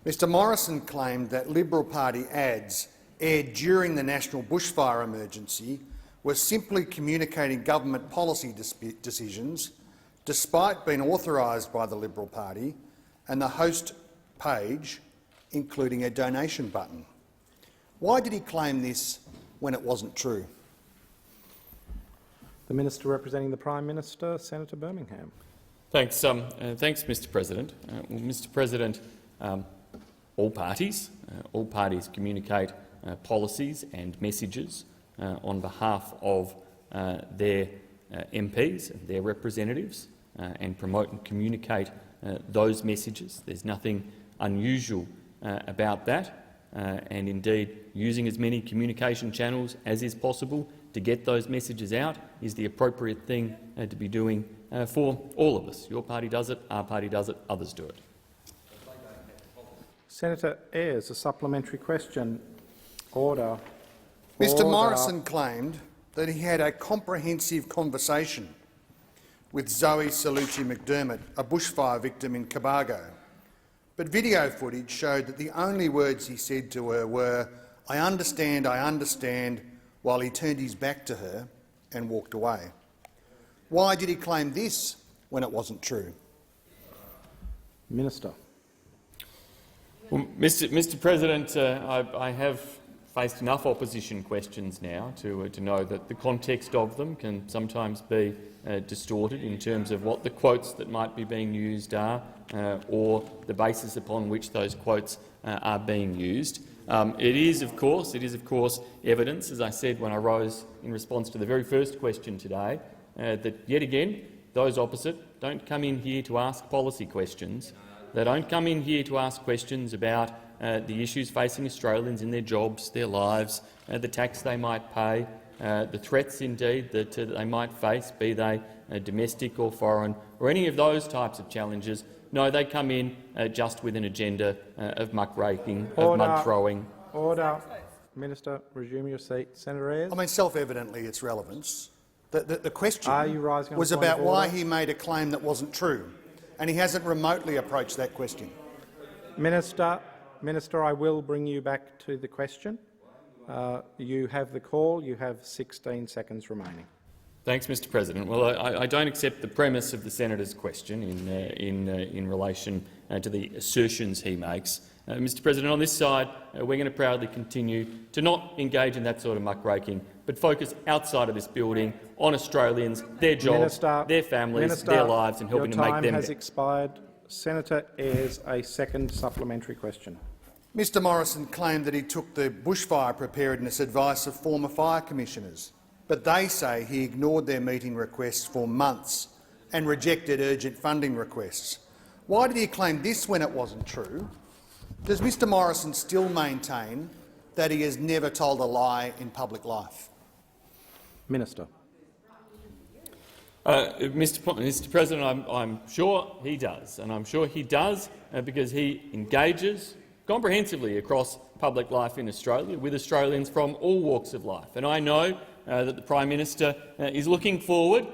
Mr Morrison claimed that Liberal Party ads aired during the national bushfire emergency were simply communicating government policy decisions, despite being authorised by the Liberal Party and the host page including a donation button. Why did he claim this when it wasn't true? The Minister representing the Prime Minister, Senator Birmingham. Thanks, Mr President. Mr President, all parties communicate policies and messages on behalf of their MPs and their representatives and promote and communicate those messages. There's nothing unusual about that, and indeed using as many communication channels as is possible to get those messages out is the appropriate thing to be doing for all of us. Your party does it, our party does it, others do it. Senator Ayres, a supplementary question. Order. Mr Morrison claimed that he had a comprehensive conversation with Zoe Salucci McDermott, a bushfire victim in Cobargo. But video footage showed that the only words he said to her were, I understand, while he turned his back to her and walked away. Why did he claim this when it wasn't true? Minister. Well, Mr President, I have faced enough opposition questions now to know that the context of them can sometimes be distorted in terms of what the quotes that might be being used are or the basis upon which those quotes are being used. It is, of course, evidence, as I said when I rose in response to the very first question today, that yet again those opposite don't come in here to ask policy questions. They don't come in here to ask questions about the issues facing Australians in their jobs, their lives, the tax they might pay, the threats indeed that they might face, be they domestic or foreign, or any of those types of challenges. No, they come in just with an agenda of muckraking, of mud throwing. Order. Minister, resume your seat. Senator Ayres. I mean, self-evidently its relevance. The question was on about why order? he made a claim that wasn't true, and he hasn't remotely approached that question. Minister, I will bring you back to the question. You have the call. You have 16 seconds remaining. Thanks, Mr President. Well, I don't accept the premise of the senator's question in relation to the assertions he makes. Mr President, on this side, we're going to proudly continue to not engage in that sort of muckraking, but focus outside of this building on Australians, their jobs, their families, their lives, and helping to make them better. Your time has expired. Senator Ayres, a second supplementary question. Mr Morrison claimed that he took the bushfire preparedness advice of former fire commissioners, but they say he ignored their meeting requests for months and rejected urgent funding requests. Why did he claim this when it wasn't true? Does Mr Morrison still maintain that he has never told a lie in public life? Minister. Mr President, I'm sure he does, and I'm sure he does because he engages comprehensively across public life in Australia with Australians from all walks of life. And I know that the Prime Minister is looking forward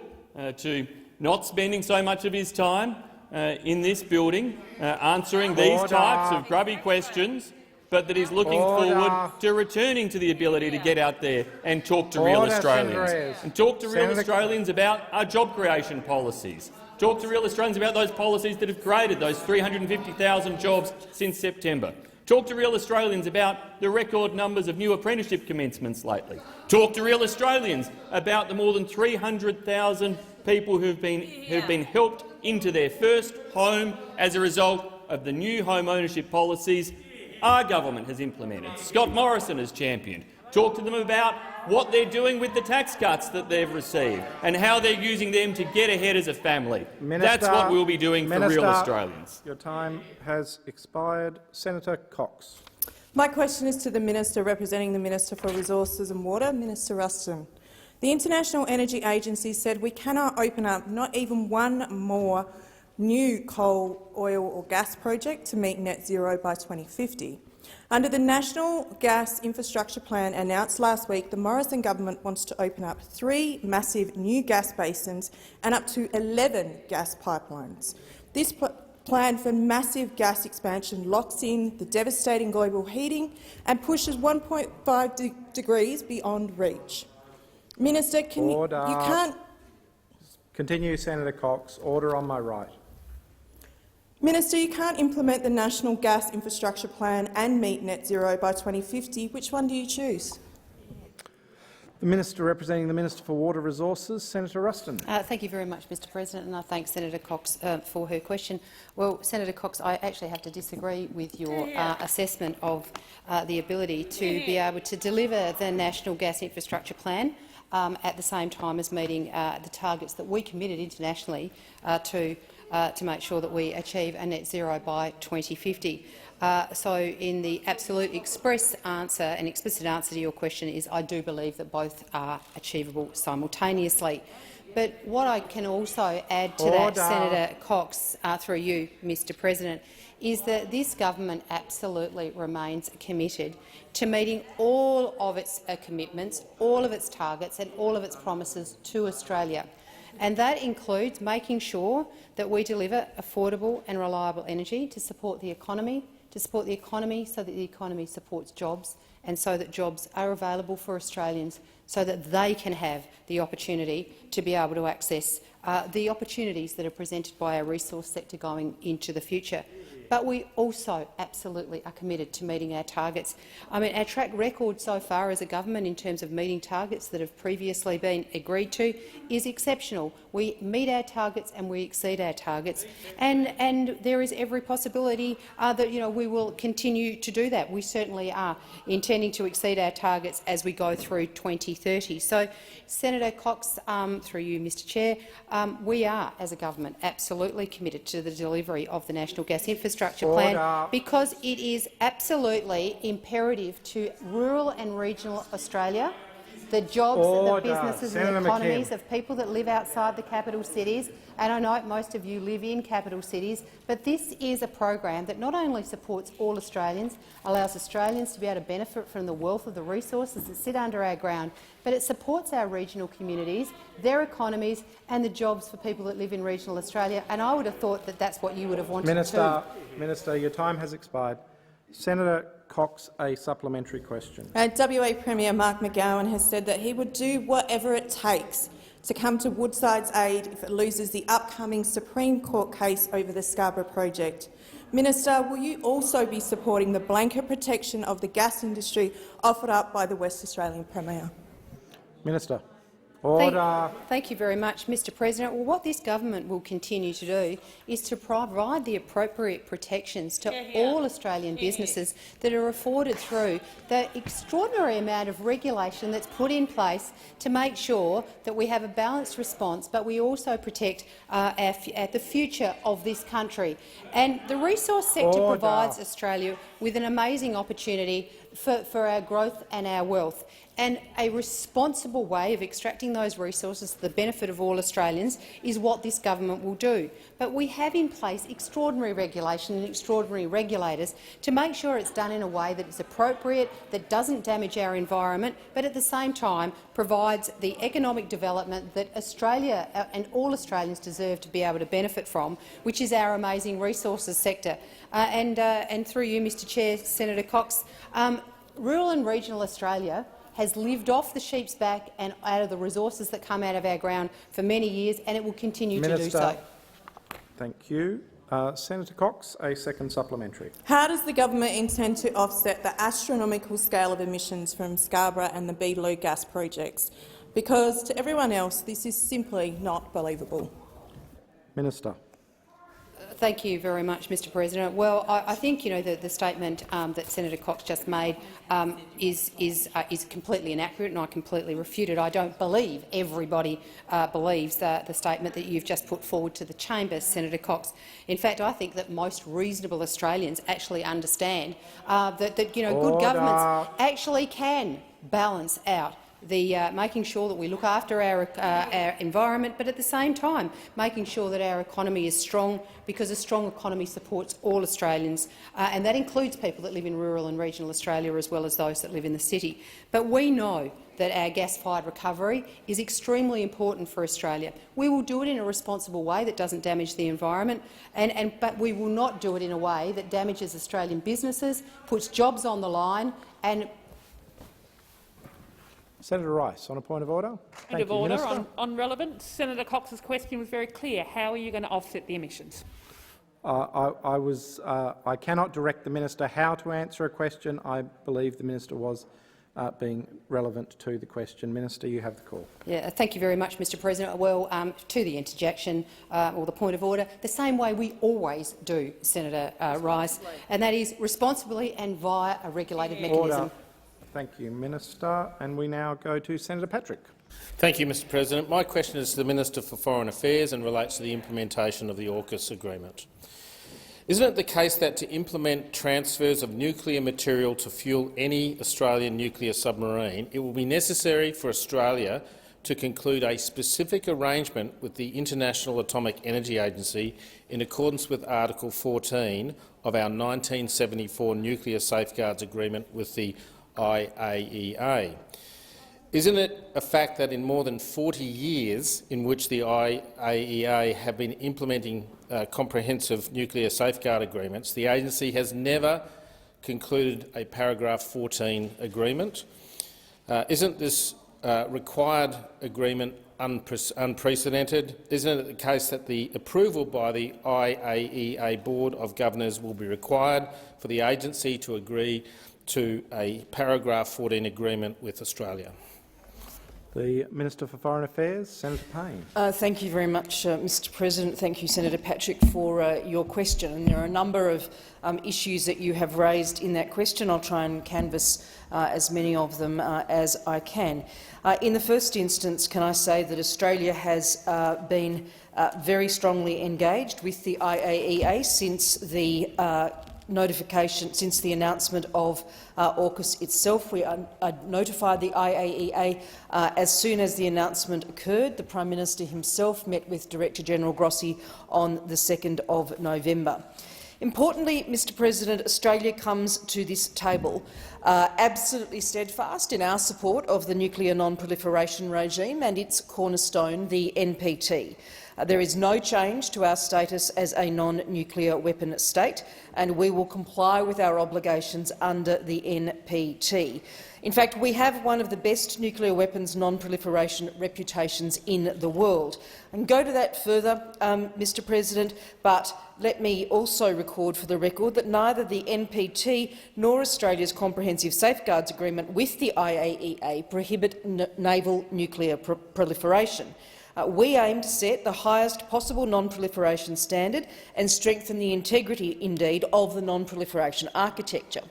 to not spending so much of his time in this building answering these types of grubby questions, but that he's looking forward to returning to the ability to get out there and talk to real Australians. And talk to real Australians about our job creation policies. Talk to real Australians about those policies that have created those 350,000 jobs since September. Talk to real Australians about the record numbers of new apprenticeship commencements lately. Talk to real Australians about the more than 300,000 people who've been helped into their first home as a result of the new home ownership policies our government has implemented, Scott Morrison has championed. Talk to them about what they're doing with the tax cuts that they've received and how they're using them to get ahead as a family. That's what we'll be doing for real Australians. Your time has expired. Senator Cox. My question is to the Minister representing the Minister for Resources and Water, Minister Ruston. The International Energy Agency said we cannot open up not even one more new coal, oil or gas project to meet net zero by 2050. Under the National Gas Infrastructure Plan announced last week, the Morrison government wants to open up 3 massive new gas basins and up to 11 gas pipelines. This plan for massive gas expansion locks in the devastating global heating and pushes 1.5 degrees beyond reach. Minister, you can't— Continue, Senator Cox. Order on my right. Minister, you can't implement the National Gas Infrastructure Plan and meet net zero by 2050. Which one do you choose? The Minister representing the Minister for Water Resources, Senator Ruston. Thank you very much, Mr President, and I thank Senator Cox for her question. Well, Senator Cox, I actually have to disagree with your assessment of the ability to be able to deliver the National Gas Infrastructure Plan at the same time as meeting the targets that we committed internationally to make sure that we achieve a net zero by 2050. So in the absolute explicit answer to your question is I do believe that both are achievable simultaneously. But what I can also add to that, Senator Cox, through you, Mr President, is that this government absolutely remains committed to meeting all of its commitments, all of its targets and all of its promises to Australia. And that includes making sure that we deliver affordable and reliable energy to support the economy, so that the economy supports jobs and so that jobs are available for Australians so that they can have the opportunity to be able to access the opportunities that are presented by our resource sector going into the future. But we also absolutely are committed to meeting our targets. I mean, our track record so far as a government in terms of meeting targets that have previously been agreed to is exceptional. We meet our targets and we exceed our targets, and there is every possibility that we will continue to do that. We certainly are intending to exceed our targets as we go through 2030. So, Senator Cox, through you, Mr Chair, we are, as a government, absolutely committed to the delivery of the National Gas Infrastructure Plan because it is absolutely imperative to rural and regional Australia, the jobs, the businesses and the economies of people that live outside the capital cities. And I know most of you live in capital cities, but this is a program that not only supports all Australians, allows Australians to be able to benefit from the wealth of the resources that sit under our ground, but it supports our regional communities, their economies and the jobs for people that live in regional Australia. And I would have thought that that's what you would have wanted too. Minister, your time has expired. Senator Cox, a supplementary question. WA Premier Mark McGowan has said that he would do whatever it takes to come to Woodside's aid if it loses the upcoming Supreme Court case over the Scarborough project. Minister, will you also be supporting the blanket protection of the gas industry offered up by the West Australian Premier? Minister. Order. Thank you very much, Mr President. Well, what this government will continue to do is to provide the appropriate protections to all Australian businesses that are afforded through the extraordinary amount of regulation that's put in place to make sure that we have a balanced response, but we also protect the future of this country. And the resource sector provides Australia with an amazing opportunity for our growth and our wealth. And a responsible way of extracting those resources for the benefit of all Australians is what this government will do. But we have in place extraordinary regulation and extraordinary regulators to make sure it's done in a way that is appropriate, that doesn't damage our environment, but at the same time provides the economic development that Australia and all Australians deserve to be able to benefit from, which is our amazing resources sector. And through you, Mr Chair, Senator Cox, rural and regional Australia has lived off the sheep's back and out of the resources that come out of our ground for many years, and it will continue to do so. Thank you. Senator Cox, a second supplementary. How does the government intend to offset the astronomical scale of emissions from Scarborough and the Beetaloo gas projects? Because to everyone else, this is simply not believable. Minister. Thank you very much, Mr President. Well, I think the statement that Senator Cox just made is completely inaccurate, and I completely refute it. I don't believe everybody believes the statement that you've just put forward to the chamber, Senator Cox. In fact, I think that most reasonable Australians actually understand that good governments actually can balance out making sure that we look after our environment, but at the same time making sure that our economy is strong, because a strong economy supports all Australians, and that includes people that live in rural and regional Australia as well as those that live in the city. But we know that our gas-fired recovery is extremely important for Australia. We will do it in a responsible way that doesn't damage the environment, but we will not do it in a way that damages Australian businesses, puts jobs on the line and— Senator Rice, on a point of order. Point of order on relevance. Senator Cox's question was very clear. How are you going to offset the emissions? I cannot direct the minister how to answer a question. I believe the minister was being relevant to the question. Minister, you have the call. Yeah, thank you very much, Mr President. Well, to the interjection or the point of order, the same way we always do, Senator Rice, and that is responsibly and via a regulated mechanism. Order. Thank you, Minister. And we now go to Senator Patrick. Thank you, Mr President. My question is to the Minister for Foreign Affairs and relates to the implementation of the AUKUS agreement. Isn't it the case that to implement transfers of nuclear material to fuel any Australian nuclear submarine, it will be necessary for Australia to conclude a specific arrangement with the International Atomic Energy Agency in accordance with Article 14 of our 1974 Nuclear Safeguards Agreement with the IAEA? Isn't it a fact that in more than 40 years in which the IAEA have been implementing comprehensive nuclear safeguard agreements, the agency has never concluded a paragraph 14 agreement? Isn't this required agreement unprecedented? Isn't it the case that the approval by the IAEA Board of Governors will be required for the agency to agree to a paragraph 14 agreement with Australia? The Minister for Foreign Affairs, Senator Payne. Thank you very much, Mr President. Thank you, Senator Patrick, for your question. And there are a number of issues that you have raised in that question. I'll try and canvass as many of them as I can. In the first instance, can I say that Australia has been very strongly engaged with the IAEA since the since the announcement of AUKUS itself. We notified the IAEA as soon as the announcement occurred. The Prime Minister himself met with Director General Grossi on the 2nd of November. Importantly, Mr President, Australia comes to this table absolutely steadfast in our support of the nuclear non-proliferation regime and its cornerstone, the NPT. There is no change to our status as a non-nuclear weapon state, and we will comply with our obligations under the NPT. In fact, we have one of the best nuclear weapons non-proliferation reputations in the world. I can go to that further, Mr President, but let me also record for the record that neither the NPT nor Australia's Comprehensive Safeguards Agreement with the IAEA prohibit naval nuclear proliferation. We aim to set the highest possible non-proliferation standard and strengthen the integrity, indeed, of the non-proliferation architecture.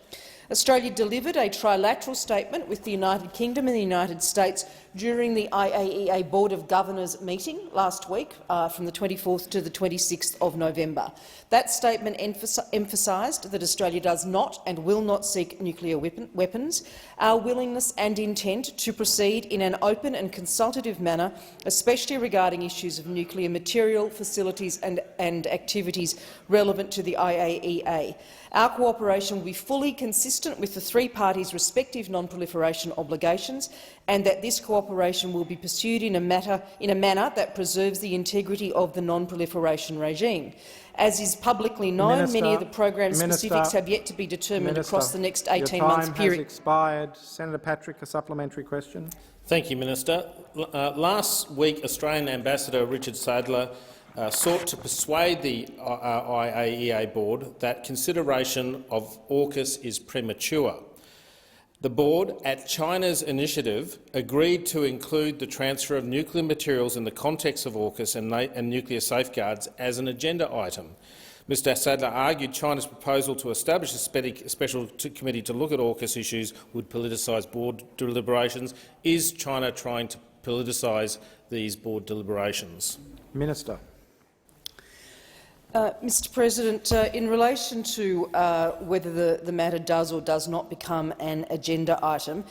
Australia delivered a trilateral statement with the United Kingdom and the United States during the IAEA Board of Governors meeting last week from the 24th to the 26th of November. That statement emphasised that Australia does not and will not seek nuclear weapons, our willingness and intent to proceed in an open and consultative manner, especially regarding issues of nuclear material, facilities and activities relevant to the IAEA. Our cooperation will be fully consistent with the three parties' respective non-proliferation obligations, and that this cooperation will be pursued in a manner that preserves the integrity of the non-proliferation regime. As is publicly known, many of the program specifics have yet to be determined across the next 18-month period. Your time has expired. Senator Patrick, a supplementary question. Thank you, Minister. Last week, Australian Ambassador Richard Sadler sought to persuade the IAEA board that consideration of AUKUS is premature. The board, at China's initiative, agreed to include the transfer of nuclear materials in the context of AUKUS and nuclear safeguards as an agenda item. Mr Sadler argued China's proposal to establish a special committee to look at AUKUS issues would politicise board deliberations. Is China trying to politicise these board deliberations? Minister. Mr President, in relation to whether the matter does or does not become an agenda item,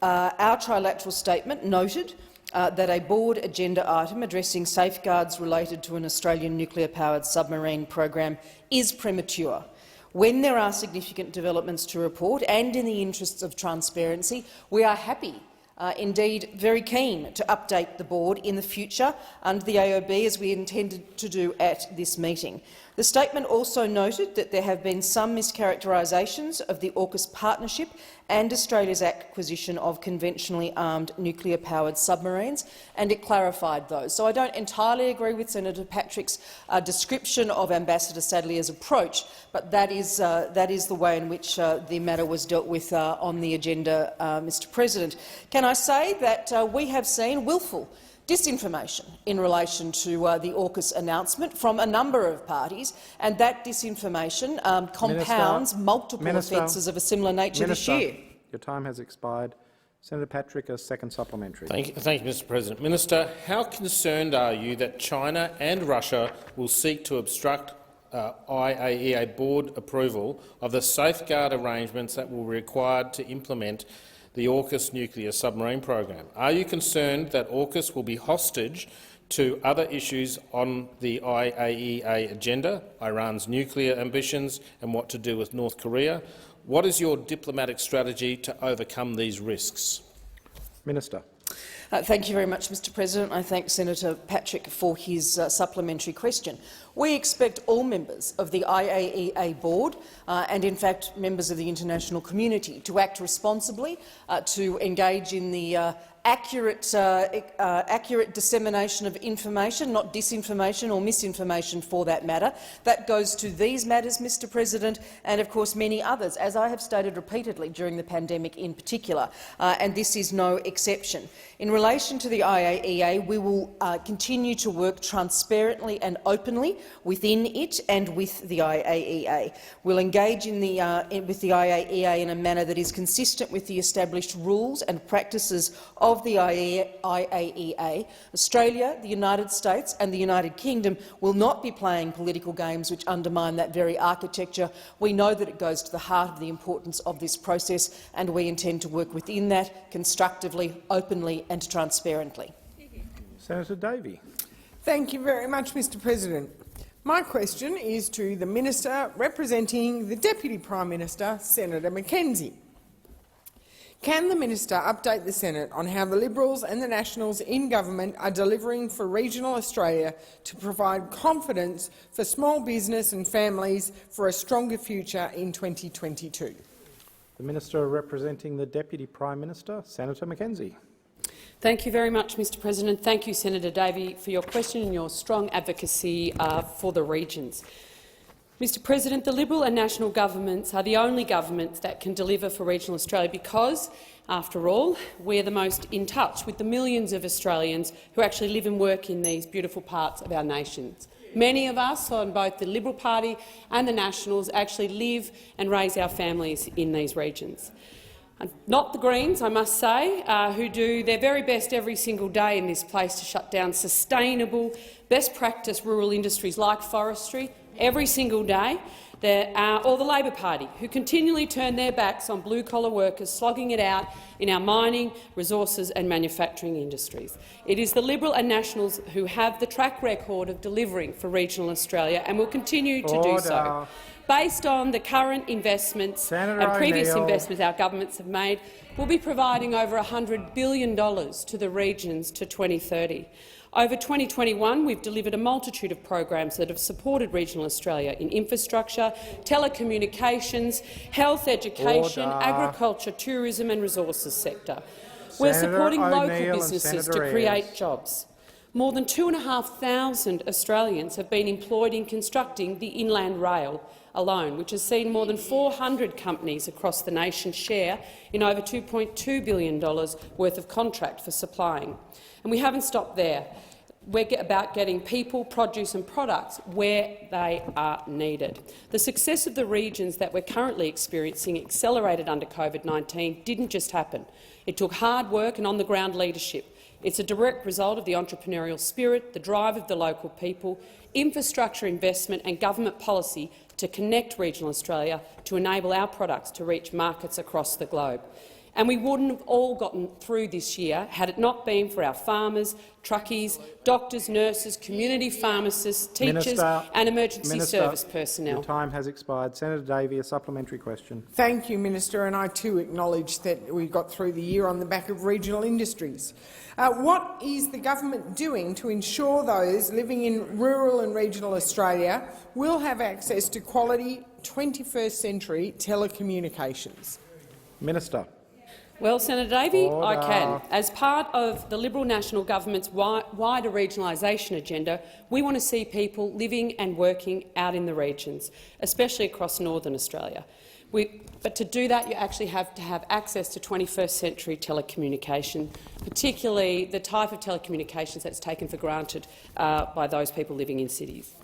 Our trilateral statement noted that a board agenda item addressing safeguards related to an Australian nuclear-powered submarine program is premature. When there are significant developments to report, and in the interests of transparency, we are happy, indeed very keen, to update the board in the future under the AOB, as we intended to do at this meeting. The statement also noted that there have been some mischaracterisations of the AUKUS partnership and Australia's acquisition of conventionally armed nuclear-powered submarines, and it clarified those. So I don't entirely agree with Senator Patrick's description of Ambassador Sadlier's approach, but that is the way in which the matter was dealt with on the agenda, Mr. President. Can I say that we have seen wilful disinformation in relation to the AUKUS announcement from a number of parties, and that disinformation compounds multiple offences of a similar nature this year. Your time has expired. Senator Patrick, a second supplementary. Thank you, Mr. President. Minister, how concerned are you that China and Russia will seek to obstruct IAEA board approval of the safeguard arrangements that will be required to implement the AUKUS nuclear submarine program? Are you concerned that AUKUS will be hostage to other issues on the IAEA agenda, Iran's nuclear ambitions and what to do with North Korea? What is your diplomatic strategy to overcome these risks? Minister. Thank you very much, Mr. President. I thank Senator Patrick for his supplementary question. We expect all members of the IAEA board and, in fact, members of the international community to act responsibly, to engage in the accurate dissemination of information, not disinformation or misinformation for that matter. That goes to these matters, Mr. President, and of course many others, as I have stated repeatedly during the pandemic in particular, and this is no exception. In relation to the IAEA, we will continue to work transparently and openly within it and with the IAEA. We'll engage with the IAEA in a manner that is consistent with the established rules and practices of the IAEA. Australia, the United States and the United Kingdom will not be playing political games which undermine that very architecture. We know that it goes to the heart of the importance of this process, and we intend to work within that constructively, openly and transparently. Senator Davey. Thank you very much, Mr. President. My question is to the Minister representing the Deputy Prime Minister, Senator Mackenzie. Can the Minister update the Senate on how the Liberals and the Nationals in government are delivering for regional Australia to provide confidence for small business and families for a stronger future in 2022? The Minister representing the Deputy Prime Minister, Senator Mackenzie. Thank you very much, Mr. President. Thank you, Senator Davey, for your question and your strong advocacy for the regions. Mr. President, the Liberal and National governments are the only governments that can deliver for regional Australia because, after all, we're the most in touch with the millions of Australians who actually live and work in these beautiful parts of our nations. Many of us on both the Liberal Party and the Nationals actually live and raise our families in these regions. Not the Greens, I must say, who do their very best every single day in this place to shut down sustainable, best practice rural industries like forestry every single day, or the Labor Party, who continually turn their backs on blue-collar workers slogging it out in our mining, resources and manufacturing industries. It is the Liberal and Nationals who have the track record of delivering for regional Australia and will continue to do so. Based on the current investments and previous investments our governments have made, we'll be providing over $100 billion to the regions to 2030. Over 2021, we've delivered a multitude of programs that have supported regional Australia in infrastructure, telecommunications, health, education, agriculture, tourism and resources sector. We're supporting local businesses to create jobs. More than 2,500 Australians have been employed in constructing the Inland Rail alone, which has seen more than 400 companies across the nation share in over $2.2 billion worth of contract for supplying. And we haven't stopped there. We're about getting people, produce and products where they are needed. The success of the regions that we're currently experiencing, accelerated under COVID-19, didn't just happen. It took hard work and on-the-ground leadership. It's a direct result of the entrepreneurial spirit, the drive of the local people, infrastructure investment and government policy to connect regional Australia to enable our products to reach markets across the globe. And we wouldn't have all gotten through this year had it not been for our farmers, truckies, doctors, nurses, community pharmacists, teachers and emergency service personnel. Your time has expired. Senator Davey, a supplementary question. Thank you, Minister, and I too acknowledge that we got through the year on the back of regional industries. What is the government doing to ensure those living in rural and regional Australia will have access to quality 21st century telecommunications? Minister. Well, Senator Davey, Order. I can. As part of the Liberal National Government's wider regionalisation agenda, we want to see people living and working out in the regions, especially across northern Australia. But to do that, you actually have to have access to 21st century telecommunication, particularly the type of telecommunications that's taken for granted by those people living in cities.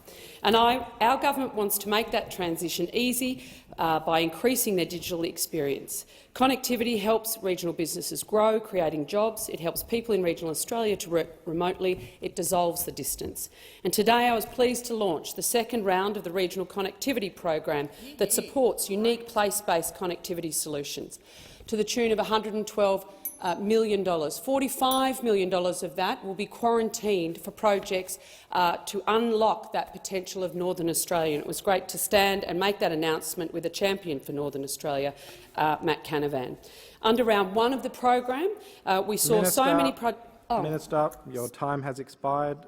And our government wants to make that transition easy by increasing their digital experience. Connectivity helps regional businesses grow, creating jobs. It helps people in regional Australia to work remotely. It dissolves the distance. And today I was pleased to launch the second round of the Regional Connectivity Program that supports unique place-based connectivity solutions to the tune of $112 million. $45 million of that will be quarantined for projects to unlock that potential of Northern Australia. And it was great to stand and make that announcement with a champion for Northern Australia, Matt Canavan. Under round one of the program, we saw Minister, so many Minister, your time has expired.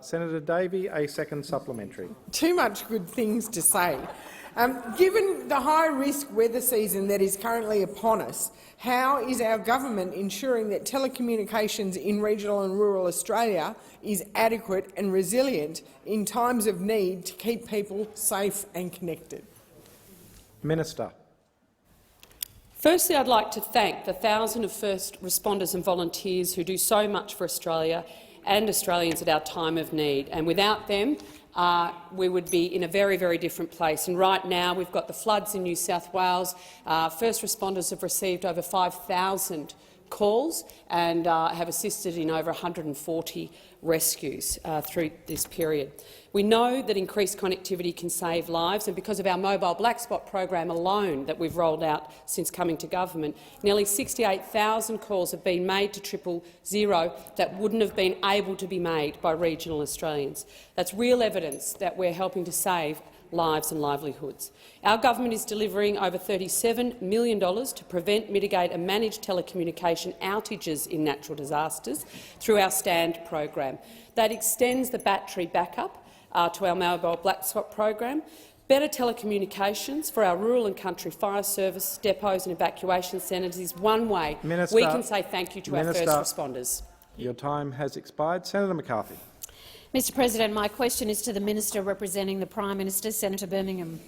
Senator Davey, a second supplementary. Too much good things to say. Given the high-risk weather season that is currently upon us, how is our government ensuring that telecommunications in regional and rural Australia is adequate and resilient in times of need to keep people safe and connected? Minister. Firstly, I'd like to thank the thousands of first responders and volunteers who do so much for Australia and Australians at our time of need. And without them, we would be in a very, very different place. And right now we've got the floods in New South Wales. First responders have received over 5,000 calls and have assisted in over 140 rescues through this period. We know that increased connectivity can save lives, and because of our mobile black spot program alone that we've rolled out since coming to government, nearly 68,000 calls have been made to 000 that wouldn't have been able to be made by regional Australians. That's real evidence that we're helping to save lives and livelihoods. Our government is delivering over $37 million to prevent, mitigate and manage telecommunication outages in natural disasters through our STAND program. That extends the battery backup to our mobile black spot program. Better telecommunications for our rural and country fire service, depots and evacuation centres is one way we can say thank you to our first responders. Your time has expired. Senator McCarthy. Mr President, my question is to the Minister representing the Prime Minister, Senator Birmingham.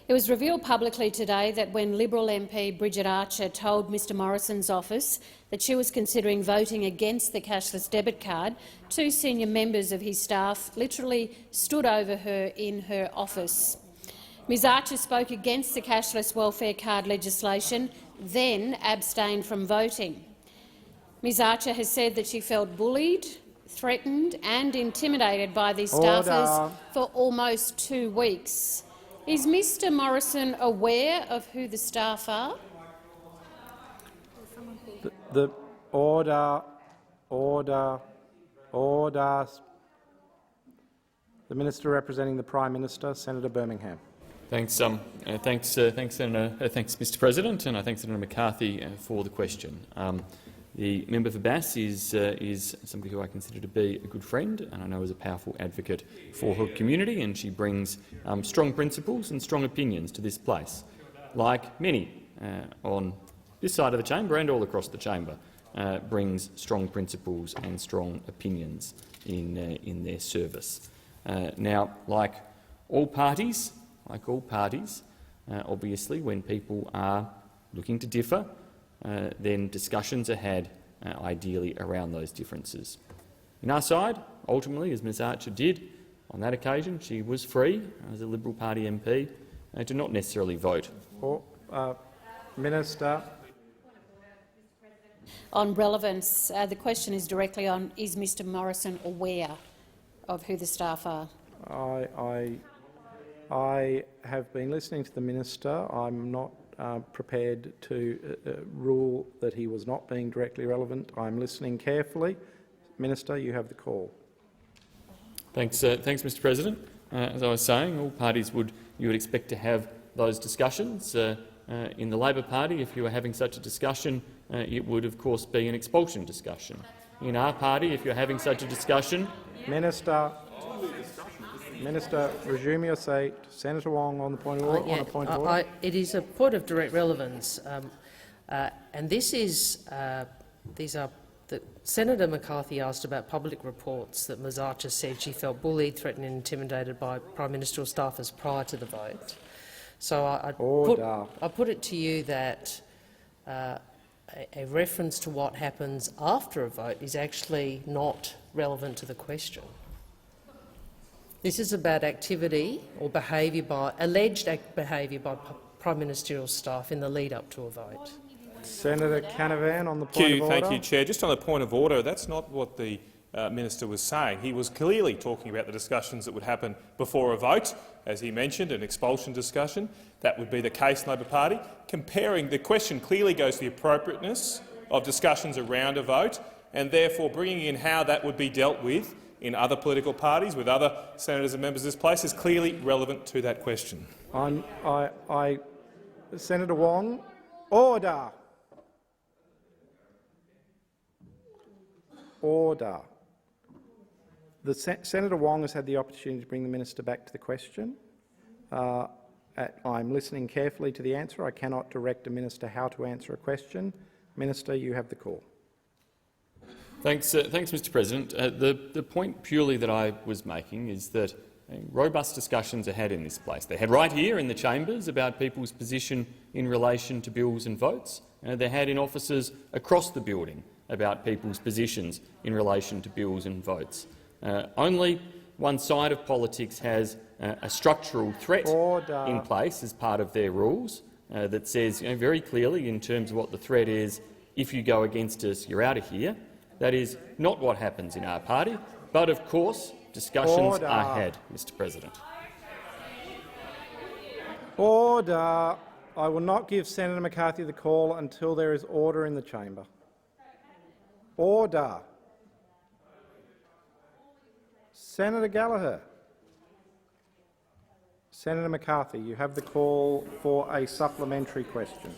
It was revealed publicly today that when Liberal MP Bridget Archer told Mr Morrison's office that she was considering voting against the cashless debit card, two senior members of his staff literally stood over her in her office. Ms Archer spoke against the cashless welfare card legislation, then abstained from voting. Ms Archer has said that she felt bullied, threatened and intimidated by these staffers for almost 2 weeks. Is Mr Morrison aware of who the staff are? The order. The Minister representing the Prime Minister, Senator Birmingham. Thanks, Mr President, and I thank Senator McCarthy for the question. The member for Bass is somebody who I consider to be a good friend and I know is a powerful advocate for her community, and she brings strong principles and strong opinions to this place, like many on this side of the chamber and all across the chamber, brings strong principles and strong opinions in their service. Now, like all parties, obviously when people are looking to differ, then discussions are had ideally around those differences. In our side, ultimately, as Ms Archer did on that occasion, she was free as a Liberal Party MP to not necessarily vote. Minister. On relevance, the question is directly on: is Mr Morrison aware of who the staff are? I have been listening to the Minister. I'm not prepared to rule that he was not being directly relevant. I'm listening carefully. Minister, you have the call. Thanks, Mr. President. As I was saying, all parties you would expect to have those discussions. In the Labor Party, if you were having such a discussion, it would of course be an expulsion discussion. In our party, if you're having such a discussion— Minister, resume your seat. Senator Wong on the point of order. Yeah, on a point of order. it is a point of direct relevance, and these are Senator McCarthy asked about public reports that Ms Archer said she felt bullied, threatened and intimidated by Prime Ministerial staffers prior to the vote. So I put it to you that a reference to what happens after a vote is actually not relevant to the question. This is about activity or alleged behaviour by Prime Ministerial staff in the lead-up to a vote. Senator Canavan on the point of order. Thank you, Chair. Just on the point of order, that's not what the Minister was saying. He was clearly talking about the discussions that would happen before a vote, as he mentioned, an expulsion discussion. That would be the case in the Labor Party. The question clearly goes to the appropriateness of discussions around a vote, and therefore bringing in how that would be dealt with in other political parties, with other senators and members of this place, is clearly relevant to that question. Senator Wong, order. Order. Senator Wong has had the opportunity to bring the minister back to the question. I'm listening carefully to the answer. I cannot direct a minister how to answer a question. Minister, you have the call. Thanks, Mr. President. The point purely that I was making is that robust discussions are had in this place. They're had right here in the chambers about people's position in relation to bills and votes. They're had in offices across the building about people's positions in relation to bills and votes. Only one side of politics has a structural threat in place as part of their rules that says very clearly in terms of what the threat is, if you go against us, you're out of here. That is not what happens in our party, but of course discussions are had, Mr. President. Order. I will not give Senator McCarthy the call until there is order in the chamber. Order. Senator Gallagher. Senator McCarthy, you have the call for a supplementary question.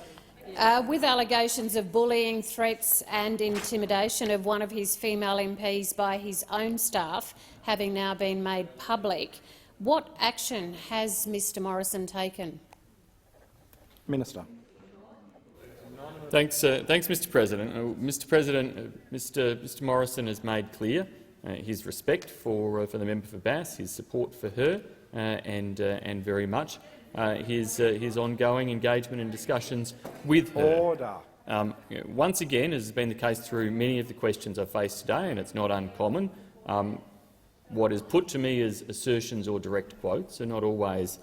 With allegations of bullying, threats and intimidation of one of his female MPs by his own staff having now been made public, what action has Mr Morrison taken? Minister. Thanks, Mr. President. Mr. President, Mr. Morrison has made clear his respect for the member for Bass, his support for her, and very much his ongoing engagement and discussions with her. Order. Once again, as has been the case through many of the questions I've faced today, and it's not uncommon, what is put to me as assertions or direct quotes are not always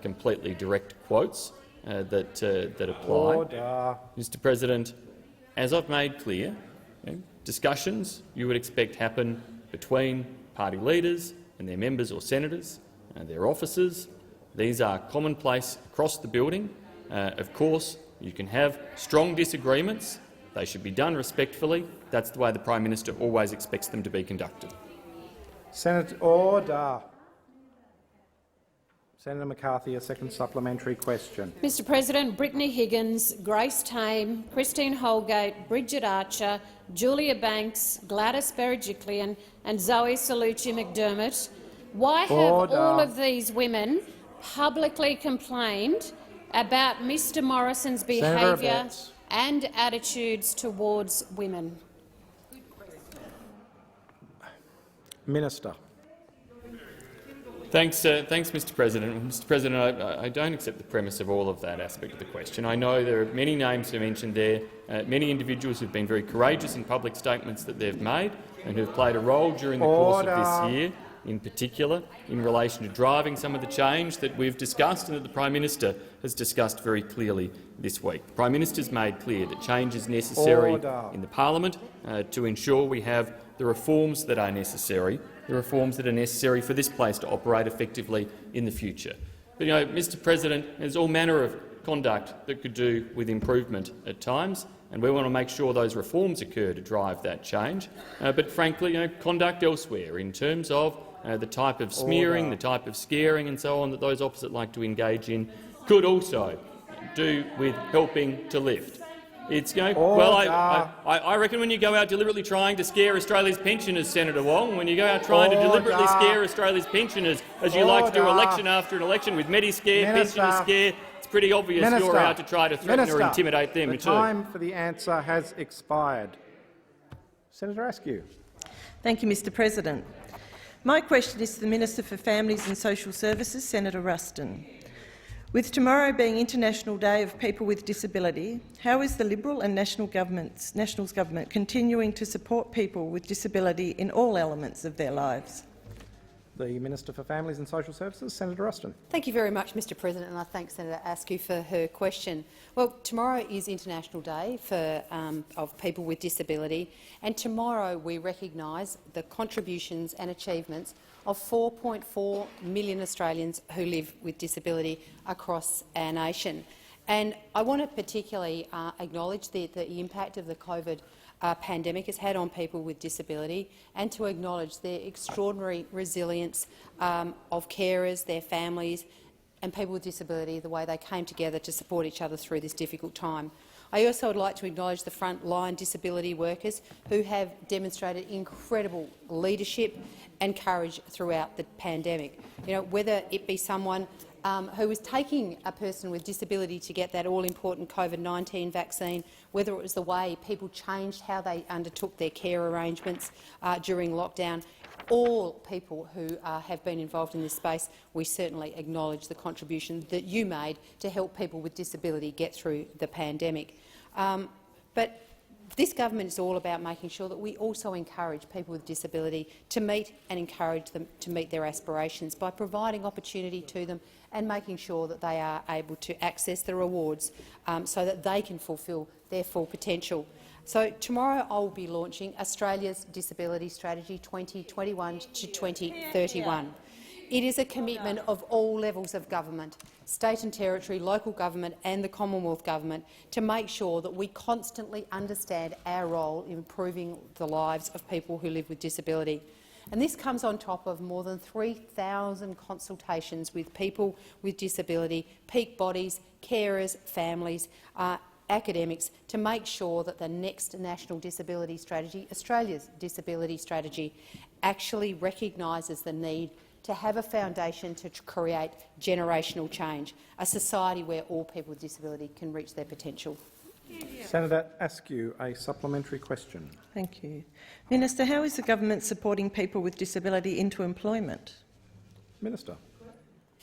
completely direct quotes that apply. Order. Mr. President, as I've made clear, discussions you would expect happen between party leaders and their members or senators and their officers. These are commonplace across the building. Of course, you can have strong disagreements. They should be done respectfully. That's the way the Prime Minister always expects them to be conducted. Senator, order. Senator McCarthy, a second supplementary question. Mr President, Brittany Higgins, Grace Tame, Christine Holgate, Bridget Archer, Julia Banks, Gladys Berejiklian and Zoe Salucci McDermott, why have all of these women publicly complained about Mr Morrison's behaviour and attitudes towards women? Minister. Thanks, Mr. President. Mr. President, I don't accept the premise of all of that aspect of the question. I know there are many names who mentioned there, many individuals who've been very courageous in public statements that they've made and who've played a role during the course of this year, in particular, in relation to driving some of the change that we've discussed and that the Prime Minister has discussed very clearly this week. The Prime Minister's made clear that change is necessary in the Parliament to ensure we have the reforms that are necessary, for this place to operate effectively in the future. But, Mr. President, there's all manner of conduct that could do with improvement at times, and we want to make sure those reforms occur to drive that change. But frankly, conduct elsewhere in terms of the type of smearing, the type of scaring and so on that those opposite like to engage in could also do with helping to lift. It's well, I reckon when you go out deliberately trying to scare Australia's pensioners, Senator Wong, when you go out trying to deliberately scare Australia's pensioners, as you like to do election after election with Mediscare, pensioner scare, it's pretty obvious you're out to try to threaten or intimidate them the too. time for the answer has expired. Senator Askew. Thank you, Mr President. My question is to the Minister for Families and Social Services, Senator Ruston. With tomorrow being International Day of People with Disability, how is the Liberal and Nationals government continuing to support people with disability in all elements of their lives? The Minister for Families and Social Services, Senator Ruston. Thank you very much, Mr President, and I thank Senator Askew for her question. Well, tomorrow is International Day of People with Disability, and tomorrow we recognise the contributions and achievements of 4.4 million Australians who live with disability across our nation. And I want to particularly acknowledge the impact of the COVID pandemic has had on people with disability, and to acknowledge the extraordinary resilience of carers, their families and people with disability, the way they came together to support each other through this difficult time. I also would like to acknowledge the frontline disability workers who have demonstrated incredible leadership and courage throughout the pandemic. Whether it be someone who was taking a person with disability to get that all-important COVID-19 vaccine, whether it was the way people changed how they undertook their care arrangements during lockdown, all people who have been involved in this space, we certainly acknowledge the contribution that you made to help people with disability get through the pandemic. But this government is all about making sure that we also encourage people with disability to meet and encourage them to meet their aspirations by providing opportunity to them and making sure that they are able to access the rewards so that they can fulfil their full potential. So tomorrow I will be launching Australia's Disability Strategy 2021 to 2031. It is a commitment of all levels of government, state and territory, local government and the Commonwealth Government, to make sure that we constantly understand our role in improving the lives of people who live with disability. And this comes on top of more than 3,000 consultations with people with disability, peak bodies, carers, families, academics, to make sure that the next National Disability Strategy, Australia's Disability Strategy, actually recognises the need to have a foundation to create generational change, a society where all people with disability can reach their potential. Senator Askew, a supplementary question. Thank you. Minister, how is the government supporting people with disability into employment? Minister.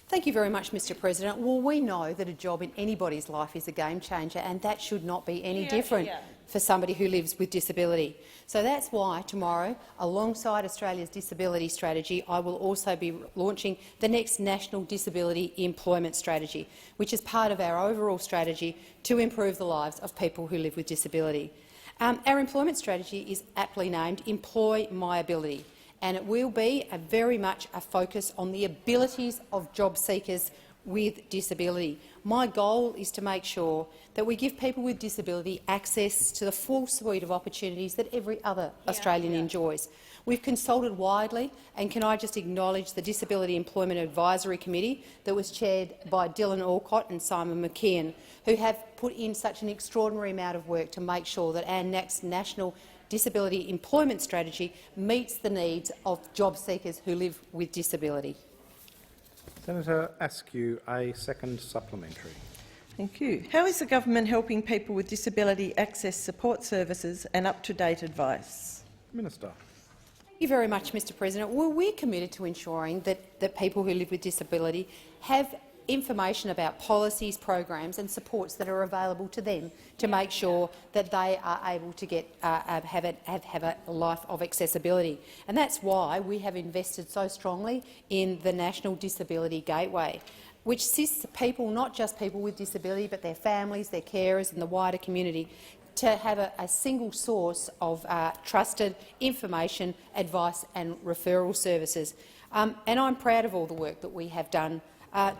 Thank you very much, Mr President. Well, we know that a job in anybody's life is a game changer, and that should not be any different for somebody who lives with disability. So that's why tomorrow, alongside Australia's Disability Strategy, I will also be launching the next National Disability Employment Strategy, which is part of our overall strategy to improve the lives of people who live with disability. Our employment strategy is aptly named Employ My Ability, and it will be very much a focus on the abilities of job seekers with disability. My goal is to make sure that we give people with disability access to the full suite of opportunities that every other Australian enjoys. We've consulted widely, and can I just acknowledge the Disability Employment Advisory Committee that was chaired by Dylan Alcott and Simon McKeon, who have put in such an extraordinary amount of work to make sure that our next National Disability Employment Strategy meets the needs of job seekers who live with disability. Senator Askew, a second supplementary. Thank you. How is the government helping people with disability access support services and up-to-date advice? Minister. Thank you very much, Mr President. Well, we're committed to ensuring that people who live with disability have information about policies, programs and supports that are available to them to make sure that they are able to get, have a life of accessibility. And that's why we have invested so strongly in the National Disability Gateway, which assists people, not just people with disability, but their families, their carers and the wider community, to have a single source of trusted information, advice and referral services. And I'm proud of all the work that we have done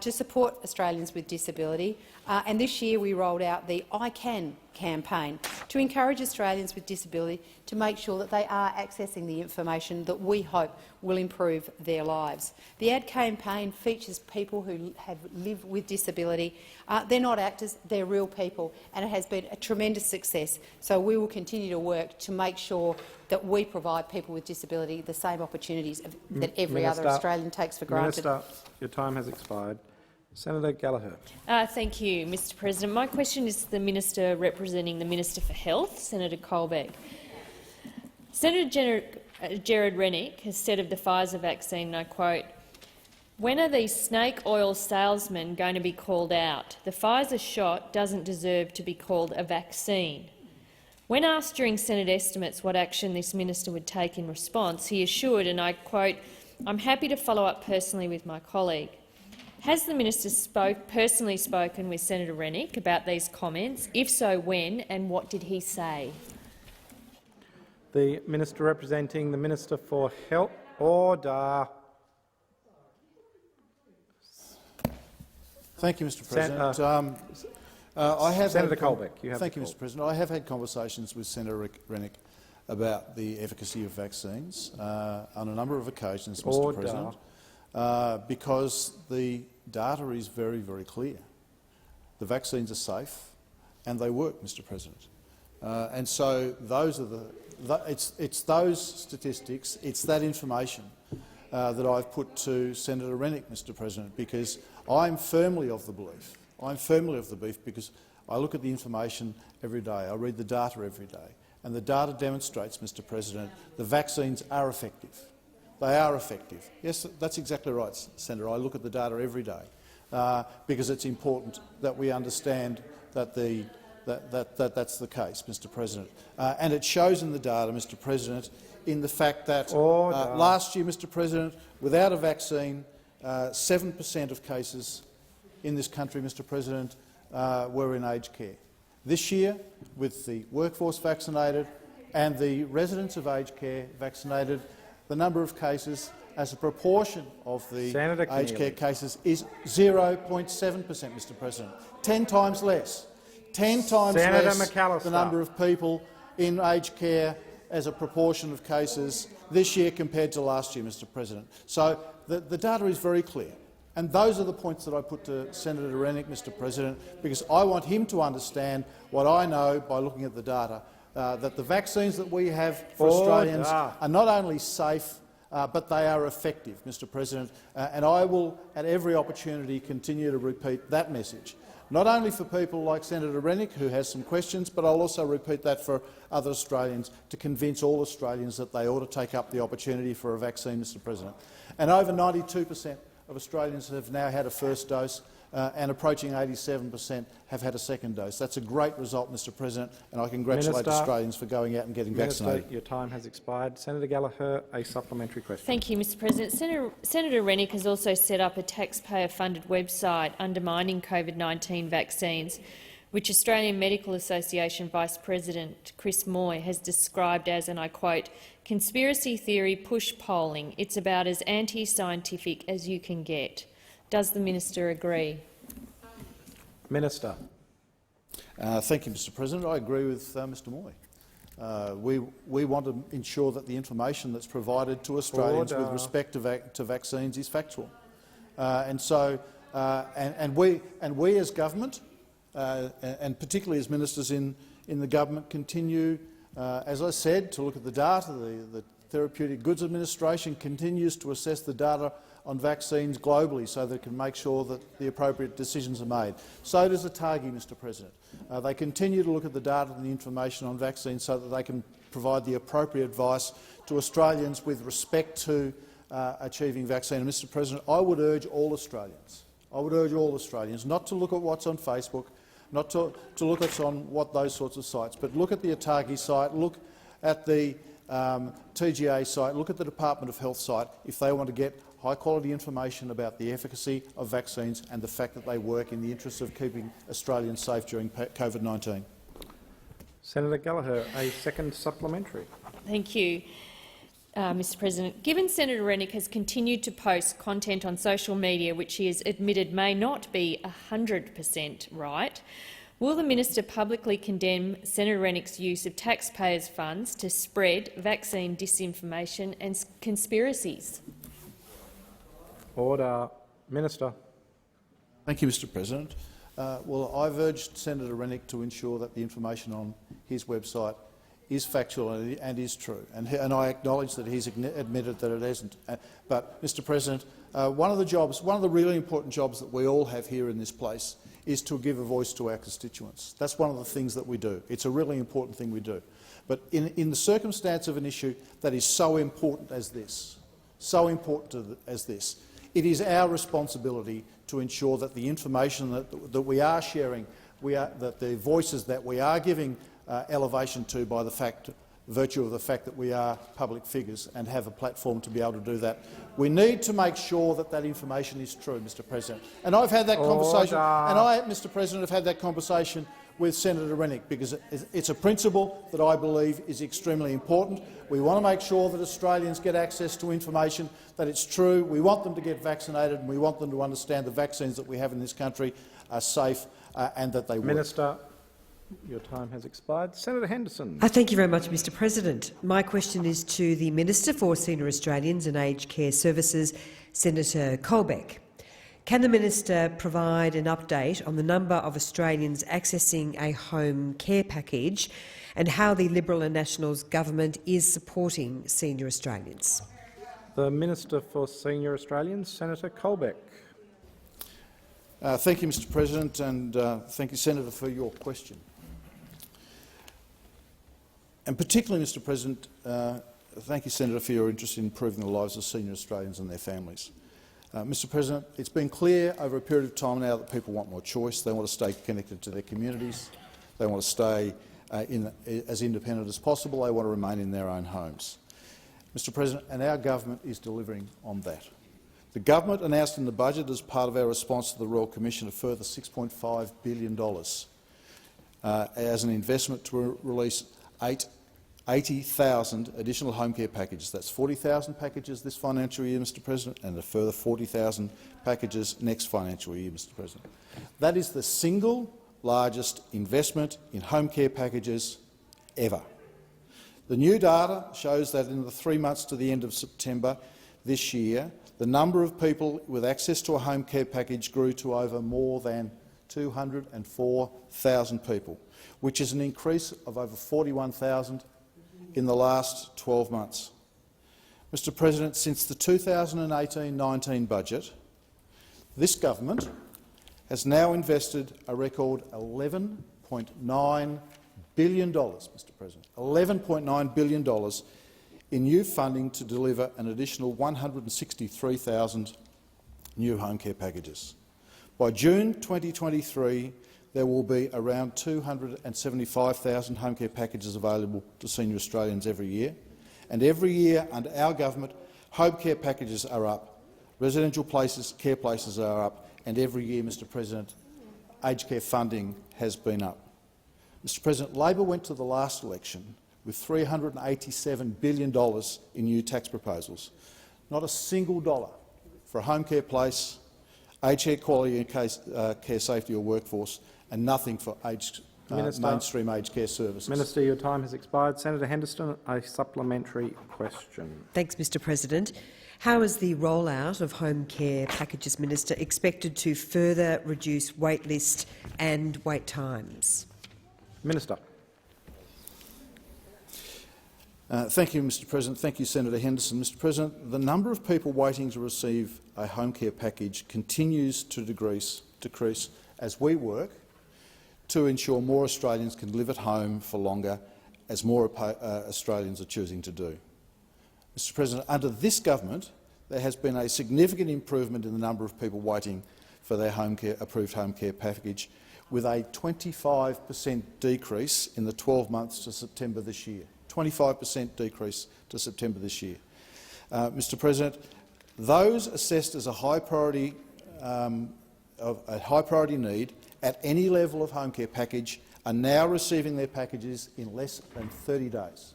to support Australians with disability, and this year we rolled out the I Can campaign to encourage Australians with disability to make sure that they are accessing the information that we hope will improve their lives. The AD campaign features people who live with disability. They're not actors, they're real people, and it has been a tremendous success. So we will continue to work to make sure that we provide people with disability the same opportunities that every other Australian takes for granted. Minister, your time has expired. Senator Gallagher. Thank you, Mr President. My question is to the Minister representing the Minister for Health, Senator Colbeck. Senator Gerard Rennick has said of the Pfizer vaccine, and I quote, "When are these snake oil salesmen going to be called out? The Pfizer shot doesn't deserve to be called a vaccine." When asked during Senate estimates what action this minister would take in response, he assured, and I quote, "I'm happy to follow up personally with my colleague." Has the minister personally spoken with Senator Rennick about these comments? If so, when, and what did he say? The Minister representing the Minister for Health. Order. Thank you, Mr President. Senator Colbeck, you have Thank you, Mr President. I have had conversations with Senator Rennick about the efficacy of vaccines on a number of occasions, Mr President, because the data is very, very clear. The vaccines are safe and they work, Mr President. And so those are it's those statistics, it's that information that I've put to Senator Rennick, Mr President, because I'm firmly of the belief, because I look at the information every day, I read the data every day, and the data demonstrates, Mr President, the vaccines are effective. They are effective. Yes, that's exactly right, Senator. I look at the data every day because it's important that we understand that that's the case, Mr President. And it shows in the data, Mr President, in the fact that last year, Mr President, without a vaccine, 7% of cases in this country, Mr President, were in aged care. This year, with the workforce vaccinated and the residents of aged care vaccinated, the number of cases as a proportion of the aged care cases is 0.7%, Mr President. 10 times less. 10 times less the number of people in aged care as a proportion of cases this year compared to last year, Mr President. So the data is very clear. And those are the points that I put to Senator Rennick, Mr President, because I want him to understand what I know by looking at the data, that the vaccines that we have for Australians are not only safe, but they are effective, Mr President. And I will, at every opportunity, continue to repeat that message, not only for people like Senator Rennick, who has some questions, but I'll also repeat that for other Australians, to convince all Australians that they ought to take up the opportunity for a vaccine, Mr President. And over 92% of Australians have now had a first dose, and approaching 87% have had a second dose. That's a great result, Mr President, and I congratulate Australians for going out and getting vaccinated. Your time has expired. Senator Gallagher, a supplementary question. Thank you, Mr President. Senator Rennick has also set up a taxpayer-funded website undermining COVID-19 vaccines, which Australian Medical Association Vice President Chris Moy has described as, and I quote, "conspiracy theory push polling. It's about as anti-scientific as you can get." Does the minister agree? Minister. Thank you, Mr President. I agree with Mr Moy. We want to ensure that the information that's provided to Australians with respect to vaccines is factual, and we as government, and particularly as ministers in the government, continue, as I said, to look at the data. The Therapeutic Goods Administration continues to assess the data on vaccines globally so that it can make sure that the appropriate decisions are made. So does ATAGI, Mr President. They continue to look at the data and the information on vaccines so that they can provide the appropriate advice to Australians with respect to achieving vaccine. And, Mr President, I would urge all Australians not to look at what's on Facebook, not to look at those sorts of sites, but look at the ATAGI site, look at the TGA site, look at the Department of Health site if they want to get high-quality information about the efficacy of vaccines and the fact that they work in the interests of keeping Australians safe during COVID-19. Senator Gallagher, a second supplementary. Thank you. Mr President, given Senator Rennick has continued to post content on social media which he has admitted may not be 100% right, will the minister publicly condemn Senator Rennick's use of taxpayers' funds to spread vaccine disinformation and conspiracies? Order. Minister. Thank you, Mr President. Well, I've urged Senator Rennick to ensure that the information on his website is factual and is true, and I acknowledge that he's admitted that it isn't. But, Mr President, one of the really important jobs that we all have here in this place is to give a voice to our constituents. That's one of the things that we do. It's a really important thing we do. But in the circumstance of an issue that is so important as this, it is our responsibility to ensure that the information that we are sharing, that the voices that we are giving elevation to by virtue of the fact that we are public figures and have a platform to be able to do that. We need to make sure that that information is true, Mr President. And I've had that conversation, and I, Mr President, have had that conversation with Senator Rennick because it's a principle that I believe is extremely important. We want to make sure that Australians get access to information, that it's true. We want them to get vaccinated, and we want them to understand the vaccines that we have in this country are safe and that they work. Minister. Your time has expired. Senator Henderson. Thank you very much, Mr President. My question is to the Minister for Senior Australians and Aged Care Services, Senator Colbeck. Can the minister provide an update on the number of Australians accessing a home care package and how the Liberal and Nationals government is supporting senior Australians? The Minister for Senior Australians, Senator Colbeck. Thank you, Mr President, and thank you, Senator, for your question. And particularly, Mr President, thank you, Senator, for your interest in improving the lives of senior Australians and their families. Mr President, it's been clear over a period of time now that people want more choice. They want to stay connected to their communities. They want to stay as independent as possible. They want to remain in their own homes. Mr President, and our government is delivering on that. The government announced in the budget, as part of our response to the Royal Commission, a further $6.5 billion as an investment to release 80,000 additional home care packages. That's 40,000 packages this financial year, Mr President, and a further 40,000 packages next financial year, Mr President. That is the single largest investment in home care packages ever. The new data shows that in the 3 months to the end of September this year, the number of people with access to a home care package grew to over more than 204,000 people, which is an increase of over 41,000 in the last 12 months. Mr President, since the 2018-19 budget, this government has now invested a record $11.9 billion, Mr President, $11.9 billion in new funding to deliver an additional 163,000 new home care packages. By June 2023, there will be around 275,000 home care packages available to senior Australians every year. And every year under our government, home care packages are up, residential places, care places are up, and every year, Mr President, aged care funding has been up. Mr President, Labor went to the last election with $387 billion in new tax proposals. Not a single dollar for a home care place, aged care quality and care safety or workforce, and nothing for mainstream aged care services. Minister, your time has expired. Senator Henderson, a supplementary question. Thanks, Mr President. How is the rollout of home care packages, Minister, expected to further reduce wait list and wait times? Minister. Thank you, Mr President. Thank you, Senator Henderson. Mr President, the number of people waiting to receive a home care package continues to decrease as we work to ensure more Australians can live at home for longer, as more Australians are choosing to do. Mr President, under this government, there has been a significant improvement in the number of people waiting for their approved home care package, with a 25% decrease in the 12 months to September this year. 25% decrease to September this year. Mr President, those assessed as a high priority need at any level of home care package are now receiving their packages in less than 30 days.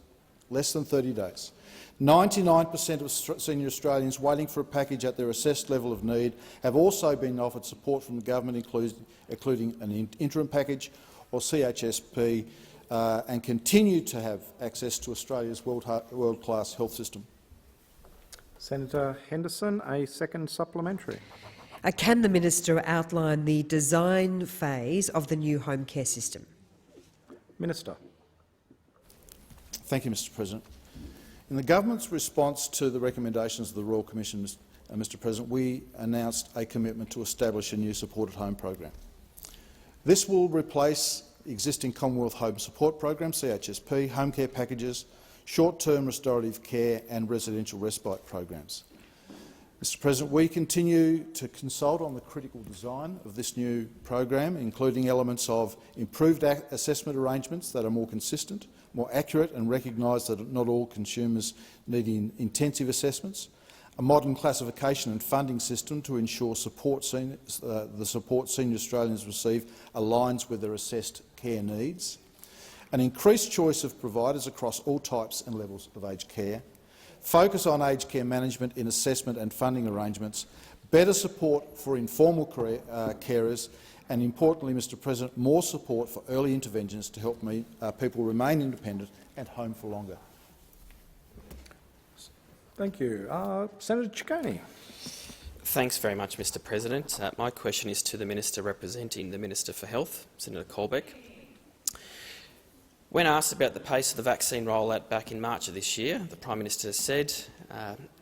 less than 30 days. 99% of senior Australians waiting for a package at their assessed level of need have also been offered support from the government, including an interim package or CHSP, and continue to have access to Australia's world-class health system. Senator Henderson, a second supplementary. Can the minister outline the design phase of the new home care system? Minister. Thank you, Mr. President. In the government's response to the recommendations of the Royal Commission, Mr. President, we announced a commitment to establish a new supported home program. This will replace existing Commonwealth Home Support Program, CHSP, home care packages, short-term restorative care and residential respite programs. Mr. President, we continue to consult on the critical design of this new program, including elements of improved assessment arrangements that are more consistent, more accurate and recognise that not all consumers need intensive assessments, a modern classification and funding system to ensure the support senior Australians receive aligns with their assessed care needs, an increased choice of providers across all types and levels of aged care, focus on aged care management in assessment and funding arrangements, better support for informal carers, and importantly, Mr. President, more support for early interventions to help people remain independent and home for longer. Thank you. Senator Ciccone. Thanks very much, Mr. President. My question is to the Minister representing the Minister for Health, Senator Colbeck. When asked about the pace of the vaccine rollout back in March of this year, the Prime Minister said,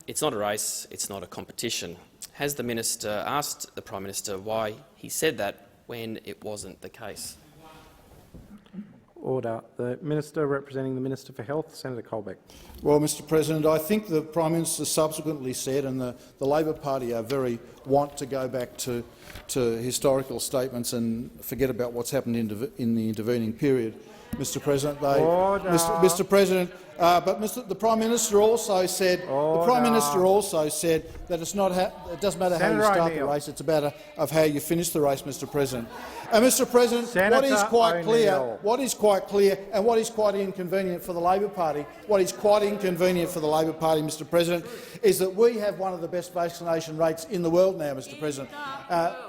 "It's not a race, it's not a competition." Has the Minister asked the Prime Minister why he said that when it wasn't the case? Order. The Minister representing the Minister for Health, Senator Colbeck. Well, Mr. President, I think the Prime Minister subsequently said, and the Labor Party are very wont to go back to historical statements and forget about what's happened in the intervening period. Mr. President, Mr. President, the Prime Minister also said that it doesn't matter how you start the race; it's a matter of how you finish the race, Mr. President. And Mr. President, what is quite clear, and what is quite inconvenient for the Labor Party, Mr. President, is that we have one of the best vaccination rates in the world now, Mr. President.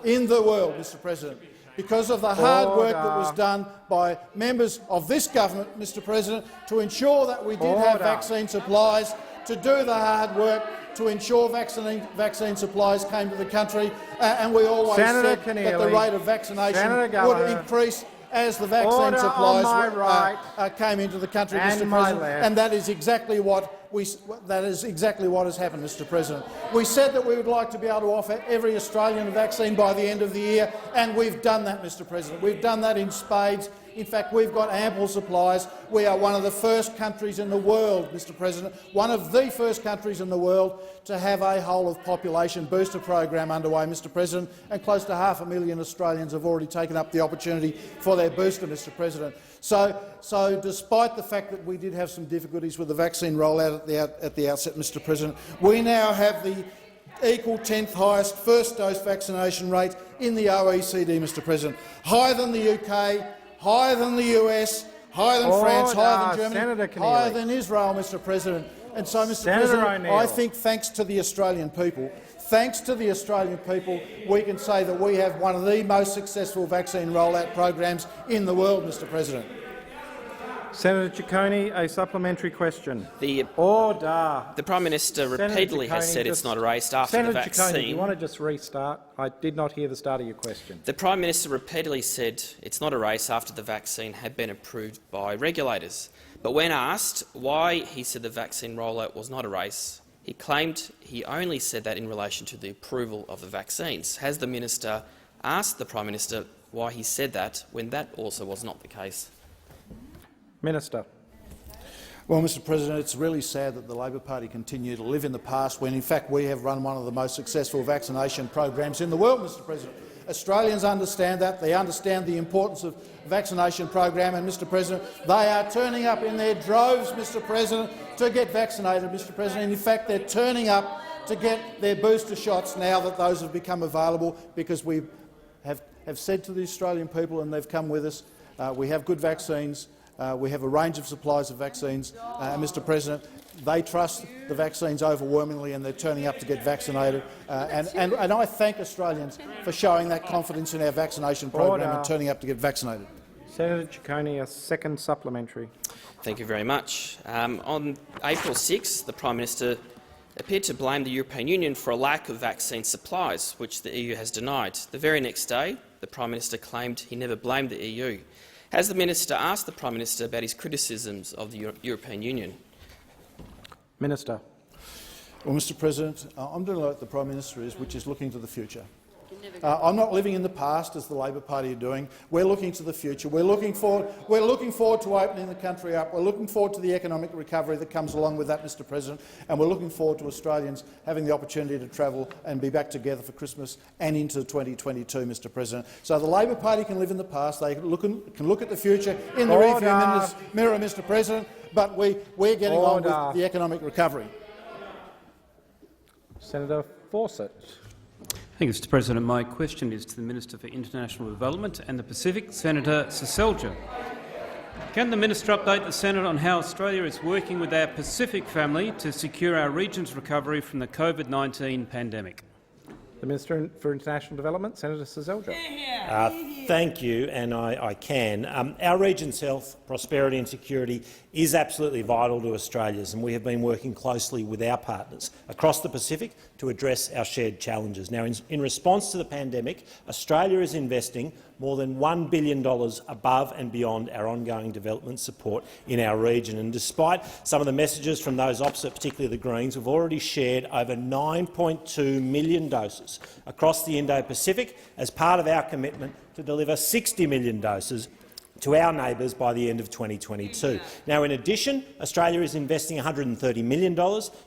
In the world, Mr. President. Because of the hard work that was done by members of this government, Mr. President, to ensure that we did have vaccine supplies, to do the hard work to ensure vaccine supplies came to the country, and we always said that the rate of vaccination would increase as the vaccine supplies came into the country, Mr. President, and that is exactly what has happened, Mr. President. We said that we would like to be able to offer every Australian a vaccine by the end of the year, and we've done that, Mr. President. We've done that in spades. In fact, we've got ample supplies. We are one of the first countries in the world, Mr. President, one of the first countries in the world to have a whole-of-population booster program underway, Mr. President, and close to 500,000 Australians have already taken up the opportunity for their booster, Mr. President. So despite the fact that we did have some difficulties with the vaccine rollout at the outset, Mr. President, we now have the equal 10th highest first dose vaccination rate in the OECD, Mr. President, higher than the UK, higher than the US, higher than France, higher than Germany, higher than Israel, Mr. President. And so, Mr. President, I think thanks to the Australian people, we can say that we have one of the most successful vaccine rollout programs in the world, Mr. President. Senator Ciccone, a supplementary question. The Prime Minister repeatedly has said it's not a race after the vaccine. Senator Ciccone, do you want to just restart? I did not hear the start of your question. The Prime Minister repeatedly said it's not a race after the vaccine had been approved by regulators. But when asked why he said the vaccine rollout was not a race, he claimed he only said that in relation to the approval of the vaccines. Has the Minister asked the Prime Minister why he said that when that also was not the case? Minister. Well, Mr. President, it's really sad that the Labor Party continue to live in the past when, in fact, we have run one of the most successful vaccination programs in the world, Mr. President. Australians understand that. They understand the importance of vaccination program, and, Mr. President, they are turning up in their droves, Mr. President, to get vaccinated, Mr. President. And in fact, they're turning up to get their booster shots now that those have become available, because we have said to the Australian people, and they've come with us, we have good vaccines. We have a range of supplies of vaccines, and Mr President, they trust the vaccines overwhelmingly and they're turning up to get vaccinated. And I thank Australians for showing that confidence in our vaccination program and turning up to get vaccinated. Senator Ciccone, a second supplementary. Thank you very much. On April 6, the Prime Minister appeared to blame the European Union for a lack of vaccine supplies, which the EU has denied. The very next day, the Prime Minister claimed he never blamed the EU. Has the Minister asked the Prime Minister about his criticisms of the European Union? Minister. Well, Mr President, I'm doing like the Prime Minister is, which is looking to the future. I'm not living in the past, as the Labor Party are doing. We're looking to the future. We're looking forward to opening the country up. We're looking forward to the economic recovery that comes along with that, Mr President, and we're looking forward to Australians having the opportunity to travel and be back together for Christmas and into 2022, Mr President. So the Labor Party can live in the past. They can look at the future in the rearview mirror, Mr President, but we're getting on with the economic recovery. Senator Fawcett. Thank you, Mr President. My question is to the Minister for International Development and the Pacific, Senator Seselja. Can the Minister update the Senate on how Australia is working with our Pacific family to secure our region's recovery from the COVID-19 pandemic? The Minister for International Development, Senator Seselja. Thank you, and I can. Our region's health, prosperity and security is absolutely vital to Australia's, and we have been working closely with our partners across the Pacific to address our shared challenges. Now, in response to the pandemic, Australia is investing more than $1 billion above and beyond our ongoing development support in our region. And despite some of the messages from those opposite, particularly the Greens, we've already shared over 9.2 million doses across the Indo-Pacific as part of our commitment to deliver 60 million doses to our neighbours by the end of 2022. Now, in addition, Australia is investing $130 million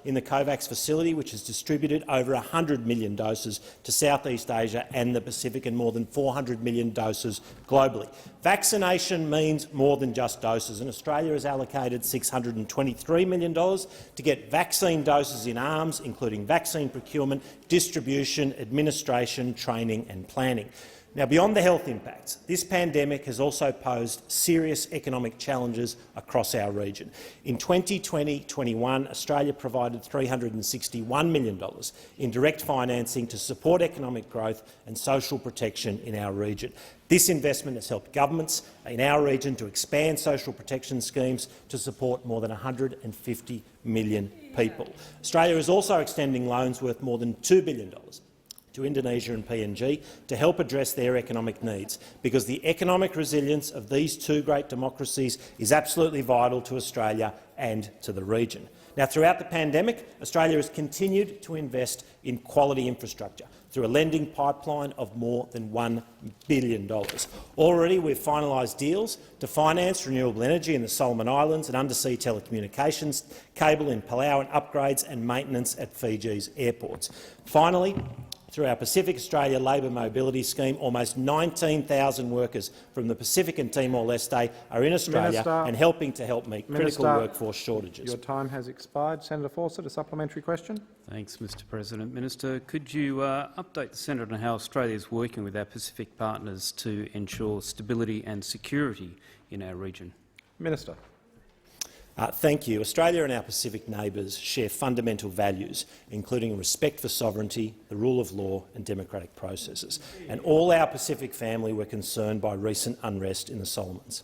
in the COVAX facility, which has distributed over 100 million doses to Southeast Asia and the Pacific, and more than 400 million doses globally. Vaccination means more than just doses, and Australia has allocated $623 million to get vaccine doses in arms, including vaccine procurement, distribution, administration, training and planning. Now, beyond the health impacts, this pandemic has also posed serious economic challenges across our region. In 2020-21, Australia provided $361 million in direct financing to support economic growth and social protection in our region. This investment has helped governments in our region to expand social protection schemes to support more than 150 million people. Australia is also extending loans worth more than $2 billion to Indonesia and PNG to help address their economic needs, because the economic resilience of these two great democracies is absolutely vital to Australia and to the region. Now, throughout the pandemic, Australia has continued to invest in quality infrastructure through a lending pipeline of more than $1 billion. Already we've finalised deals to finance renewable energy in the Solomon Islands and undersea telecommunications cable in Palau, and upgrades and maintenance at Fiji's airports. Finally, through our Pacific Australia Labour Mobility Scheme, almost 19,000 workers from the Pacific and Timor-Leste are in Australia and helping to meet critical workforce shortages. Your time has expired. Senator Fawcett, a supplementary question. Thanks, Mr President. Minister, could you update the Senate on how Australia is working with our Pacific partners to ensure stability and security in our region? Minister. Thank you. Australia and our Pacific neighbours share fundamental values, including respect for sovereignty, the rule of law and democratic processes. And all our Pacific family were concerned by recent unrest in the Solomons.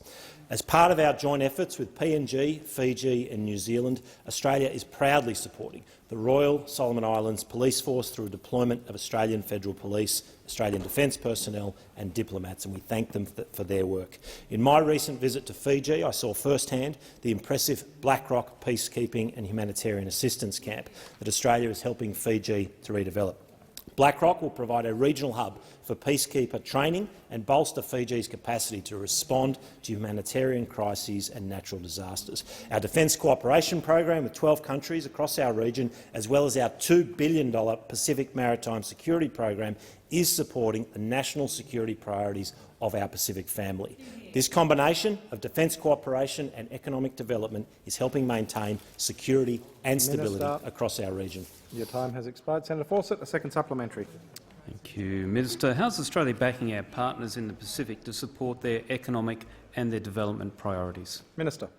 As part of our joint efforts with PNG, Fiji and New Zealand, Australia is proudly supporting the Royal Solomon Islands Police Force through deployment of Australian Federal Police, Australian Defence personnel and diplomats, and we thank them for their work. In my recent visit to Fiji, I saw firsthand the impressive Blackrock peacekeeping and humanitarian assistance camp that Australia is helping Fiji to redevelop. Blackrock will provide a regional hub for peacekeeper training and bolster Fiji's capacity to respond to humanitarian crises and natural disasters. Our defence cooperation program with 12 countries across our region, as well as our $2 billion Pacific Maritime Security program, is supporting the national security priorities of our Pacific family. This combination of defence cooperation and economic development is helping maintain security and stability across our region. Your time has expired. Senator Fawcett, a second supplementary. Thank you. Minister, how's Australia backing our partners in the Pacific to support their economic and their development priorities? Minister.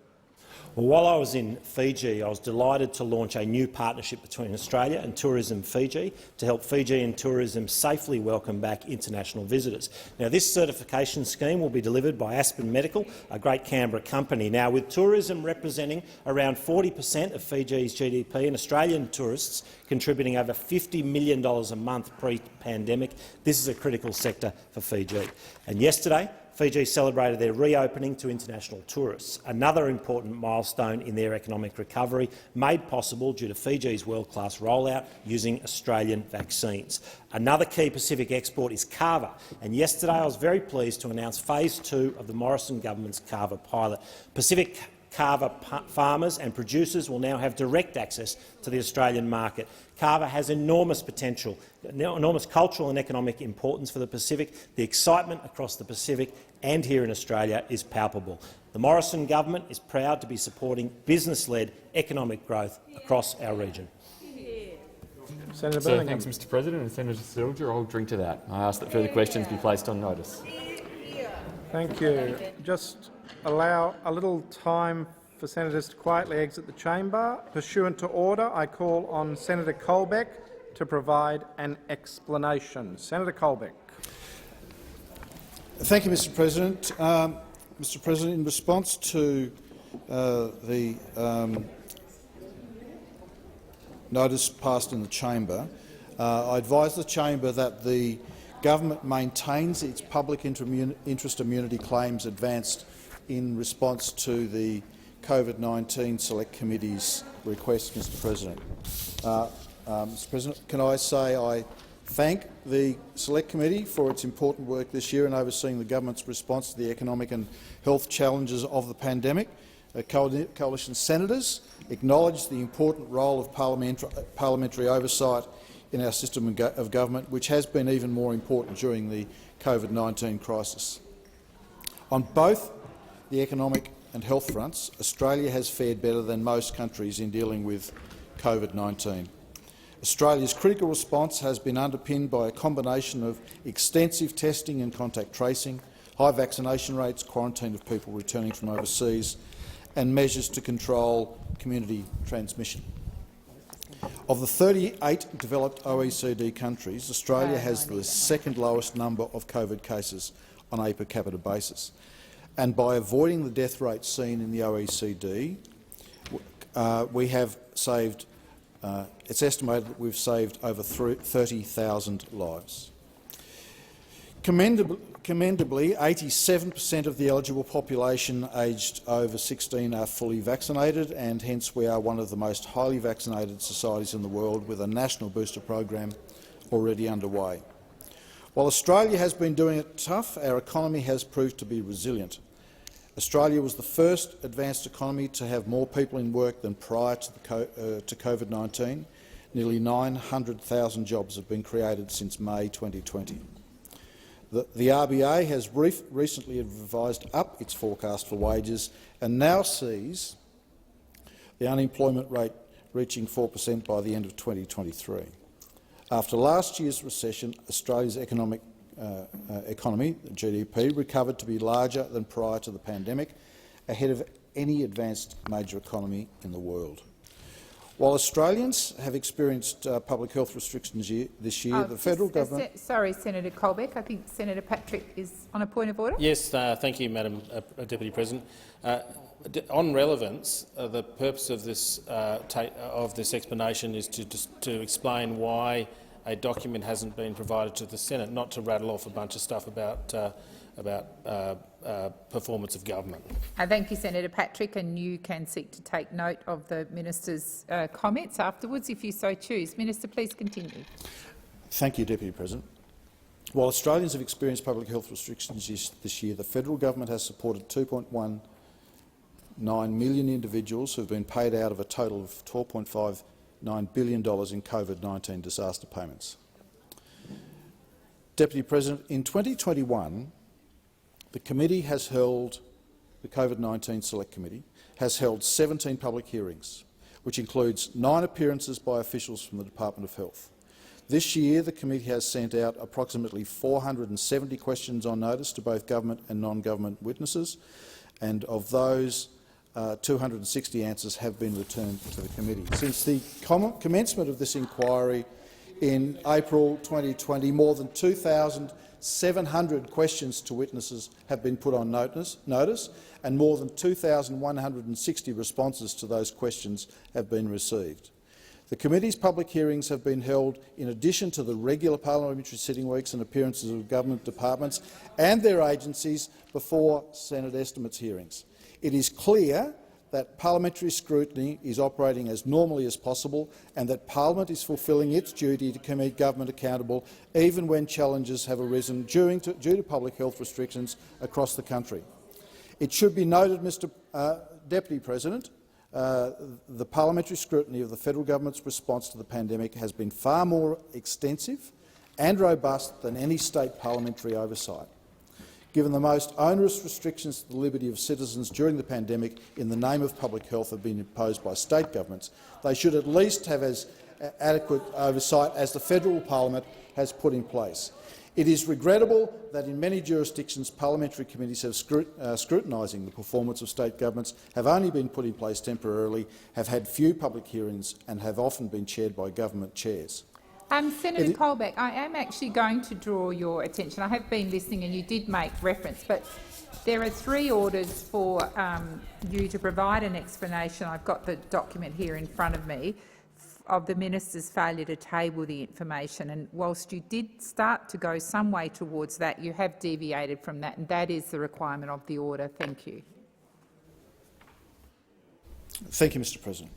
Well, while I was in Fiji, I was delighted to launch a new partnership between Australia and Tourism Fiji to help Fijian tourism safely welcome back international visitors. Now, this certification scheme will be delivered by Aspen Medical, a great Canberra company. Now, with tourism representing around 40% of Fiji's GDP and Australian tourists contributing over $50 million a month pre-pandemic, this is a critical sector for Fiji. And yesterday, Fiji celebrated their reopening to international tourists, another important milestone in their economic recovery, made possible due to Fiji's world-class rollout using Australian vaccines. Another key Pacific export is kava, and yesterday I was very pleased to announce Phase 2 of the Morrison government's kava pilot. Pacific kava farmers and producers will now have direct access to the Australian market. Kava has enormous potential, enormous cultural and economic importance for the Pacific. The excitement across the Pacific and here in Australia is palpable. The Morrison government is proud to be supporting business-led economic growth across our region. Senator So, Birmingham. thanks, Mr. President, and Senator Silger. I'll drink to that. I ask that further questions be placed on notice. Thank you. Just allow a little time for senators to quietly exit the chamber. Pursuant to order, I call on Senator Colbeck to provide an explanation. Senator Colbeck. Thank you, Mr. President. Mr. President, in response to the notice passed in the chamber, I advise the chamber that the government maintains its public interest immunity claims advanced in response to the COVID-19 Select Committee's request, Mr. President. Mr. President, can I say I thank the Select Committee for its important work this year in overseeing the government's response to the economic and health challenges of the pandemic. Coalition senators acknowledge the important role of parliamentary oversight in our system of government, which has been even more important during the COVID-19 crisis. On both the economic and health fronts, Australia has fared better than most countries in dealing with COVID-19. Australia's critical response has been underpinned by a combination of extensive testing and contact tracing, high vaccination rates, quarantine of people returning from overseas, and measures to control community transmission. Of the 38 developed OECD countries, Australia has the second lowest number of COVID cases on a per capita basis. And by avoiding the death rate seen in the OECD, we have saved, it's estimated that we've saved over 30,000 lives. Commendably, 87% of the eligible population aged over 16 are fully vaccinated, and hence we are one of the most highly vaccinated societies in the world, with a national booster program already underway. While Australia has been doing it tough, our economy has proved to be resilient. Australia was the first advanced economy to have more people in work than prior to COVID-19. Nearly 900,000 jobs have been created since May 2020. The RBA has recently revised up its forecast for wages and now sees the unemployment rate reaching 4% by the end of 2023. After last year's recession, Australia's economy, GDP, recovered to be larger than prior to the pandemic, ahead of any advanced major economy in the world. While Australians have experienced public health restrictions this year, the federal government— Sorry, Senator Colbeck. I think Senator Patrick is on a point of order. Yes, thank you, Madam Deputy President. On relevance, the purpose of this explanation is to explain why a document hasn't been provided to the Senate, not to rattle off a bunch of stuff about performance of government. Thank you, Senator Patrick, and you can seek to take note of the minister's comments afterwards if you so choose. Minister, please continue. Thank you, Deputy President. While Australians have experienced public health restrictions this year, the federal government has supported 2.19 million individuals who have been paid out of a total of $12.59 billion in COVID-19 disaster payments. Deputy President, in 2021, the COVID-19 Select Committee has held 17 public hearings, which includes 9 appearances by officials from the Department of Health. This year, the committee has sent out approximately 470 questions on notice to both government and non-government witnesses, and of those, 260 answers have been returned to the committee. Since the commencement of this inquiry in April 2020, more than 2,700 questions to witnesses have been put on notice, and more than 2,160 responses to those questions have been received. The committee's public hearings have been held in addition to the regular parliamentary sitting weeks and appearances of government departments and their agencies before Senate estimates hearings. It is clear that parliamentary scrutiny is operating as normally as possible and that Parliament is fulfilling its duty to keep government accountable even when challenges have arisen due to public health restrictions across the country. It should be noted, Mr Deputy President, the parliamentary scrutiny of the federal government's response to the pandemic has been far more extensive and robust than any state parliamentary oversight. Given the most onerous restrictions to the liberty of citizens during the pandemic in the name of public health have been imposed by state governments, they should at least have as adequate oversight as the federal parliament has put in place. It is regrettable that in many jurisdictions parliamentary committees have scrutinising the performance of state governments have only been put in place temporarily, have had few public hearings and have often been chaired by government chairs. Senator Colbeck, I am actually going to draw your attention. I have been listening and you did make reference, but there are 3 orders for you to provide an explanation. I've got the document here in front of me of the minister's failure to table the information, and whilst you did start to go some way towards that, you have deviated from that, and that is the requirement of the order. Thank you. Thank you, Mr President.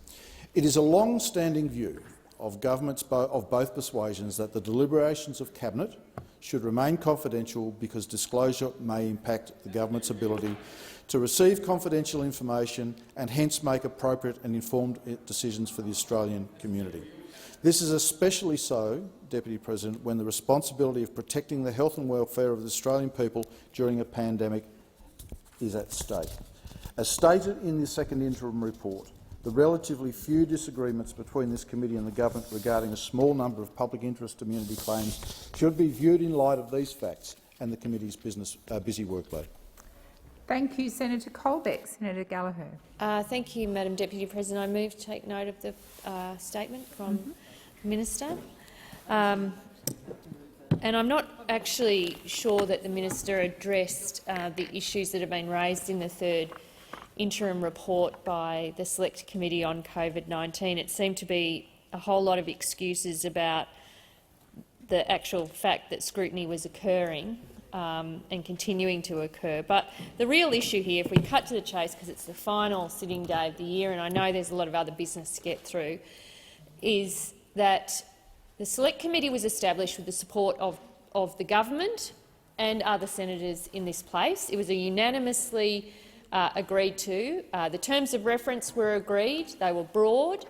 It is a long-standing view of governments of both persuasions that the deliberations of Cabinet should remain confidential because disclosure may impact the government's ability to receive confidential information and hence make appropriate and informed decisions for the Australian community. This is especially so, Deputy President, when the responsibility of protecting the health and welfare of the Australian people during a pandemic is at stake. As stated in the second interim report, the relatively few disagreements between this committee and the government regarding a small number of public interest immunity claims should be viewed in light of these facts and the committee's busy workload. Thank you, Senator Colbeck. Senator Gallagher. Thank you, Madam Deputy President. I move to take note of the statement from the Minister. And I'm not actually sure that the Minister addressed the issues that have been raised in the third interim report by the Select Committee on COVID-19. It seemed to be a whole lot of excuses about the actual fact that scrutiny was occurring and continuing to occur. But the real issue here, if we cut to the chase, because it's the final sitting day of the year and I know there's a lot of other business to get through, is that the Select Committee was established with the support of the government and other senators in this place. It was a unanimously agreed to. The terms of reference were agreed. They were broad.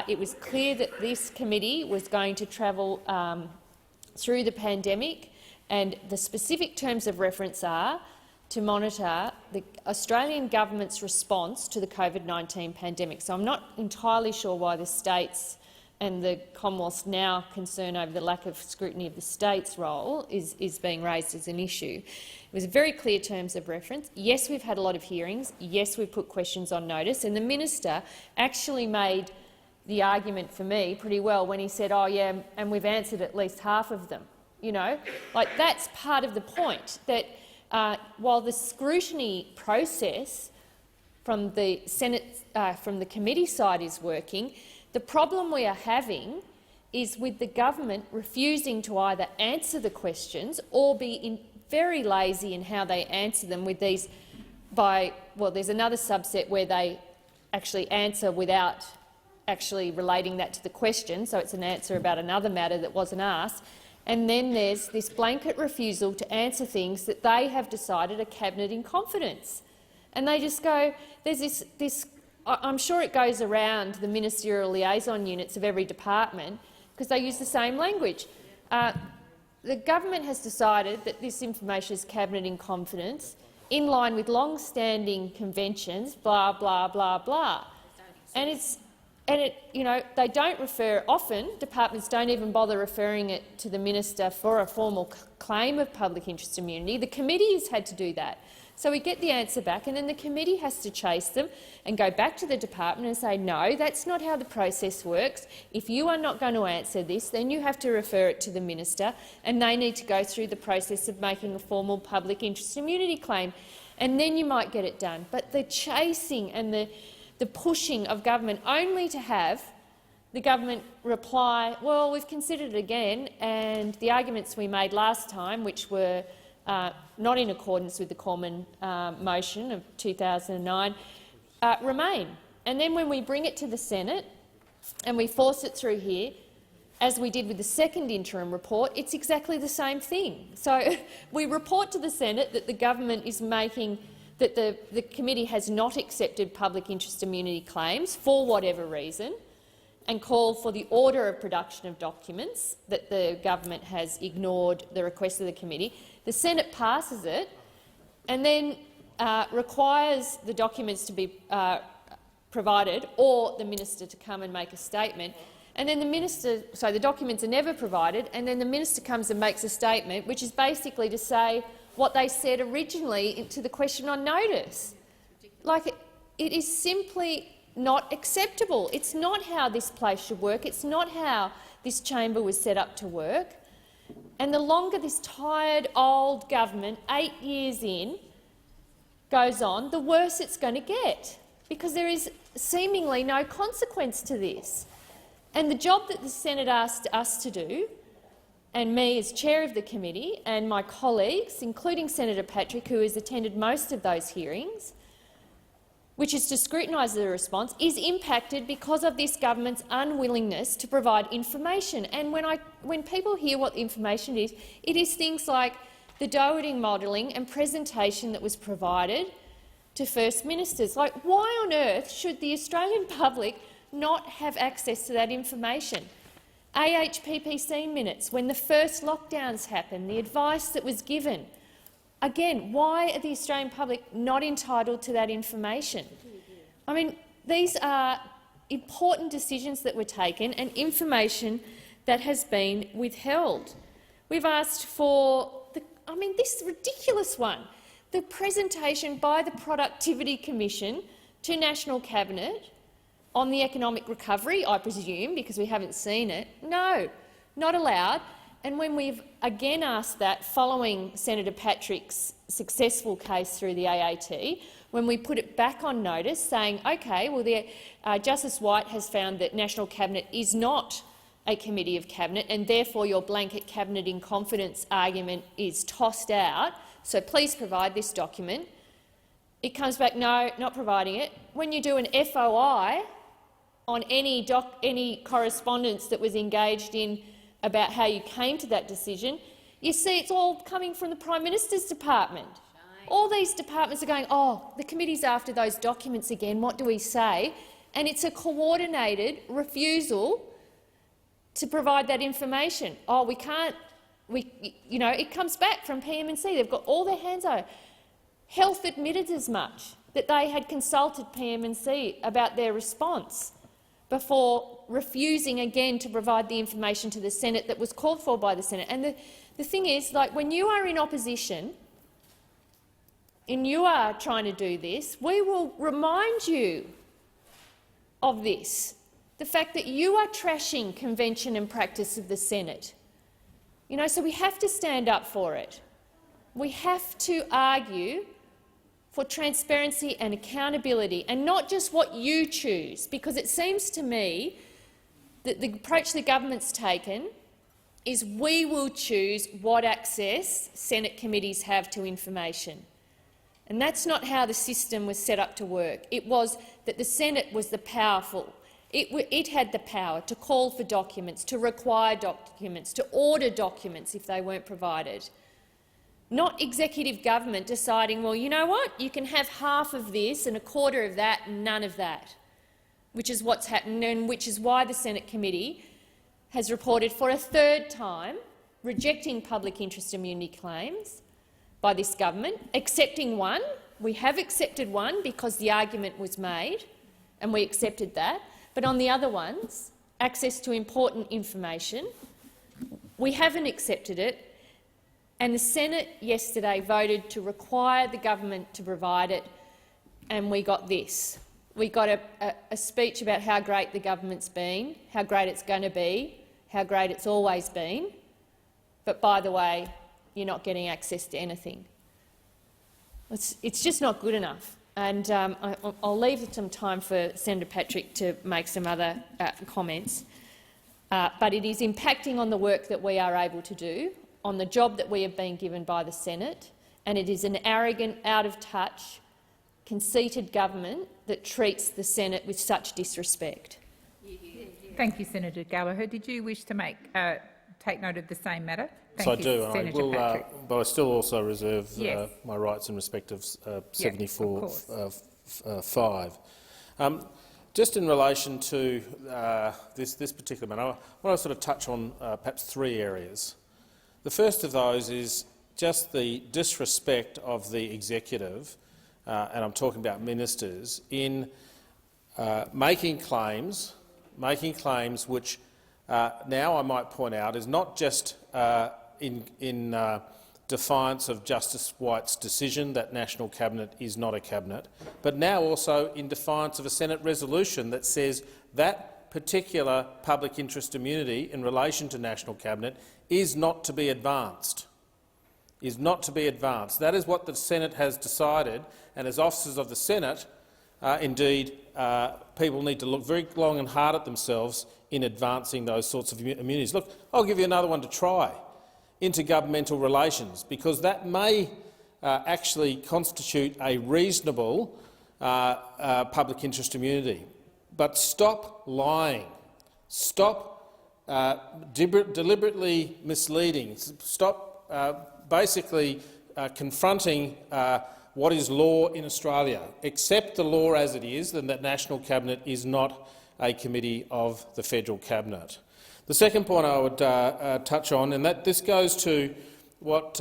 It was clear that this committee was going to travel through the pandemic, and the specific terms of reference are to monitor the Australian government's response to the COVID-19 pandemic. So I'm not entirely sure why the states and the Commonwealth's now concern over the lack of scrutiny of the state's role is being raised as an issue. It was very clear terms of reference. Yes, we've had a lot of hearings. Yes, we've put questions on notice. And the minister actually made the argument for me pretty well when he said, oh yeah, and we've answered at least half of them. You know, like that's part of the point, that while the scrutiny process from the Senate, from the committee side is working, the problem we are having is with the government refusing to either answer the questions or be very lazy in how they answer them with these well, there's another subset where they actually answer without actually relating that to the question, so it's an answer about another matter that wasn't asked. And then there's this blanket refusal to answer things that they have decided are cabinet in confidence. And they just go, there's this I'm sure it goes around the ministerial liaison units of every department because they use the same language. The government has decided that this information is cabinet in confidence, in line with long-standing conventions, blah, blah, blah, blah. And And they don't refer often. Departments don't even bother referring it to the minister for a formal claim of public interest immunity. The committee has had to do that. So we get the answer back, and then the committee has to chase them and go back to the department and say, no, that's not how the process works. If you are not going to answer this, then you have to refer it to the minister, and they need to go through the process of making a formal public interest immunity claim, and then you might get it done. But the chasing and the pushing of government only to have the government reply, well, we've considered it again, and the arguments we made last time, which were not in accordance with the Cormann motion of 2009, remain. And then when we bring it to the Senate and we force it through here, as we did with the second interim report, it's exactly the same thing. So we report to the Senate that the government is making that the committee has not accepted public interest immunity claims for whatever reason, and call for the order of production of documents, that the government has ignored the request of the committee. The Senate passes it and then requires the documents to be provided or the minister to come and make a statement. And then the documents are never provided, and then the minister comes and makes a statement, which is basically to say what they said originally to the question on notice. It is simply not acceptable. It's not how this place should work. It's not how this chamber was set up to work. And the longer this tired old government, 8 years in, goes on, the worse it's going to get, because there is seemingly no consequence to this. And the job that the Senate asked us to do, and me as chair of the committee, and my colleagues, including Senator Patrick, who has attended most of those hearings, which is to scrutinise the response, is impacted because of this government's unwillingness to provide information. And when people hear what the information is, it is things like the Doherty modelling and presentation that was provided to First Ministers. Why on earth should the Australian public not have access to that information? AHPPC minutes, when the first lockdowns happened, the advice that was given. Again, why are the Australian public not entitled to that information? I mean, these are important decisions that were taken and information that has been withheld. We've asked for this ridiculous one, the presentation by the Productivity Commission to National Cabinet on the economic recovery, I presume, because we haven't seen it. No, not allowed. And when we've again asked that following Senator Patrick's successful case through the AAT, when we put it back on notice saying, OK, well, Justice White has found that National Cabinet is not a committee of Cabinet, and therefore your blanket Cabinet in confidence argument is tossed out, so please provide this document. It comes back, no, not providing it. When you do an FOI on any correspondence that was engaged in about how you came to that decision, you see it's all coming from the Prime Minister's department. All these departments are going, oh, the committee's after those documents again, what do we say? And it's a coordinated refusal to provide that information. Oh, we can't, it comes back from PMC. They've got all their hands over. Health admitted as much, that they had consulted PMC about their response before refusing again to provide the information to the Senate that was called for by the Senate. And the thing is, when you are in opposition and you are trying to do this, we will remind you of this, the fact that you are trashing convention and practice of the Senate. So we have to stand up for it. We have to argue for transparency and accountability, and not just what you choose, because it seems to me that the approach the government's taken is we will choose what access Senate committees have to information. And that's not how the system was set up to work. It was that the Senate was the powerful. It had the power to call for documents, to require documents, to order documents if they weren't provided. Not executive government deciding, well, you know what, you can have half of this and a quarter of that and none of that, which is what's happened, and which is why the Senate committee has reported for a third time rejecting public interest immunity claims by this government, accepting one. We have accepted one because the argument was made, and we accepted that. But on the other ones, access to important information, we haven't accepted it, and the Senate yesterday voted to require the government to provide it, and we got this. We got a speech about how great the government's been, how great it's going to be, how great it's always been, but by the way, you're not getting access to anything. It's just not good enough. And I'll leave some time for Senator Patrick to make some other comments. But it is impacting on the work that we are able to do, on the job that we have been given by the Senate, and it is an arrogant, out-of-touch, conceited government that treats the Senate with such disrespect. Thank you, Senator Gallagher. Did you wish to take note of the same matter? Yes, I do. Senator I will, but I still also reserve Yes. my rights in respect of Yeah, 74(5). Just in relation to this particular matter, I want to sort of touch on perhaps three areas. The first of those is just the disrespect of the executive, and I'm talking about ministers, in making claims which now I might point out is not just in defiance of Justice White's decision that National Cabinet is not a cabinet, but now also in defiance of a Senate resolution that says that particular public interest immunity in relation to National Cabinet is not to be advanced. That is what the Senate has decided, and as officers of the Senate, indeed, people need to look very long and hard at themselves in advancing those sorts of immunities. Look, I'll give you another one to try. Intergovernmental relations, because that may actually constitute a reasonable public interest immunity. But stop lying. Stop deliberately misleading. Stop basically confronting what is law in Australia. Accept the law as it is, and that National Cabinet is not a committee of the federal cabinet. The second point I would touch on, and that this goes to what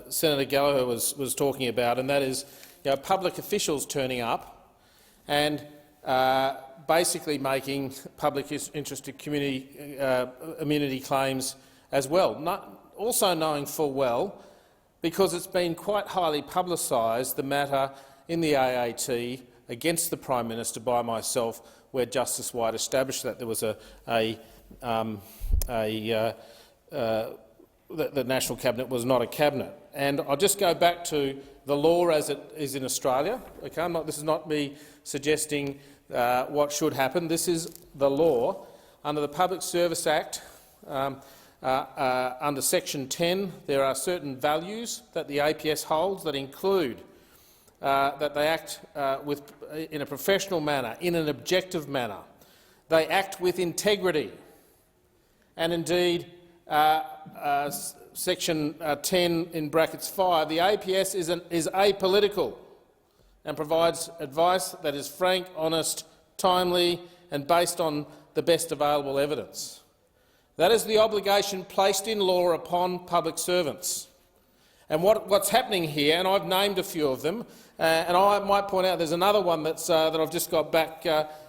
Senator Gallagher was talking about, and that is public officials turning up and basically making public interest community immunity claims as well. Also knowing full well, because it's been quite highly publicised, the matter in the AAT against the Prime Minister by myself, where Justice White established that there was the National Cabinet was not a cabinet. And I'll just go back to the law as it is in Australia. Okay, this is not me suggesting what should happen. This is the law. Under the Public Service Act, under Section 10, there are certain values that the APS holds that include that they act in a professional manner, in an objective manner. They act with integrity. And indeed, Section 10 in brackets 5, the APS is apolitical and provides advice that is frank, honest, timely and based on the best available evidence. That is the obligation placed in law upon public servants. And what's happening here, and I've named a few of them, and I might point out there's another one that I've just got back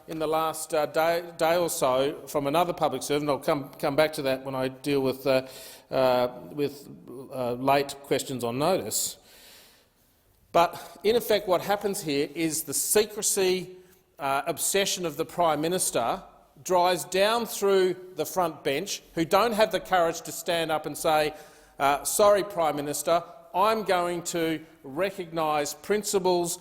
in the last day or so from another public servant. I'll come back to that when I deal with late questions on notice. But in effect what happens here is the secrecy obsession of the Prime Minister dries down through the front bench, who don't have the courage to stand up and say, sorry, Prime Minister, I'm going to recognise principles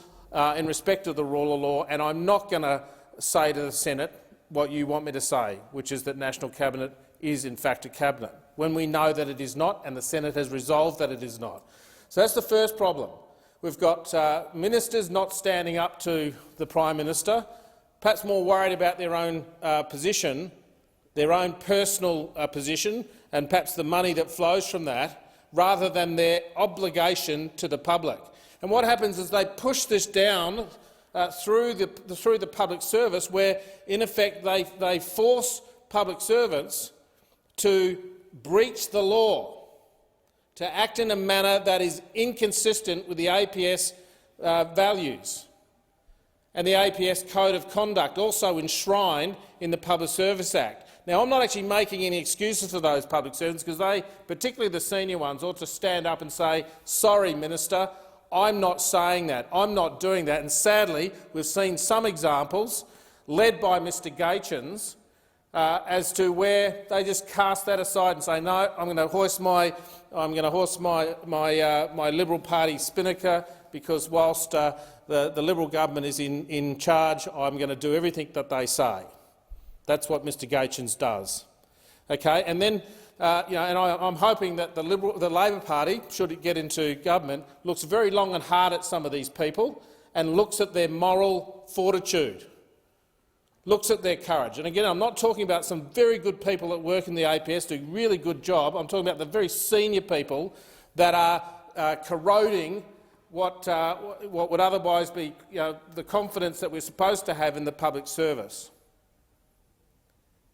in respect of the rule of law, and I'm not going to say to the Senate what you want me to say, which is that National Cabinet is in fact a cabinet, when we know that it is not, and the Senate has resolved that it is not. So that's the first problem. We've got ministers not standing up to the Prime Minister, perhaps more worried about their own position, their own personal position, and perhaps the money that flows from that, rather than their obligation to the public. And what happens is they push this down through the public service, where in effect they force public servants to breach the law, to act in a manner that is inconsistent with the APS values. and the APS Code of Conduct, also enshrined in the Public Service Act. Now, I'm not actually making any excuses for those public servants, because they, particularly the senior ones, ought to stand up and say, sorry, Minister, I'm not saying that, I'm not doing that. And sadly, we've seen some examples, led by Mr Gaetjens, as to where they just cast that aside and say, no, I'm going to hoist my Liberal Party spinnaker, because whilst the Liberal government is in charge, I'm going to do everything that they say. That's what Mr Gaetjens does. Okay, and then I'm hoping that the Labor Party, should it get into government, looks very long and hard at some of these people and looks at their moral fortitude, looks at their courage. And again, I'm not talking about some very good people that work in the APS do a really good job. I'm talking about the very senior people that are corroding what would otherwise be the confidence that we're supposed to have in the public service.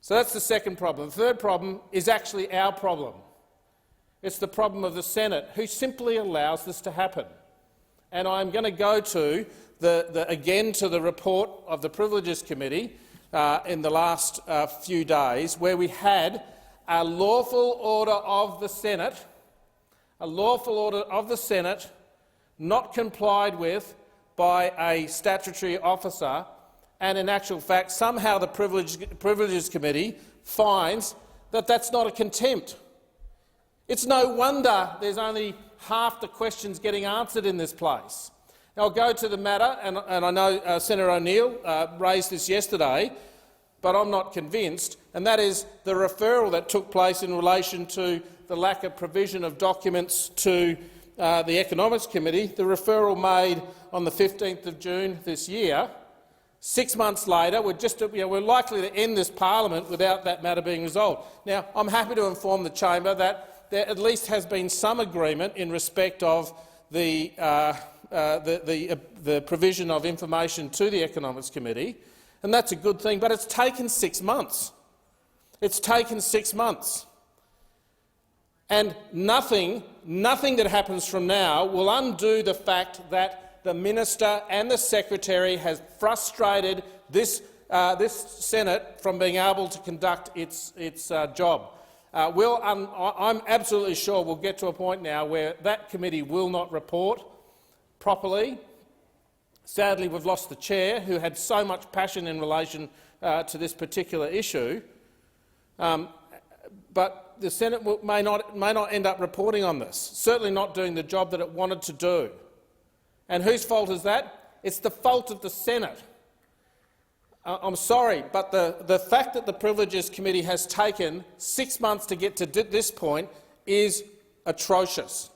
So that's the second problem. The third problem is actually our problem. It's the problem of the Senate, who simply allows this to happen. And I'm going to go to again to the report of the Privileges Committee in the last few days, where we had a lawful order of the Senate, not complied with by a statutory officer, and in actual fact somehow the Privileges Committee finds that that's not a contempt. It's no wonder there's only half the questions getting answered in this place. Now, I'll go to the matter, and I know Senator O'Neill raised this yesterday, but I'm not convinced, and that is the referral that took place in relation to the lack of provision of documents to the Economics Committee, the referral made on the 15th of June this year. 6 months later, we're likely to end this parliament without that matter being resolved. Now, I'm happy to inform the chamber that there at least has been some agreement in respect of the provision of information to the Economics Committee, and that's a good thing. But it's taken 6 months. It's taken 6 months, and nothing that happens from now will undo the fact that the Minister and the Secretary has frustrated this Senate from being able to conduct its job. I'm absolutely sure we'll get to a point now where that committee will not report properly. Sadly, we've lost the chair, who had so much passion in relation to this particular issue. But the Senate may not end up reporting on this, certainly not doing the job that it wanted to do. And whose fault is that? It's the fault of the Senate. I'm sorry, but the fact that the Privileges Committee has taken 6 months to get to this point is atrocious.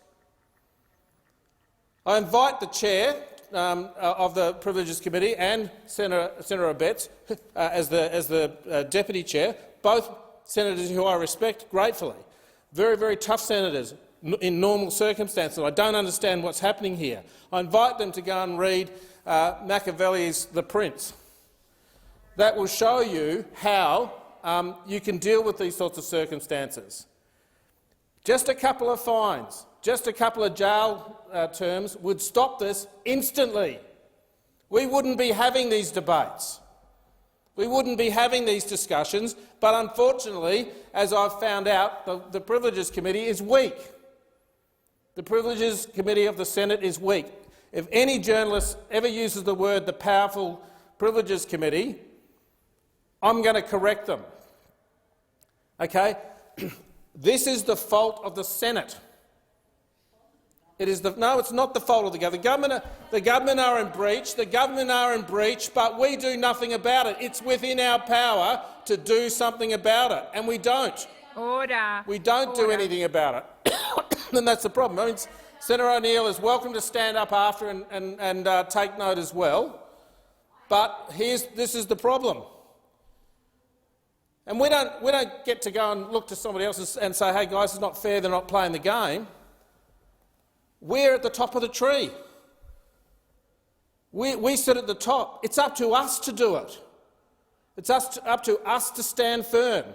I invite the chair of the Privileges Committee and Senator Abetz as the deputy chair, both senators who I respect gratefully, very, very tough senators in normal circumstances. I don't understand what's happening here. I invite them to go and read Machiavelli's The Prince. That will show you how you can deal with these sorts of circumstances. Just a couple of fines, just a couple of jail terms would stop this instantly. We wouldn't be having these debates. We wouldn't be having these discussions, but unfortunately, as I've found out, the Privileges Committee is weak. The Privileges Committee of the Senate is weak. If any journalist ever uses the word the powerful Privileges Committee, I'm going to correct them. Okay? This is the fault of the Senate. No, it's not the fault of the government. The government are in breach. The government are in breach, but we do nothing about it. It's within our power to do something about it, and we don't. Order. We don't do anything about it. And that's the problem. I mean, Senator O'Neill is welcome to stand up after and take note as well. But this is the problem. And we don't get to go and look to somebody else and say, hey guys, it's not fair, they're not playing the game. We're at the top of the tree. We sit at the top. It's up to us to do it. It's up to us to stand firm.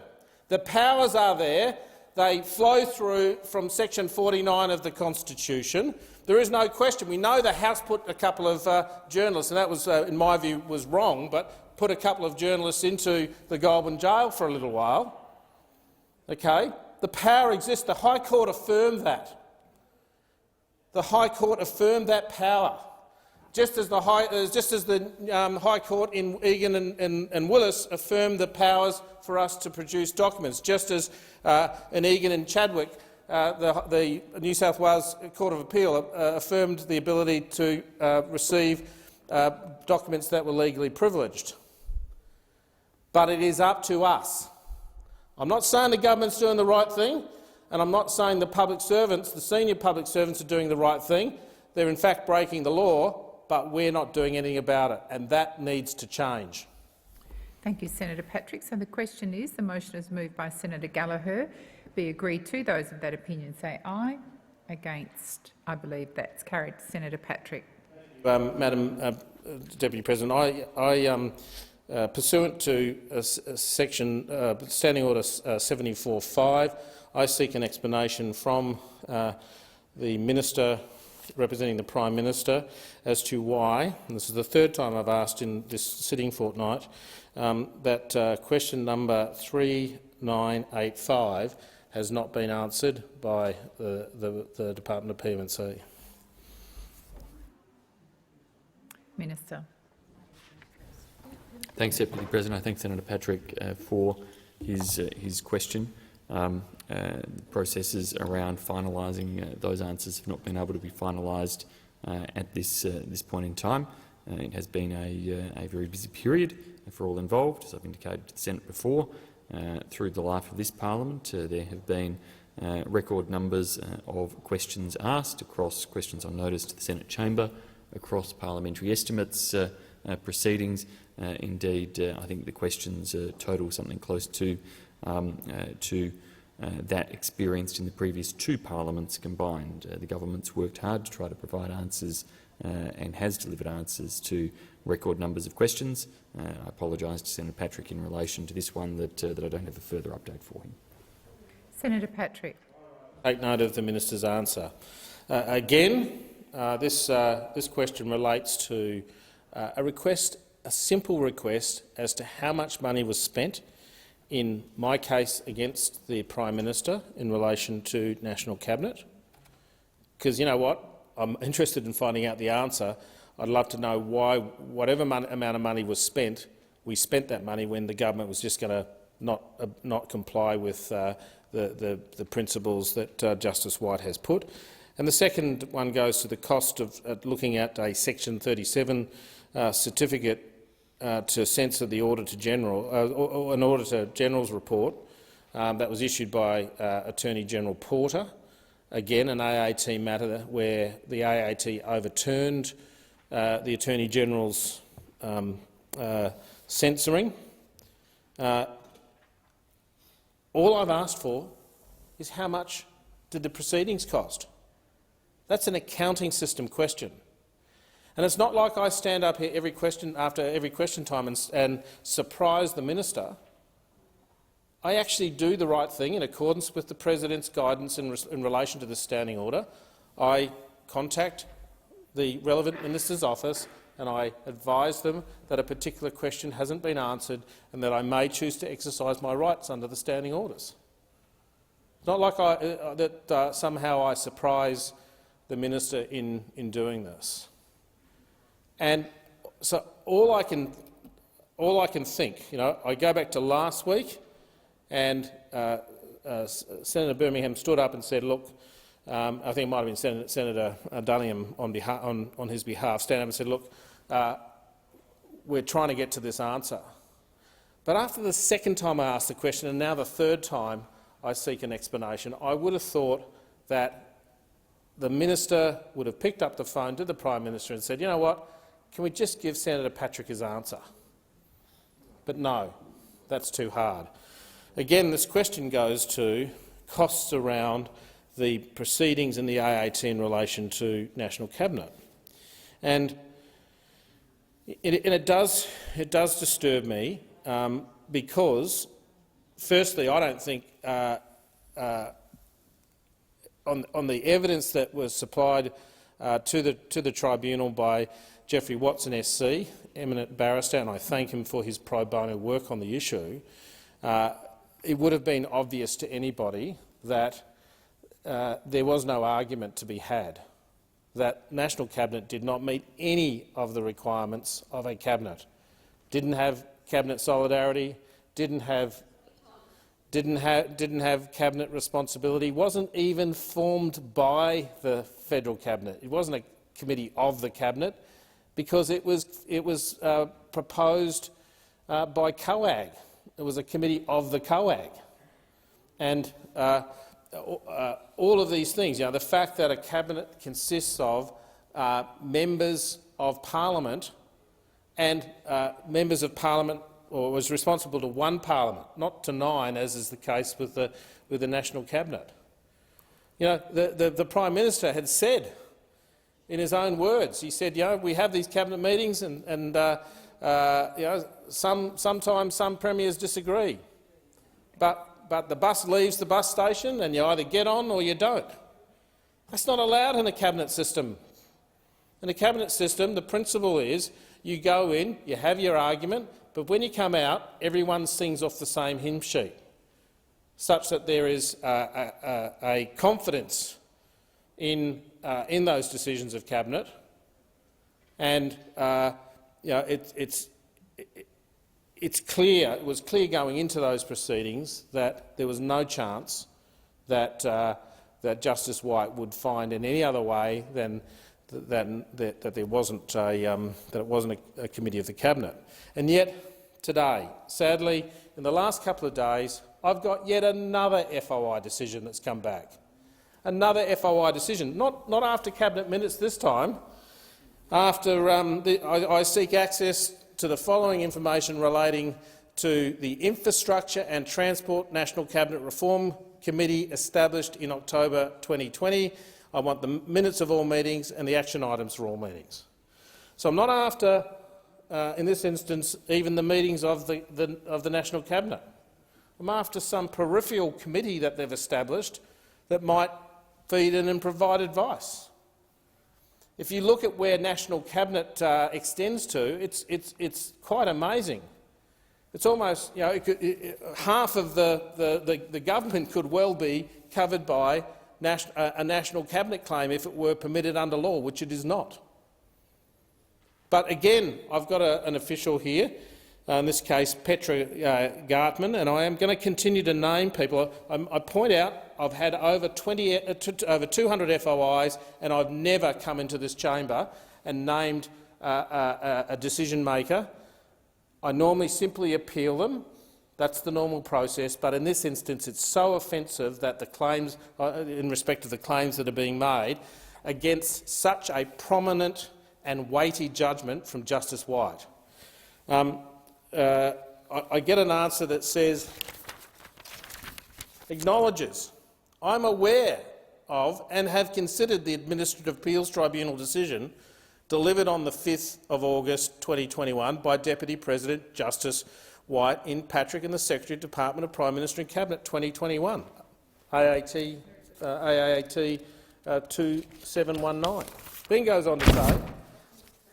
The powers are there. They flow through from section 49 of the Constitution. There is no question. We know the House put a couple of journalists, and that was, in my view, was wrong, but put a couple of journalists into the Goulburn jail for a little while. Okay? The power exists. The High Court affirmed that. The High Court affirmed that power. Just as the High Court in Egan and Willis affirmed the powers for us to produce documents, just as in Egan and Chadwick the New South Wales Court of Appeal affirmed the ability to receive documents that were legally privileged. But it is up to us. I'm not saying the government's doing the right thing, and I'm not saying the public servants, the senior public servants, are doing the right thing. They're in fact breaking the law, but we're not doing anything about it, and that needs to change. Thank you, Senator Patrick. So the question is, the motion is moved by Senator Gallagher. Be agreed to. Those of that opinion say aye. Against, I believe that's carried. Senator Patrick. Madam Deputy President, pursuant to section Standing Order 74.5, I seek an explanation from the Minister representing the Prime Minister as to why, and this is the third time I've asked in this sitting fortnight, that question number 3985 has not been answered by the Department of P&C. Minister. Thanks, Deputy President. I thank Senator Patrick for his question. Processes around finalising those answers have not been able to be finalised at this point in time. It has been a very busy period for all involved, as I've indicated to the Senate before. Through the life of this parliament, there have been record numbers of questions asked across questions on notice to the Senate chamber, across parliamentary estimates proceedings. Indeed, I think the questions total something close to that experienced in the previous two parliaments combined. The government's worked hard to try to provide answers and has delivered answers to record numbers of questions. I apologise to Senator Patrick in relation to this one that I don't have a further update for him. Senator Patrick. Take note of the Minister's answer. Again, this question relates to a simple request as to how much money was spent in my case against the Prime Minister in relation to National Cabinet. Because you know what? I'm interested in finding out the answer. I'd love to know why, whatever amount of money was spent, we spent that money when the government was just going to not comply with the principles that Justice White has put. And the second one goes to the cost of looking at a Section 37 certificate to censor the Auditor General, or an Auditor General's report that was issued by Attorney General Porter. Again, an AAT matter where the AAT overturned the Attorney General's censoring. All I've asked for is how much did the proceedings cost? That's an accounting system question. And it's not like I stand up here after every question time and surprise the minister. I actually do the right thing in accordance with the President's guidance in relation to the standing order. I contact the relevant minister's office and I advise them that a particular question hasn't been answered and that I may choose to exercise my rights under the standing orders. It's not like that somehow I surprise the minister in doing this. And so all I can think, I go back to last week, and Senator Birmingham stood up and said, "Look," I think it might have been Senator Dullingham on his behalf, stand up and said, "Look, we're trying to get to this answer." But after the second time I asked the question, and now the third time I seek an explanation, I would have thought that the minister would have picked up the phone to the Prime Minister and said, "You know what? Can we just give Senator Patrick his answer?" But no, that's too hard. Again, this question goes to costs around the proceedings in the AAT in relation to National Cabinet. And it does disturb me because, firstly, I don't think on the evidence that was supplied to the tribunal by Geoffrey Watson SC, eminent barrister, and I thank him for his pro bono work on the issue, it would have been obvious to anybody that there was no argument to be had, that National Cabinet did not meet any of the requirements of a cabinet, didn't have cabinet solidarity, didn't have cabinet responsibility, wasn't even formed by the federal cabinet. It wasn't a committee of the cabinet because it was proposed by COAG. It was a committee of the COAG, and all of these things. The fact that a cabinet consists of members of parliament and members of parliament, or was responsible to one parliament, not to 9, as is the case with the National Cabinet. The Prime Minister had said, in his own words, he said, we have these cabinet meetings, and sometimes some premiers disagree, but the bus leaves the bus station, and you either get on or you don't. That's not allowed in a cabinet system. In a cabinet system, the principle is you go in, you have your argument, but when you come out, everyone sings off the same hymn sheet, such that there is a confidence in those decisions of cabinet, and it's clear. It was clear going into those proceedings that there was no chance that Justice White would find in any other way than that there wasn't a committee of the cabinet. And yet today, sadly, in the last couple of days, I've got yet another FOI decision that's come back. Another FOI decision, not after cabinet minutes this time. After I seek access to the following information relating to the Infrastructure and Transport National Cabinet Reform Committee established in October 2020. I want the minutes of all meetings and the action items for all meetings. So I'm not after, in this instance, even the meetings of the National Cabinet. I'm after some peripheral committee that they've established that might feed in and provide advice. If you look at where National Cabinet extends to, it's quite amazing. It's almost, half of the government could well be covered by a National Cabinet claim if it were permitted under law, which it is not. But again, I've got an official here, in this case Petra Gartman, and I am going to continue to name people. I point out I've had over 200 FOIs, and I've never come into this chamber and named a decision maker. I normally simply appeal them. That's the normal process, but in this instance it's so offensive that the claims, in respect of the claims that are being made, against such a prominent and weighty judgment from Justice White. I get an answer that says, acknowledges, I'm aware of and have considered the Administrative Appeals Tribunal decision delivered on the 5th of August 2021 by Deputy President Justice White in Patrick and the Secretary of Department of Prime Minister and Cabinet 2021, AAT 2719. Then goes on to say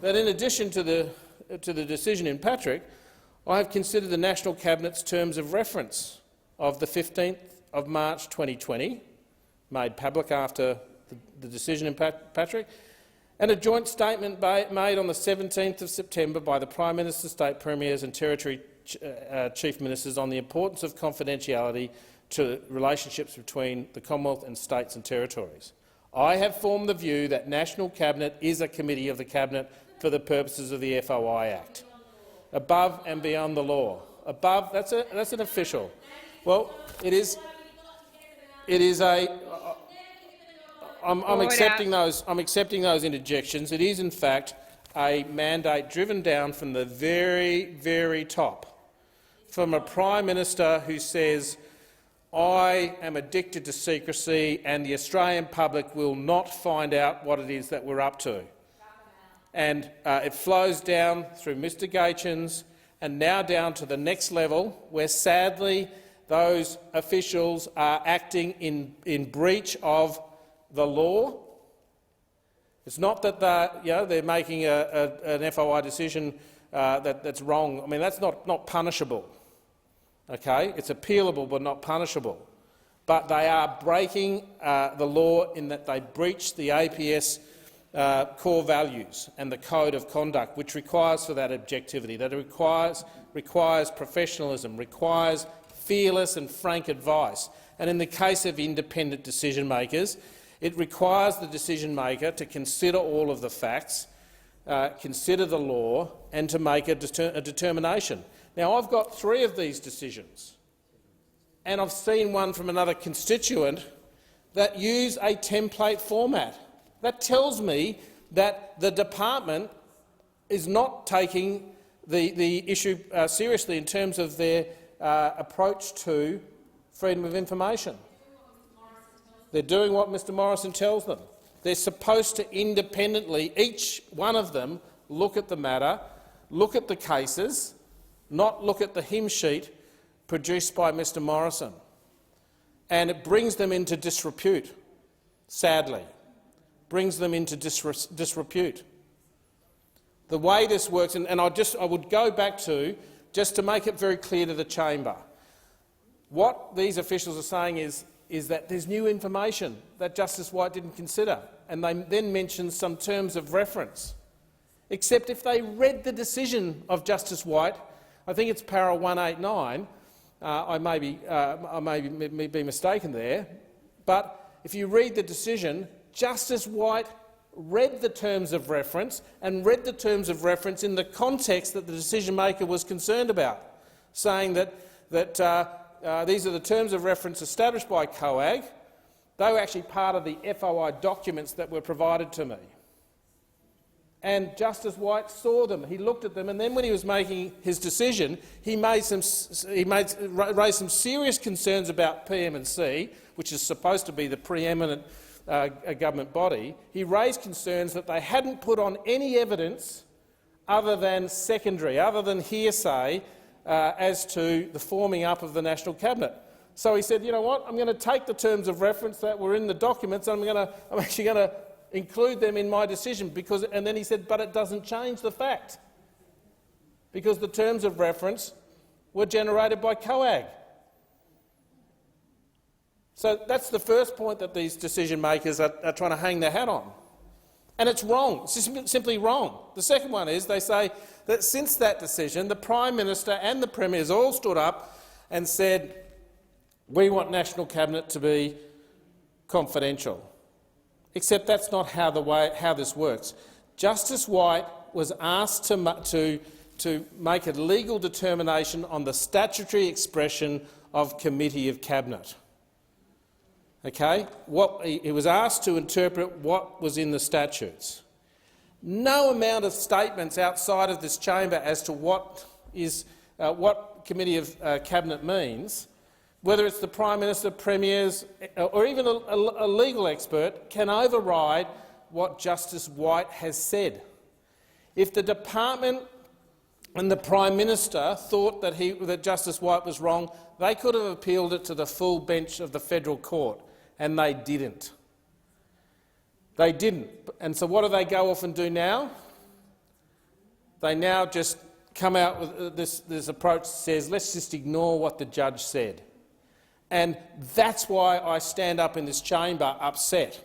that in addition to the decision in Patrick, I have considered the National Cabinet's terms of reference of the 15th of March 2020, made public after the decision in Patrick, and a joint statement made on the 17th of September by the Prime Minister, State Premiers and Territory Chief Ministers on the importance of confidentiality to relationships between the Commonwealth and states and territories. I have formed the view that National Cabinet is a committee of the Cabinet for the purposes of the FOI Act, above and beyond the law. Above, that's an official. Well, it is a. I'm accepting those. I'm accepting those interjections. It is, in fact, a mandate driven down from the very, very top, from a Prime Minister who says, I am addicted to secrecy and the Australian public will not find out what it is that we're up to. And it flows down through Mr Gaetjens and now down to the next level, where sadly those officials are acting in breach of the law. It's not that they're making an FOI decision that's wrong. I mean, that's not punishable. Okay? It's appealable but not punishable. But they are breaking the law in that they breach the APS core values and the code of conduct, which requires for that objectivity, that it requires professionalism, requires fearless and frank advice. And in the case of independent decision-makers, it requires the decision-maker to consider all of the facts, consider the law and to make a determination. Now, I've got 3 of these decisions, and I've seen one from another constituent that use a template format. That tells me that the department is not taking the issue seriously in terms of their approach to freedom of information. They're doing what Mr Morrison tells them. They're supposed to independently, each one of them, look at the matter, look at the cases, not look at the hymn sheet produced by Mr Morrison. And it brings them into disrepute, sadly. Brings them into disrepute. The way this works, and I would go back to, just to make it very clear to the chamber, what these officials are saying is that there's new information that Justice White didn't consider, and they then mention some terms of reference. Except if they read the decision of Justice White, I think it's para 189, I may be mistaken there, but if you read the decision, Justice White read the terms of reference and read the terms of reference in the context that the decision-maker was concerned about, saying that these are the terms of reference established by COAG. They were actually part of the FOI documents that were provided to me. And Justice White saw them, he looked at them, and then when he was making his decision, he raised some serious concerns about PM&C, which is supposed to be the preeminent government body. He raised concerns that they hadn't put on any evidence other than secondary, other than hearsay, as to the forming up of the National Cabinet. So he said, you know what, I'm going to take the terms of reference that were in the documents and I'm actually going to include them in my decision, and then he said, but it doesn't change the fact, because the terms of reference were generated by COAG. So that's the first point that these decision-makers are trying to hang their hat on. And it's wrong. It's simply wrong. The second one is they say that since that decision, the Prime Minister and the Premiers all stood up and said, we want National Cabinet to be confidential. Except that's not how this works. Justice White was asked to make a legal determination on the statutory expression of Committee of Cabinet. Okay? He was asked to interpret what was in the statutes. No amount of statements outside of this chamber as to what Committee of Cabinet means, whether it's the Prime Minister, Premiers or even a legal expert, can override what Justice White has said. If the department and the Prime Minister thought that Justice White was wrong, they could have appealed it to the full bench of the federal court, and they didn't. They didn't. And so what do they go off and do now? They now just come out with this approach that says, let's just ignore what the judge said. And that's why I stand up in this chamber upset.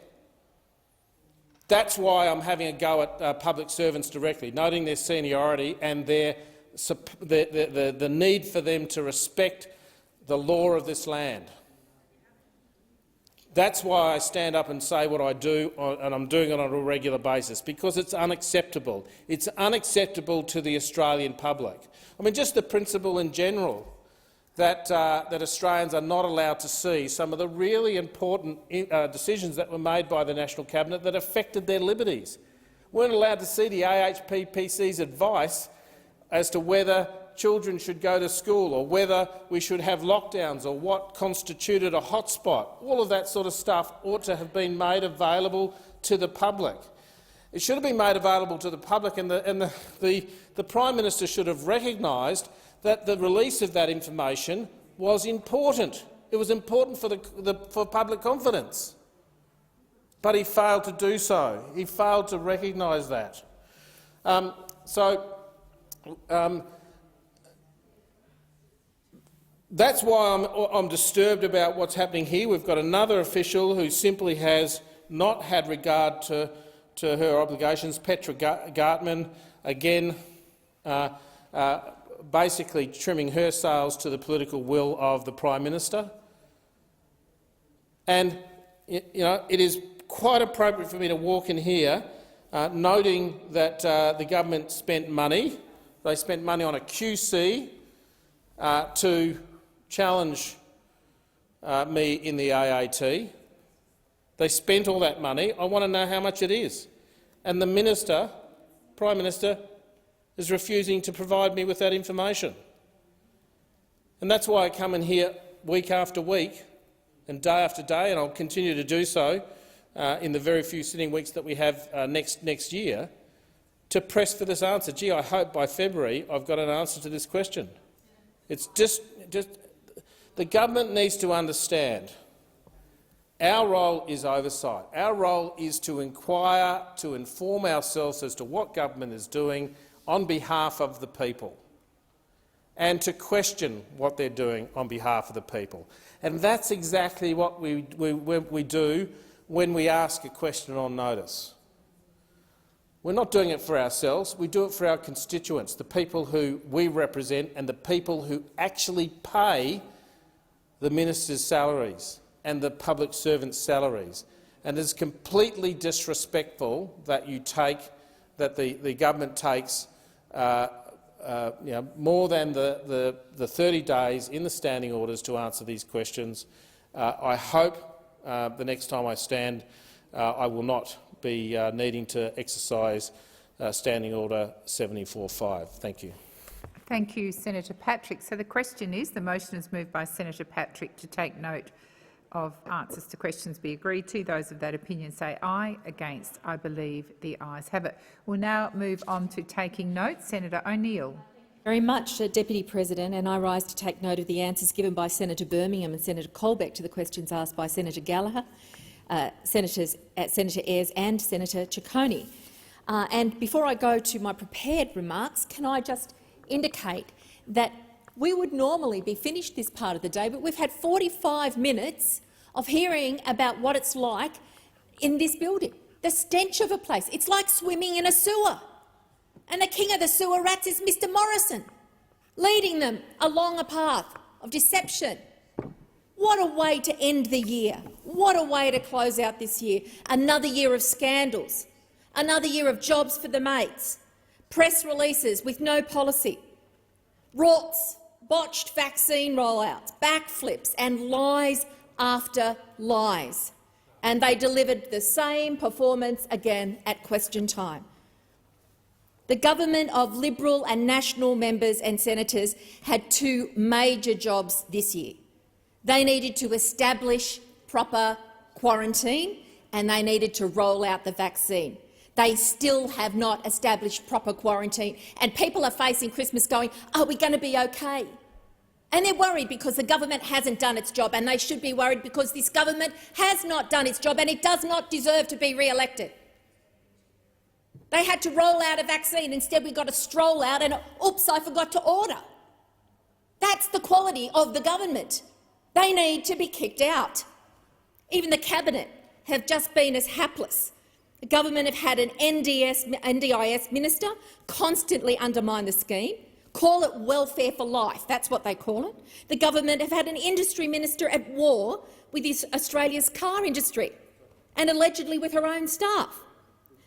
That's why I'm having a go at public servants directly, noting their seniority and the need for them to respect the law of this land. That's why I stand up and say what I do, and I'm doing it on a regular basis, because it's unacceptable. It's unacceptable to the Australian public. I mean, just the principle in general that Australians are not allowed to see some of the really important decisions that were made by the National Cabinet that affected their liberties. Weren't allowed to see the AHPPC's advice as to whether children should go to school or whether we should have lockdowns or what constituted a hotspot. All of that sort of stuff ought to have been made available to the public. It should have been made available to the public, and the Prime Minister should have recognised that the release of that information was important. It was important for public confidence. But he failed to do so. He failed to recognise that. That's why I'm disturbed about what's happening here. We've got another official who simply has not had regard to her obligations, Petra Gartman, again basically trimming her sails to the political will of the Prime Minister. And it is quite appropriate for me to walk in here noting that the government spent money. They spent money on a QC to challenge me in the AAT. They spent all that money. I want to know how much it is. And the Prime Minister, is refusing to provide me with that information. And that's why I come in here week after week and day after day, and I'll continue to do so in the very few sitting weeks that we have next year, to press for this answer. Gee, I hope by February I've got an answer to this question. It's just the government needs to understand our role is oversight. Our role is to inquire, to inform ourselves as to what government is doing on behalf of the people, and to question what they're doing on behalf of the people. And that's exactly what we do when we ask a question on notice. We're not doing it for ourselves, we do it for our constituents, the people who we represent and the people who actually pay the ministers' salaries and the public servants' salaries. And it's completely disrespectful that the government takes more than the 30 days in the standing orders to answer these questions. I hope the next time I stand I will not be needing to exercise Standing Order 74.5. Thank you. Thank you, Senator Patrick. So the question is, the motion is moved by Senator Patrick to take note of answers to questions be agreed to. Those of that opinion say aye. Against, I believe the ayes have it. We'll now move on to taking note. Senator O'Neill. Very much, Deputy President, and I rise to take note of the answers given by Senator Birmingham and Senator Colbeck to the questions asked by Senator Gallagher, Senator Ayres and Senator Ciccone. And before I go to my prepared remarks, can I just indicate that we would normally be finished this part of the day, but we've had 45 minutes of hearing about what it's like in this building. The stench of a place. It's like swimming in a sewer. And the king of the sewer rats is Mr Morrison, leading them along a path of deception. What a way to end the year. What a way to close out this year. Another year of scandals. Another year of jobs for the mates. Press releases with no policy. Rorts, botched vaccine rollouts, backflips and lies after lies. And they delivered the same performance again at question time. The government of Liberal and National members and senators had two major jobs this year. They needed to establish proper quarantine and they needed to roll out the vaccine. They still have not established proper quarantine, and people are facing Christmas going, are we going to be okay? And they're worried because the government hasn't done its job, and they should be worried because this government has not done its job and it does not deserve to be re-elected. They had to roll out a vaccine. Instead, we got a stroll out and, oops, I forgot to order. That's the quality of the government. They need to be kicked out. Even the cabinet have just been as hapless. The government have had an NDIS minister constantly undermine the scheme, call it welfare for life, that's what they call it. The government have had an industry minister at war with Australia's car industry and allegedly with her own staff.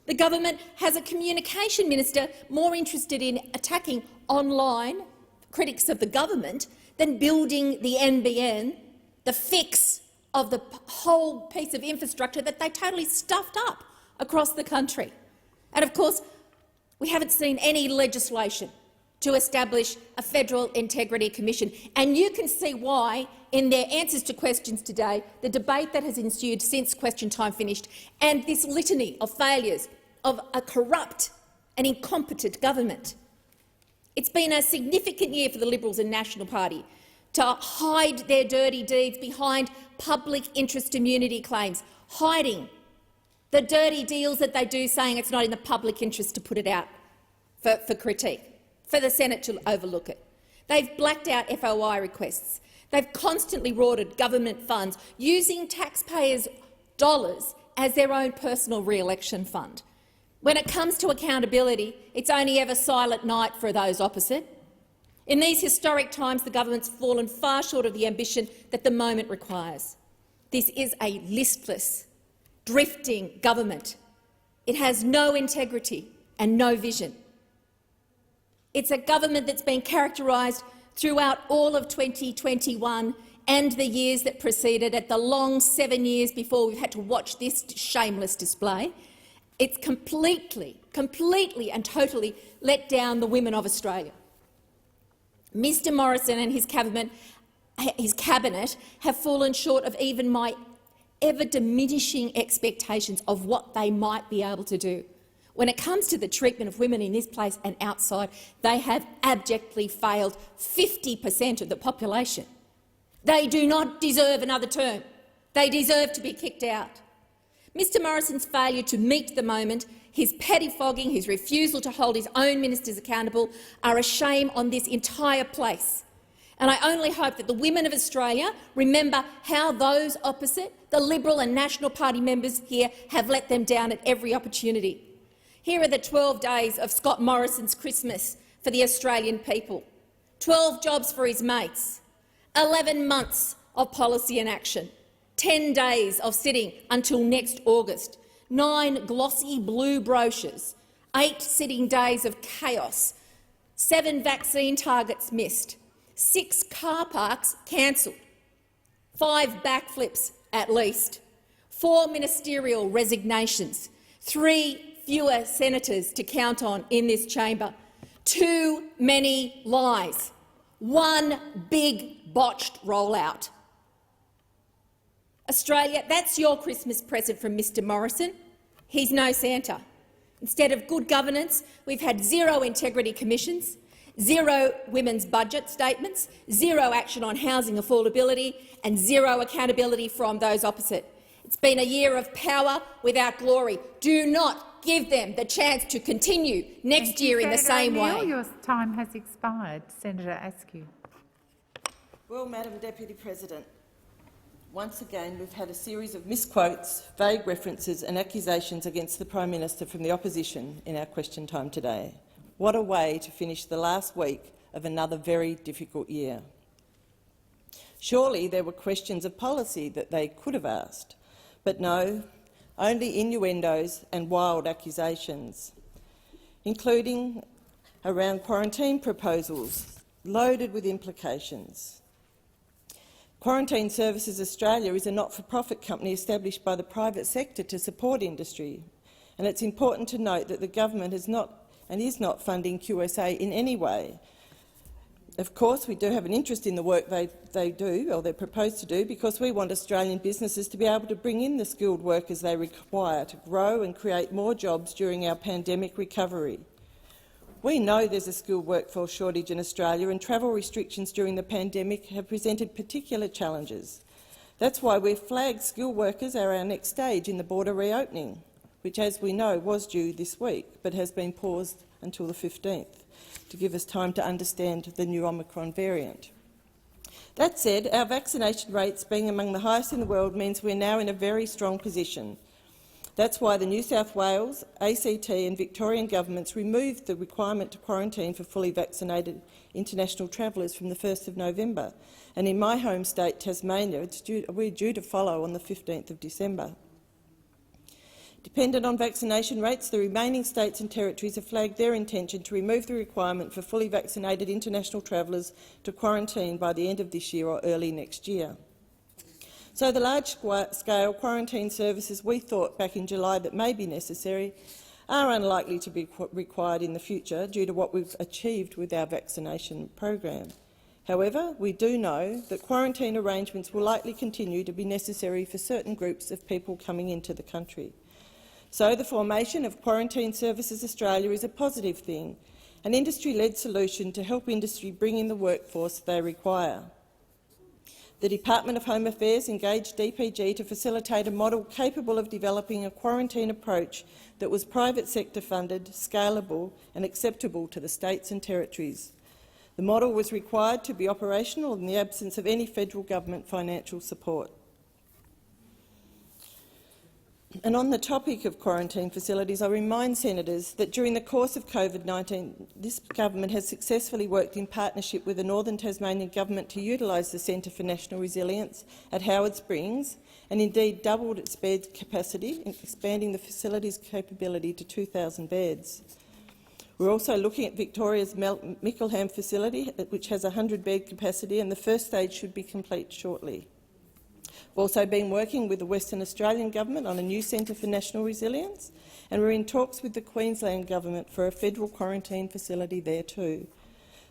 The government has a communication minister more interested in attacking online critics of the government than building the NBN, the fix of the whole piece of infrastructure that they totally stuffed up across the country. And of course, we haven't seen any legislation to establish a Federal Integrity Commission. And you can see why, in their answers to questions today, the debate that has ensued since question time finished, and this litany of failures of a corrupt and incompetent government. It's been a significant year for the Liberals and National Party to hide their dirty deeds behind public interest immunity claims, hiding the dirty deals that they do, saying it's not in the public interest to put it out for critique, for the Senate to overlook it. They've blacked out FOI requests. They've constantly rorted government funds, using taxpayers' dollars as their own personal re-election fund. When it comes to accountability, it's only ever silent night for those opposite. In these historic times, the government's fallen far short of the ambition that the moment requires. This is a listless, drifting government. It has no integrity and no vision. It's a government that's been characterised throughout all of 2021 and the years that preceded it, the long 7 years before we've had to watch this shameless display. It's completely and totally let down the women of Australia. Mr Morrison and his cabinet have fallen short of even my ever-diminishing expectations of what they might be able to do. When it comes to the treatment of women in this place and outside, they have abjectly failed 50% of the population. They do not deserve another term. They deserve to be kicked out. Mr Morrison's failure to meet the moment, his pettifogging, his refusal to hold his own ministers accountable are a shame on this entire place. And I only hope that the women of Australia remember how those opposite, the Liberal and National Party members here, have let them down at every opportunity. Here are the 12 days of Scott Morrison's Christmas for the Australian people. 12 jobs for his mates, 11 months of policy and action, 10 days of sitting until next August, 9 glossy blue brochures, 8 sitting days of chaos, 7 vaccine targets missed, 6 car parks cancelled, 5 backflips at least, 4 ministerial resignations, 3 fewer senators to count on in this chamber, too many lies, 1 big botched rollout. Australia, that's your Christmas present from Mr Morrison. He's no Santa. Instead of good governance, we've had 0 integrity commissions, 0 women's budget statements, 0 action on housing affordability and 0 accountability from those opposite. It's been a year of power without glory. Do not give them the chance to continue next year in the same way. Your time has expired. Senator Askew. Well, Madam Deputy President, once again we've had a series of misquotes, vague references and accusations against the Prime Minister from the opposition in our question time today. What a way to finish the last week of another very difficult year. Surely there were questions of policy that they could have asked, but no, only innuendos and wild accusations, including around quarantine proposals loaded with implications. Quarantine Services Australia is a not-for-profit company established by the private sector to support industry, and it's important to note that the government is not funding QSA in any way. Of course, we do have an interest in the work they do, or they're proposed to do, because we want Australian businesses to be able to bring in the skilled workers they require to grow and create more jobs during our pandemic recovery. We know there's a skilled workforce shortage in Australia, and travel restrictions during the pandemic have presented particular challenges. That's why we've flagged skilled workers are our next stage in the border reopening, which, as we know, was due this week but has been paused until the 15th to give us time to understand the new Omicron variant. That said, our vaccination rates being among the highest in the world means we're now in a very strong position. That's why the New South Wales, ACT and Victorian governments removed the requirement to quarantine for fully vaccinated international travellers from the 1st of November. And in my home state, Tasmania, we're due to follow on the 15th of December. Dependent on vaccination rates, the remaining states and territories have flagged their intention to remove the requirement for fully vaccinated international travellers to quarantine by the end of this year or early next year. So the large-scale quarantine services we thought back in July that may be necessary are unlikely to be required in the future due to what we've achieved with our vaccination program. However, we do know that quarantine arrangements will likely continue to be necessary for certain groups of people coming into the country. So the formation of Quarantine Services Australia is a positive thing, an industry-led solution to help industry bring in the workforce they require. The Department of Home Affairs engaged DPG to facilitate a model capable of developing a quarantine approach that was private sector funded, scalable and acceptable to the states and territories. The model was required to be operational in the absence of any federal government financial support. And on the topic of quarantine facilities, I remind senators that during the course of COVID-19, this government has successfully worked in partnership with the Northern Tasmanian Government to utilise the Centre for National Resilience at Howard Springs and indeed doubled its bed capacity, expanding the facility's capability to 2,000 beds. We're also looking at Victoria's Mickleham facility, which has 100-bed capacity, and the first stage should be complete shortly. We've also been working with the Western Australian Government on a new Centre for National Resilience, and we're in talks with the Queensland Government for a federal quarantine facility there too.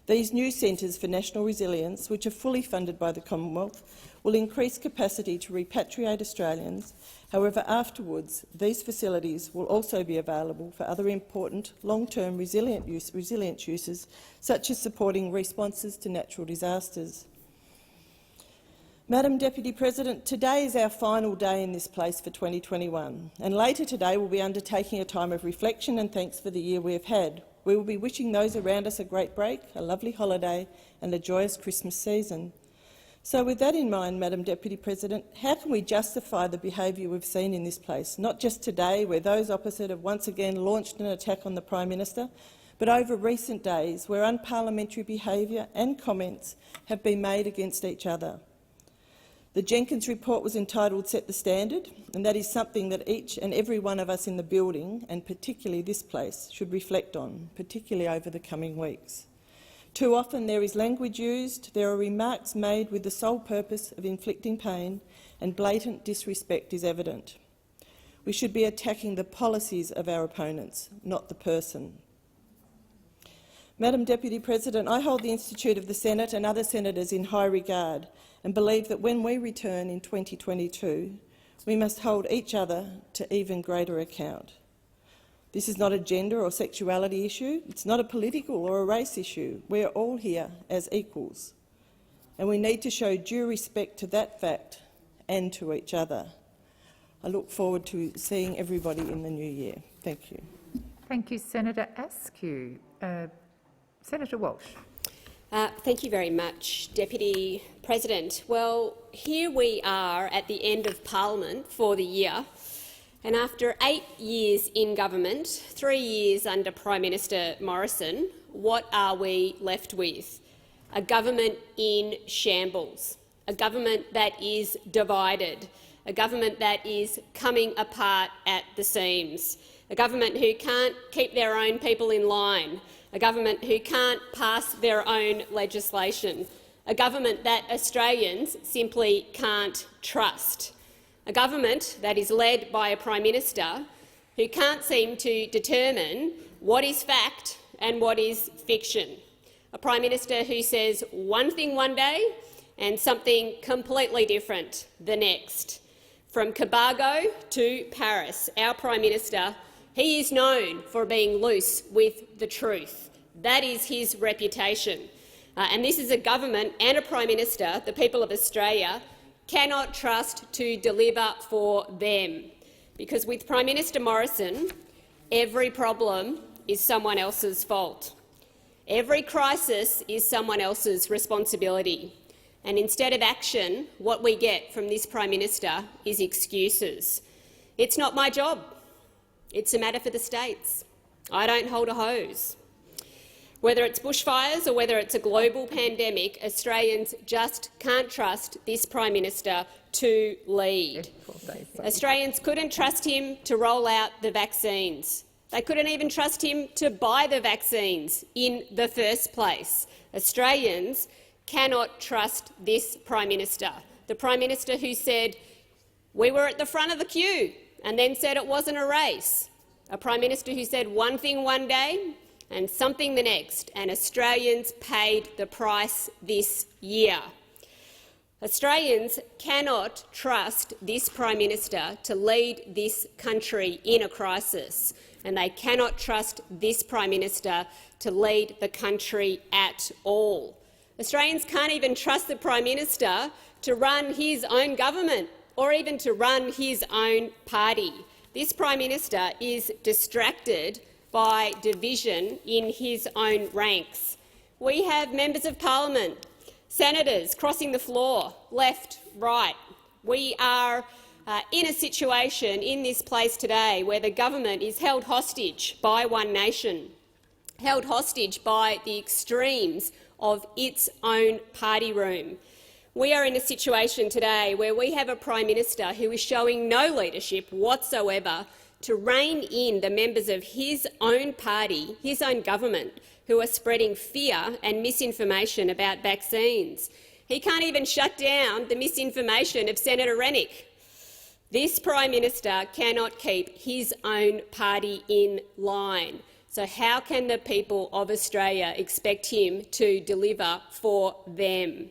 These new centres for national resilience, which are fully funded by the Commonwealth, will increase capacity to repatriate Australians. However, afterwards, these facilities will also be available for other important long-term resilience uses, such as supporting responses to natural disasters. Madam Deputy President, today is our final day in this place for 2021, and later today we'll be undertaking a time of reflection and thanks for the year we have had. We will be wishing those around us a great break, a lovely holiday and a joyous Christmas season. So with that in mind, Madam Deputy President, how can we justify the behaviour we've seen in this place, not just today where those opposite have once again launched an attack on the Prime Minister, but over recent days where unparliamentary behaviour and comments have been made against each other? The Jenkins report was entitled Set the Standard, and that is something that each and every one of us in the building, and particularly this place, should reflect on, particularly over the coming weeks. Too often there is language used, there are remarks made with the sole purpose of inflicting pain, and blatant disrespect is evident. We should be attacking the policies of our opponents, not the person. Madam Deputy President, I hold the Institute of the Senate and other senators in high regard and believe that when we return in 2022, we must hold each other to even greater account. This is not a gender or sexuality issue. It's not a political or a race issue. We are all here as equals, and we need to show due respect to that fact and to each other. I look forward to seeing everybody in the new year. Thank you. Thank you, Senator Askew. Senator Walsh. Thank you very much, Deputy President. Well, here we are at the end of Parliament for the year, and after 8 years in government, 3 years under Prime Minister Morrison, what are we left with? A government in shambles, a government that is divided, a government that is coming apart at the seams, a government who can't keep their own people in line, a government who can't pass their own legislation, a government that Australians simply can't trust, a government that is led by a Prime Minister who can't seem to determine what is fact and what is fiction, a Prime Minister who says one thing one day and something completely different the next. From Cobargo to Paris, our Prime Minister, he is known for being loose with the truth. That is his reputation. And this is a government and a Prime Minister the people of Australia cannot trust to deliver for them. Because with Prime Minister Morrison, every problem is someone else's fault. Every crisis is someone else's responsibility. And instead of action, what we get from this Prime Minister is excuses. It's not my job. It's a matter for the states. I don't hold a hose. Whether it's bushfires or whether it's a global pandemic, Australians just can't trust this Prime Minister to lead. Australians couldn't trust him to roll out the vaccines. They couldn't even trust him to buy the vaccines in the first place. Australians cannot trust this Prime Minister, the Prime Minister who said we were at the front of the queue and then said it wasn't a race, a Prime Minister who said one thing one day and something the next, and Australians paid the price this year. Australians cannot trust this Prime Minister to lead this country in a crisis, and they cannot trust this Prime Minister to lead the country at all. Australians can't even trust the Prime Minister to run his own government or even to run his own party. This Prime Minister is distracted by division in his own ranks. We have members of parliament, senators crossing the floor, left, right. We are in a situation in this place today where the government is held hostage by One Nation, held hostage by the extremes of its own party room. We are in a situation today where we have a Prime Minister who is showing no leadership whatsoever to rein in the members of his own party, his own government, who are spreading fear and misinformation about vaccines. He can't even shut down the misinformation of Senator Rennick. This Prime Minister cannot keep his own party in line. So how can the people of Australia expect him to deliver for them?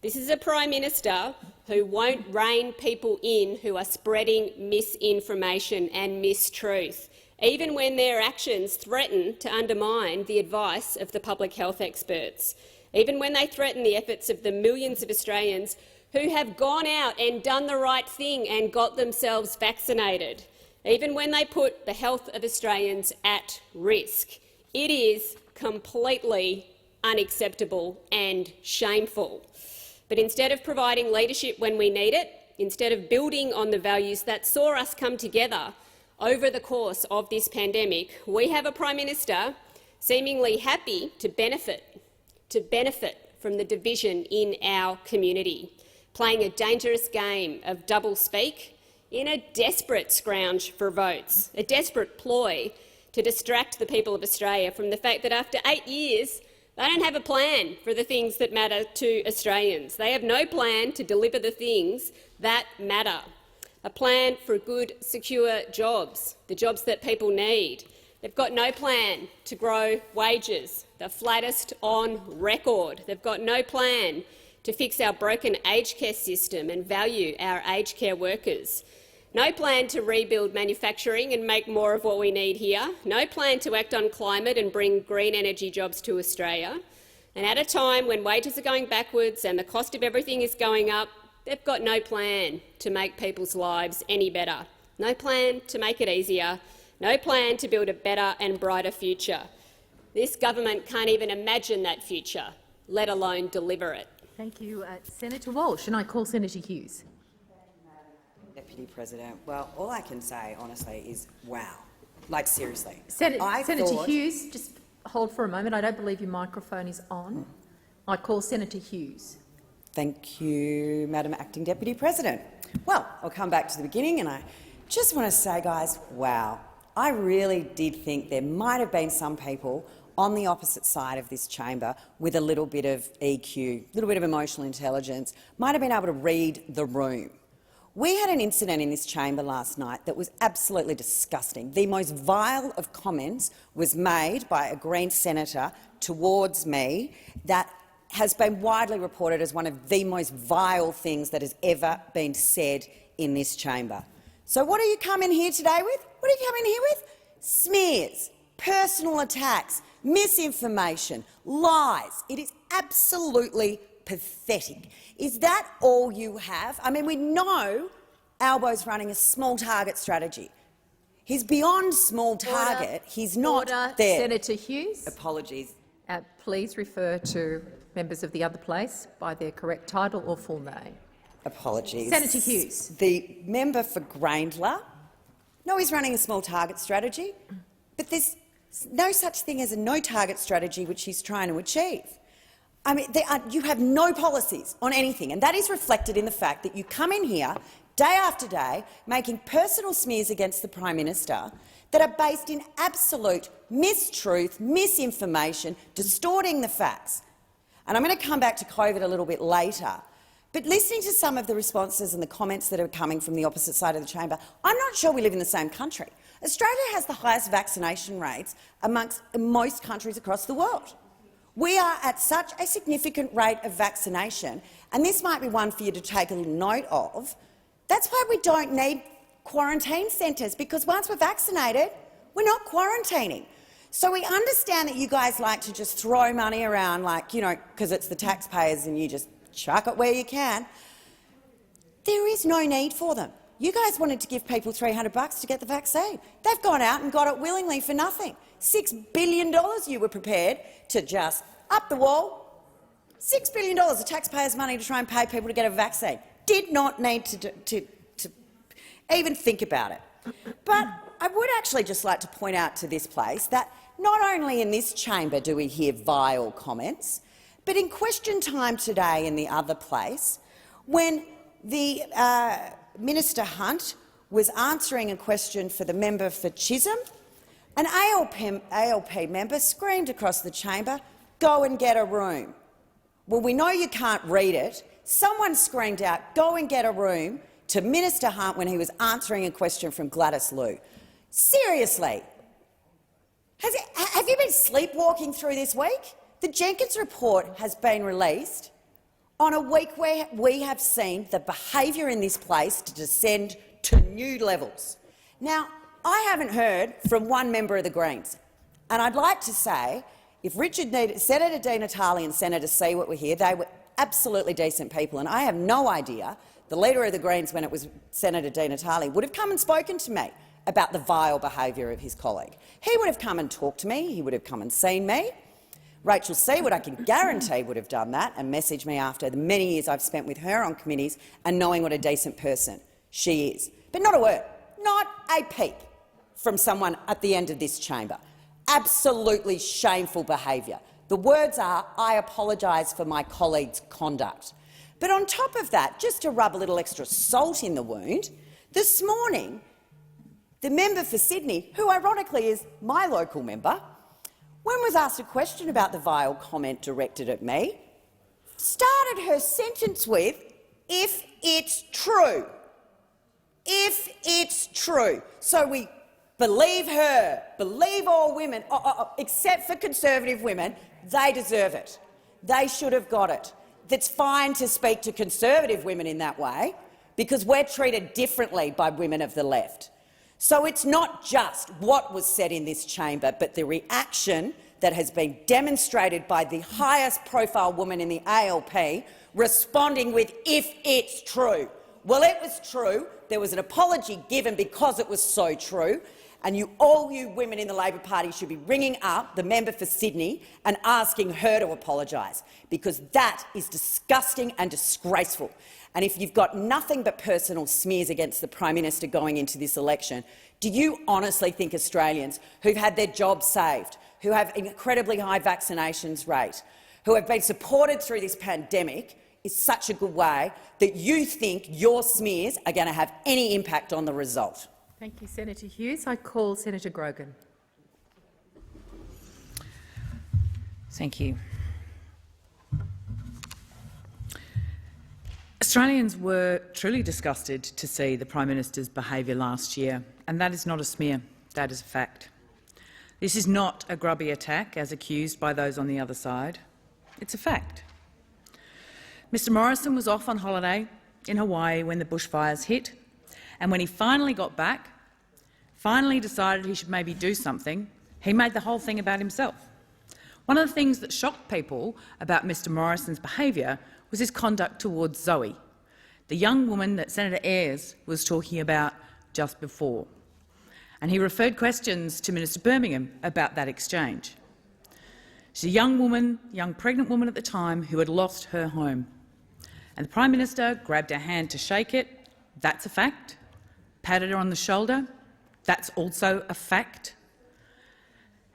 This is a Prime Minister who won't rein people in who are spreading misinformation and mistruth, even when their actions threaten to undermine the advice of the public health experts, even when they threaten the efforts of the millions of Australians who have gone out and done the right thing and got themselves vaccinated, even when they put the health of Australians at risk. It is completely unacceptable and shameful. But instead of providing leadership when we need it, instead of building on the values that saw us come together over the course of this pandemic, we have a Prime Minister seemingly happy to benefit from the division in our community, playing a dangerous game of double-speak in a desperate scrounge for votes, a desperate ploy to distract the people of Australia from the fact that after 8 years they don't have a plan for the things that matter to Australians. They have no plan to deliver the things that matter. A plan for good, secure jobs, the jobs that people need. They've got no plan to grow wages, the flattest on record. They've got no plan to fix our broken aged care system and value our aged care workers. No plan to rebuild manufacturing and make more of what we need here. No plan to act on climate and bring green energy jobs to Australia. And at a time when wages are going backwards and the cost of everything is going up, they've got no plan to make people's lives any better. No plan to make it easier. No plan to build a better and brighter future. This government can't even imagine that future, let alone deliver it. Thank you, Senator Walsh. And I call Senator Hughes. Deputy President, well, all I can say, honestly, is wow. Like, seriously. Senator Hughes, just hold for a moment. I don't believe your microphone is on. I call Senator Hughes. Thank you, Madam Acting Deputy President. Well, I'll come back to the beginning and I just want to say, guys, wow. I really did think there might have been some people on the opposite side of this chamber with a little bit of EQ, a little bit of emotional intelligence, might have been able to read the room. We had an incident in this chamber last night that was absolutely disgusting. The most vile of comments was made by a Green senator towards me that has been widely reported as one of the most vile things that has ever been said in this chamber. So what are you coming here today with? What are you coming here with? Smears, personal attacks, misinformation, lies. It is absolutely pathetic. Is that all you have? I mean, we know Albo's running a small target strategy. He's beyond small target. He's not there. Senator Hughes. Apologies. Please refer to members of the other place by their correct title or full name. Apologies. Senator Hughes. The member for Grayndler. No, he's running a small target strategy, but there's no such thing as a no-target strategy which he's trying to achieve. I mean, you have no policies on anything, and that is reflected in the fact that you come in here day after day making personal smears against the Prime Minister that are based in absolute mistruth, misinformation, distorting the facts. And I'm going to come back to COVID a little bit later, but listening to some of the responses and the comments that are coming from the opposite side of the chamber, I'm not sure we live in the same country. Australia has the highest vaccination rates amongst most countries across the world. We are at such a significant rate of vaccination, and this might be one for you to take a little note of. That's why we don't need quarantine centres, because once we're vaccinated, we're not quarantining. So we understand that you guys like to just throw money around, like, you know, because it's the taxpayers and you just chuck it where you can. There is no need for them. You guys wanted to give people $300 to get the vaccine. They've gone out and got it willingly for nothing. $6 billion you were prepared to just up the wall. $6 billion of taxpayers' money to try and pay people to get a vaccine. Did not need to even think about it. But I would actually just like to point out to this place that not only in this chamber do we hear vile comments, but in question time today in the other place, when the Minister Hunt was answering a question for the member for Chisholm, an ALP member screamed across the chamber, "Go and get a room." Well, we know you can't read it. Someone screamed out, "Go and get a room," to Minister Hunt when he was answering a question from Gladys Liu. Seriously, have you been sleepwalking through this week? The Jenkins report has been released on a week where we have seen the behaviour in this place to descend to new levels. Now, I haven't heard from one member of the Greens, and I'd like to say if Senator Di Natale and Senator Siewert were here, they were absolutely decent people, and I have no idea the Leader of the Greens, when it was Senator Di Natale, would have come and spoken to me about the vile behaviour of his colleague. He would have come and talked to me. He would have come and seen me. Rachel Siewert, I can guarantee, would have done that and messaged me after the many years I've spent with her on committees and knowing what a decent person she is. But not a word, not a peep from someone at the end of this chamber. Absolutely shameful behaviour. The words are, "I apologise for my colleague's conduct." But on top of that, just to rub a little extra salt in the wound, this morning the member for Sydney, who ironically is my local member, when was asked a question about the vile comment directed at me, started her sentence with, "If it's true." If it's true. So we believe her, believe all women, except for Conservative women. They deserve it. They should have got it. It's fine to speak to Conservative women in that way because we're treated differently by women of the left. So it's not just what was said in this chamber, but the reaction that has been demonstrated by the highest profile woman in the ALP responding with, "If it's true." Well, it was true. There was an apology given because it was so true. And all you women in the Labor Party should be ringing up the member for Sydney and asking her to apologise, because that is disgusting and disgraceful. And if you've got nothing but personal smears against the Prime Minister going into this election, do you honestly think Australians who've had their jobs saved, who have an incredibly high vaccinations rate, who have been supported through this pandemic, is such a good way that you think your smears are going to have any impact on the result? Thank you, Senator Hughes. I call Senator Grogan. Thank you. Australians were truly disgusted to see the Prime Minister's behaviour last year, and that is not a smear, that is a fact. This is not a grubby attack, as accused by those on the other side. It's a fact. Mr Morrison was off on holiday in Hawaii when the bushfires hit, and when he finally got back, finally decided he should maybe do something, he made the whole thing about himself. One of the things that shocked people about Mr Morrison's behaviour was his conduct towards Zoe, the young woman that Senator Ayres was talking about just before. And he referred questions to Minister Birmingham about that exchange. She's a young woman, young pregnant woman at the time, who had lost her home. And the Prime Minister grabbed her hand to shake it. That's a fact. Patted her on the shoulder. That's also a fact.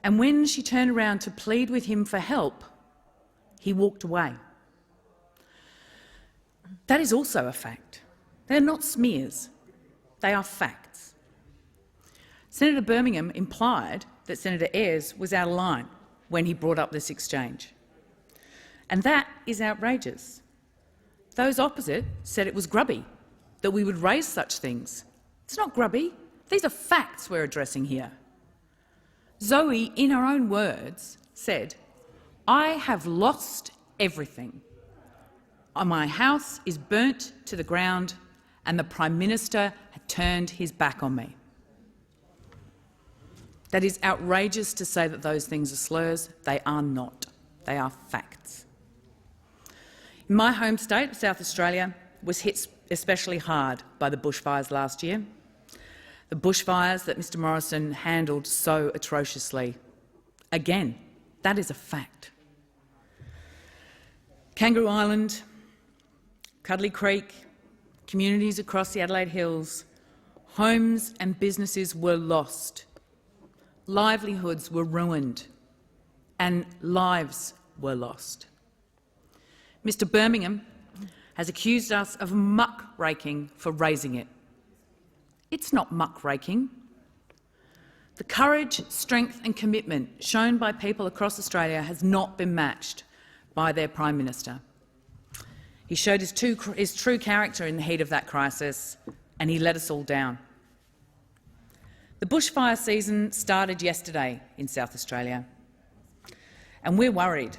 And when she turned around to plead with him for help, he walked away. That is also a fact. They're not smears. They are facts. Senator Birmingham implied that Senator Ayres was out of line when he brought up this exchange. And that is outrageous. Those opposite said it was grubby, that we would raise such things. It's not grubby. These are facts we're addressing here. Zoe, in her own words, said, "I have lost everything. My house is burnt to the ground and the Prime Minister had turned his back on me." That is outrageous to say that those things are slurs. They are not. They are facts. In my home state, South Australia, was hit especially hard by the bushfires last year, the bushfires that Mr Morrison handled so atrociously. Again, that is a fact. Kangaroo Island, Cuddly Creek, communities across the Adelaide Hills, homes and businesses were lost, livelihoods were ruined, and lives were lost. Mr Birmingham has accused us of muck-raking for raising it. It's not muck-raking. The courage, strength and commitment shown by people across Australia has not been matched by their Prime Minister. He showed his true character in the heat of that crisis, and he let us all down. The bushfire season started yesterday in South Australia, and we're worried.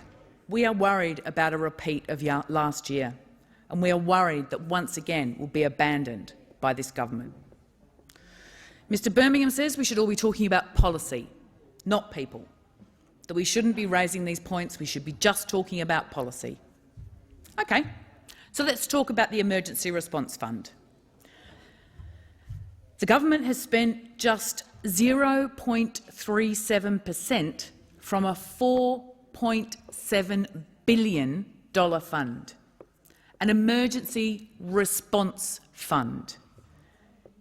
We are worried about a repeat of last year, and we are worried that once again we'll be abandoned by this government. Mr Birmingham says we should all be talking about policy, not people, that we shouldn't be raising these points, we should be just talking about policy. OK, so let's talk about the Emergency Response Fund. The government has spent just 0.37% from a $4.7 billion fund, an emergency response fund.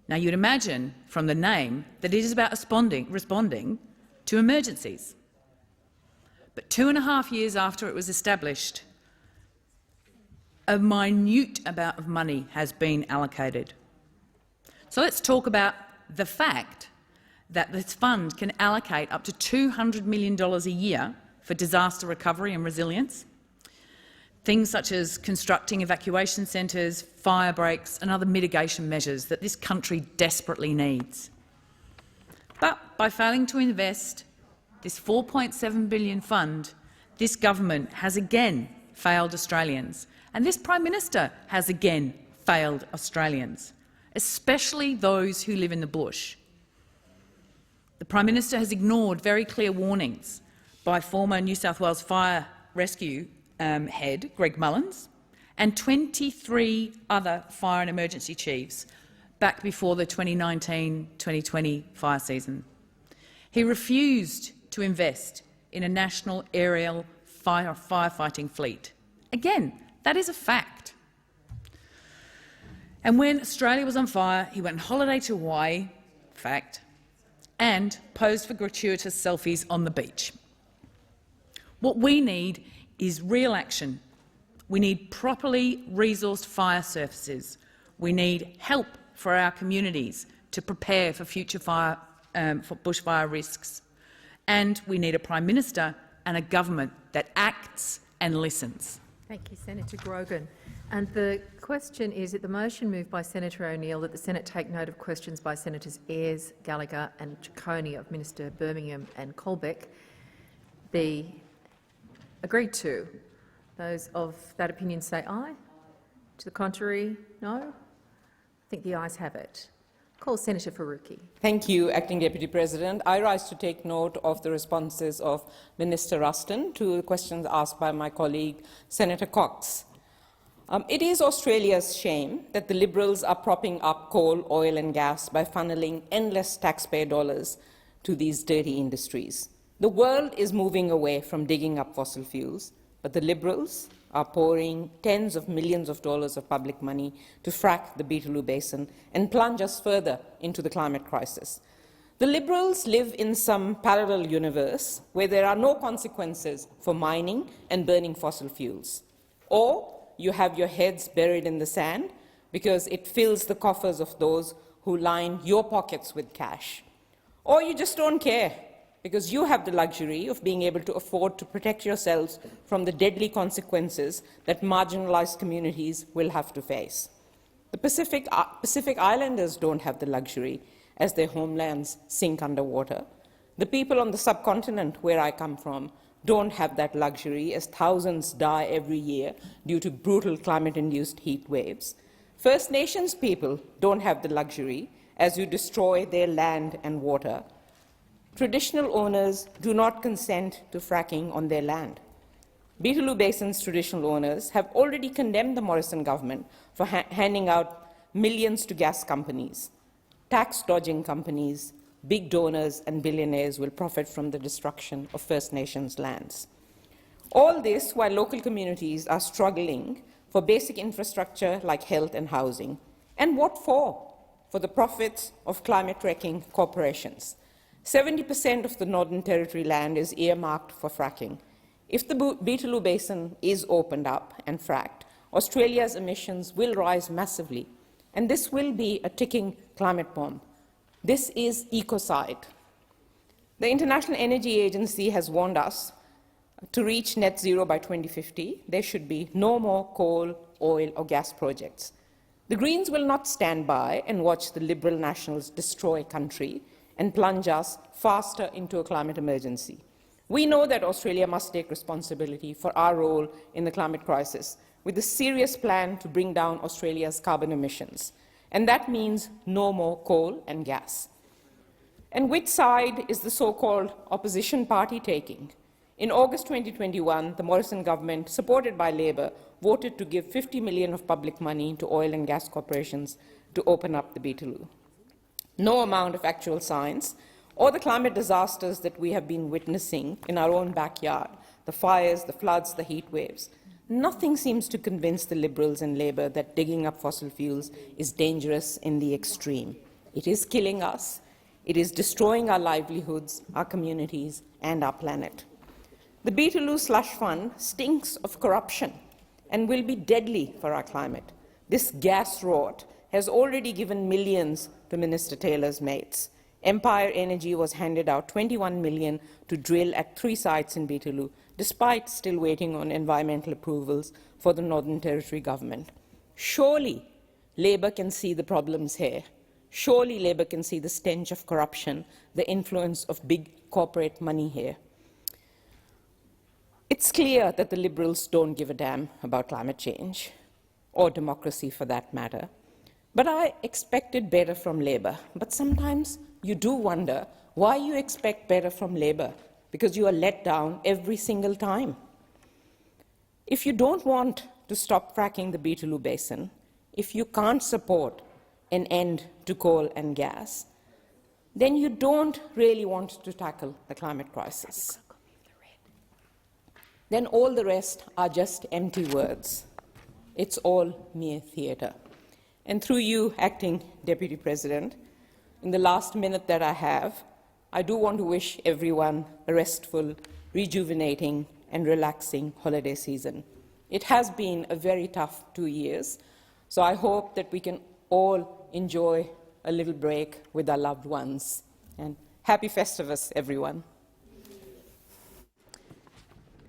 Now, you'd imagine from the name that it is about responding to emergencies. But 2.5 years after it was established, a minute amount of money has been allocated. So let's talk about the fact that this fund can allocate up to $200 million a year for disaster recovery and resilience, things such as constructing evacuation centres, fire breaks and other mitigation measures that this country desperately needs. But by failing to invest this $4.7 billion fund, this government has again failed Australians, and this Prime Minister has again failed Australians, especially those who live in the bush. The Prime Minister has ignored very clear warnings by former New South Wales Fire Rescue head Greg Mullins and 23 other fire and emergency chiefs back before the 2019-2020 fire season. He refused to invest in a national aerial firefighting fleet. Again, that is a fact. And when Australia was on fire, he went on holiday to Hawaii, fact, and posed for gratuitous selfies on the beach. What we need is real action. We need properly resourced fire services. We need help for our communities to prepare for future for bushfire risks. And we need a Prime Minister and a government that acts and listens. Thank you, Senator Grogan. And the question is that the motion moved by Senator O'Neill that the Senate take note of questions by Senators Ayres, Gallagher and Ciccone of Minister Birmingham and Colbeck be agreed to. Those of that opinion say aye. To the contrary, no. I think the ayes have it. Call Senator Faruqi. Thank you, Acting Deputy President. I rise to take note of the responses of Minister Ruston to the questions asked by my colleague Senator Cox. It is Australia's shame that the Liberals are propping up coal, oil and gas by funneling endless taxpayer dollars to these dirty industries. The world is moving away from digging up fossil fuels, but the Liberals are pouring tens of millions of dollars of public money to frack the Beetaloo Basin and plunge us further into the climate crisis. The Liberals live in some parallel universe where there are no consequences for mining and burning fossil fuels. Or you have your heads buried in the sand because it fills the coffers of those who line your pockets with cash. Or you just don't care because you have the luxury of being able to afford to protect yourselves from the deadly consequences that marginalized communities will have to face. The Pacific Islanders don't have the luxury as their homelands sink underwater. The people on the subcontinent where I come from don't have that luxury as thousands die every year due to brutal climate-induced heat waves. First Nations people don't have the luxury as you destroy their land and water. traditional owners do not consent to fracking on their land. Beetaloo Basin's traditional owners have already condemned the Morrison government for handing out millions to gas companies. Tax-dodging companies, big donors and billionaires will profit from the destruction of First Nations lands. All this while local communities are struggling for basic infrastructure like health and housing. And what for? For the profits of climate-wrecking corporations. 70% of the Northern Territory land is earmarked for fracking. If the Beetaloo Basin is opened up and fracked, Australia's emissions will rise massively, and this will be a ticking climate bomb. This is ecocide. The International Energy Agency has warned us to reach net zero by 2050, there should be no more coal, oil or gas projects. The Greens will not stand by and watch the Liberal Nationals destroy country and plunge us faster into a climate emergency. We know that Australia must take responsibility for our role in the climate crisis with a serious plan to bring down Australia's carbon emissions. And that means no more coal and gas. And which side is the so-called opposition party taking? In August 2021, the Morrison government, supported by Labor, voted to give $50 million of public money to oil and gas corporations to open up the Beetaloo. No amount of actual science or the climate disasters that we have been witnessing in our own backyard, the fires, the floods, the heat waves, nothing seems to convince the Liberals and Labor that digging up fossil fuels is dangerous in the extreme. It is killing us. It is destroying our livelihoods, our communities, and our planet. The Beetaloo slush fund stinks of corruption and will be deadly for our climate. This gas rot has already given millions to Minister Taylor's mates. Empire Energy was handed out $21 million to drill at 3 sites in Beetaloo, despite still waiting on environmental approvals for the Northern Territory government. Surely Labor can see the problems here. Surely Labor can see the stench of corruption, the influence of big corporate money here. It's clear that the Liberals don't give a damn about climate change, or democracy for that matter. But I expected better from Labor. But sometimes you do wonder why you expect better from Labor, because you are let down every single time. If you don't want to stop fracking the Beetaloo Basin, if you can't support an end to coal and gas, then you don't really want to tackle the climate crisis. Then all the rest are just empty words. It's all mere theatre. And through you, Acting Deputy President, in the last minute that I have, I do want to wish everyone a restful, rejuvenating and relaxing holiday season. It has been a very tough 2 years, so I hope that we can all enjoy a little break with our loved ones. And happy Festivus, everyone.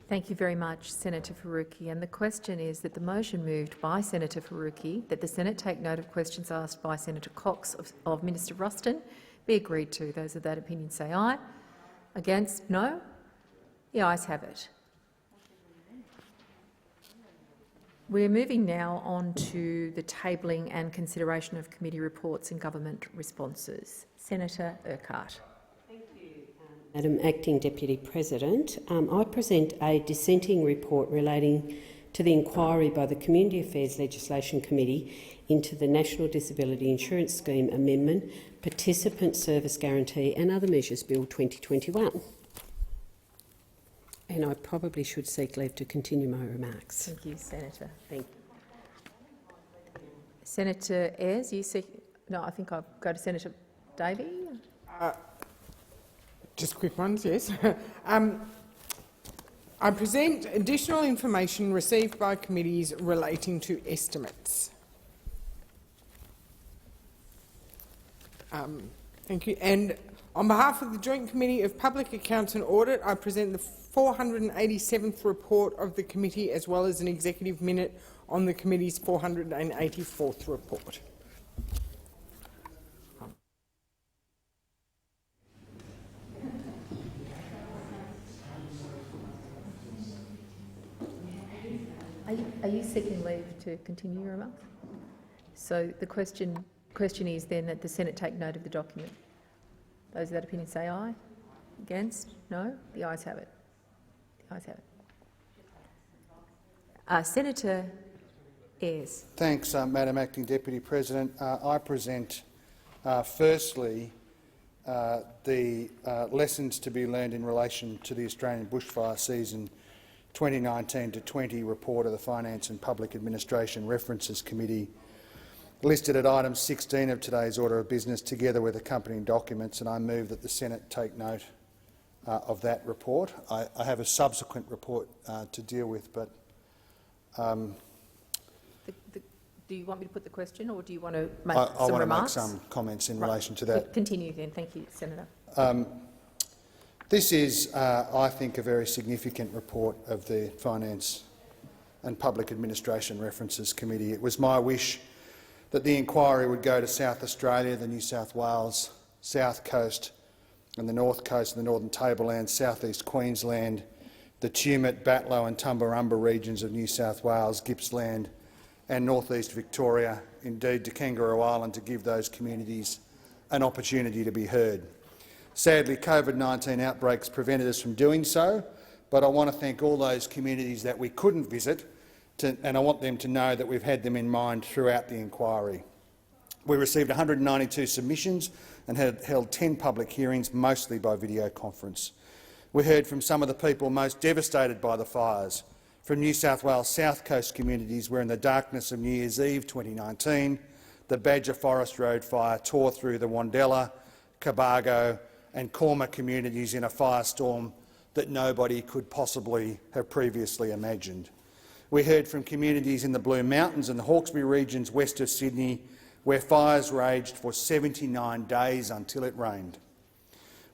Thank you very much, Senator Faruqi. And the question is that the motion moved by Senator Faruqi that the Senate take note of questions asked by Senator Cox of Minister Ruston be agreed to. Those of that opinion say aye. Against, no. The ayes have it. We're moving now on to the tabling and consideration of committee reports and government responses. Senator Urquhart. Madam Acting Deputy President, I present a dissenting report relating to the inquiry by the Community Affairs Legislation Committee into the National Disability Insurance Scheme Amendment, Participant Service Guarantee and Other Measures Bill 2021. And I probably should seek leave to continue my remarks. Thank you, Senator. Thank you. Senator Ayres, you seek? No, I think I'll go to Senator Davey. Just quick ones, yes. I present additional information received by committees relating to estimates. Thank you. And on behalf of the Joint Committee of Public Accounts and Audit, I present the 487th report of the committee as well as an executive minute on the committee's 484th report. Are you seeking leave to continue your remarks? So the question is then that the Senate take note of the document. Those of that opinion say aye. Against? No? The ayes have it. The ayes have it. Senator Ayres. Thanks, Madam Acting Deputy President. I present, firstly, the lessons to be learned in relation to the Australian bushfire season 2019-20 report of the Finance and Public Administration References Committee, listed at item 16 of today's order of business, together with accompanying documents, and I move that the Senate take note of that report. I have a subsequent report to deal with, but Do you want me to put the question, or do you want to make I some want remarks? to make some comments in relation to that. Continue then. Thank you, Senator. This is, I think, a very significant report of the Finance and Public Administration References Committee. It was my wish that the inquiry would go to South Australia, the New South Wales, South Coast and the North Coast and the Northern Tablelands, South East Queensland, the Tumut, Batlow and Tumbarumba regions of New South Wales, Gippsland and North East Victoria, indeed to Kangaroo Island, to give those communities an opportunity to be heard. Sadly, COVID-19 outbreaks prevented us from doing so, but I want to thank all those communities that we couldn't visit, and I want them to know that we've had them in mind throughout the inquiry. We received 192 submissions and had held 10 public hearings, mostly by video conference. We heard from some of the people most devastated by the fires, from New South Wales South Coast communities where, in the darkness of New Year's Eve 2019, the Badger Forest Road fire tore through the Wandella, Cobargo and Corma communities in a firestorm that nobody could possibly have previously imagined. We heard from communities in the Blue Mountains and the Hawkesbury regions west of Sydney, where fires raged for 79 days until it rained.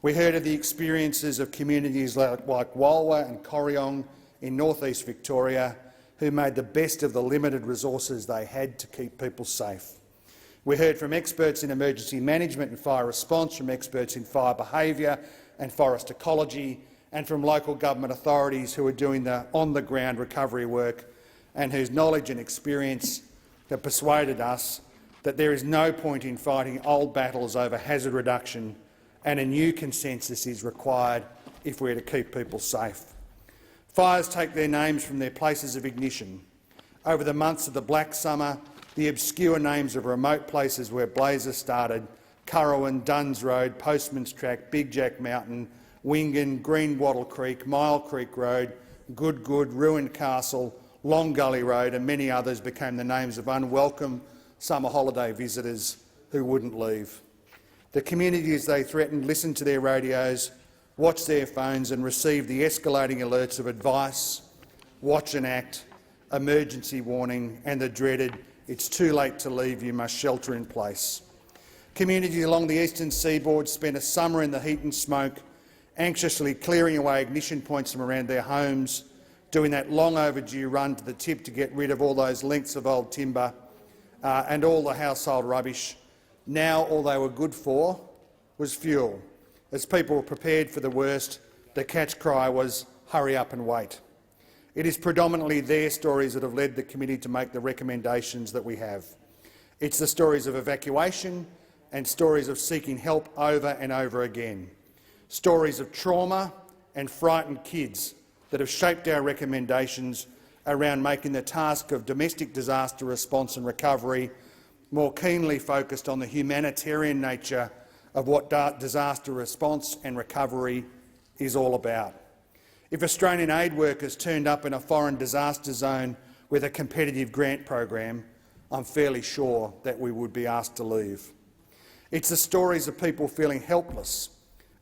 We heard of the experiences of communities like Walwa and Corryong in north-east Victoria, who made the best of the limited resources they had to keep people safe. We heard from experts in emergency management and fire response, from experts in fire behaviour and forest ecology, and from local government authorities who are doing the on-the-ground recovery work and whose knowledge and experience have persuaded us that there is no point in fighting old battles over hazard reduction, and a new consensus is required if we are to keep people safe. Fires take their names from their places of ignition. Over the months of the Black Summer, the obscure names of remote places where blazes started — Currowan, Duns Road, Postman's Track, Big Jack Mountain, Wingan, Green Wattle Creek, Mile Creek Road, Good, Ruined Castle, Long Gully Road and many others — became the names of unwelcome summer holiday visitors who wouldn't leave. The communities they threatened listened to their radios, watched their phones and received the escalating alerts of advice, watch and act, emergency warning and the dreaded "it's too late to leave, you must shelter in place." Communities along the eastern seaboard spent a summer in the heat and smoke, anxiously clearing away ignition points from around their homes, doing that long overdue run to the tip to get rid of all those lengths of old timber and all the household rubbish. Now all they were good for was fuel. As people were prepared for the worst, the catch cry was "hurry up and wait." It is predominantly their stories that have led the committee to make the recommendations that we have. It's the stories of evacuation and stories of seeking help over and over again, stories of trauma and frightened kids that have shaped our recommendations around making the task of domestic disaster response and recovery more keenly focused on the humanitarian nature of what disaster response and recovery is all about. If Australian aid workers turned up in a foreign disaster zone with a competitive grant program, I'm fairly sure that we would be asked to leave. It's the stories of people feeling helpless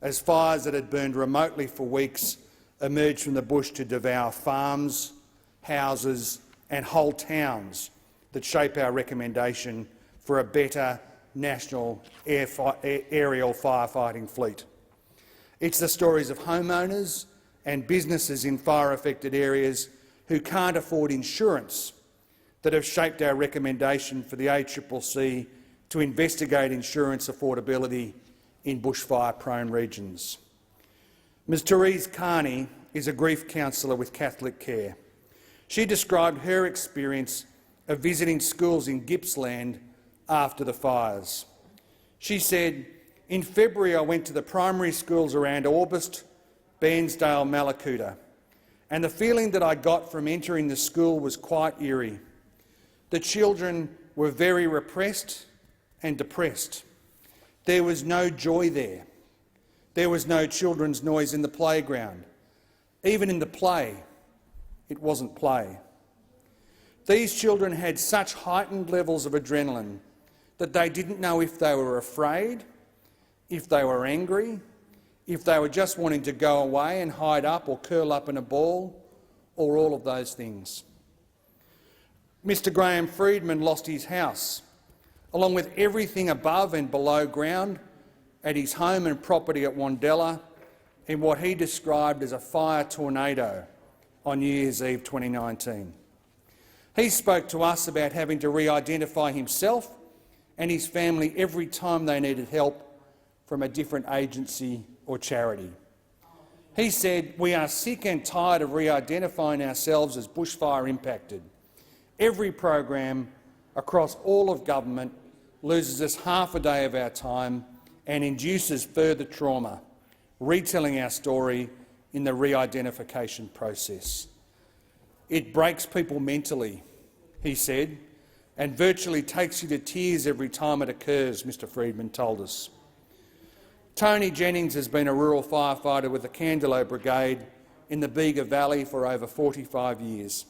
as fires that had burned remotely for weeks emerged from the bush to devour farms, houses and whole towns that shape our recommendation for a better national aerial firefighting fleet. It's the stories of homeowners and businesses in fire-affected areas who can't afford insurance that have shaped our recommendation for the ACCC to investigate insurance affordability in bushfire-prone regions. Ms Therese Carney is a grief counsellor with Catholic Care. She described her experience of visiting schools in Gippsland after the fires. She said, In February, I went to the primary schools around Orbost, Bairnsdale, Mallacoota, and the feeling that I got from entering the school was quite eerie. The children were very repressed and depressed. There was no joy there. There was no children's noise in the playground. Even in the play, it wasn't play. These children had such heightened levels of adrenaline that they didn't know if they were afraid, if they were angry, if they were just wanting to go away and hide up or curl up in a ball, or all of those things. Mr Graham Friedman lost his house, along with everything above and below ground at his home and property at Wandella in what he described as a fire tornado on New Year's Eve 2019. He spoke to us about having to re-identify himself and his family every time they needed help from a different agency or charity. He said, "We are sick and tired of re-identifying ourselves as bushfire impacted. Every program across all of government loses us half a day of our time and induces further trauma, retelling our story in the re-identification process. It breaks people mentally," he said, "and virtually takes you to tears every time it occurs," Mr Friedman told us. Tony Jennings has been a rural firefighter with the Candelo Brigade in the Bega Valley for over 45 years.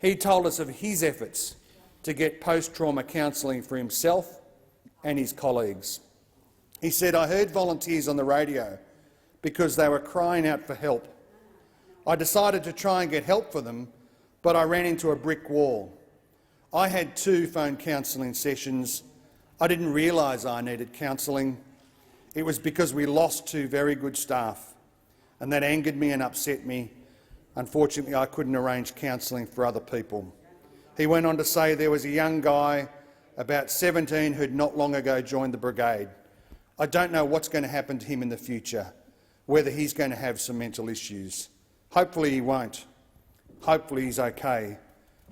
He told us of his efforts to get post-trauma counselling for himself and his colleagues. He said, "I heard volunteers on the radio because they were crying out for help. I decided to try and get help for them, but I ran into a brick wall. I had 2 phone counselling sessions. I didn't realise I needed counselling. It was because we lost 2 very good staff, and that angered me and upset me. Unfortunately, I couldn't arrange counselling for other people." He went on to say there was a young guy, about 17, who'd not long ago joined the brigade. "I don't know what's going to happen to him in the future, whether he's going to have some mental issues. Hopefully he won't. Hopefully he's okay,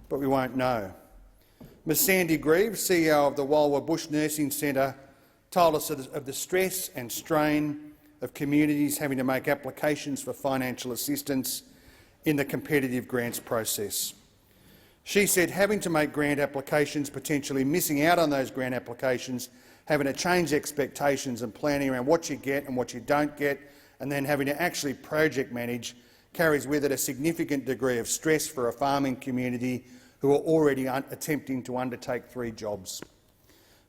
but we won't know." Ms Sandy Greaves, CEO of the Walwa Bush Nursing Centre, told us of the stress and strain of communities having to make applications for financial assistance in the competitive grants process. She said having to make grant applications, potentially missing out on those grant applications, having to change expectations and planning around what you get and what you don't get, and then having to actually project manage, carries with it a significant degree of stress for a farming community who are already attempting to undertake 3 jobs.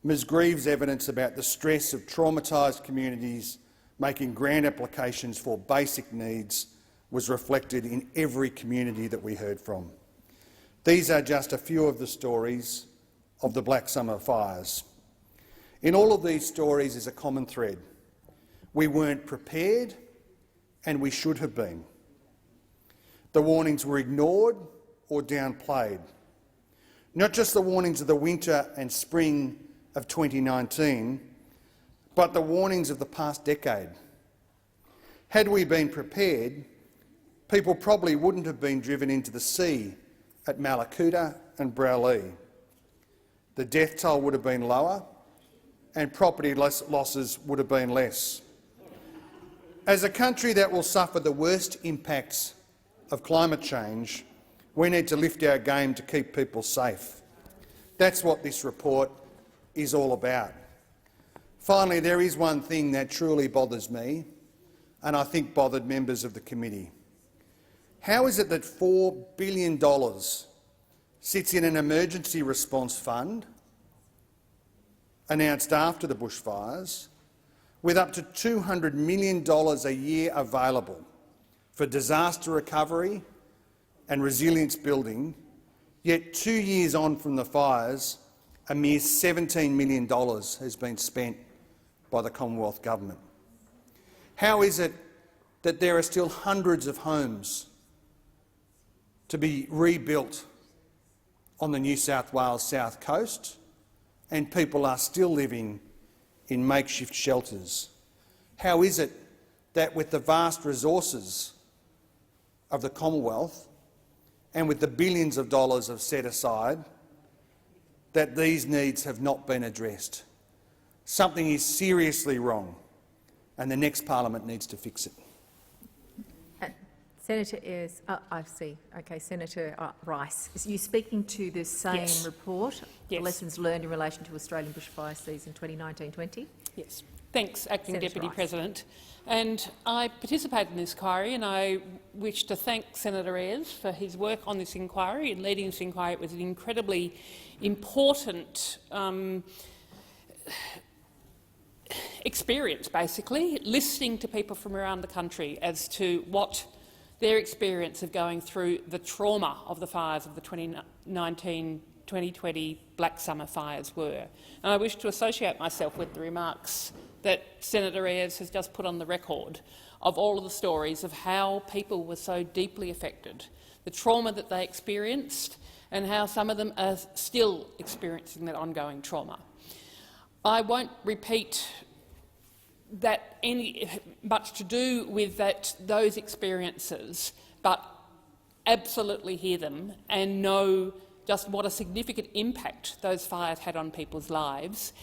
Ms Greaves' evidence about the stress of traumatised communities making grant applications for basic needs was reflected in every community that we heard from. These are just a few of the stories of the Black Summer fires. In all of these stories is a common thread. We weren't prepared, and we should have been. The warnings were ignored or downplayed. Not just the warnings of the winter and spring of 2019, but the warnings of the past decade. Had we been prepared, people probably wouldn't have been driven into the sea at Mallacoota and Browlee. The death toll would have been lower and property losses would have been less. As a country that will suffer the worst impacts of climate change, we need to lift our game to keep people safe. That's what this report is all about. Finally, there is one thing that truly bothers me, and I think bothered members of the committee. How is it that $4 billion sits in an emergency response fund announced after the bushfires, with up to $200 million a year available for disaster recovery and resilience building, yet 2 years on from the fires, a mere $17 million has been spent by the Commonwealth Government? How is it that there are still hundreds of homes to be rebuilt on the New South Wales South Coast and people are still living in makeshift shelters? How is it that with the vast resources of the Commonwealth and with the billions of dollars of set aside, that these needs have not been addressed? Something is seriously wrong, and the next parliament needs to fix it. Senator Ayres, I see. Okay, Senator Rice, are you speaking to the same report, the lessons learned in relation to Australian bushfire season 2019-20? Yes. Thanks, Acting Senator Deputy Rice. President. And I participated in this inquiry, and I wish to thank Senator Ayres for his work on this inquiry and leading this inquiry. It was an incredibly important experience, basically, listening to people from around the country as to what their experience of going through the trauma of the fires of the 2019-2020 Black Summer fires were. And I wish to associate myself with the remarks that Senator Ayres has just put on the record of all of the stories of how people were so deeply affected, the trauma that they experienced, and how some of them are still experiencing that ongoing trauma. I won't repeat that much to do with those experiences, but absolutely hear them and know just what a significant impact those fires had on people's lives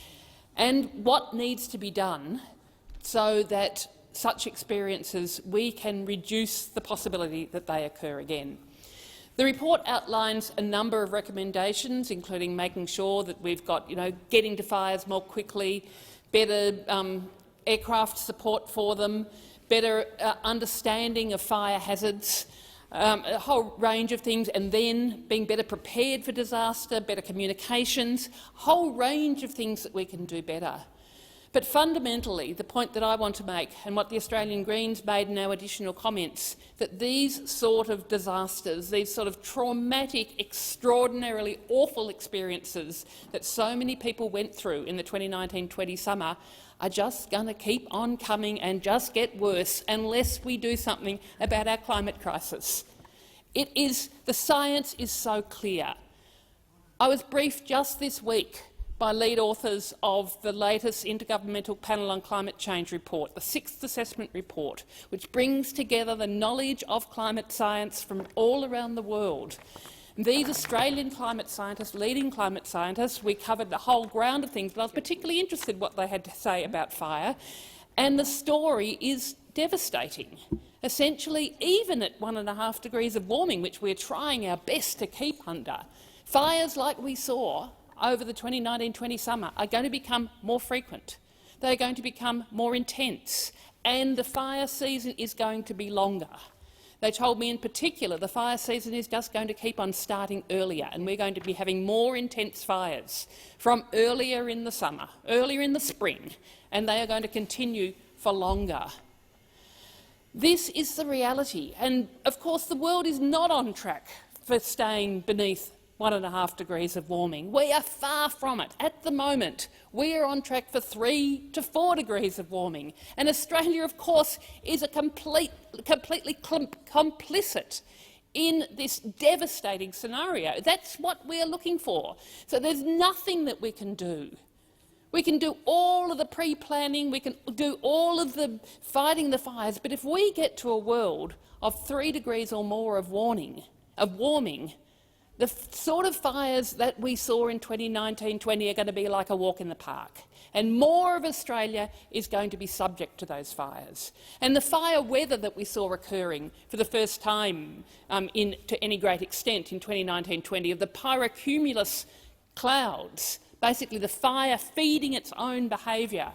and what needs to be done so that such experiences, we can reduce the possibility that they occur again. The report outlines a number of recommendations, including making sure that we've got, getting to fires more quickly, better aircraft support for them, better understanding of fire hazards, a whole range of things, and then being better prepared for disaster, better communications, a whole range of things that we can do better. But fundamentally, the point that I want to make, and what the Australian Greens made in our additional comments, that these sort of disasters, these sort of traumatic, extraordinarily awful experiences that so many people went through in the 2019-20 summer are just going to keep on coming and just get worse unless we do something about our climate crisis. The science is so clear. I was briefed just this week by lead authors of the latest Intergovernmental Panel on Climate Change report, the 6th Assessment Report, which brings together the knowledge of climate science from all around the world. These Australian climate scientists, leading climate scientists, we covered the whole ground of things, but I was particularly interested in what they had to say about fire, and the story is devastating. Essentially, even at 1.5 degrees of warming, which we're trying our best to keep under, fires like we saw over the 2019-20 summer are going to become more frequent. They're going to become more intense, and the fire season is going to be longer. They told me in particular the fire season is just going to keep on starting earlier, and we're going to be having more intense fires from earlier in the summer, earlier in the spring, and they are going to continue for longer. This is the reality, and of course the world is not on track for staying beneath 1.5 degrees of warming. We are far from it. At the moment, we are on track for 3 to 4 degrees of warming. And Australia, of course, is completely complicit in this devastating scenario. That's what we are looking for. So there's nothing that we can do. We can do all of the pre-planning, we can do all of the fighting the fires, but if we get to a world of 3 degrees or more of warming, the sort of fires that we saw in 2019-20 are going to be like a walk in the park, and more of Australia is going to be subject to those fires. And the fire weather that we saw occurring for the first time to any great extent in 2019-20, of the pyrocumulus clouds, basically the fire feeding its own behaviour,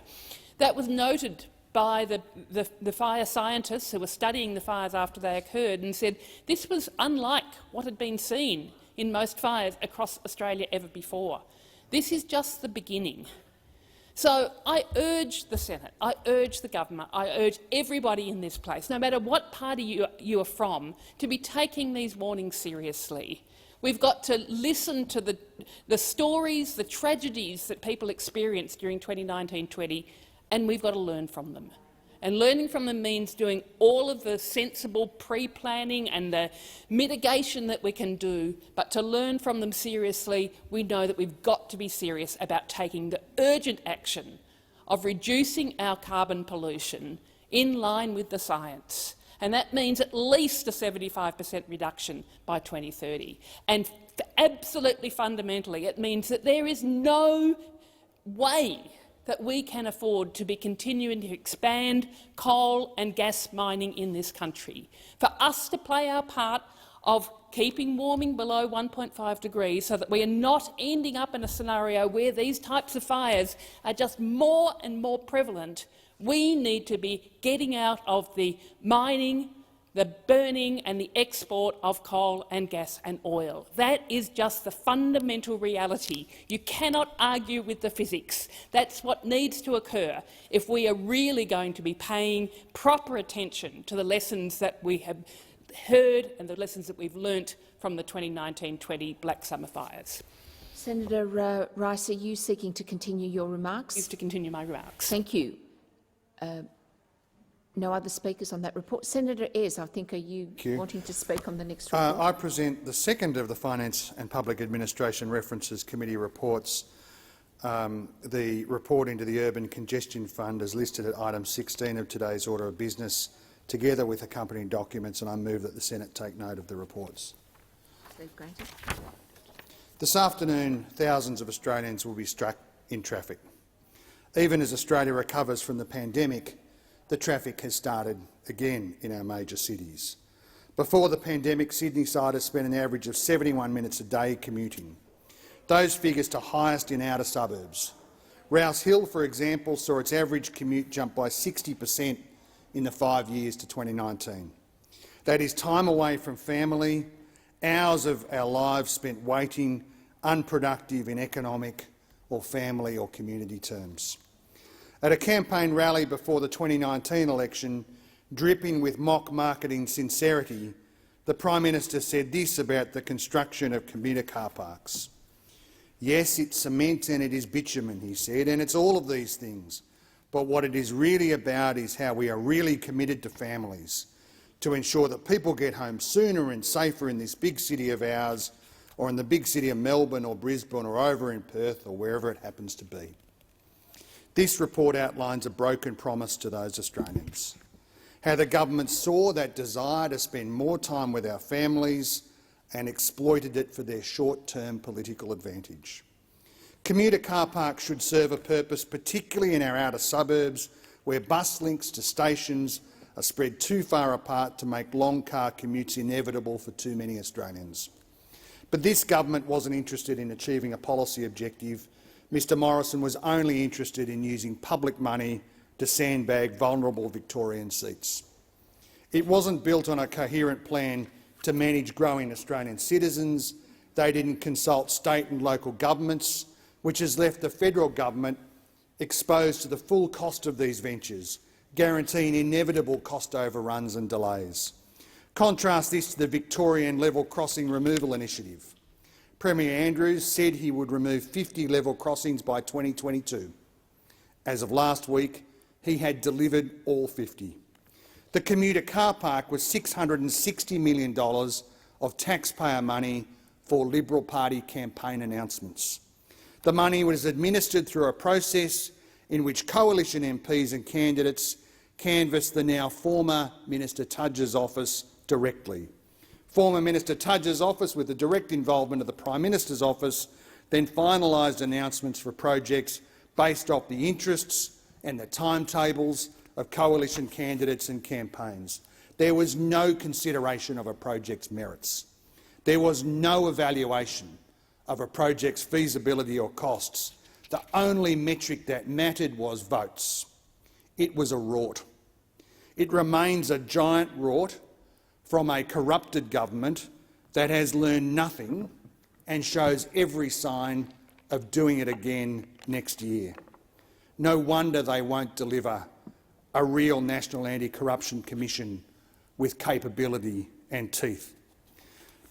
that was noted by the fire scientists who were studying the fires after they occurred, and said this was unlike what had been seen in most fires across Australia ever before. This is just the beginning. So I urge the Senate, I urge the government, I urge everybody in this place, no matter what party you are from, to be taking these warnings seriously. We've got to listen to the stories, the tragedies that people experienced during 2019-20, and we've got to learn from them. And learning from them means doing all of the sensible pre-planning and the mitigation that we can do, but to learn from them seriously, we know that we've got to be serious about taking the urgent action of reducing our carbon pollution in line with the science. And that means at least a 75% reduction by 2030. And absolutely fundamentally, it means that there is no way that we can afford to be continuing to expand coal and gas mining in this country. For us to play our part of keeping warming below 1.5 degrees so that we are not ending up in a scenario where these types of fires are just more and more prevalent, we need to be getting out of the mining, the burning and the export of coal and gas and oil. That is just the fundamental reality. You cannot argue with the physics. That's what needs to occur if we are really going to be paying proper attention to the lessons that we have heard and the lessons that we've learnt from the 2019-20 Black Summer fires. Senator Rice, are you seeking to continue your remarks? To continue my remarks. Thank you. No other speakers on that report. Senator Ayres, I think, are you wanting to speak on the next report? I present the second of the Finance and Public Administration References Committee reports. The report into the Urban Congestion Fund is listed at item 16 of today's order of business, together with accompanying documents, and I move that the Senate take note of the reports. This afternoon, thousands of Australians will be struck in traffic. Even as Australia recovers from the pandemic, the traffic has started again in our major cities. Before the pandemic, Sydney-siders spent an average of 71 minutes a day commuting. Those figures to highest in outer suburbs. Rouse Hill, for example, saw its average commute jump by 60% in the 5 years to 2019. That is time away from family, hours of our lives spent waiting, unproductive in economic or family or community terms. At a campaign rally before the 2019 election, dripping with mock marketing sincerity, the Prime Minister said this about the construction of commuter car parks. Yes, it's cement and it is bitumen, he said, and it's all of these things. But what it is really about is how we are really committed to families, to ensure that people get home sooner and safer in this big city of ours, or in the big city of Melbourne or Brisbane or over in Perth or wherever it happens to be. This report outlines a broken promise to those Australians, how the government saw that desire to spend more time with our families and exploited it for their short-term political advantage. Commuter car parks should serve a purpose, particularly in our outer suburbs, where bus links to stations are spread too far apart to make long car commutes inevitable for too many Australians. But this government wasn't interested in achieving a policy objective. Mr Morrison was only interested in using public money to sandbag vulnerable Victorian seats. It wasn't built on a coherent plan to manage growing Australian citizens. They didn't consult state and local governments, which has left the federal government exposed to the full cost of these ventures, guaranteeing inevitable cost overruns and delays. Contrast this to the Victorian level crossing removal initiative. Premier Andrews said he would remove 50 level crossings by 2022. As of last week, he had delivered all 50. The commuter car park was $660 million of taxpayer money for Liberal Party campaign announcements. The money was administered through a process in which coalition MPs and candidates canvassed the now former Minister Tudge's office directly. Former Minister Tudge's office, with the direct involvement of the Prime Minister's office, then finalised announcements for projects based off the interests and the timetables of coalition candidates and campaigns. There was no consideration of a project's merits. There was no evaluation of a project's feasibility or costs. The only metric that mattered was votes. It was a rort. It remains a giant rort from a corrupted government that has learned nothing and shows every sign of doing it again next year. No wonder they won't deliver a real National Anti-Corruption Commission with capability and teeth.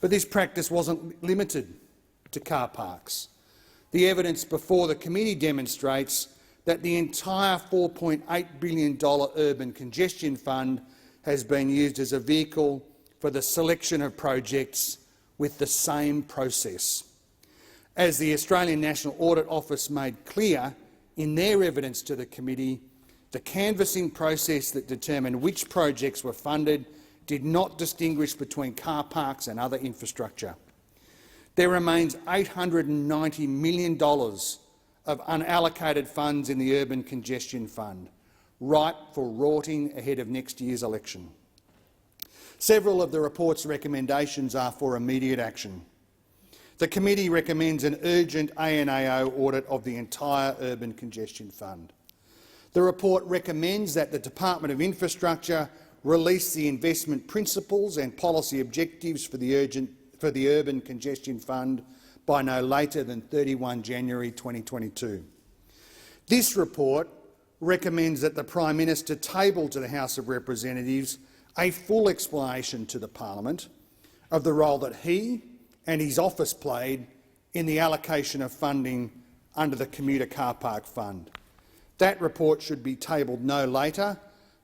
But this practice wasn't limited to car parks. The evidence before the committee demonstrates that the entire $4.8 billion Urban Congestion Fund has been used as a vehicle for the selection of projects with the same process. As the Australian National Audit Office made clear in their evidence to the committee, the canvassing process that determined which projects were funded did not distinguish between car parks and other infrastructure. There remains $890 million of unallocated funds in the Urban Congestion Fund, ripe for rorting ahead of next year's election. Several of the report's recommendations are for immediate action. The committee recommends an urgent ANAO audit of the entire Urban Congestion Fund. The report recommends that the Department of Infrastructure release the investment principles and policy objectives for the Urban Congestion Fund by no later than 31 January 2022. This report recommends that the Prime Minister table to the House of Representatives a full explanation to the Parliament of the role that he and his office played in the allocation of funding under the Commuter Car Park Fund. That report should be tabled no later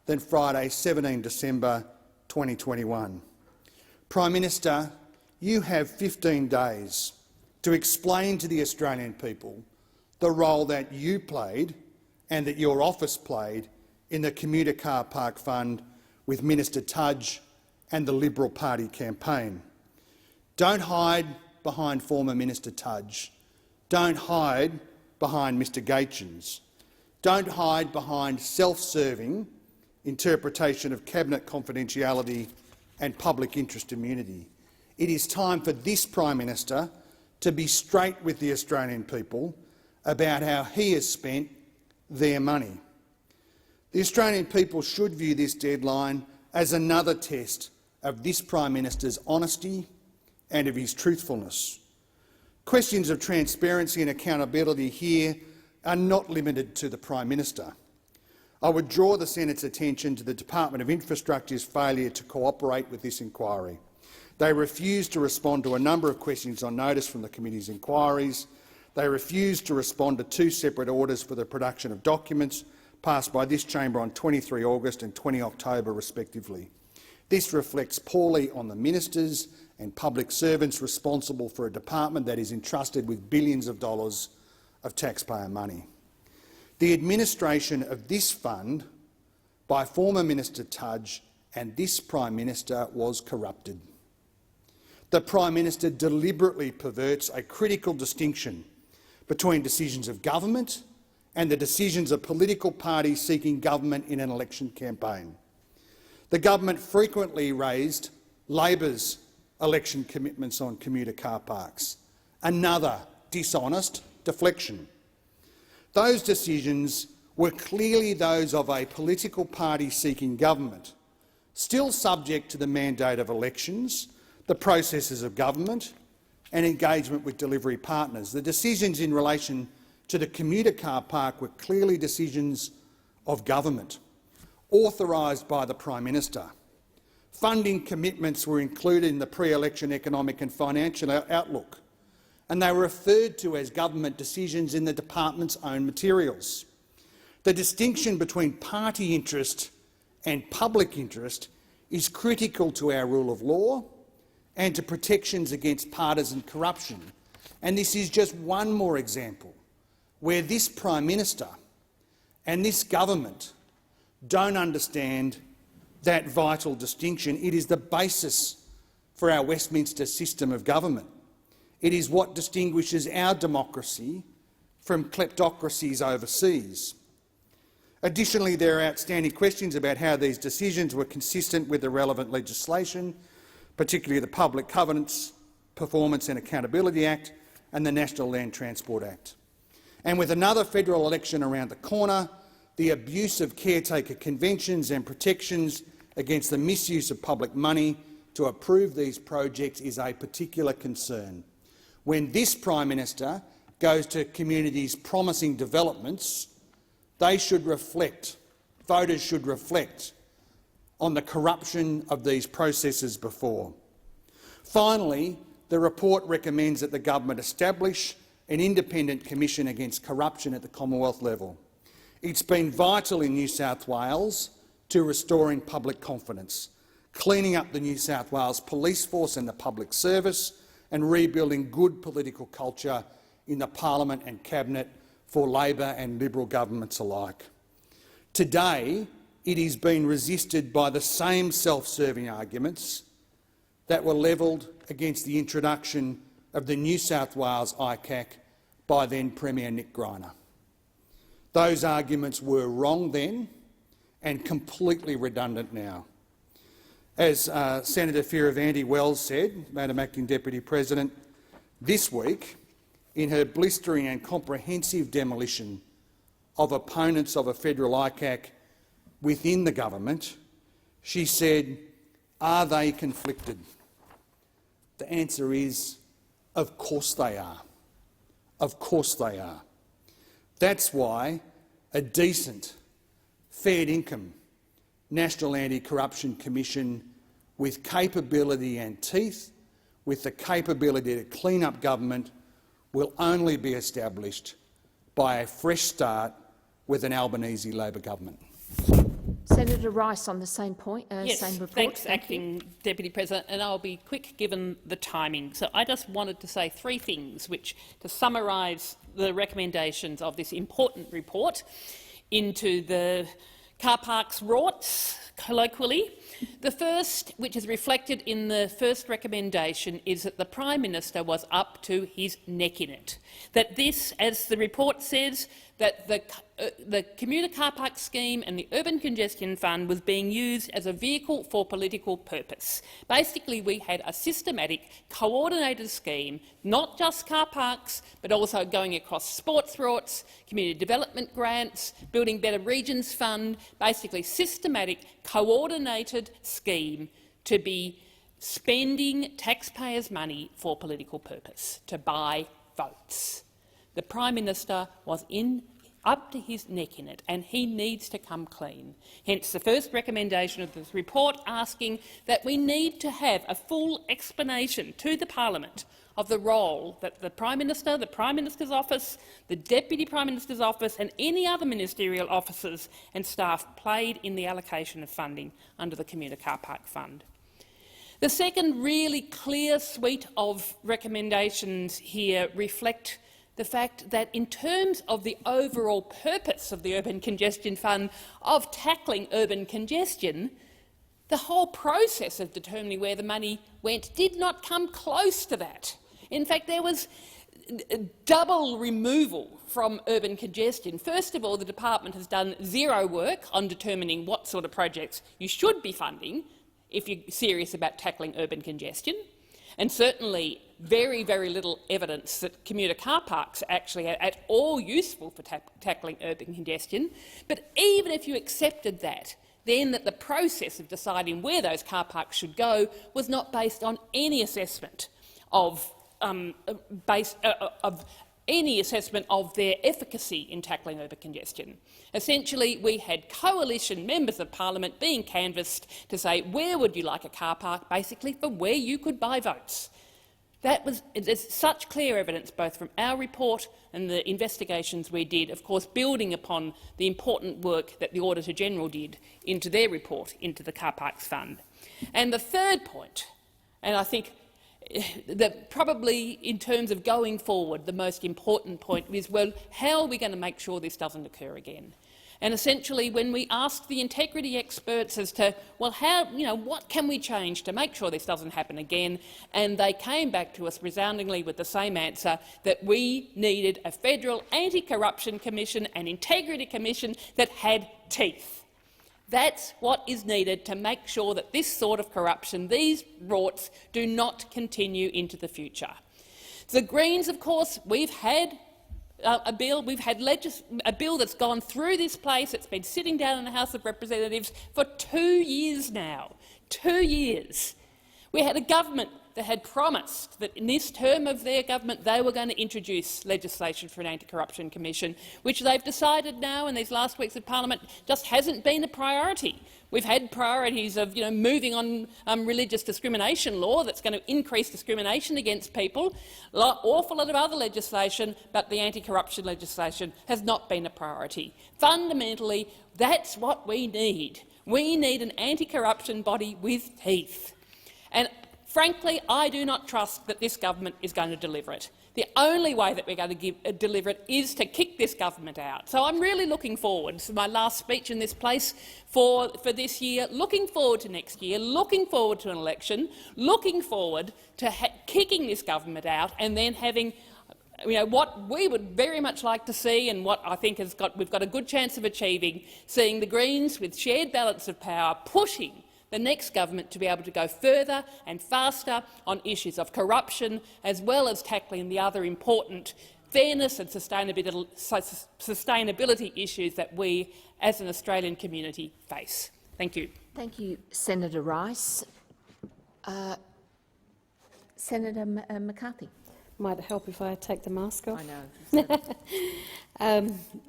than Friday, 17 December 2021. Prime Minister, you have 15 days to explain to the Australian people the role that you played and that your office played in the Commuter Car Park Fund with Minister Tudge and the Liberal Party campaign. Don't hide behind former Minister Tudge. Don't hide behind Mr Gaetjens. Don't hide behind self-serving interpretation of cabinet confidentiality and public interest immunity. It is time for this Prime Minister to be straight with the Australian people about how he has spent their money. The Australian people should view this deadline as another test of this Prime Minister's honesty and of his truthfulness. Questions of transparency and accountability here are not limited to the Prime Minister. I would draw the Senate's attention to the Department of Infrastructure's failure to cooperate with this inquiry. They refused to respond to a number of questions on notice from the committee's inquiries. They refused to respond to 2 separate orders for the production of documents passed by this chamber on 23 August and 20 October respectively. This reflects poorly on the ministers and public servants responsible for a department that is entrusted with billions of dollars of taxpayer money. The administration of this fund by former Minister Tudge and this Prime Minister was corrupted. The Prime Minister deliberately perverts a critical distinction between decisions of government and the decisions of political parties seeking government in an election campaign. The government frequently raised Labor's election commitments on commuter car parks, another dishonest deflection. Those decisions were clearly those of a political party seeking government, still subject to the mandate of elections, the processes of government and engagement with delivery partners. The decisions in relation to the commuter car park were clearly decisions of government, authorised by the Prime Minister. Funding commitments were included in the pre-election economic and financial outlook, and they were referred to as government decisions in the department's own materials. The distinction between party interest and public interest is critical to our rule of law and to protections against partisan corruption. And this is just one more example where this Prime Minister and this government don't understand that vital distinction. It is the basis for our Westminster system of government. It is what distinguishes our democracy from kleptocracies overseas. Additionally, there are outstanding questions about how these decisions were consistent with the relevant legislation, particularly the Public Covenants, Performance and Accountability Act and the National Land Transport Act. And with another federal election around the corner, the abuse of caretaker conventions and protections against the misuse of public money to approve these projects is a particular concern. When this Prime Minister goes to communities promising developments, they should reflect, voters should reflect on the corruption of these processes before. Finally, the report recommends that the government establish an independent commission against corruption at the Commonwealth level. It's been vital in New South Wales to restoring public confidence, cleaning up the New South Wales police force and the public service, and rebuilding good political culture in the Parliament and Cabinet for Labor and Liberal governments alike. Today, it is being resisted by the same self-serving arguments that were levelled against the introduction of the New South Wales ICAC by then Premier Nick Greiner. Those arguments were wrong then and completely redundant now. As Senator Fierravanti-Wells said, Madam Acting Deputy President, this week, in her blistering and comprehensive demolition of opponents of a federal ICAC within the government, she said, "Are they conflicted?" The answer is, of course they are. Of course they are. That's why a decent, fair income National Anti-Corruption Commission with capability and teeth, with the capability to clean up government, will only be established by a fresh start with an Albanese Labor government. Senator Rice on the same point, yes, same report. Thanks, Acting Deputy President, and I'll be quick given the timing. So I just wanted to say three things which, to summarise the recommendations of this important report into the car parks rorts, colloquially. The first, which is reflected in the first recommendation, is that the Prime Minister was up to his neck in it. That this, as the report says, that the commuter car park scheme and the urban congestion fund was being used as a vehicle for political purpose. Basically, we had a systematic, coordinated scheme, not just car parks, but also going across sports rorts, community development grants, Building Better Regions Fund, basically systematic, coordinated scheme to be spending taxpayers' money for political purpose, to buy votes. The Prime Minister was up to his neck in it, and he needs to come clean. Hence the first recommendation of this report asking that we need to have a full explanation to the Parliament of the role that the Prime Minister, the Prime Minister's office, the Deputy Prime Minister's office and any other ministerial officers and staff played in the allocation of funding under the Commuter Car Park Fund. The second really clear suite of recommendations here reflect the fact that in terms of the overall purpose of the Urban Congestion Fund of tackling urban congestion, the whole process of determining where the money went did not come close to that. In fact, there was double removal from urban congestion. First of all, the department has done zero work on determining what sort of projects you should be funding if you're serious about tackling urban congestion, and certainly very, very little evidence that commuter car parks actually are at all useful for tackling urban congestion. But even if you accepted that, then that the process of deciding where those car parks should go was not based on any assessment of their efficacy in tackling urban congestion. Essentially, we had coalition members of parliament being canvassed to say, where would you like a car park, basically for where you could buy votes. There's such clear evidence, both from our report and the investigations we did, of course building upon the important work that the Auditor-General did into their report into the Car Parks Fund. And the third point, and I think that probably in terms of going forward the most important point is, well, how are we going to make sure this doesn't occur again? And essentially, when we asked the integrity experts as to, well, what can we change to make sure this doesn't happen again, and they came back to us resoundingly with the same answer, that we needed a federal anti-corruption commission, an integrity commission that had teeth. That's what is needed to make sure that this sort of corruption, these rorts, do not continue into the future. The Greens, of course, we've had a bill that's gone through this place. It's been sitting down in the House of Representatives for 2 years now. 2 years. We had a government that had promised that in this term of their government they were going to introduce legislation for an anti-corruption commission, which they've decided now in these last weeks of parliament just hasn't been a priority. We've had priorities of moving on religious discrimination law that's going to increase discrimination against people, awful lot of other legislation, but the anti-corruption legislation has not been a priority. Fundamentally, that's what we need. We need an anti-corruption body with teeth. And frankly, I do not trust that this government is going to deliver it. The only way that we're going to deliver it is to kick this government out. So I'm really looking forward to my last speech in this place for this year, looking forward to next year, looking forward to an election, looking forward to kicking this government out and then having what we would very much like to see, and what I think we've got a good chance of achieving, seeing the Greens with shared balance of power pushing the next government to be able to go further and faster on issues of corruption, as well as tackling the other important fairness and sustainability issues that we as an Australian community face. Thank you. Thank you, Senator Rice. Senator McCarthy. Might it help if I take the mask off? I know.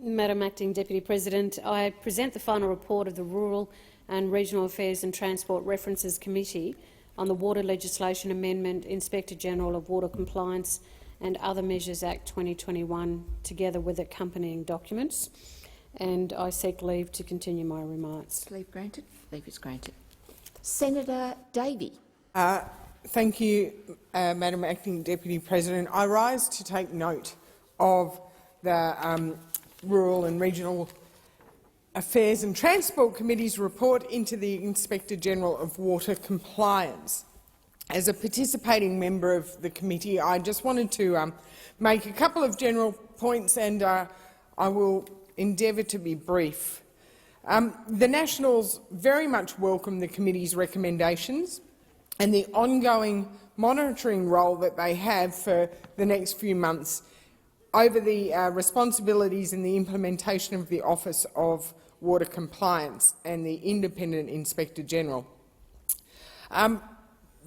Madam Acting Deputy President, I present the final report of the Rural and Regional Affairs and Transport References Committee on the Water Legislation Amendment, Inspector General of Water Compliance and Other Measures Act 2021, together with accompanying documents, and I seek leave to continue my remarks. Leave granted. Leave is granted. Senator Davey. Thank you, Madam Acting Deputy President. I rise to take note of the Rural and Regional Affairs and Transport Committee's report into the Inspector General of Water Compliance. As a participating member of the committee, I just wanted to make a couple of general points, and I will endeavour to be brief. The Nationals very much welcome the committee's recommendations and the ongoing monitoring role that they have for the next few months over the responsibilities and the implementation of the Office of Water Compliance and the Independent Inspector General.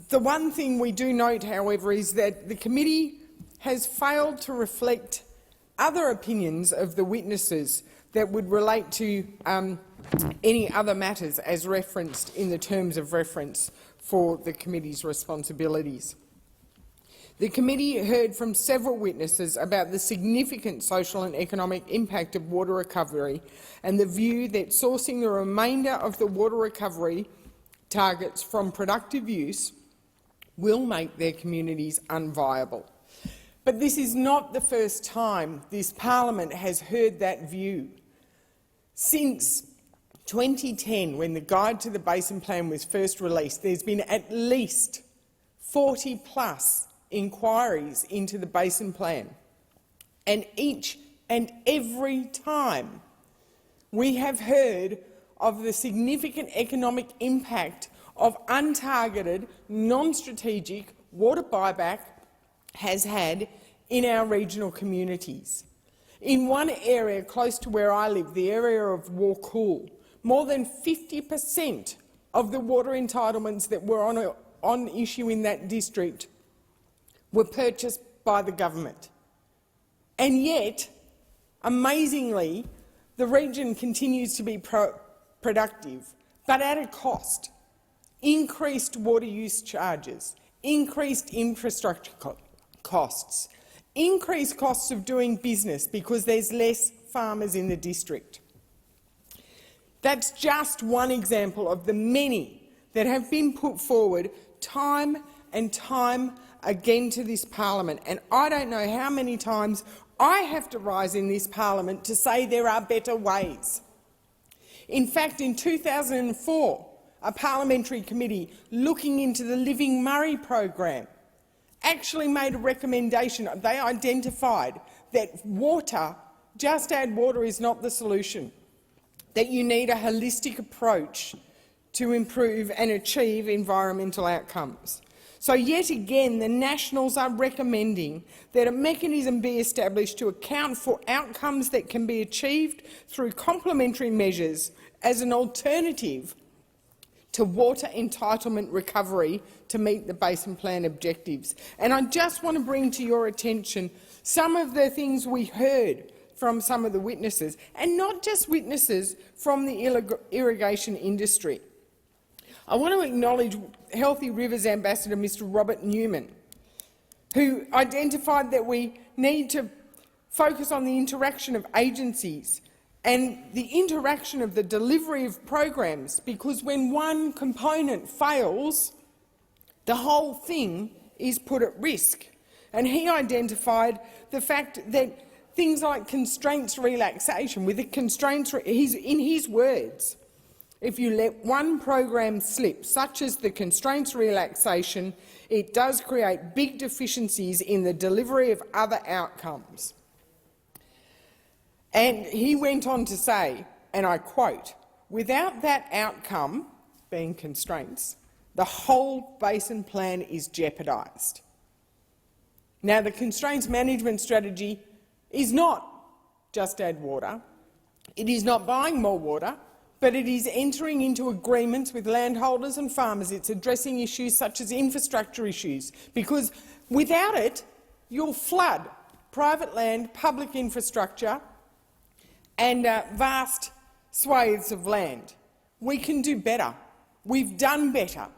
The one thing we do note, however, is that the committee has failed to reflect other opinions of the witnesses that would relate to any other matters as referenced in the terms of reference for the committee's responsibilities. The committee heard from several witnesses about the significant social and economic impact of water recovery and the view that sourcing the remainder of the water recovery targets from productive use will make their communities unviable. But this is not the first time this parliament has heard that view. Since 2010, when the Guide to the Basin Plan was first released, there's been at least 40+ inquiries into the Basin Plan, and each and every time we have heard of the significant economic impact of untargeted, non-strategic water buyback has had in our regional communities. In one area close to where I live, the area of Warcool, more than 50% of the water entitlements that were on issue in that district were purchased by the government. And yet, amazingly, the region continues to be productive, but at a cost. Increased water use charges, increased infrastructure costs, increased costs of doing business because there's less farmers in the district. That's just one example of the many that have been put forward time and time again to this parliament, and I don't know how many times I have to rise in this parliament to say there are better ways. In fact, in 2004, a parliamentary committee looking into the Living Murray program actually made a recommendation. They identified that water, just add water, is not the solution, that you need a holistic approach to improve and achieve environmental outcomes. So yet again, the Nationals are recommending that a mechanism be established to account for outcomes that can be achieved through complementary measures as an alternative to water entitlement recovery to meet the Basin Plan objectives. And I just want to bring to your attention some of the things we heard from some of the witnesses, and not just witnesses from the irrigation industry. I want to acknowledge Healthy Rivers Ambassador Mr Robert Newman, who identified that we need to focus on the interaction of agencies and the interaction of the delivery of programs, because when one component fails, the whole thing is put at risk. And he identified the fact that things like constraints relaxation, with the constraints, in his words, If you let one program slip, such as the constraints relaxation, it does create big deficiencies in the delivery of other outcomes. And he went on to say, and I quote, "Without that outcome, being constraints, the whole basin plan is jeopardised." Now, the constraints management strategy is not just add water, it is not buying more water, but it is entering into agreements with landholders and farmers. It's addressing issues such as infrastructure issues, because without it, you'll flood private land, public infrastructure and vast swathes of land. We can do better. We've done better.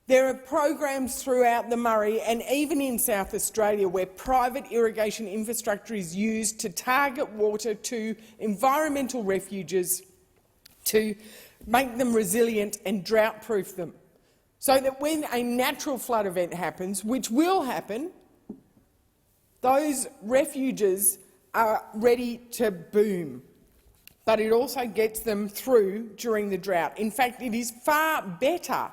There are programs throughout the Murray and even in South Australia where private irrigation infrastructure is used to target water to environmental refuges to make them resilient and drought-proof them, so that when a natural flood event happens, which will happen, those refuges are ready to boom. But it also gets them through during the drought. In fact, it is far better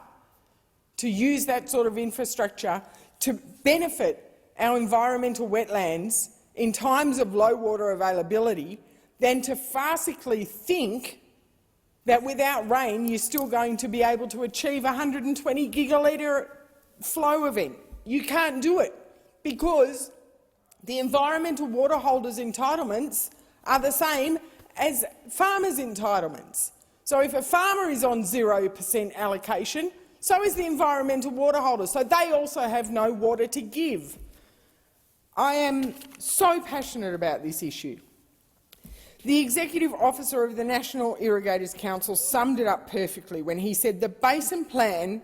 to use that sort of infrastructure to benefit our environmental wetlands in times of low water availability than to farcically think that without rain you're still going to be able to achieve a 120 gigalitre flow event. You can't do it because the environmental water holders' entitlements are the same as farmers' entitlements. So if a farmer is on 0% allocation, so is the environmental water holder, so they also have no water to give. I am so passionate about this issue. The Executive Officer of the National Irrigators Council summed it up perfectly when he said the Basin Plan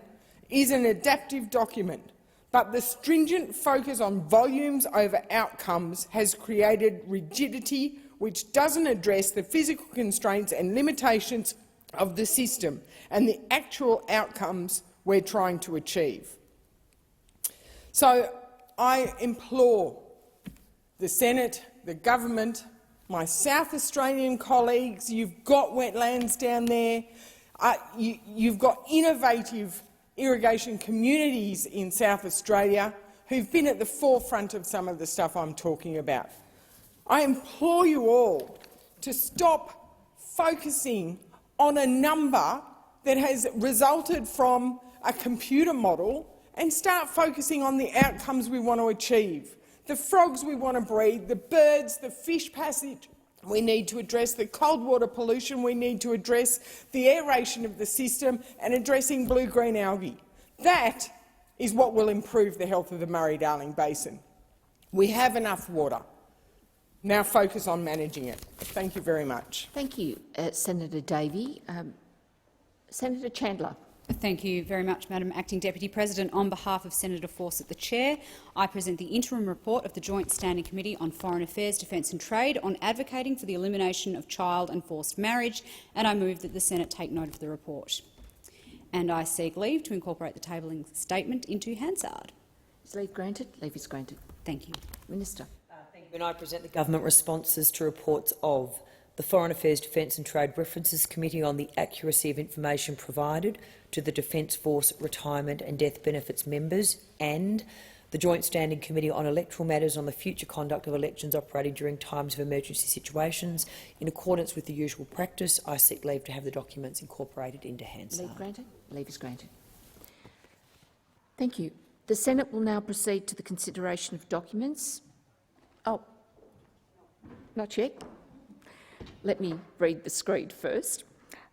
is an adaptive document, but the stringent focus on volumes over outcomes has created rigidity which doesn't address the physical constraints and limitations of the system and the actual outcomes we're trying to achieve. So I implore the Senate, the government, my South Australian colleagues, you've got wetlands down there, you've got innovative irrigation communities in South Australia who've been at the forefront of some of the stuff I'm talking about. I implore you all to stop focusing on a number that has resulted from a computer model and start focusing on the outcomes we want to achieve. The frogs we want to breed, the birds, the fish passage we need to address, the cold water pollution we need to address, the aeration of the system and addressing blue-green algae. That is what will improve the health of the Murray-Darling Basin. We have enough water. Now focus on managing it. Thank you very much. Thank you, Senator Davey. Senator Chandler. Thank you very much, Madam Acting Deputy President. On behalf of Senator Fawcett, the Chair, I present the interim report of the Joint Standing Committee on Foreign Affairs, Defence and Trade on advocating for the elimination of child and forced marriage, and I move that the Senate take note of the report. And I seek leave to incorporate the tabling statement into Hansard. Is leave granted? Leave is granted. Thank you. Minister. Thank you. And I present the government responses to reports of the Foreign Affairs, Defence and Trade References Committee on the accuracy of information provided to the Defence Force Retirement and Death Benefits members, and the Joint Standing Committee on Electoral Matters on the future conduct of elections operating during times of emergency situations. In accordance with the usual practice, I seek leave to have the documents incorporated into Hansard. Leave granted? Leave is granted. Thank you. The Senate will now proceed to the consideration of documents. Oh, not yet. Let me read the screed first.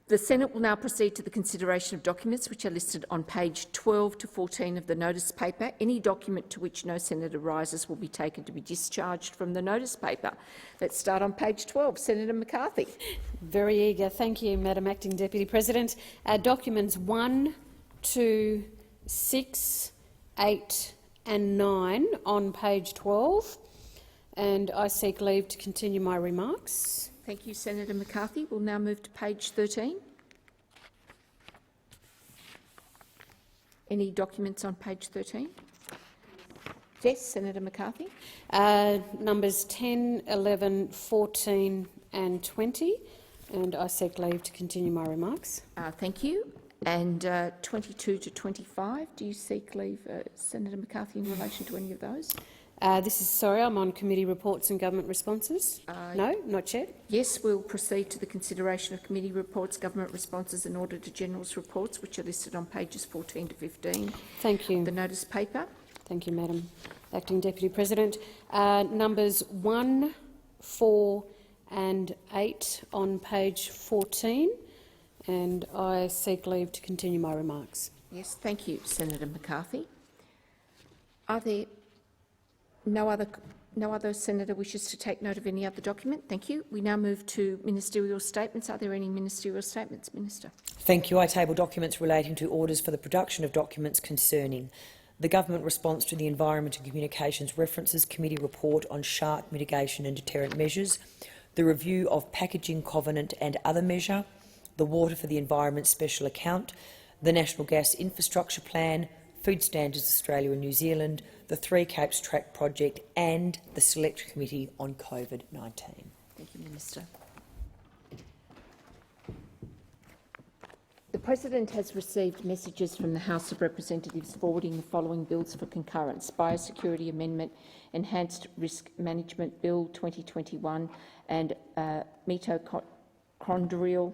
The Senate will now proceed to the consideration of documents which are listed on page 12 to 14 of the notice paper. Any document to which no senator rises will be taken to be discharged from the notice paper. Let's start on page 12. Senator McCarthy. Very eager. Thank you, Madam Acting Deputy President. Documents 1, 2, 6, 8 and 9 on page 12. And I seek leave to continue my remarks. Thank you, Senator McCarthy. We'll now move to page 13. Any documents on page 13? Yes, Senator McCarthy. Numbers 10, 11, 14 and 20. and I seek leave to continue my remarks. Thank you. And 22 to 25, do you seek leave, Senator McCarthy, in relation to any of those? I'm on committee reports and government responses. No, not yet. Yes, we'll proceed to the consideration of committee reports, government responses and Auditor General's reports, which are listed on pages 14 to 15. Thank you. The notice paper. Thank you, Madam Acting Deputy President. Numbers 1, 4 and 8 on page 14, and I seek leave to continue my remarks. Yes, thank you, Senator McCarthy. Are there no other senator wishes to take note of any other document? Thank you. We now move to ministerial statements. Are there any ministerial statements, Minister? Thank you. I table documents relating to orders for the production of documents concerning the government response to the Environment and Communications References Committee report on shark mitigation and deterrent measures, the review of packaging covenant and other measure, the Water for the Environment special account, the National Gas Infrastructure Plan, Food Standards Australia and New Zealand, the Three Capes Track project and the Select Committee on COVID-19. Thank you, Minister. The President has received messages from the House of Representatives forwarding the following bills for concurrence: Biosecurity Amendment, Enhanced Risk Management Bill 2021 and Mitochondrial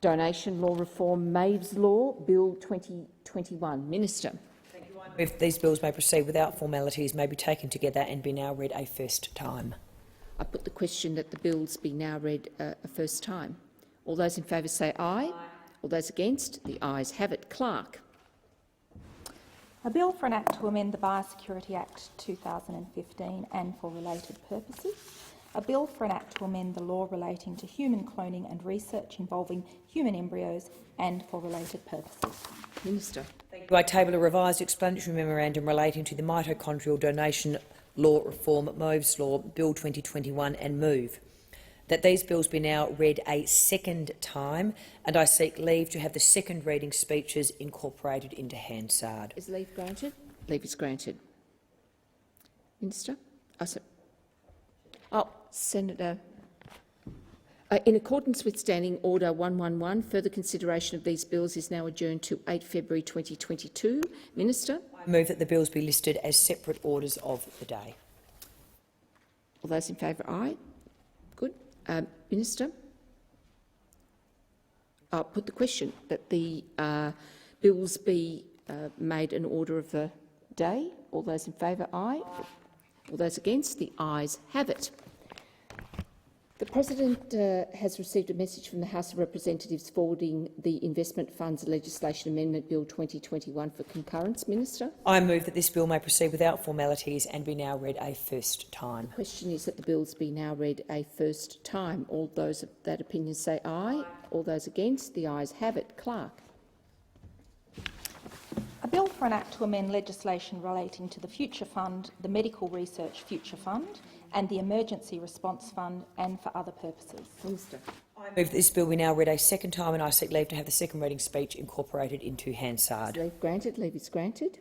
Donation Law Reform, Maves Law Bill 2021. Minister. If these bills may proceed without formalities, may be taken together and be now read a first time. I put the question that the bills be now read a first time. All those in favour say aye. All those against? The ayes have it. Clerk. A bill for an Act to amend the Biosecurity Act 2015 and for related purposes. A bill for an Act to amend the law relating to human cloning and research involving human embryos and for related purposes. Minister. Thank you. I table a revised explanatory memorandum relating to the Mitochondrial Donation Law Reform, Maves Law Bill 2021 and move that these bills be now read a second time, and I seek leave to have the second reading speeches incorporated into Hansard. Is leave granted? Leave is granted. Minister? Senator. In accordance with Standing Order 111, further consideration of these bills is now adjourned to 8 February 2022. Minister? I move that the bills be listed as separate orders of the day. All those in favour, aye. Good. Minister? I'll put the question that the bills be made an order of the day. All those in favour, aye. All those against? The ayes have it. The President has received a message from the House of Representatives forwarding the Investment Funds Legislation Amendment Bill 2021 for concurrence. Minister? I move that this bill may proceed without formalities and be now read a first time. The question is that the bills be now read a first time. All those of that opinion say aye. All those against? The ayes have it. Clerk. A bill for an Act to amend legislation relating to the Future Fund, the Medical Research Future Fund and the Emergency Response Fund and for other purposes. Minister. I move that this bill be now read a second time, and I seek leave to have the second reading speech incorporated into Hansard. Leave granted. Leave is granted.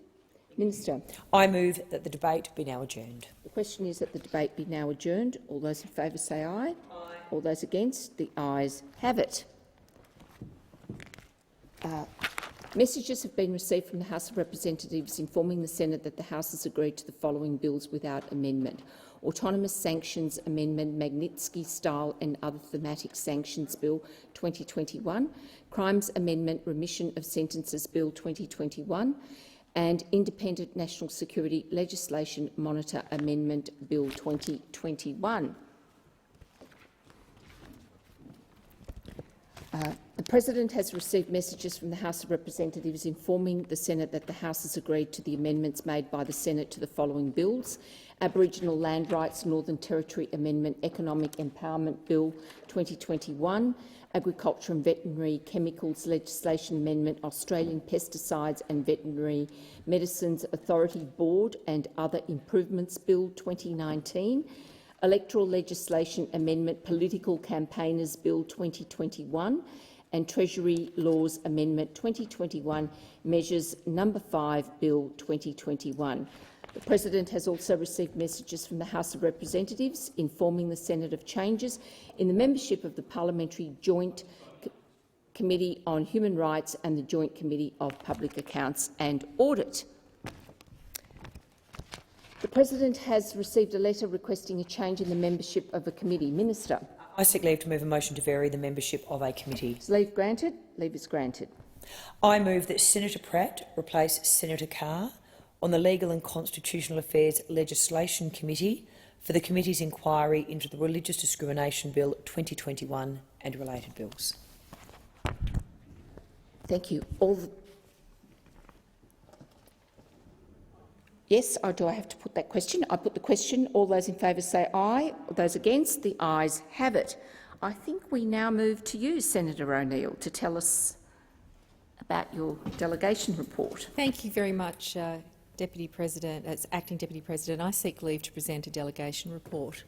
Minister. I move that the debate be now adjourned. The question is that the debate be now adjourned. All those in favour say aye. Aye. All those against? The ayes have it. Messages have been received from the House of Representatives informing the Senate that the House has agreed to the following bills without amendment: Autonomous Sanctions Amendment, Magnitsky-Style and Other Thematic Sanctions Bill 2021, Crimes Amendment, Remission of Sentences Bill 2021 and Independent National Security Legislation Monitor Amendment Bill 2021. The President has received messages from the House of Representatives informing the Senate that the House has agreed to the amendments made by the Senate to the following bills: Aboriginal Land Rights Northern Territory Amendment Economic Empowerment Bill 2021, Agriculture and Veterinary Chemicals Legislation Amendment Australian Pesticides and Veterinary Medicines Authority Board and Other Improvements Bill 2019, Electoral Legislation Amendment Political Campaigners Bill 2021 and Treasury Laws Amendment 2021 Measures No. 5 Bill 2021. The President has also received messages from the House of Representatives informing the Senate of changes in the membership of the Parliamentary Joint Committee on Human Rights and the Joint Committee of Public Accounts and Audit. The President has received a letter requesting a change in the membership of a committee. Minister. I seek leave to move a motion to vary the membership of a committee. Is leave granted? Leave is granted. I move that Senator Pratt replace Senator Carr on the Legal and Constitutional Affairs Legislation Committee for the committee's inquiry into the Religious Discrimination Bill 2021 and related bills. Thank you. Yes, do I have to put that question? I put the question. All those in favour say aye. Those against, the ayes have it. I think we now move to you, Senator O'Neill, to tell us about your delegation report. Thank you very much, Deputy President. As Acting Deputy President, I seek leave to present a delegation report.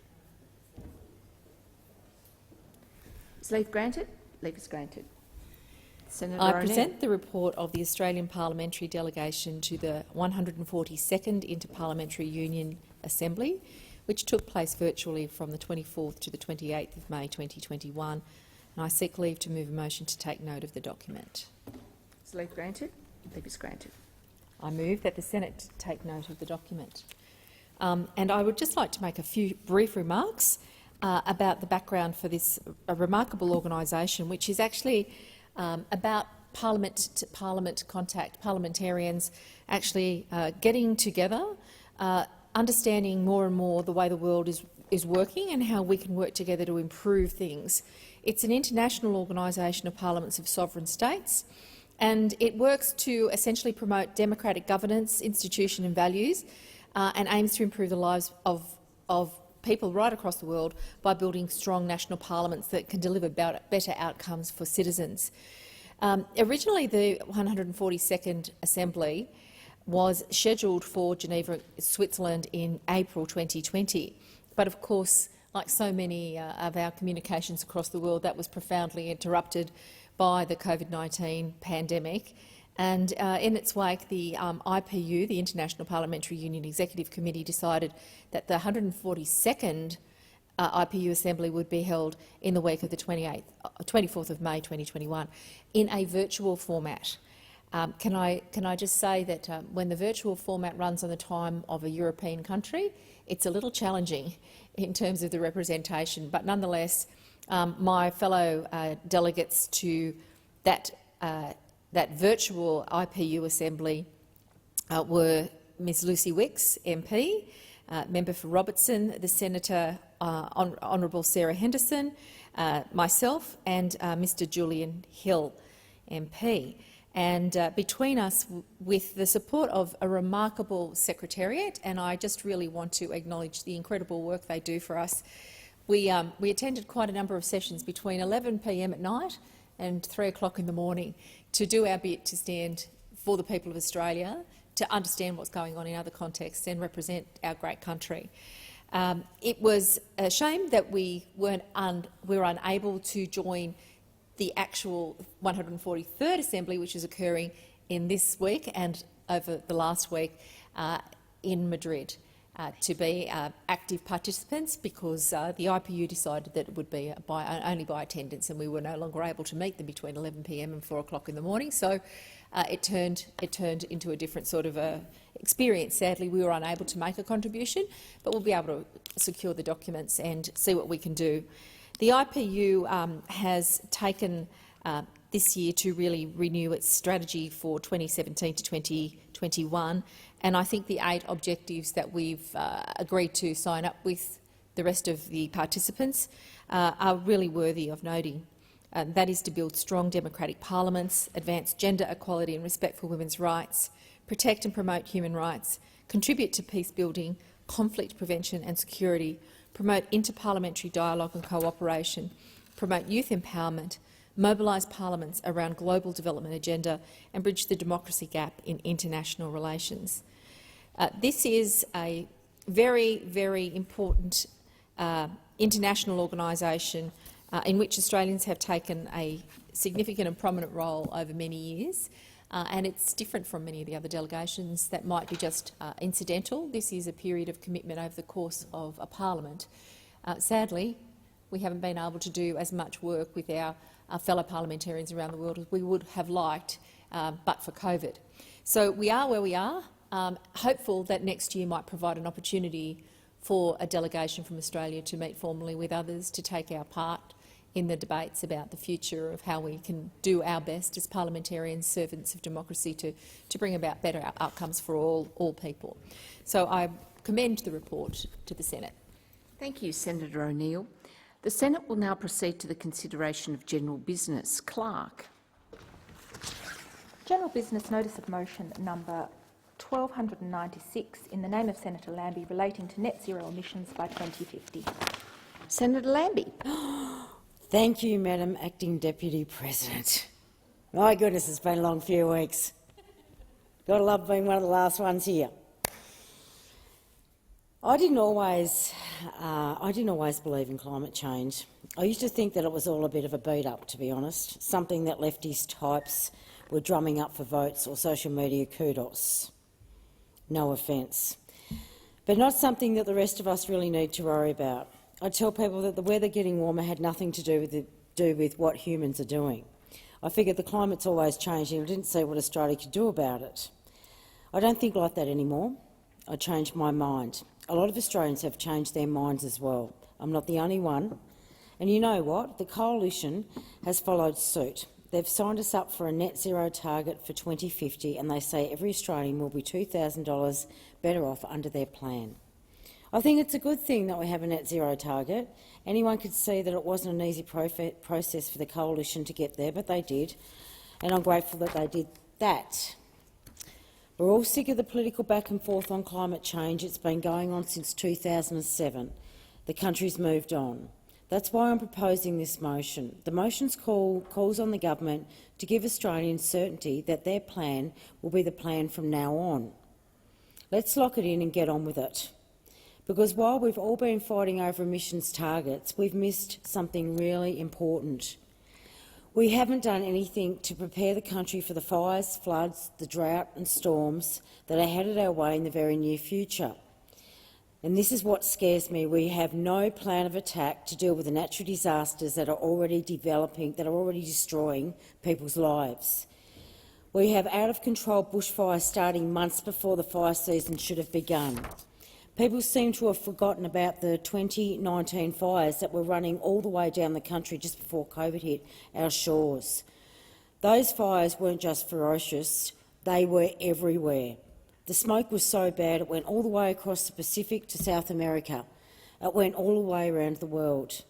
Is leave granted? Leave is granted. Senator I O'Neill. present the report of the Australian Parliamentary Delegation to the 142nd Interparliamentary Union Assembly, which took place virtually from the 24th to the 28th of May 2021. And I seek leave to move a motion to take note of the document. Is leave granted? Leave is granted. I move that the Senate take note of the document. And I would just like to make a few brief remarks about the background for this remarkable organisation, which is actually about parliament-to-parliament contact, parliamentarians actually getting together, understanding more and more the way the world is working and how we can work together to improve things. It's an international organisation of parliaments of sovereign states, and it works to essentially promote democratic governance, institution and values, and aims to improve the lives of people right across the world by building strong national parliaments that can deliver better outcomes for citizens. Originally, the 142nd Assembly was scheduled for Geneva, Switzerland in April 2020, but of course, like so many of our communications across the world, that was profoundly interrupted by the COVID-19 pandemic. And in its wake, the IPU, the International Parliamentary Union Executive Committee, decided that the 142nd IPU Assembly would be held in the week of the 24th of May 2021 in a virtual format. Can I just say that when the virtual format runs on the time of a European country, it's a little challenging in terms of the representation, but nonetheless, my fellow delegates to that virtual IPU Assembly were Ms Lucy Wicks, MP, Member for Robertson, the Senator Honourable Sarah Henderson, myself and Mr Julian Hill, MP. And between us, with the support of a remarkable secretariat, and I just really want to acknowledge the incredible work they do for us, we attended quite a number of sessions between 11 p.m. at night and 3 o'clock in the morning to do our bit to stand for the people of Australia, to understand what's going on in other contexts and represent our great country. It was a shame that we were unable to join the actual 143rd Assembly, which is occurring in this week and over the last week in Madrid, to be active participants, because the IPU decided that it would be only by attendance, and we were no longer able to meet them between 11 p.m. and 4 o'clock in the morning. So it turned into a different sort of experience. Sadly, we were unable to make a contribution, but we'll be able to secure the documents and see what we can do. The IPU has taken this year to really renew its strategy for 2017 to 2021, and I think the 8 objectives that we've agreed to sign up with the rest of the participants are really worthy of noting. That is to build strong democratic parliaments, advance gender equality and respect for women's rights, protect and promote human rights, contribute to peace building, conflict prevention and security, promote interparliamentary dialogue and cooperation, promote youth empowerment, mobilise parliaments around global development agenda and bridge the democracy gap in international relations. This is a very, very important international organisation in which Australians have taken a significant and prominent role over many years. and it's different from many of the other delegations that might be just incidental. This is a period of commitment over the course of a parliament. Sadly, we haven't been able to do as much work with our fellow parliamentarians around the world as we would have liked, but for COVID. So we are where we are, hopeful that next year might provide an opportunity for a delegation from Australia to meet formally with others to take our part in the debates about the future of how we can do our best as parliamentarians, servants of democracy, to bring about better outcomes for all people. So I commend the report to the Senate. Thank you, Senator O'Neill. The Senate will now proceed to the consideration of general business. Clerk. General business notice of motion number 1296 in the name of Senator Lambie relating to net zero emissions by 2050. Senator Lambie. Thank you, Madam Acting Deputy President. My goodness, it's been a long few weeks. Gotta love being one of the last ones here. I didn't always believe in climate change. I used to think that it was all a bit of a beat-up, to be honest, something that leftist types were drumming up for votes or social media kudos. No offence. But not something that the rest of us really need to worry about. I tell people that the weather getting warmer had nothing to do with what humans are doing. I figured the climate's always changing. I didn't see what Australia could do about it. I don't think like that anymore. I changed my mind. A lot of Australians have changed their minds as well. I'm not the only one. And you know what? The Coalition has followed suit. They've signed us up for a net zero target for 2050, and they say every Australian will be $2,000 better off under their plan. I think it's a good thing that we have a net zero target. Anyone could see that it wasn't an easy process for the Coalition to get there, but they did, and I'm grateful that they did that. We're all sick of the political back and forth on climate change. It's been going on since 2007. The country's moved on. That's why I'm proposing this motion. The motion's calls on the government to give Australians certainty that their plan will be the plan from now on. Let's lock it in and get on with it. Because while we've all been fighting over emissions targets, we've missed something really important. We haven't done anything to prepare the country for the fires, floods, the drought and storms that are headed our way in the very near future. And this is what scares me. We have no plan of attack to deal with the natural disasters that are already developing, that are already destroying people's lives. We have out-of-control bushfires starting months before the fire season should have begun. People seem to have forgotten about the 2019 fires that were running all the way down the country just before COVID hit our shores. Those fires weren't just ferocious, they were everywhere. The smoke was so bad it went all the way across the Pacific to South America. It went all the way around the world.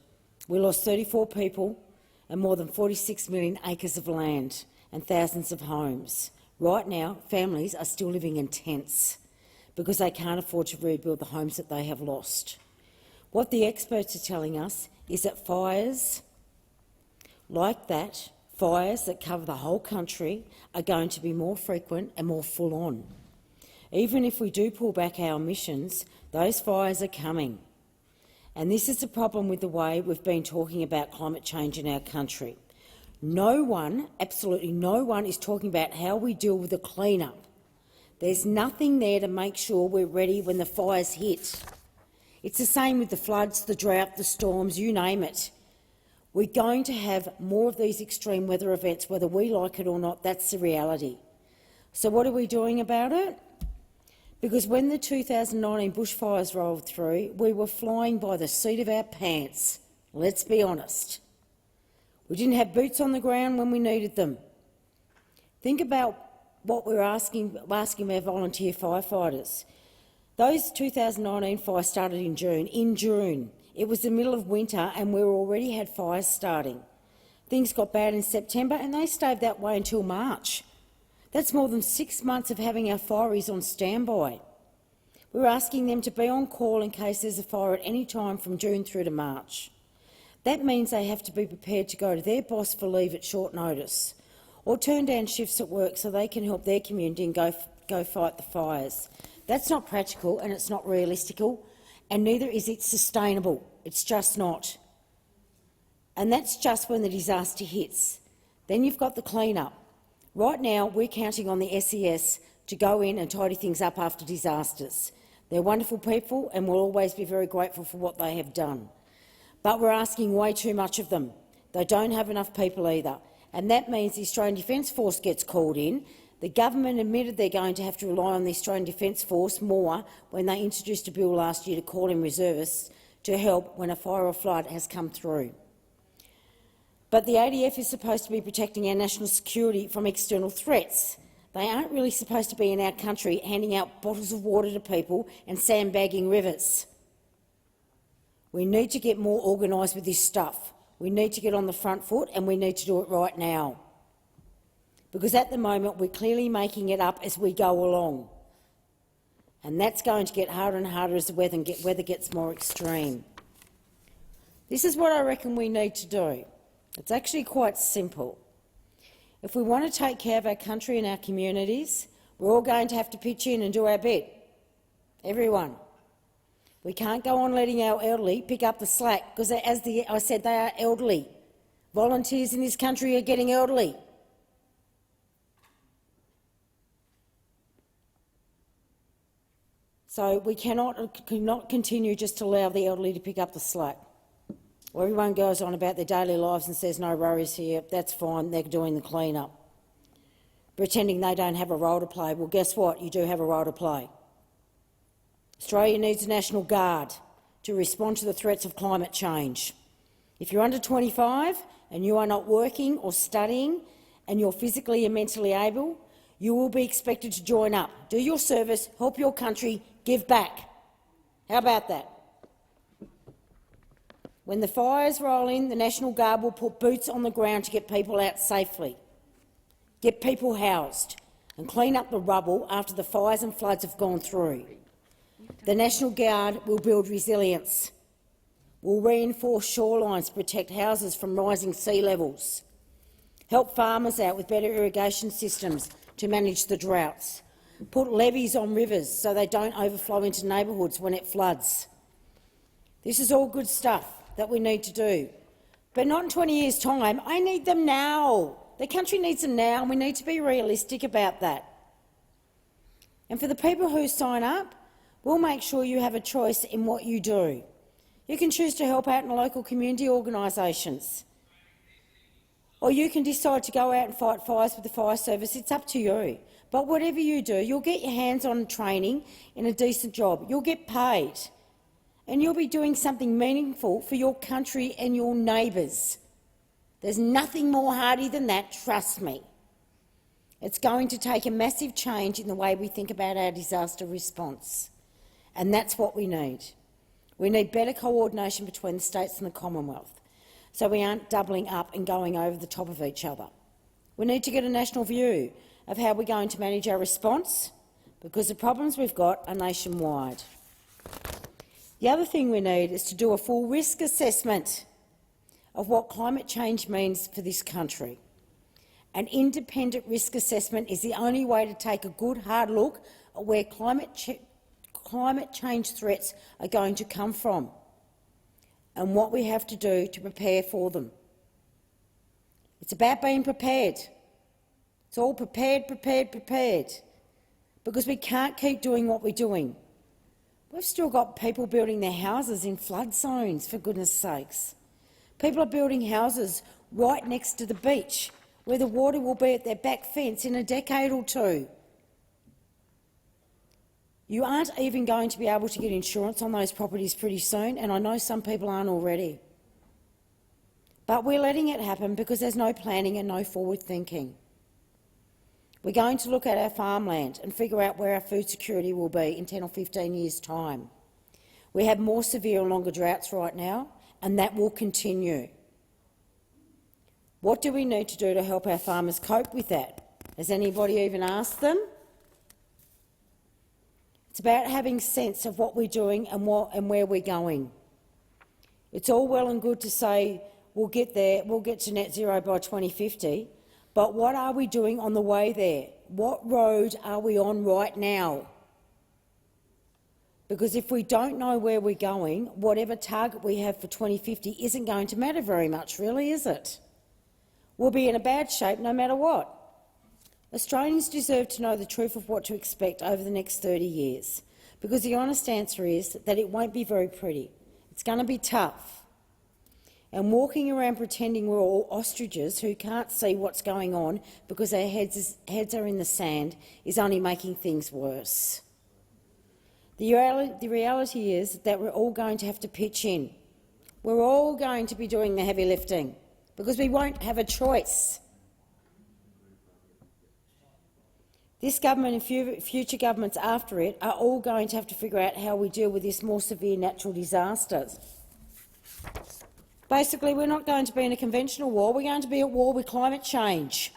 We lost 34 people and more than 46 million acres of land and thousands of homes. Right now, families are still living in tents because they can't afford to rebuild the homes that they have lost. What the experts are telling us is that fires like that, fires that cover the whole country, are going to be more frequent and more full-on. Even if we do pull back our emissions, those fires are coming. And this is the problem with the way we've been talking about climate change in our country. No one, absolutely no one, is talking about how we deal with the clean-up. There's nothing there to make sure we're ready when the fires hit. It's the same with the floods, the drought, the storms, you name it. We're going to have more of these extreme weather events, whether we like it or not. That's the reality. So what are we doing about it? Because when the 2019 bushfires rolled through, we were flying by the seat of our pants. Let's be honest. We didn't have boots on the ground when we needed them. Think about what we're asking our volunteer firefighters. Those 2019 fires started in June. In June. It was the middle of winter and we already had fires starting. Things got bad in September and they stayed that way until March. That's more than 6 months of having our fireys on standby. We're asking them to be on call in case there's a fire at any time from June through to March. That means they have to be prepared to go to their boss for leave at short notice or turn down shifts at work so they can help their community and go fight the fires. That's not practical and it's not realistical, and neither is it sustainable. It's just not. And that's just when the disaster hits. Then you've got the clean-up. Right now, we're counting on the SES to go in and tidy things up after disasters. They're wonderful people and we'll always be very grateful for what they have done. But we're asking way too much of them. They don't have enough people either, and that means the Australian Defence Force gets called in. The government admitted they're going to have to rely on the Australian Defence Force more when they introduced a bill last year to call in reservists to help when a fire or flood has come through. But the ADF is supposed to be protecting our national security from external threats. They aren't really supposed to be in our country handing out bottles of water to people and sandbagging rivers. We need to get more organised with this stuff. We need to get on the front foot and we need to do it right now. Because at the moment we're clearly making it up as we go along. And that's going to get harder and harder as the weather gets more extreme. This is what I reckon we need to do. It's actually quite simple. If we want to take care of our country and our communities, we're all going to have to pitch in and do our bit. Everyone. We can't go on letting our elderly pick up the slack because, as I said, they are elderly. Volunteers in this country are getting elderly. So we cannot continue just to allow the elderly to pick up the slack. Well, everyone goes on about their daily lives and says no worries here, that's fine, they're doing the clean-up. Pretending they don't have a role to play. Well, guess what? You do have a role to play. Australia needs a National Guard to respond to the threats of climate change. If you're under 25 and you are not working or studying and you're physically and mentally able, you will be expected to join up, do your service, help your country, give back. How about that? When the fires roll in, the National Guard will put boots on the ground to get people out safely, get people housed and clean up the rubble after the fires and floods have gone through. The National Guard will build resilience, will reinforce shorelines to protect houses from rising sea levels, help farmers out with better irrigation systems to manage the droughts, put levees on rivers so they don't overflow into neighbourhoods when it floods. This is all good stuff that we need to do, but not in 20 years' time. I need them now. The country needs them now, and we need to be realistic about that. And for the people who sign up, we'll make sure you have a choice in what you do. You can choose to help out in local community organisations, or you can decide to go out and fight fires with the fire service. It's up to you. But whatever you do, you'll get your hands on training in a decent job. You'll get paid, and you'll be doing something meaningful for your country and your neighbours. There's nothing more hardy than that, trust me. It's going to take a massive change in the way we think about our disaster response. And that's what we need. We need better coordination between the states and the Commonwealth, so we aren't doubling up and going over the top of each other. We need to get a national view of how we're going to manage our response, because the problems we've got are nationwide. The other thing we need is to do a full risk assessment of what climate change means for this country. An independent risk assessment is the only way to take a good, hard look at where climate change threats are going to come from and what we have to do to prepare for them. It's about being prepared. It's all prepared, prepared, prepared, because we can't keep doing what we're doing. We've still got people building their houses in flood zones, for goodness sakes. People are building houses right next to the beach, where the water will be at their back fence in a decade or two. You aren't even going to be able to get insurance on those properties pretty soon, and I know some people aren't already. But we're letting it happen because there's no planning and no forward thinking. We're going to look at our farmland and figure out where our food security will be in 10 or 15 years' time. We have more severe and longer droughts right now, and that will continue. What do we need to do to help our farmers cope with that? Has anybody even asked them? It's about having sense of what we're doing and where we're going. It's all well and good to say we'll get there, we'll get to net zero by 2050, but what are we doing on the way there? What road are we on right now? Because if we don't know where we're going, whatever target we have for 2050 isn't going to matter very much, really, is it? We'll be in a bad shape no matter what. Australians deserve to know the truth of what to expect over the next 30 years, because the honest answer is that it won't be very pretty. It's going to be tough. And walking around pretending we're all ostriches who can't see what's going on because our heads are in the sand is only making things worse. The reality is that we're all going to have to pitch in. We're all going to be doing the heavy lifting because we won't have a choice. This government and future governments after it are all going to have to figure out how we deal with this more severe natural disasters. Basically, we're not going to be in a conventional war, we're going to be at war with climate change.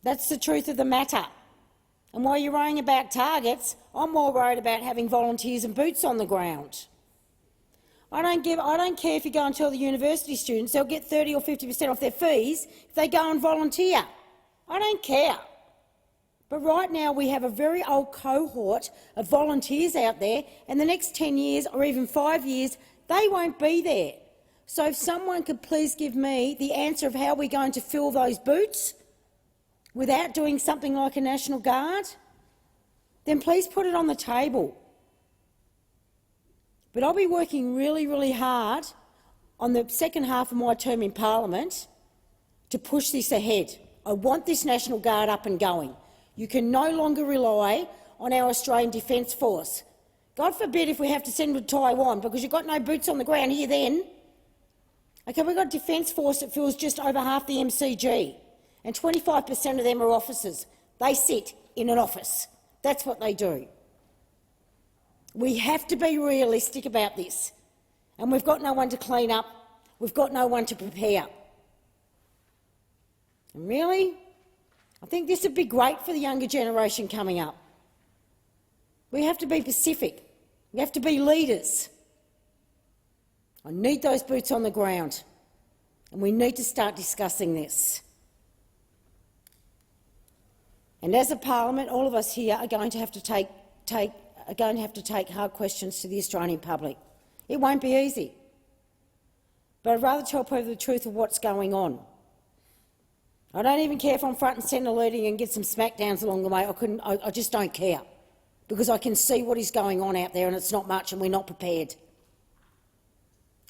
That's the truth of the matter. And while you're worrying about targets, I'm more worried about having volunteers and boots on the ground. I don't care if you go and tell the university students they'll get 30 or 50% off their fees if they go and volunteer. I don't care. But right now we have a very old cohort of volunteers out there, and the next 10 years or even 5 years, they won't be there. So if someone could please give me the answer of how we're going to fill those boots without doing something like a National Guard, then please put it on the table. But I'll be working really, really hard on the second half of my term in Parliament to push this ahead. I want this National Guard up and going. You can no longer rely on our Australian Defence Force. God forbid if we have to send them to Taiwan because you've got no boots on the ground here then. Okay, we've got a Defence Force that fills just over half the MCG, and 25% of them are officers. They sit in an office. That's what they do. We have to be realistic about this, and we've got no one to clean up. We've got no one to prepare. And really, I think this would be great for the younger generation coming up. We have to be Pacific. We have to be leaders. I need those boots on the ground, and we need to start discussing this. And as a parliament, all of us here are going to have to take hard questions to the Australian public. It won't be easy, but I'd rather tell people the truth of what's going on. I don't even care if I'm front and centre leading and get some smackdowns along the way. I just don't care, because I can see what is going on out there and it's not much and we're not prepared.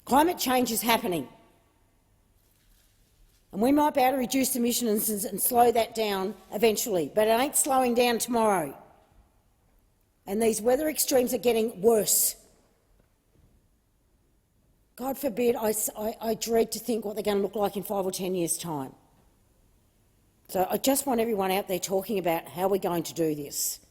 Climate change is happening, and we might be able to reduce emissions and slow that down eventually, but it ain't slowing down tomorrow. And these weather extremes are getting worse. God forbid, I dread to think what they're going to look like in 5 or 10 years' time. So I just want everyone out there talking about how we're going to do this,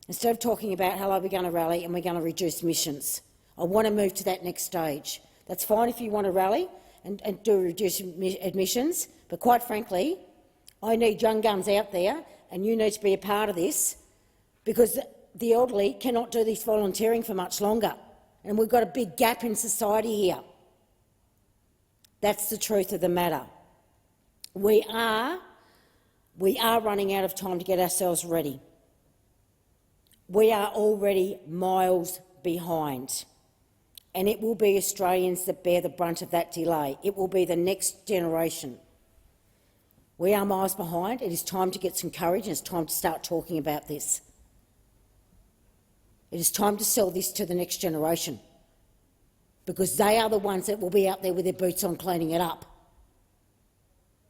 instead of talking about how we're going to rally and we're going to reduce emissions. I want to move to that next stage. That's fine if you want to rally and do reduce emissions, but quite frankly, I need young guns out there, and you need to be a part of this, because the elderly cannot do this volunteering for much longer, and we've got a big gap in society here. That's the truth of the matter. We are running out of time to get ourselves ready. We are already miles behind, and it will be Australians that bear the brunt of that delay. It will be the next generation. We are miles behind. It is time to get some courage, and it's time to start talking about this. It is time to sell this to the next generation, because they are the ones that will be out there with their boots on cleaning it up.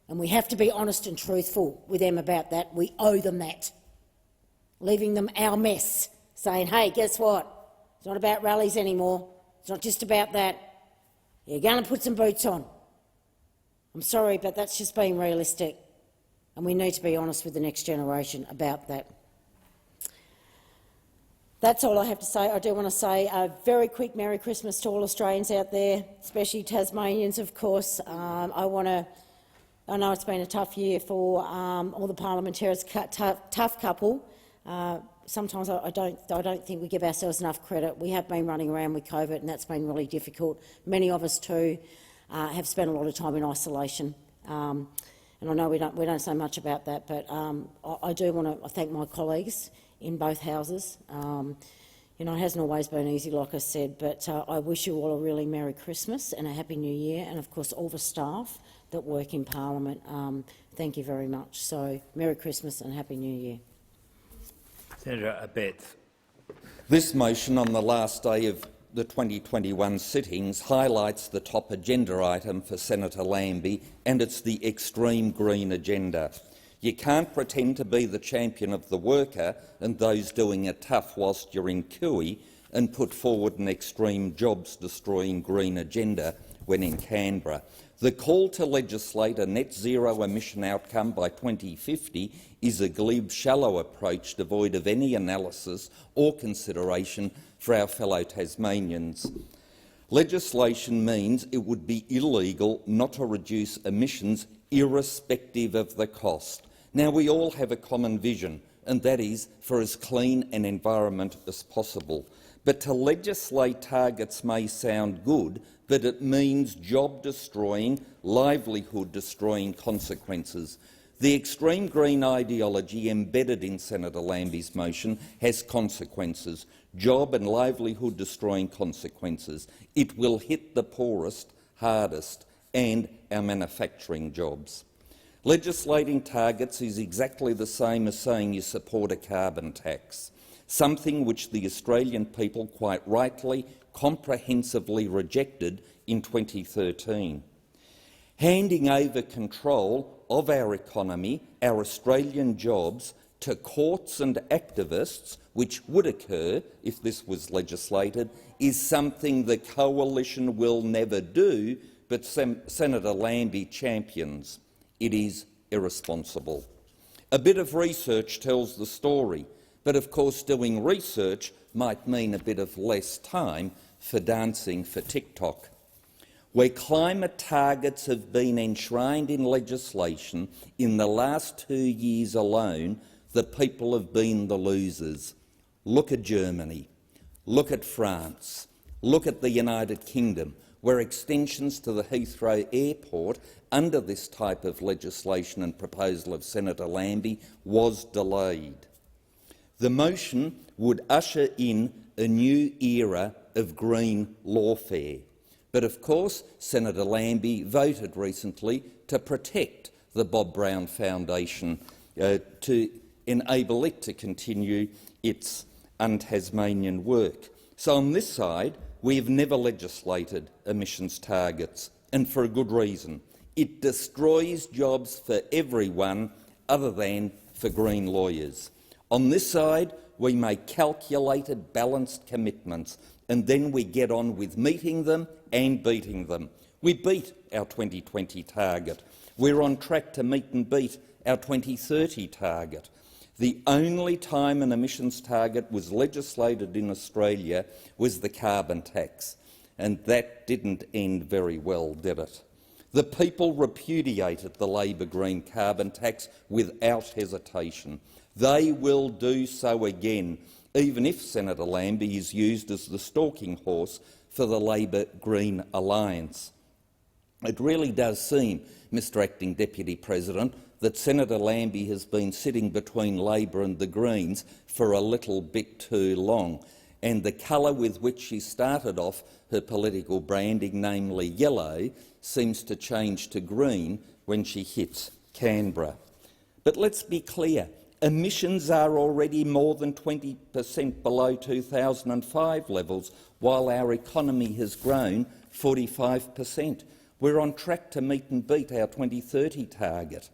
And we have to be honest and truthful with them about that. We owe them that. Leaving them our mess, saying, hey, guess what? It's not about rallies anymore. It's not just about that. You're going to put some boots on. I'm sorry, but that's just being realistic. And we need to be honest with the next generation about that. That's all I have to say. I do want to say a very quick Merry Christmas to all Australians out there, especially Tasmanians, of course. I know it's been a tough year for all the parliamentarians, tough couple. Sometimes I don't think we give ourselves enough credit. We have been running around with COVID, and that's been really difficult. Many of us too have spent a lot of time in isolation, and I know we don't say much about that. But I do want to thank my colleagues in both houses. You know, it hasn't always been easy, like I said, but I wish you all a really Merry Christmas and a Happy New Year, and of course all the staff that work in Parliament, thank you very much. So, Merry Christmas and Happy New Year. Senator Abetz. This motion on the last day of the 2021 sittings highlights the top agenda item for Senator Lambie, and it's the extreme green agenda. You can't pretend to be the champion of the worker and those doing it tough whilst you're in Cooey and put forward an extreme jobs-destroying green agenda when in Canberra. The call to legislate a net zero emission outcome by 2050 is a glib, shallow approach devoid of any analysis or consideration for our fellow Tasmanians. Legislation means it would be illegal not to reduce emissions irrespective of the cost. Now, we all have a common vision, and that is for as clean an environment as possible. But to legislate targets may sound good, but it means job-destroying, livelihood-destroying consequences. The extreme green ideology embedded in Senator Lambie's motion has consequences, job and livelihood-destroying consequences. It will hit the poorest hardest and our manufacturing jobs. Legislating targets is exactly the same as saying you support a carbon tax, something which the Australian people quite rightly comprehensively rejected in 2013. Handing over control of our economy, our Australian jobs, to courts and activists, which would occur if this was legislated, is something the Coalition will never do, but Senator Lambie champions. It is irresponsible. A bit of research tells the story, but of course doing research might mean a bit of less time for dancing for TikTok. Where climate targets have been enshrined in legislation in the last 2 years alone, the people have been the losers. Look at Germany, look at France, look at the United Kingdom, where extensions to the Heathrow Airport under this type of legislation and proposal of Senator Lambie was delayed. The motion would usher in a new era of green lawfare. But of course, Senator Lambie voted recently to protect the Bob Brown Foundation to enable it to continue its un-Tasmanian work. So on this side, we have never legislated emissions targets, and for a good reason. It destroys jobs for everyone other than for green lawyers. On this side, we make calculated, balanced commitments, and then we get on with meeting them and beating them. We beat our 2020 target. We're on track to meet and beat our 2030 target. The only time an emissions target was legislated in Australia was the carbon tax, and that didn't end very well, did it? The people repudiated the Labor Green carbon tax without hesitation. They will do so again, even if Senator Lambie is used as the stalking horse for the Labor Green alliance. It really does seem, Mr Acting Deputy President, that Senator Lambie has been sitting between Labor and the Greens for a little bit too long, and the colour with which she started off her political branding, namely yellow, seems to change to green when she hits Canberra. But let's be clear, emissions are already more than 20% below 2005 levels, while our economy has grown 45%. We're on track to meet and beat our 2030 target.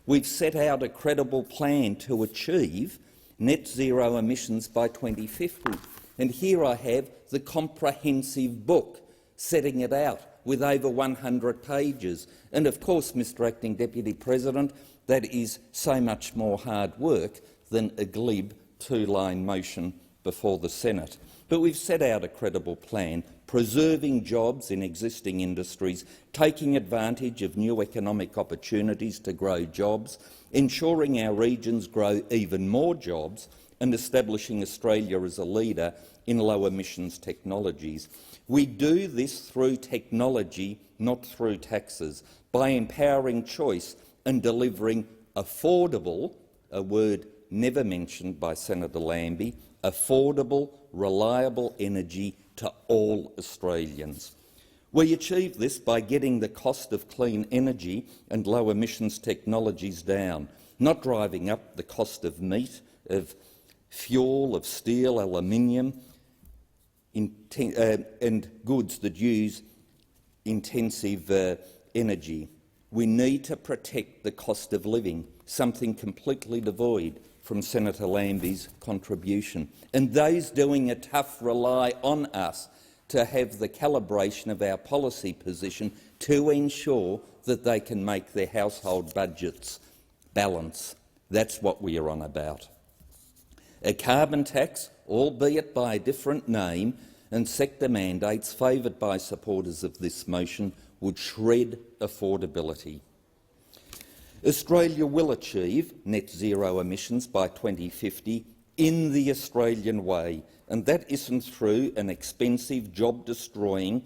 We've set out a credible plan to achieve net zero emissions by 2050. And here I have the comprehensive book setting it out with over 100 pages. And of course, Mr Acting Deputy President, that is so much more hard work than a glib two-line motion before the Senate. But we've set out a credible plan, preserving jobs in existing industries, taking advantage of new economic opportunities to grow jobs, ensuring our regions grow even more jobs, and establishing Australia as a leader in low-emissions technologies. We do this through technology, not through taxes, by empowering choice and delivering affordable, a word never mentioned by Senator Lambie, affordable, reliable energy to all Australians. We achieve this by getting the cost of clean energy and low emissions technologies down, not driving up the cost of meat, of fuel, of steel, aluminium, and goods that use intensive energy. We need to protect the cost of living, something completely devoid from Senator Lambie's contribution. And those doing it tough rely on us to have the calibration of our policy position to ensure that they can make their household budgets balance. That's what we are on about. A carbon tax, albeit by a different name, and sector mandates favoured by supporters of this motion would shred affordability. Australia will achieve net zero emissions by 2050 in the Australian way, and that isn't through an expensive, job-destroying,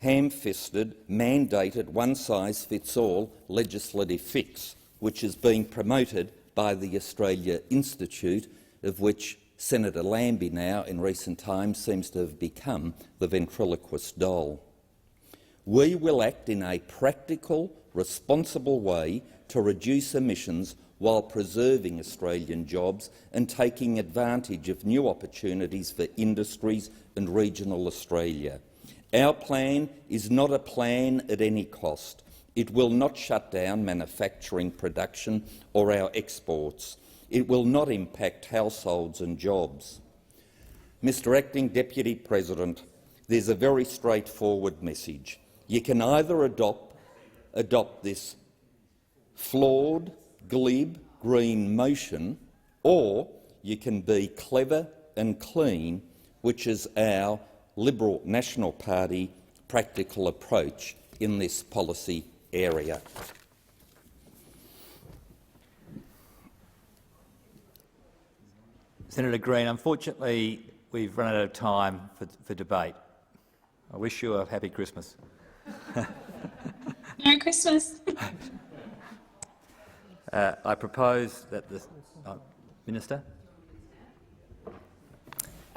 ham-fisted, mandated, one-size-fits-all legislative fix, which is being promoted by the Australia Institute, of which Senator Lambie now, in recent times, seems to have become the ventriloquist doll. We will act in a practical, responsible way to reduce emissions while preserving Australian jobs and taking advantage of new opportunities for industries and regional Australia. Our plan is not a plan at any cost. It will not shut down manufacturing production or our exports. It will not impact households and jobs. Mr Acting Deputy President, there's a very straightforward message. You can either adopt this flawed, glib, green motion, or you can be clever and clean, which is our Liberal National Party practical approach in this policy area. Senator Green, unfortunately, we've run out of time for debate. I wish you a happy Christmas. Merry Christmas. I propose that the Minister.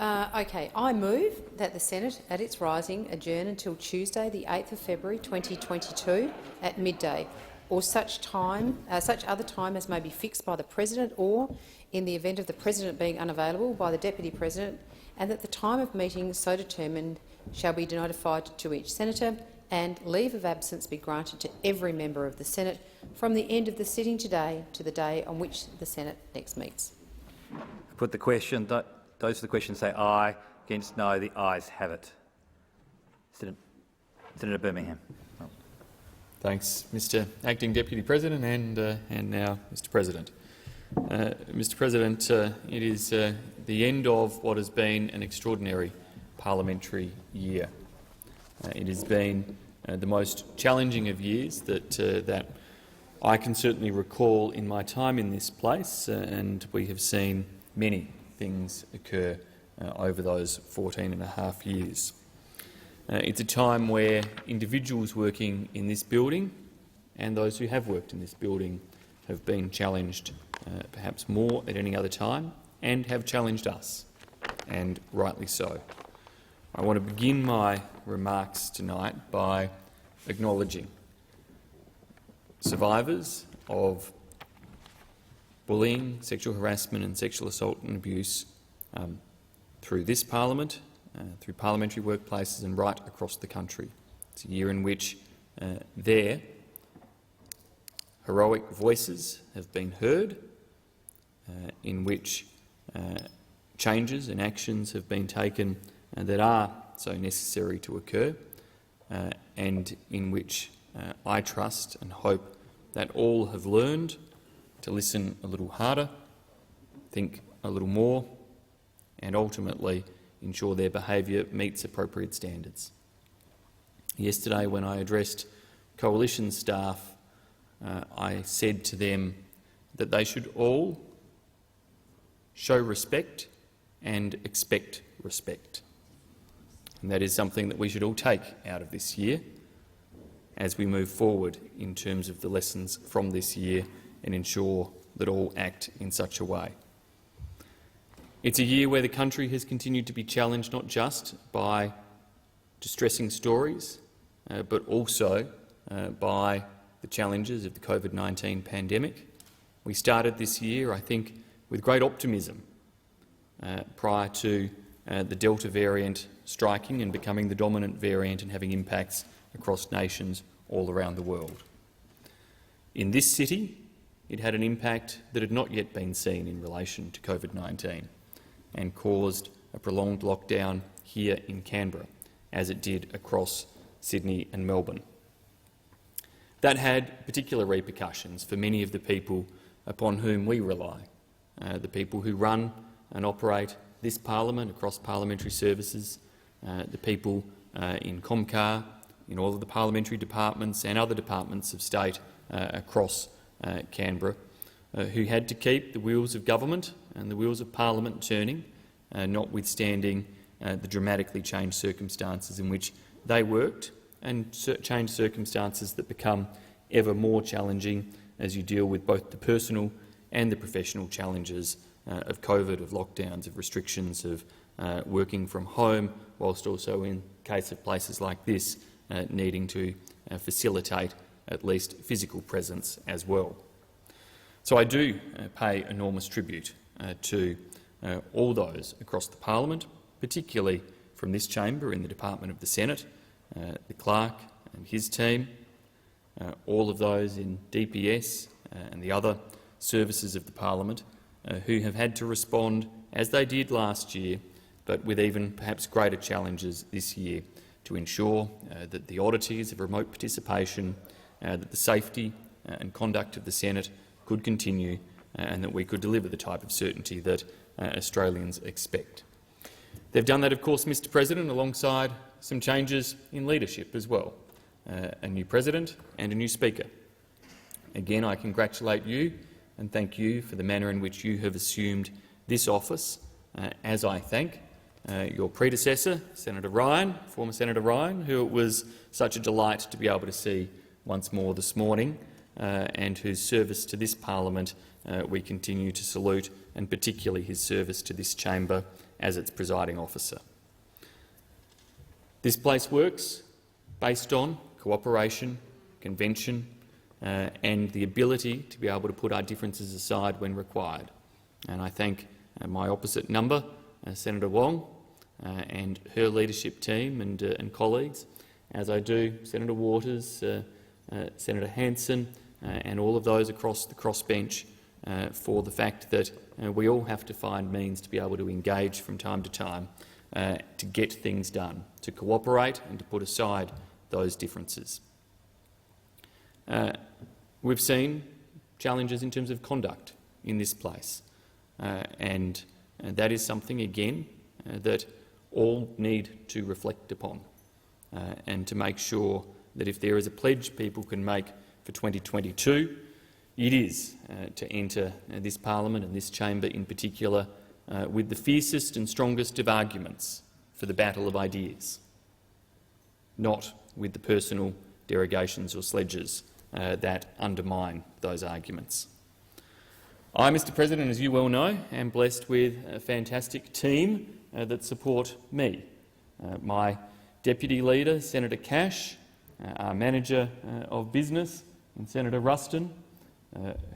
Okay, I move that the Senate, at its rising, adjourn until Tuesday, the 8th of February 2022 at midday, or such other time as may be fixed by the President, or, in the event of the President being unavailable, by the Deputy President, and that the time of meeting so determined shall be notified to each Senator, and leave of absence be granted to every member of the Senate from the end of the sitting today to the day on which the Senate next meets. Put the question. Those for the question say aye. Against no. The ayes have it. Senator Birmingham. Thanks, Mr Acting Deputy President and now Mr President. Mr President, it is the end of what has been an extraordinary parliamentary year. It has been the most challenging of years that I can certainly recall in my time in this place, and we have seen many things occur over those 14 and a half years. It's a time where individuals working in this building and those who have worked in this building have been challenged perhaps more at any other time, and have challenged us, and rightly so. I want to begin my remarks tonight by acknowledging survivors of bullying, sexual harassment and sexual assault and abuse through this parliament, through parliamentary workplaces and right across the country. It's a year in which their heroic voices have been heard, in which changes and actions have been taken that are so necessary to occur, and in which I trust and hope that all have learned to listen a little harder, think a little more, and ultimately ensure their behaviour meets appropriate standards. Yesterday, when I addressed Coalition staff, I said to them that they should all show respect and expect respect. And that is something that we should all take out of this year as we move forward in terms of the lessons from this year and ensure that all act in such a way. It's a year where the country has continued to be challenged not just by distressing stories, but also by the challenges of the COVID-19 pandemic. We started this year, I think, with great optimism prior to the Delta variant striking and becoming the dominant variant and having impacts across nations all around the world. In this city, it had an impact that had not yet been seen in relation to COVID-19 and caused a prolonged lockdown here in Canberra, as it did across Sydney and Melbourne. That had particular repercussions for many of the people upon whom we rely, the people who run and operate this parliament across parliamentary services, the people in Comcar, in all of the parliamentary departments and other departments of state across Canberra, who had to keep the wheels of government and the wheels of parliament turning, notwithstanding the dramatically changed circumstances in which they worked, and changed circumstances that become ever more challenging as you deal with both the personal and the professional challenges of COVID, of lockdowns, of restrictions, of working from home, whilst also, in case of places like this, needing to facilitate at least physical presence as well. So I do pay enormous tribute to all those across the parliament, particularly from this chamber in the Department of the Senate, the clerk and his team, all of those in DPS and the other services of the parliament who have had to respond as they did last year, but with even perhaps greater challenges this year, to ensure that the oddities of remote participation, that the safety and conduct of the Senate could continue, and that we could deliver the type of certainty that Australians expect. They've done that, of course, Mr President, alongside some changes in leadership as well, a new President and a new Speaker. Again, I congratulate you and thank you for the manner in which you have assumed this office, as I thank your predecessor, Senator Ryan, former Senator Ryan, who it was such a delight to be able to see once more this morning, and whose service to this parliament we continue to salute, and particularly his service to this chamber as its presiding officer. This place works based on cooperation, convention, and the ability to be able to put our differences aside when required. And I thank my opposite number, Senator Wong, and her leadership team and colleagues, as I do Senator Waters, Senator Hanson, and all of those across the crossbench for the fact that we all have to find means to be able to engage from time to time to get things done, to cooperate and to put aside those differences. We've seen challenges in terms of conduct in this place, and that is something, again, that all need to reflect upon and to make sure that if there is a pledge people can make for 2022, it is to enter this parliament and this chamber in particular with the fiercest and strongest of arguments for the battle of ideas, not with the personal derogations or sledges that undermine those arguments. I, Mr President, as you well know, am blessed with a fantastic team that support me. My Deputy Leader, Senator Cash, our Manager of Business, and Senator Ruston,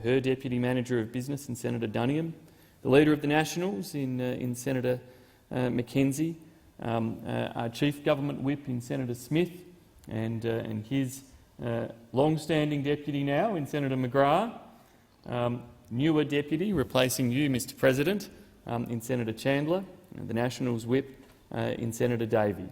her Deputy Manager of Business, and Senator Duniam, the Leader of the Nationals in Senator McKenzie, our Chief Government Whip in Senator Smith, and his long-standing deputy now in Senator McGrath, newer deputy replacing you, Mr President, in Senator Chandler, and the Nationals Whip in Senator Davey.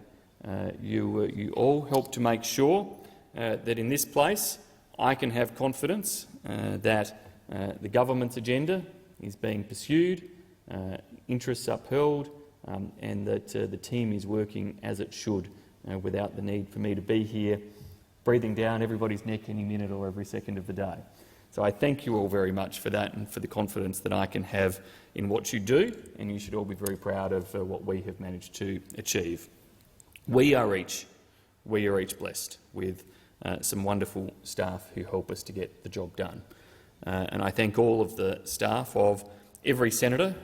You all help to make sure that in this place I can have confidence that the government's agenda is being pursued, interests upheld, and that the team is working as it should without the need for me to be here breathing down everybody's neck any minute or every second of the day. So I thank you all very much for that and for the confidence that I can have in what you do, and you should all be very proud of what we have managed to achieve. We are each blessed with some wonderful staff who help us to get the job done. And I thank all of the staff of every senator,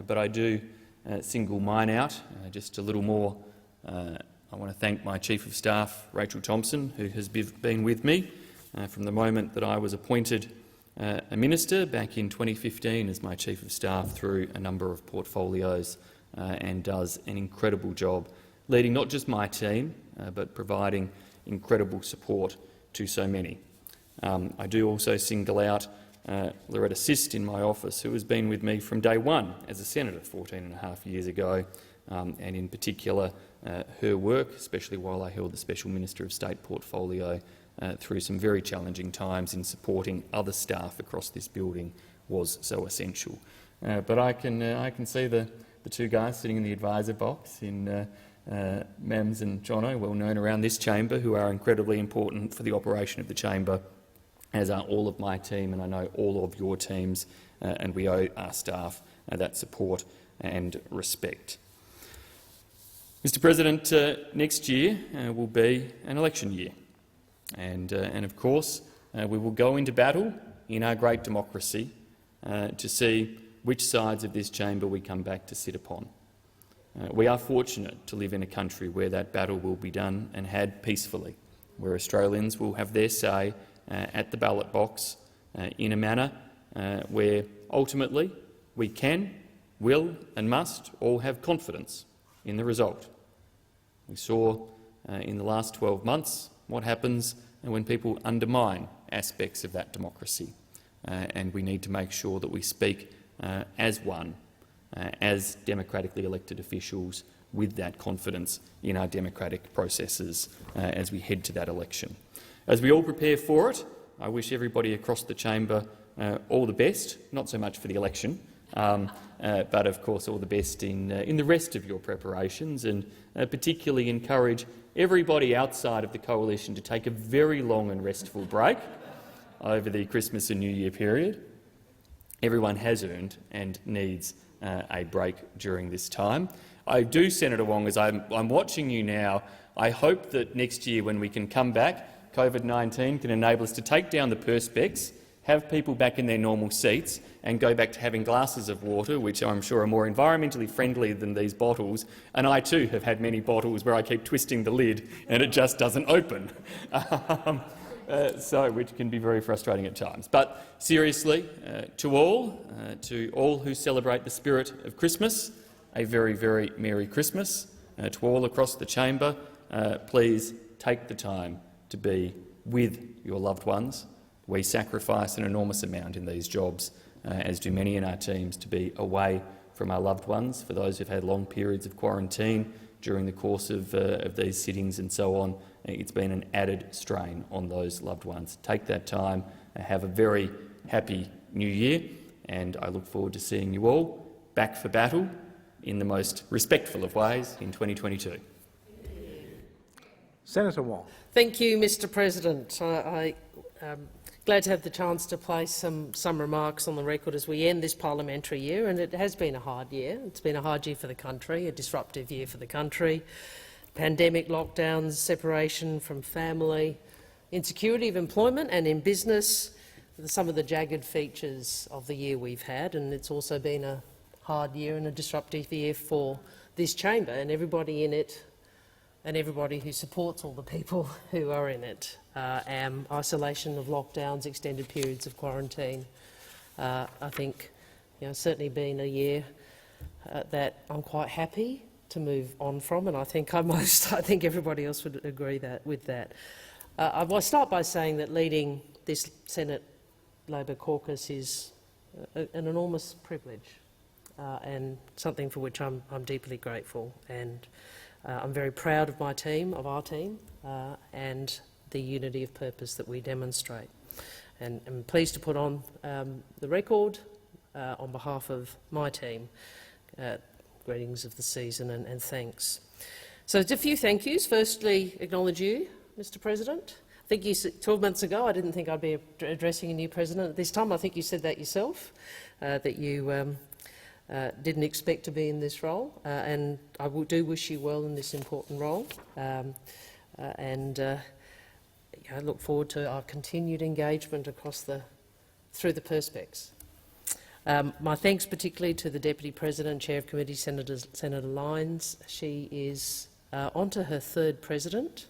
but I do single mine out. Just a little more, I want to thank my Chief of Staff, Rachel Thompson, who has been with me from the moment that I was appointed a minister back in 2015 as my Chief of Staff through a number of portfolios and does an incredible job leading not just my team but providing incredible support to so many. I do also single out Loretta Sist in my office, who has been with me from day one as a senator 14.5 years ago, and in particular her work, especially while I held the Special Minister of State portfolio through some very challenging times in supporting other staff across this building, was so essential. But I can see the two guys sitting in the advisor box in Mams and Jono, well known around this chamber, who are incredibly important for the operation of the chamber, as are all of my team, and I know all of your teams, and we owe our staff that support and respect. Mr President, next year will be an election year, and of course we will go into battle in our great democracy to see which sides of this chamber we come back to sit upon. We are fortunate to live in a country where that battle will be done and had peacefully, where Australians will have their say at the ballot box in a manner where ultimately we can, will and must all have confidence in the result. We saw in the last 12 months what happens when people undermine aspects of that democracy, and we need to make sure that we speak as one, as democratically elected officials, with that confidence in our democratic processes as we head to that election. As we all prepare for it, I wish everybody across the chamber all the best, not so much for the election, but of course all the best in the rest of your preparations, and particularly encourage everybody outside of the coalition to take a very long and restful break over the Christmas and New Year period. Everyone has earned and needs a break during this time. I do, Senator Wong, as I'm watching you now, I hope that next year when we can come back, COVID-19 can enable us to take down the perspex, have people back in their normal seats and go back to having glasses of water, which I'm sure are more environmentally friendly than these bottles. And I too have had many bottles where I keep twisting the lid and it just doesn't open, which can be very frustrating at times. But seriously, to all who celebrate the spirit of Christmas, a very, very Merry Christmas. To all across the chamber, please take the time to be with your loved ones. We sacrifice an enormous amount in these jobs, as do many in our teams, to be away from our loved ones. For those who've had long periods of quarantine during the course of these sittings and so on, it's been an added strain on those loved ones. Take that time, have a very happy New Year, and I look forward to seeing you all back for battle in the most respectful of ways in 2022. Senator Wong. Thank you, Mr President. I'm glad to have the chance to place some remarks on the record as we end this parliamentary year, and it has been a hard year. It's been a hard year for the country, a disruptive year for the country. Pandemic, lockdowns, separation from family, insecurity of employment and in business, some of the jagged features of the year we've had, and it's also been a hard year and a disruptive year for this chamber and everybody in it and everybody who supports all the people who are in it. Isolation of lockdowns, extended periods of quarantine. I think certainly been a year that I'm quite happy to move on from, and I think everybody else would agree with that. I will start by saying that leading this Senate Labor caucus is an enormous privilege and something for which I'm deeply grateful. And I'm very proud of my team, of our team, and the unity of purpose that we demonstrate. And I'm pleased to put on the record on behalf of my team greetings of the season and thanks. So it's a few thank yous. Firstly, acknowledge you, Mr President. I think you said 12 months ago I didn't think I'd be addressing a new president at this time. I think you said that yourself, that you didn't expect to be in this role, and I do wish you well in this important role. I look forward to our continued engagement through the perspex. My thanks particularly to the Deputy President, Chair of Committee, Senator Lyons. She is onto her third president.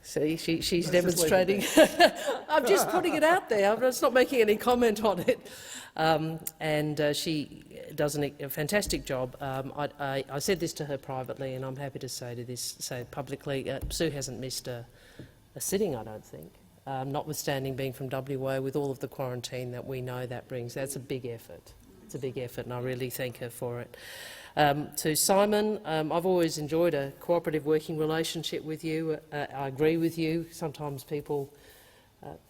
See, she's demonstrating. I'm just putting it out there. I'm just not making any comment on it. She does a fantastic job. I said this to her privately, and I'm happy to say publicly. Sue hasn't missed a sitting, I don't think, notwithstanding being from WA with all of the quarantine that we know that brings. That's a big effort. It's a big effort, and I really thank her for it. To Simon, I've always enjoyed a cooperative working relationship with you. I agree with you. Sometimes people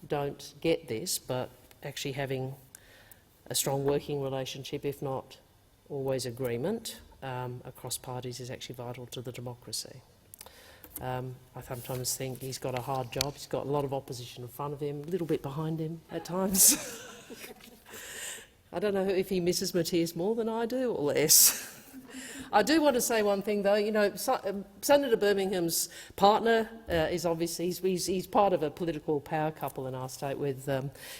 don't get this, but actually having a strong working relationship, if not always agreement, across parties is actually vital to the democracy. I sometimes think he's got a hard job. He's got a lot of opposition in front of him, a little bit behind him at times. I don't know if he misses Matthias more than I do or less. I do want to say one thing, though. You know, Senator Birmingham's partner is obviously he's part of a political power couple in our state with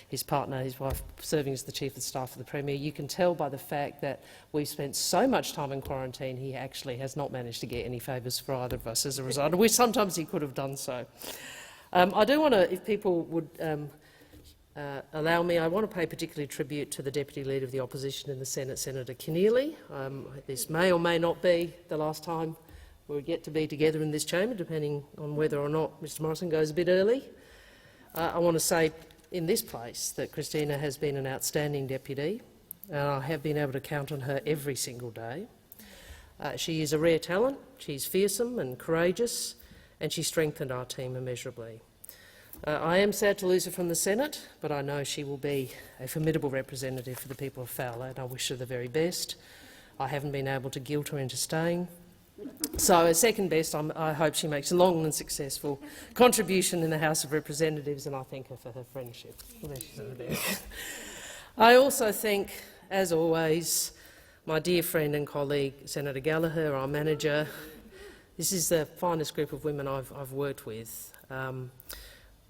his partner, his wife, serving as the Chief of Staff of the Premier. You can tell by the fact that we've spent so much time in quarantine, he actually has not managed to get any favours for either of us as a result, which sometimes he could have done so. I do want to, if people would allow me, I want to pay particular tribute to the Deputy Leader of the Opposition in the Senate, Senator Keneally. This may or may not be the last time we'll get to be together in this chamber, depending on whether or not Mr Morrison goes a bit early. I want to say in this place that Christina has been an outstanding deputy, and I have been able to count on her every single day. She is a rare talent, she's fearsome and courageous, and she strengthened our team immeasurably. I am sad to lose her from the Senate, but I know she will be a formidable representative for the people of Fowler, and I wish her the very best. I haven't been able to guilt her into staying. So, as second best, I hope she makes a long and successful contribution in the House of Representatives, and I thank her for her friendship. I also thank, as always, my dear friend and colleague, Senator Gallagher, our manager. This is the finest group of women I've worked with.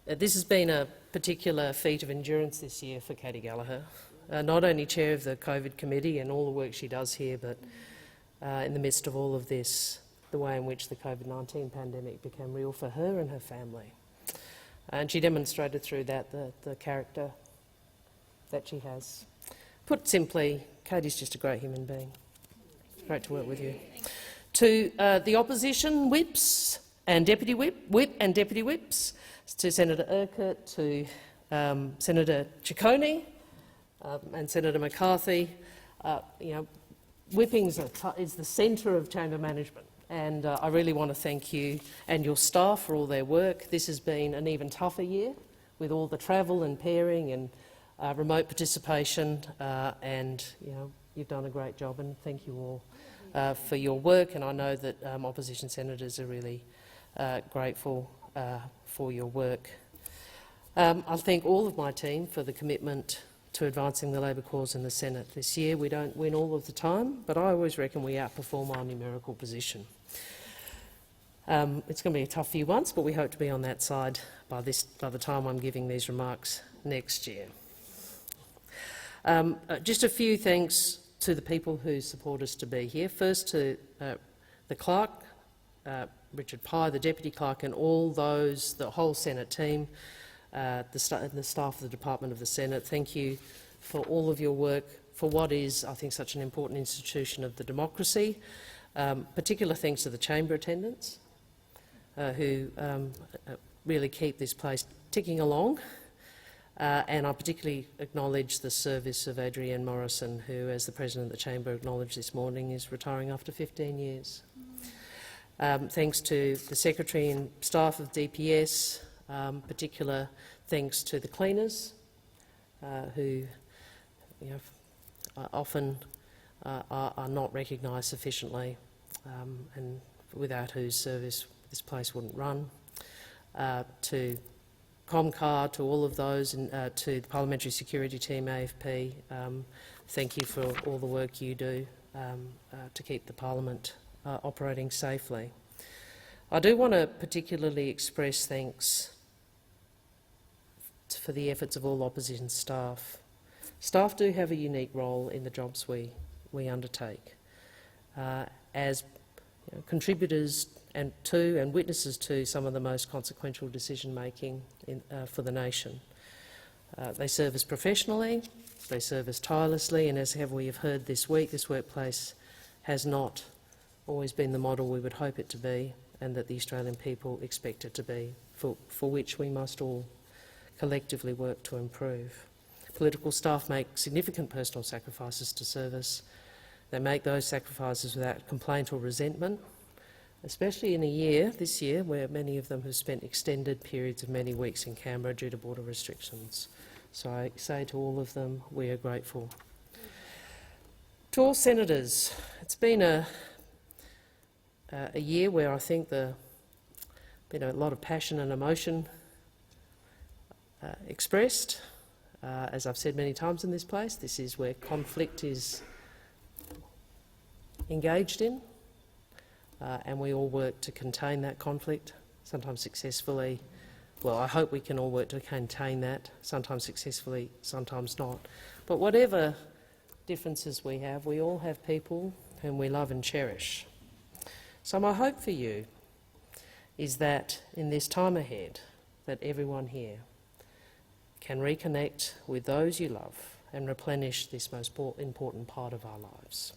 This has been a particular feat of endurance this year for Katie Gallagher, not only chair of the COVID committee and all the work she does here, but in the midst of all of this, the way in which the COVID-19 pandemic became real for her and her family. And she demonstrated through that the character that she has. Put simply, Katie's just a great human being. Great to work with you. To the opposition whips and deputy whip and deputy whips, to Senator Urquhart, to Senator Ciccone and Senator McCarthy. Whipping is the centre of chamber management, and I really want to thank you and your staff for all their work. This has been an even tougher year with all the travel and pairing and remote participation, and you've done a great job, and thank you all for your work, and I know that opposition senators are really grateful for your work. I thank all of my team for the commitment to advancing the Labor cause in the Senate this year. We don't win all of the time, but I always reckon we outperform our numerical position. It's going to be a tough few months, but we hope to be on that side by the time I'm giving these remarks next year. Just a few thanks to the people who support us to be here. First to the clerk, Richard Pye, the Deputy Clerk, and all those, the whole Senate team, the staff of the Department of the Senate. Thank you for all of your work for what is, I think, such an important institution of the democracy. Particular thanks to the chamber attendants who really keep this place ticking along. And I particularly acknowledge the service of Adrienne Morrison, who, as the President of the Chamber acknowledged this morning, is retiring after 15 years. Thanks to the Secretary and staff of DPS, particular thanks to the cleaners who often are not recognised sufficiently and without whose service this place wouldn't run. To Comcar, to all of those, and to the Parliamentary Security Team, AFP, thank you for all the work you do to keep the Parliament operating safely. I do want to particularly express thanks for the efforts of all opposition staff. Staff do have a unique role in the jobs we undertake. As contributors and witnesses to some of the most consequential decision-making for the nation. They serve us professionally, they serve us tirelessly, and as we have heard this week, this workplace has not always been the model we would hope it to be and that the Australian people expect it to be, for which we must all collectively work to improve. Political staff make significant personal sacrifices to serve us. They make those sacrifices without complaint or resentment, especially in this year, where many of them have spent extended periods of many weeks in Canberra due to border restrictions. So I say to all of them, we are grateful. To all senators, it's been a year where I think there's been a lot of passion and emotion expressed. As I've said many times in this place, this is where conflict is engaged in, and we all work to contain that conflict, sometimes successfully. Well, I hope we can all work to contain that, sometimes successfully, sometimes not. But whatever differences we have, we all have people whom we love and cherish. So my hope for you is that in this time ahead, that everyone here can reconnect with those you love and replenish this most important part of our lives.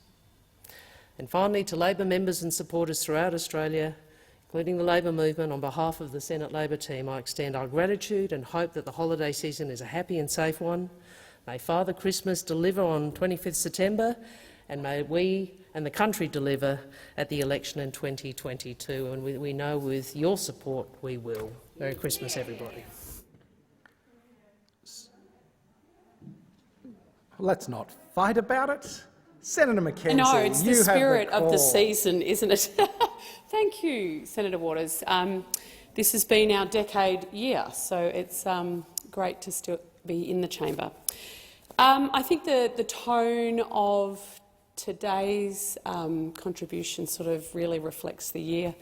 And finally, to Labor members and supporters throughout Australia, including the Labor movement, on behalf of the Senate Labor team, I extend our gratitude and hope that the holiday season is a happy and safe one. May Father Christmas deliver on 25th September, and may we and the country deliver at the election in 2022. And we know with your support we will. Merry Christmas, everybody. Let's not fight about it. Senator McKenzie, No, it's the you spirit have the of the call. season, isn't it? Thank you, Senator Waters. This has been our decade year, so it's great to still be in the chamber. I think the tone of today's contribution sort of really reflects the year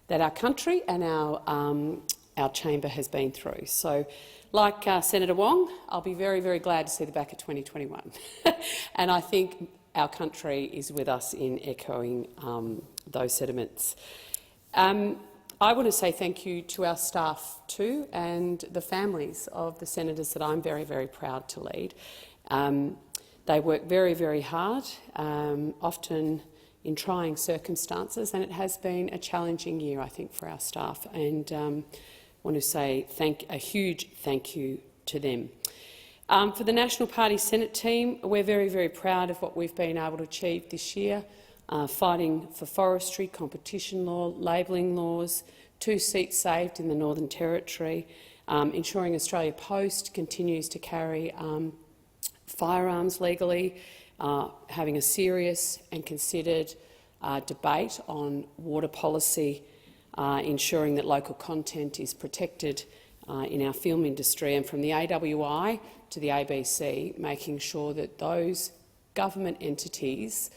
that our country and our chamber has been through. So, like Senator Wong, I'll be very, very glad to see the back of 2021. And I think our country is with us in echoing those sentiments. I want to say thank you to our staff too, and the families of the senators that I'm very, very proud to lead. They work very, very hard, often in trying circumstances, and it has been a challenging year, I think, for our staff. And want to say a huge thank you to them. For the National Party Senate team, we're very, very proud of what we've been able to achieve this year, fighting for forestry, competition law, labelling laws, 2 seats saved in the Northern Territory, ensuring Australia Post continues to carry firearms legally, having a serious and considered debate on water policy, ensuring that local content is protected in our film industry, and from the AWI to the ABC, making sure that those government entities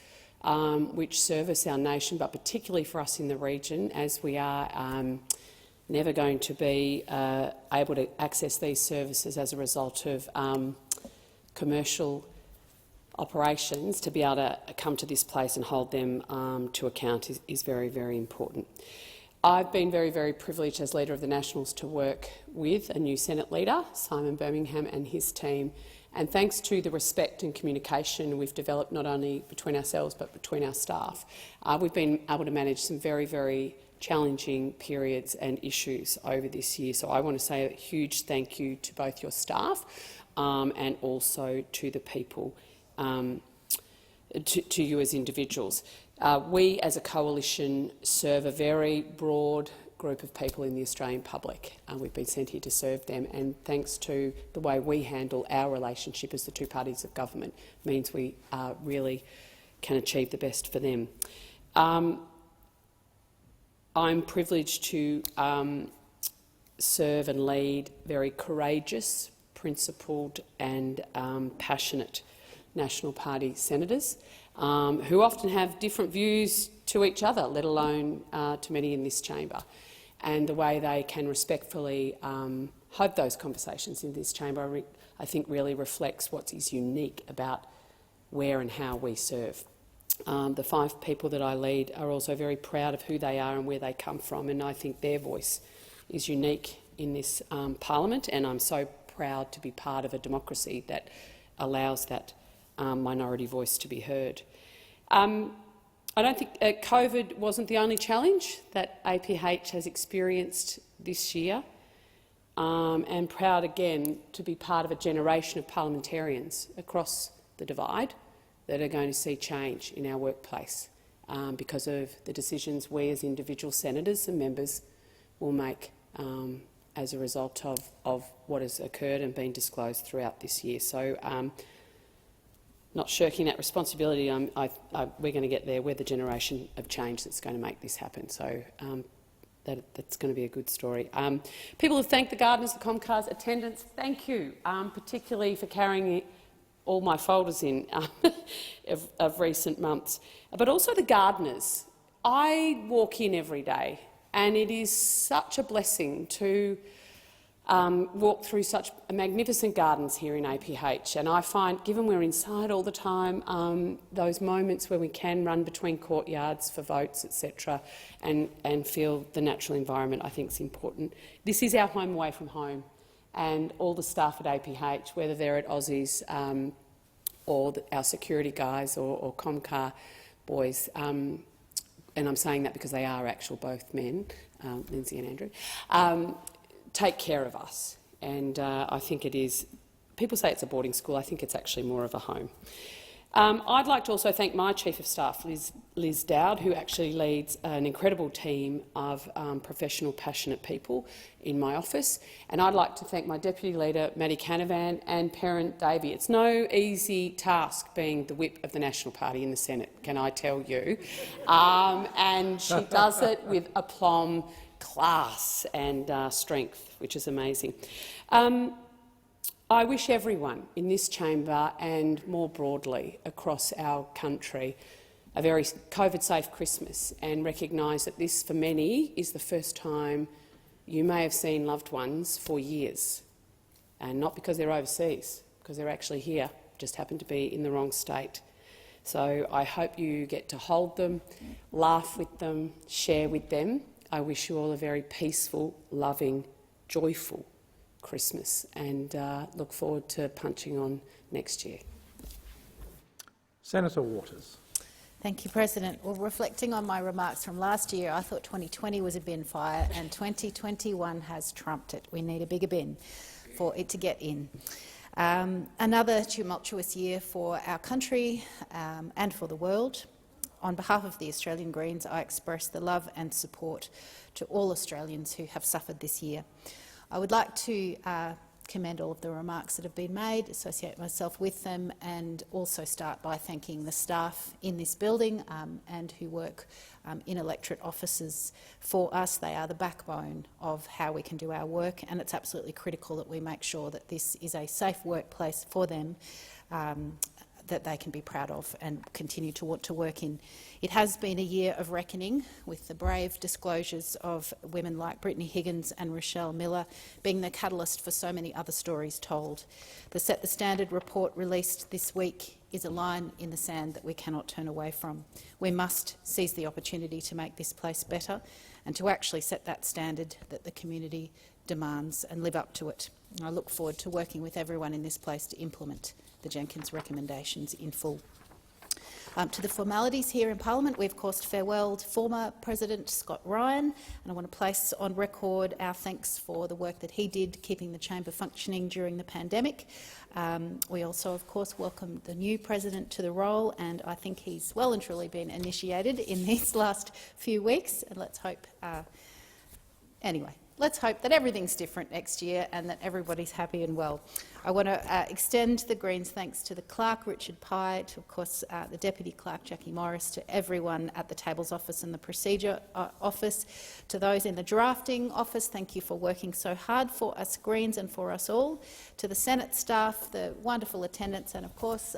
which service our nation, but particularly for us in the region, as we are never going to be able to access these services as a result of commercial operations, to be able to come to this place and hold them to account is very, very important. I've been very, very privileged as Leader of the Nationals to work with a new Senate Leader, Simon Birmingham, and his team. And thanks to the respect and communication we've developed not only between ourselves but between our staff, we've been able to manage some very, very challenging periods and issues over this year. So I want to say a huge thank you to both your staff and also to the people, to you as individuals. We, as a coalition, serve a very broad group of people in the Australian public. We've been sent here to serve them, and thanks to the way we handle our relationship as the two parties of government means we really can achieve the best for them. I'm privileged to serve and lead very courageous, principled and passionate National Party senators who often have different views to each other, let alone to many in this chamber. And the way they can respectfully hope those conversations in this chamber, I think, really reflects what is unique about where and how we serve. The 5 people that I lead are also very proud of who they are and where they come from, and I think their voice is unique in this parliament, and I'm so proud to be part of a democracy that allows that minority voice to be heard. I don't think COVID wasn't the only challenge that APH has experienced this year, and proud again to be part of a generation of parliamentarians across the divide that are going to see change in our workplace because of the decisions we as individual senators and members will make as a result of what has occurred and been disclosed throughout this year. So, not shirking that responsibility, we're going to get there. We're the generation of change that's going to make this happen. So that's going to be a good story. People have thanked the gardeners, the Comcars, attendants. Thank you, particularly for carrying all my folders in of recent months. But also the gardeners. I walk in every day, and it is such a blessing to walk through such magnificent gardens here in APH, and I find, given we're inside all the time, those moments where we can run between courtyards for votes, etc., and feel the natural environment, I think is important. This is our home away from home, and all the staff at APH, whether they're at Aussies or our security guys or Comcar boys, and I'm saying that because they are actual both men, Lindsay and Andrew, take care of us. And I think it is, people say it's a boarding school, I think it's actually more of a home. I'd like to also thank my Chief of Staff, Liz Dowd, who actually leads an incredible team of professional, passionate people in my office. And I'd like to thank my Deputy Leader, Maddie Canavan, and Perrin Davey. It's no easy task being the whip of the National Party in the Senate, can I tell you? And she does it with aplomb, class and strength, which is amazing. I wish everyone in this chamber and more broadly across our country a very COVID-safe Christmas, and recognise that this, for many, is the first time you may have seen loved ones for years, and not because they're overseas, because they're actually here, just happen to be in the wrong state. So I hope you get to hold them, laugh with them, share with them. I wish you all a very peaceful, loving, joyful Christmas, and look forward to punching on next year. Senator Waters. Thank you, President. Well, reflecting on my remarks from last year, I thought 2020 was a bin fire and 2021 has trumped it. We need a bigger bin for it to get in. Another tumultuous year for our country and for the world. On behalf of the Australian Greens, I express the love and support to all Australians who have suffered this year. I would like to commend all of the remarks that have been made, associate myself with them, and also start by thanking the staff in this building and who work in electorate offices for us. They are the backbone of how we can do our work, and it's absolutely critical that we make sure that this is a safe workplace for them that they can be proud of and continue to want to work in. It has been a year of reckoning, with the brave disclosures of women like Brittany Higgins and Rochelle Miller being the catalyst for so many other stories told. The Set the Standard report released this week is a line in the sand that we cannot turn away from. We must seize the opportunity to make this place better and to actually set that standard that the community demands and live up to it. I look forward to working with everyone in this place to implement the Jenkins recommendations in full. To the formalities here in Parliament, we of course farewelled former President Scott Ryan, and I want to place on record our thanks for the work that he did keeping the chamber functioning during the pandemic. We also of course welcomed the new President to the role, and I think he's well and truly been initiated in these last few weeks, and let's hope let's hope that everything's different next year and that everybody's happy and well. I want to extend the Greens' thanks to the Clerk, Richard Pye, to, of course, the Deputy Clerk, Jackie Morris, to everyone at the Tables Office and the Procedure Office, to those in the Drafting Office. Thank you for working so hard for us Greens and for us all. To the Senate staff, the wonderful attendants, and, of course,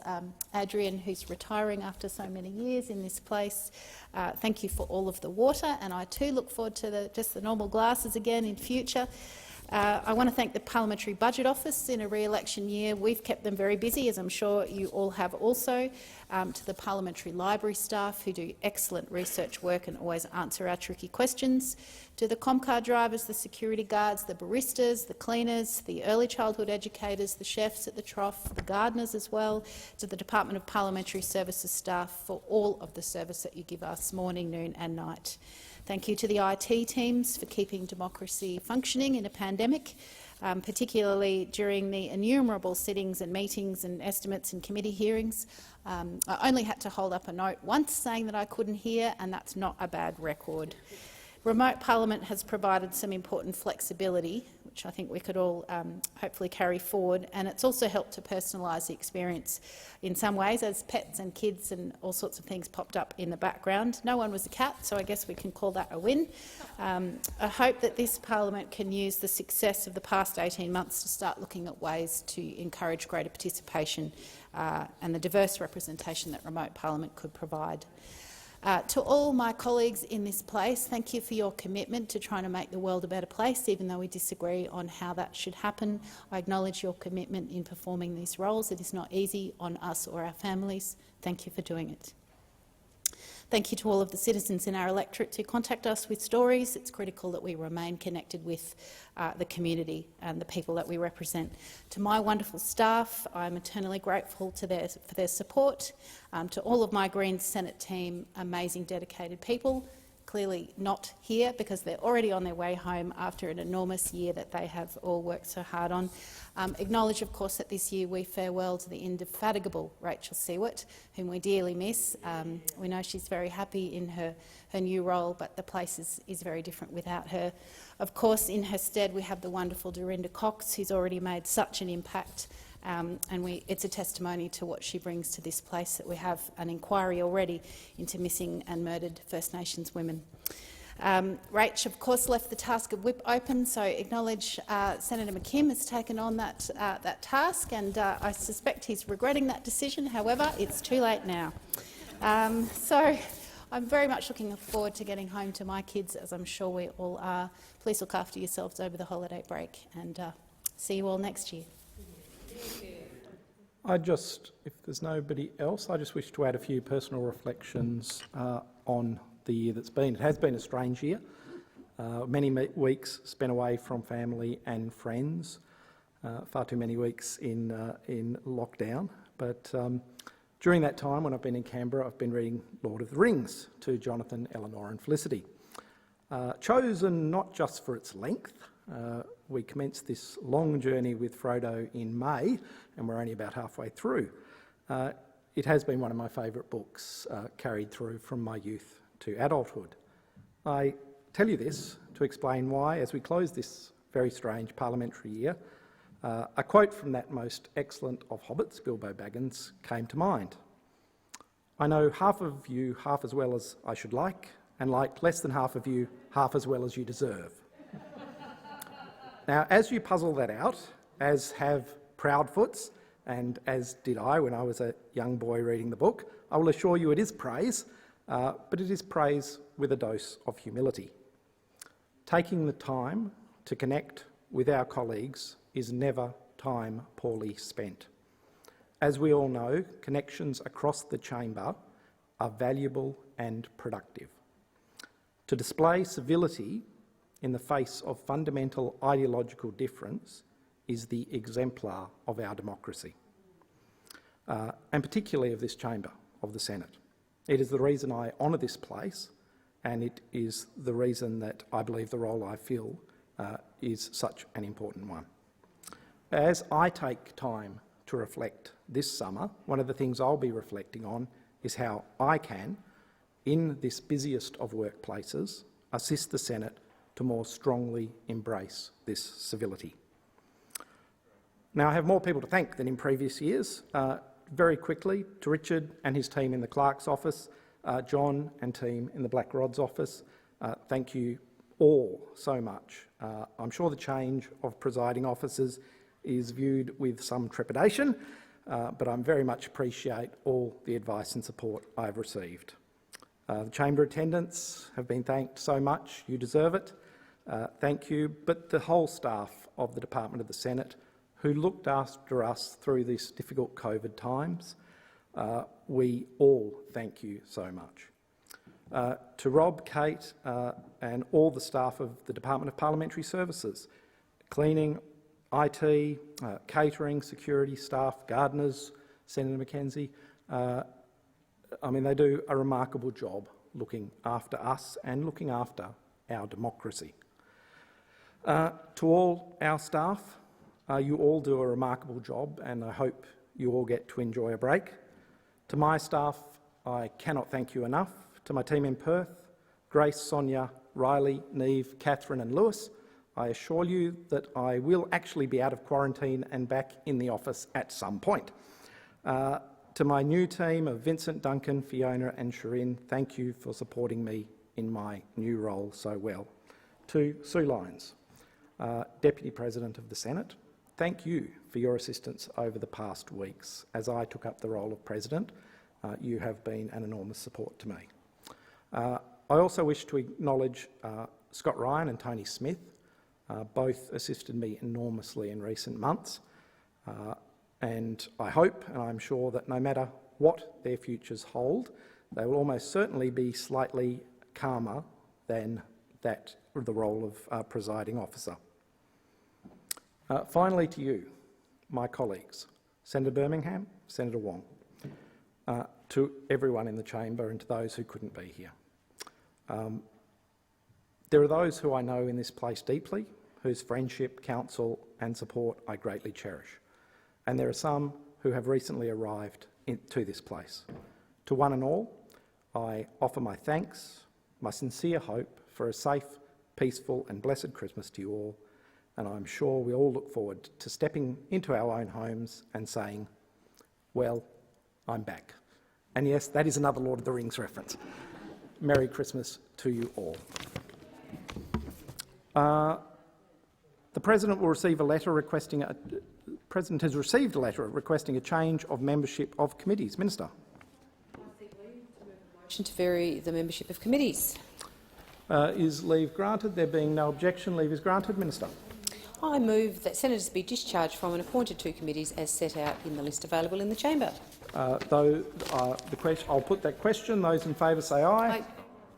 Adrian, who's retiring after so many years in this place. Thank you for all of the water, and I too look forward to just the normal glasses again in future. I want to thank the Parliamentary Budget Office. In a re-election year, we've kept them very busy, as I'm sure you all have also, to the Parliamentary Library staff who do excellent research work and always answer our tricky questions, to the Comcar drivers, the security guards, the baristas, the cleaners, the early childhood educators, the chefs at the trough, the gardeners as well, to the Department of Parliamentary Services staff for all of the service that you give us morning, noon and night. Thank you to the IT teams for keeping democracy functioning in a pandemic, particularly during the innumerable sittings and meetings and estimates and committee hearings. I only had to hold up a note once saying that I couldn't hear, and that's not a bad record. Remote Parliament has provided some important flexibility, which I think we could all hopefully carry forward, and it's also helped to personalise the experience in some ways, as pets and kids and all sorts of things popped up in the background. No one was a cat, so I guess we can call that a win. I hope that this Parliament can use the success of the past 18 months to start looking at ways to encourage greater participation and the diverse representation that remote Parliament could provide. To all my colleagues in this place, thank you for your commitment to trying to make the world a better place, even though we disagree on how that should happen. I acknowledge your commitment in performing these roles. It is not easy on us or our families. Thank you for doing it. Thank you to all of the citizens in our electorate who contact us with stories. It's critical that we remain connected with the community and the people that we represent. To my wonderful staff, I'm eternally grateful for their support. To all of my Greens Senate team, amazing, dedicated people, clearly not here because they're already on their way home after an enormous year that they have all worked so hard on. Acknowledge, of course, that this year we farewell to the indefatigable Rachel Seward, whom we dearly miss. We know she's very happy in her new role, but the place is very different without her. Of course, in her stead, we have the wonderful Dorinda Cox, who's already made such an impact, and it's a testimony to what she brings to this place that we have an inquiry already into missing and murdered First Nations women. Rach, of course, left the task of whip open, so acknowledge Senator McKim has taken on that task, and I suspect he's regretting that decision. However, it's too late now. So I'm very much looking forward to getting home to my kids, as I'm sure we all are. Please look after yourselves over the holiday break, and see you all next year. If there's nobody else, I just wish to add a few personal reflections on the year that's been. It has been a strange year. Many weeks spent away from family and friends. Far too many weeks in lockdown. But during that time, when I've been in Canberra, I've been reading Lord of the Rings to Jonathan, Eleanor and Felicity. Chosen not just for its length. We commenced this long journey with Frodo in May, and we're only about halfway through. It has been one of my favourite books carried through from my youth to adulthood. I tell you this to explain why, as we close this very strange parliamentary year, a quote from that most excellent of hobbits, Bilbo Baggins, came to mind. "I know half of you half as well as I should like, and like less than half of you half as well as you deserve." Now, as you puzzle that out, as have Proudfoots, and as did I when I was a young boy reading the book, I will assure you it is praise, but it is praise with a dose of humility. Taking the time to connect with our colleagues is never time poorly spent. As we all know, connections across the chamber are valuable and productive. To display civility in the face of fundamental ideological difference is the exemplar of our democracy, and particularly of this chamber, of the Senate. It is the reason I honour this place, and it is the reason that I believe the role I fill is such an important one. As I take time to reflect this summer, one of the things I'll be reflecting on is how I can, in this busiest of workplaces, assist the Senate to more strongly embrace this civility. Now, I have more people to thank than in previous years. Very quickly, to Richard and his team in the Clerk's office, John and team in the Black Rod's office, thank you all so much. I'm sure the change of presiding officers is viewed with some trepidation, but I very much appreciate all the advice and support I've received. The chamber attendants have been thanked so much, you deserve it. thank you, but the whole staff of the Department of the Senate who looked after us through these difficult COVID times. We all thank you so much. To Rob, Kate and all the staff of the Department of Parliamentary Services, cleaning, IT, catering, security staff, gardeners, Senator McKenzie, I mean, they do a remarkable job looking after us and looking after our democracy. To all our staff, you all do a remarkable job and I hope you all get to enjoy a break. To my staff, I cannot thank you enough. To my team in Perth, Grace, Sonia, Riley, Neve, Catherine and Lewis, I assure you that I will actually be out of quarantine and back in the office at some point. To my new team of Vincent, Duncan, Fiona and Shirin, thank you for supporting me in my new role so well. To Sue Lyons, Deputy President of the Senate, thank you for your assistance over the past weeks. As I took up the role of President, you have been an enormous support to me. I also wish to acknowledge Scott Ryan and Tony Smith. Both assisted me enormously in recent months. And I hope and I'm sure that no matter what their futures hold, they will almost certainly be slightly calmer than that of the role of presiding officer. Finally to you, my colleagues, Senator Birmingham, Senator Wong, to everyone in the chamber and to those who couldn't be here. There are those who I know in this place deeply, whose friendship, counsel and support I greatly cherish. And there are some who have recently arrived to this place. To one and all, I offer my thanks, my sincere hope for a safe, peaceful and blessed Christmas to you all, and I'm sure we all look forward to stepping into our own homes and saying, well, I'm back. And yes, that is another Lord of the Rings reference. Merry Christmas to you all. The President will receive a letter requesting President has received a letter requesting a change of membership of committees. Minister. Motion to vary the membership of committees. Is leave granted? There being no objection, leave is granted. Minister. I move that senators be discharged from and appointed to committees as set out in the list available in the chamber. I'll put that question. Those in favour say aye. Aye.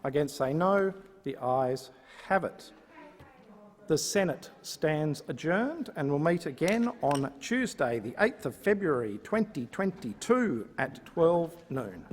Against say no. The ayes have it. The Senate stands adjourned and will meet again on Tuesday, the 8th of February 2022 at 12 noon.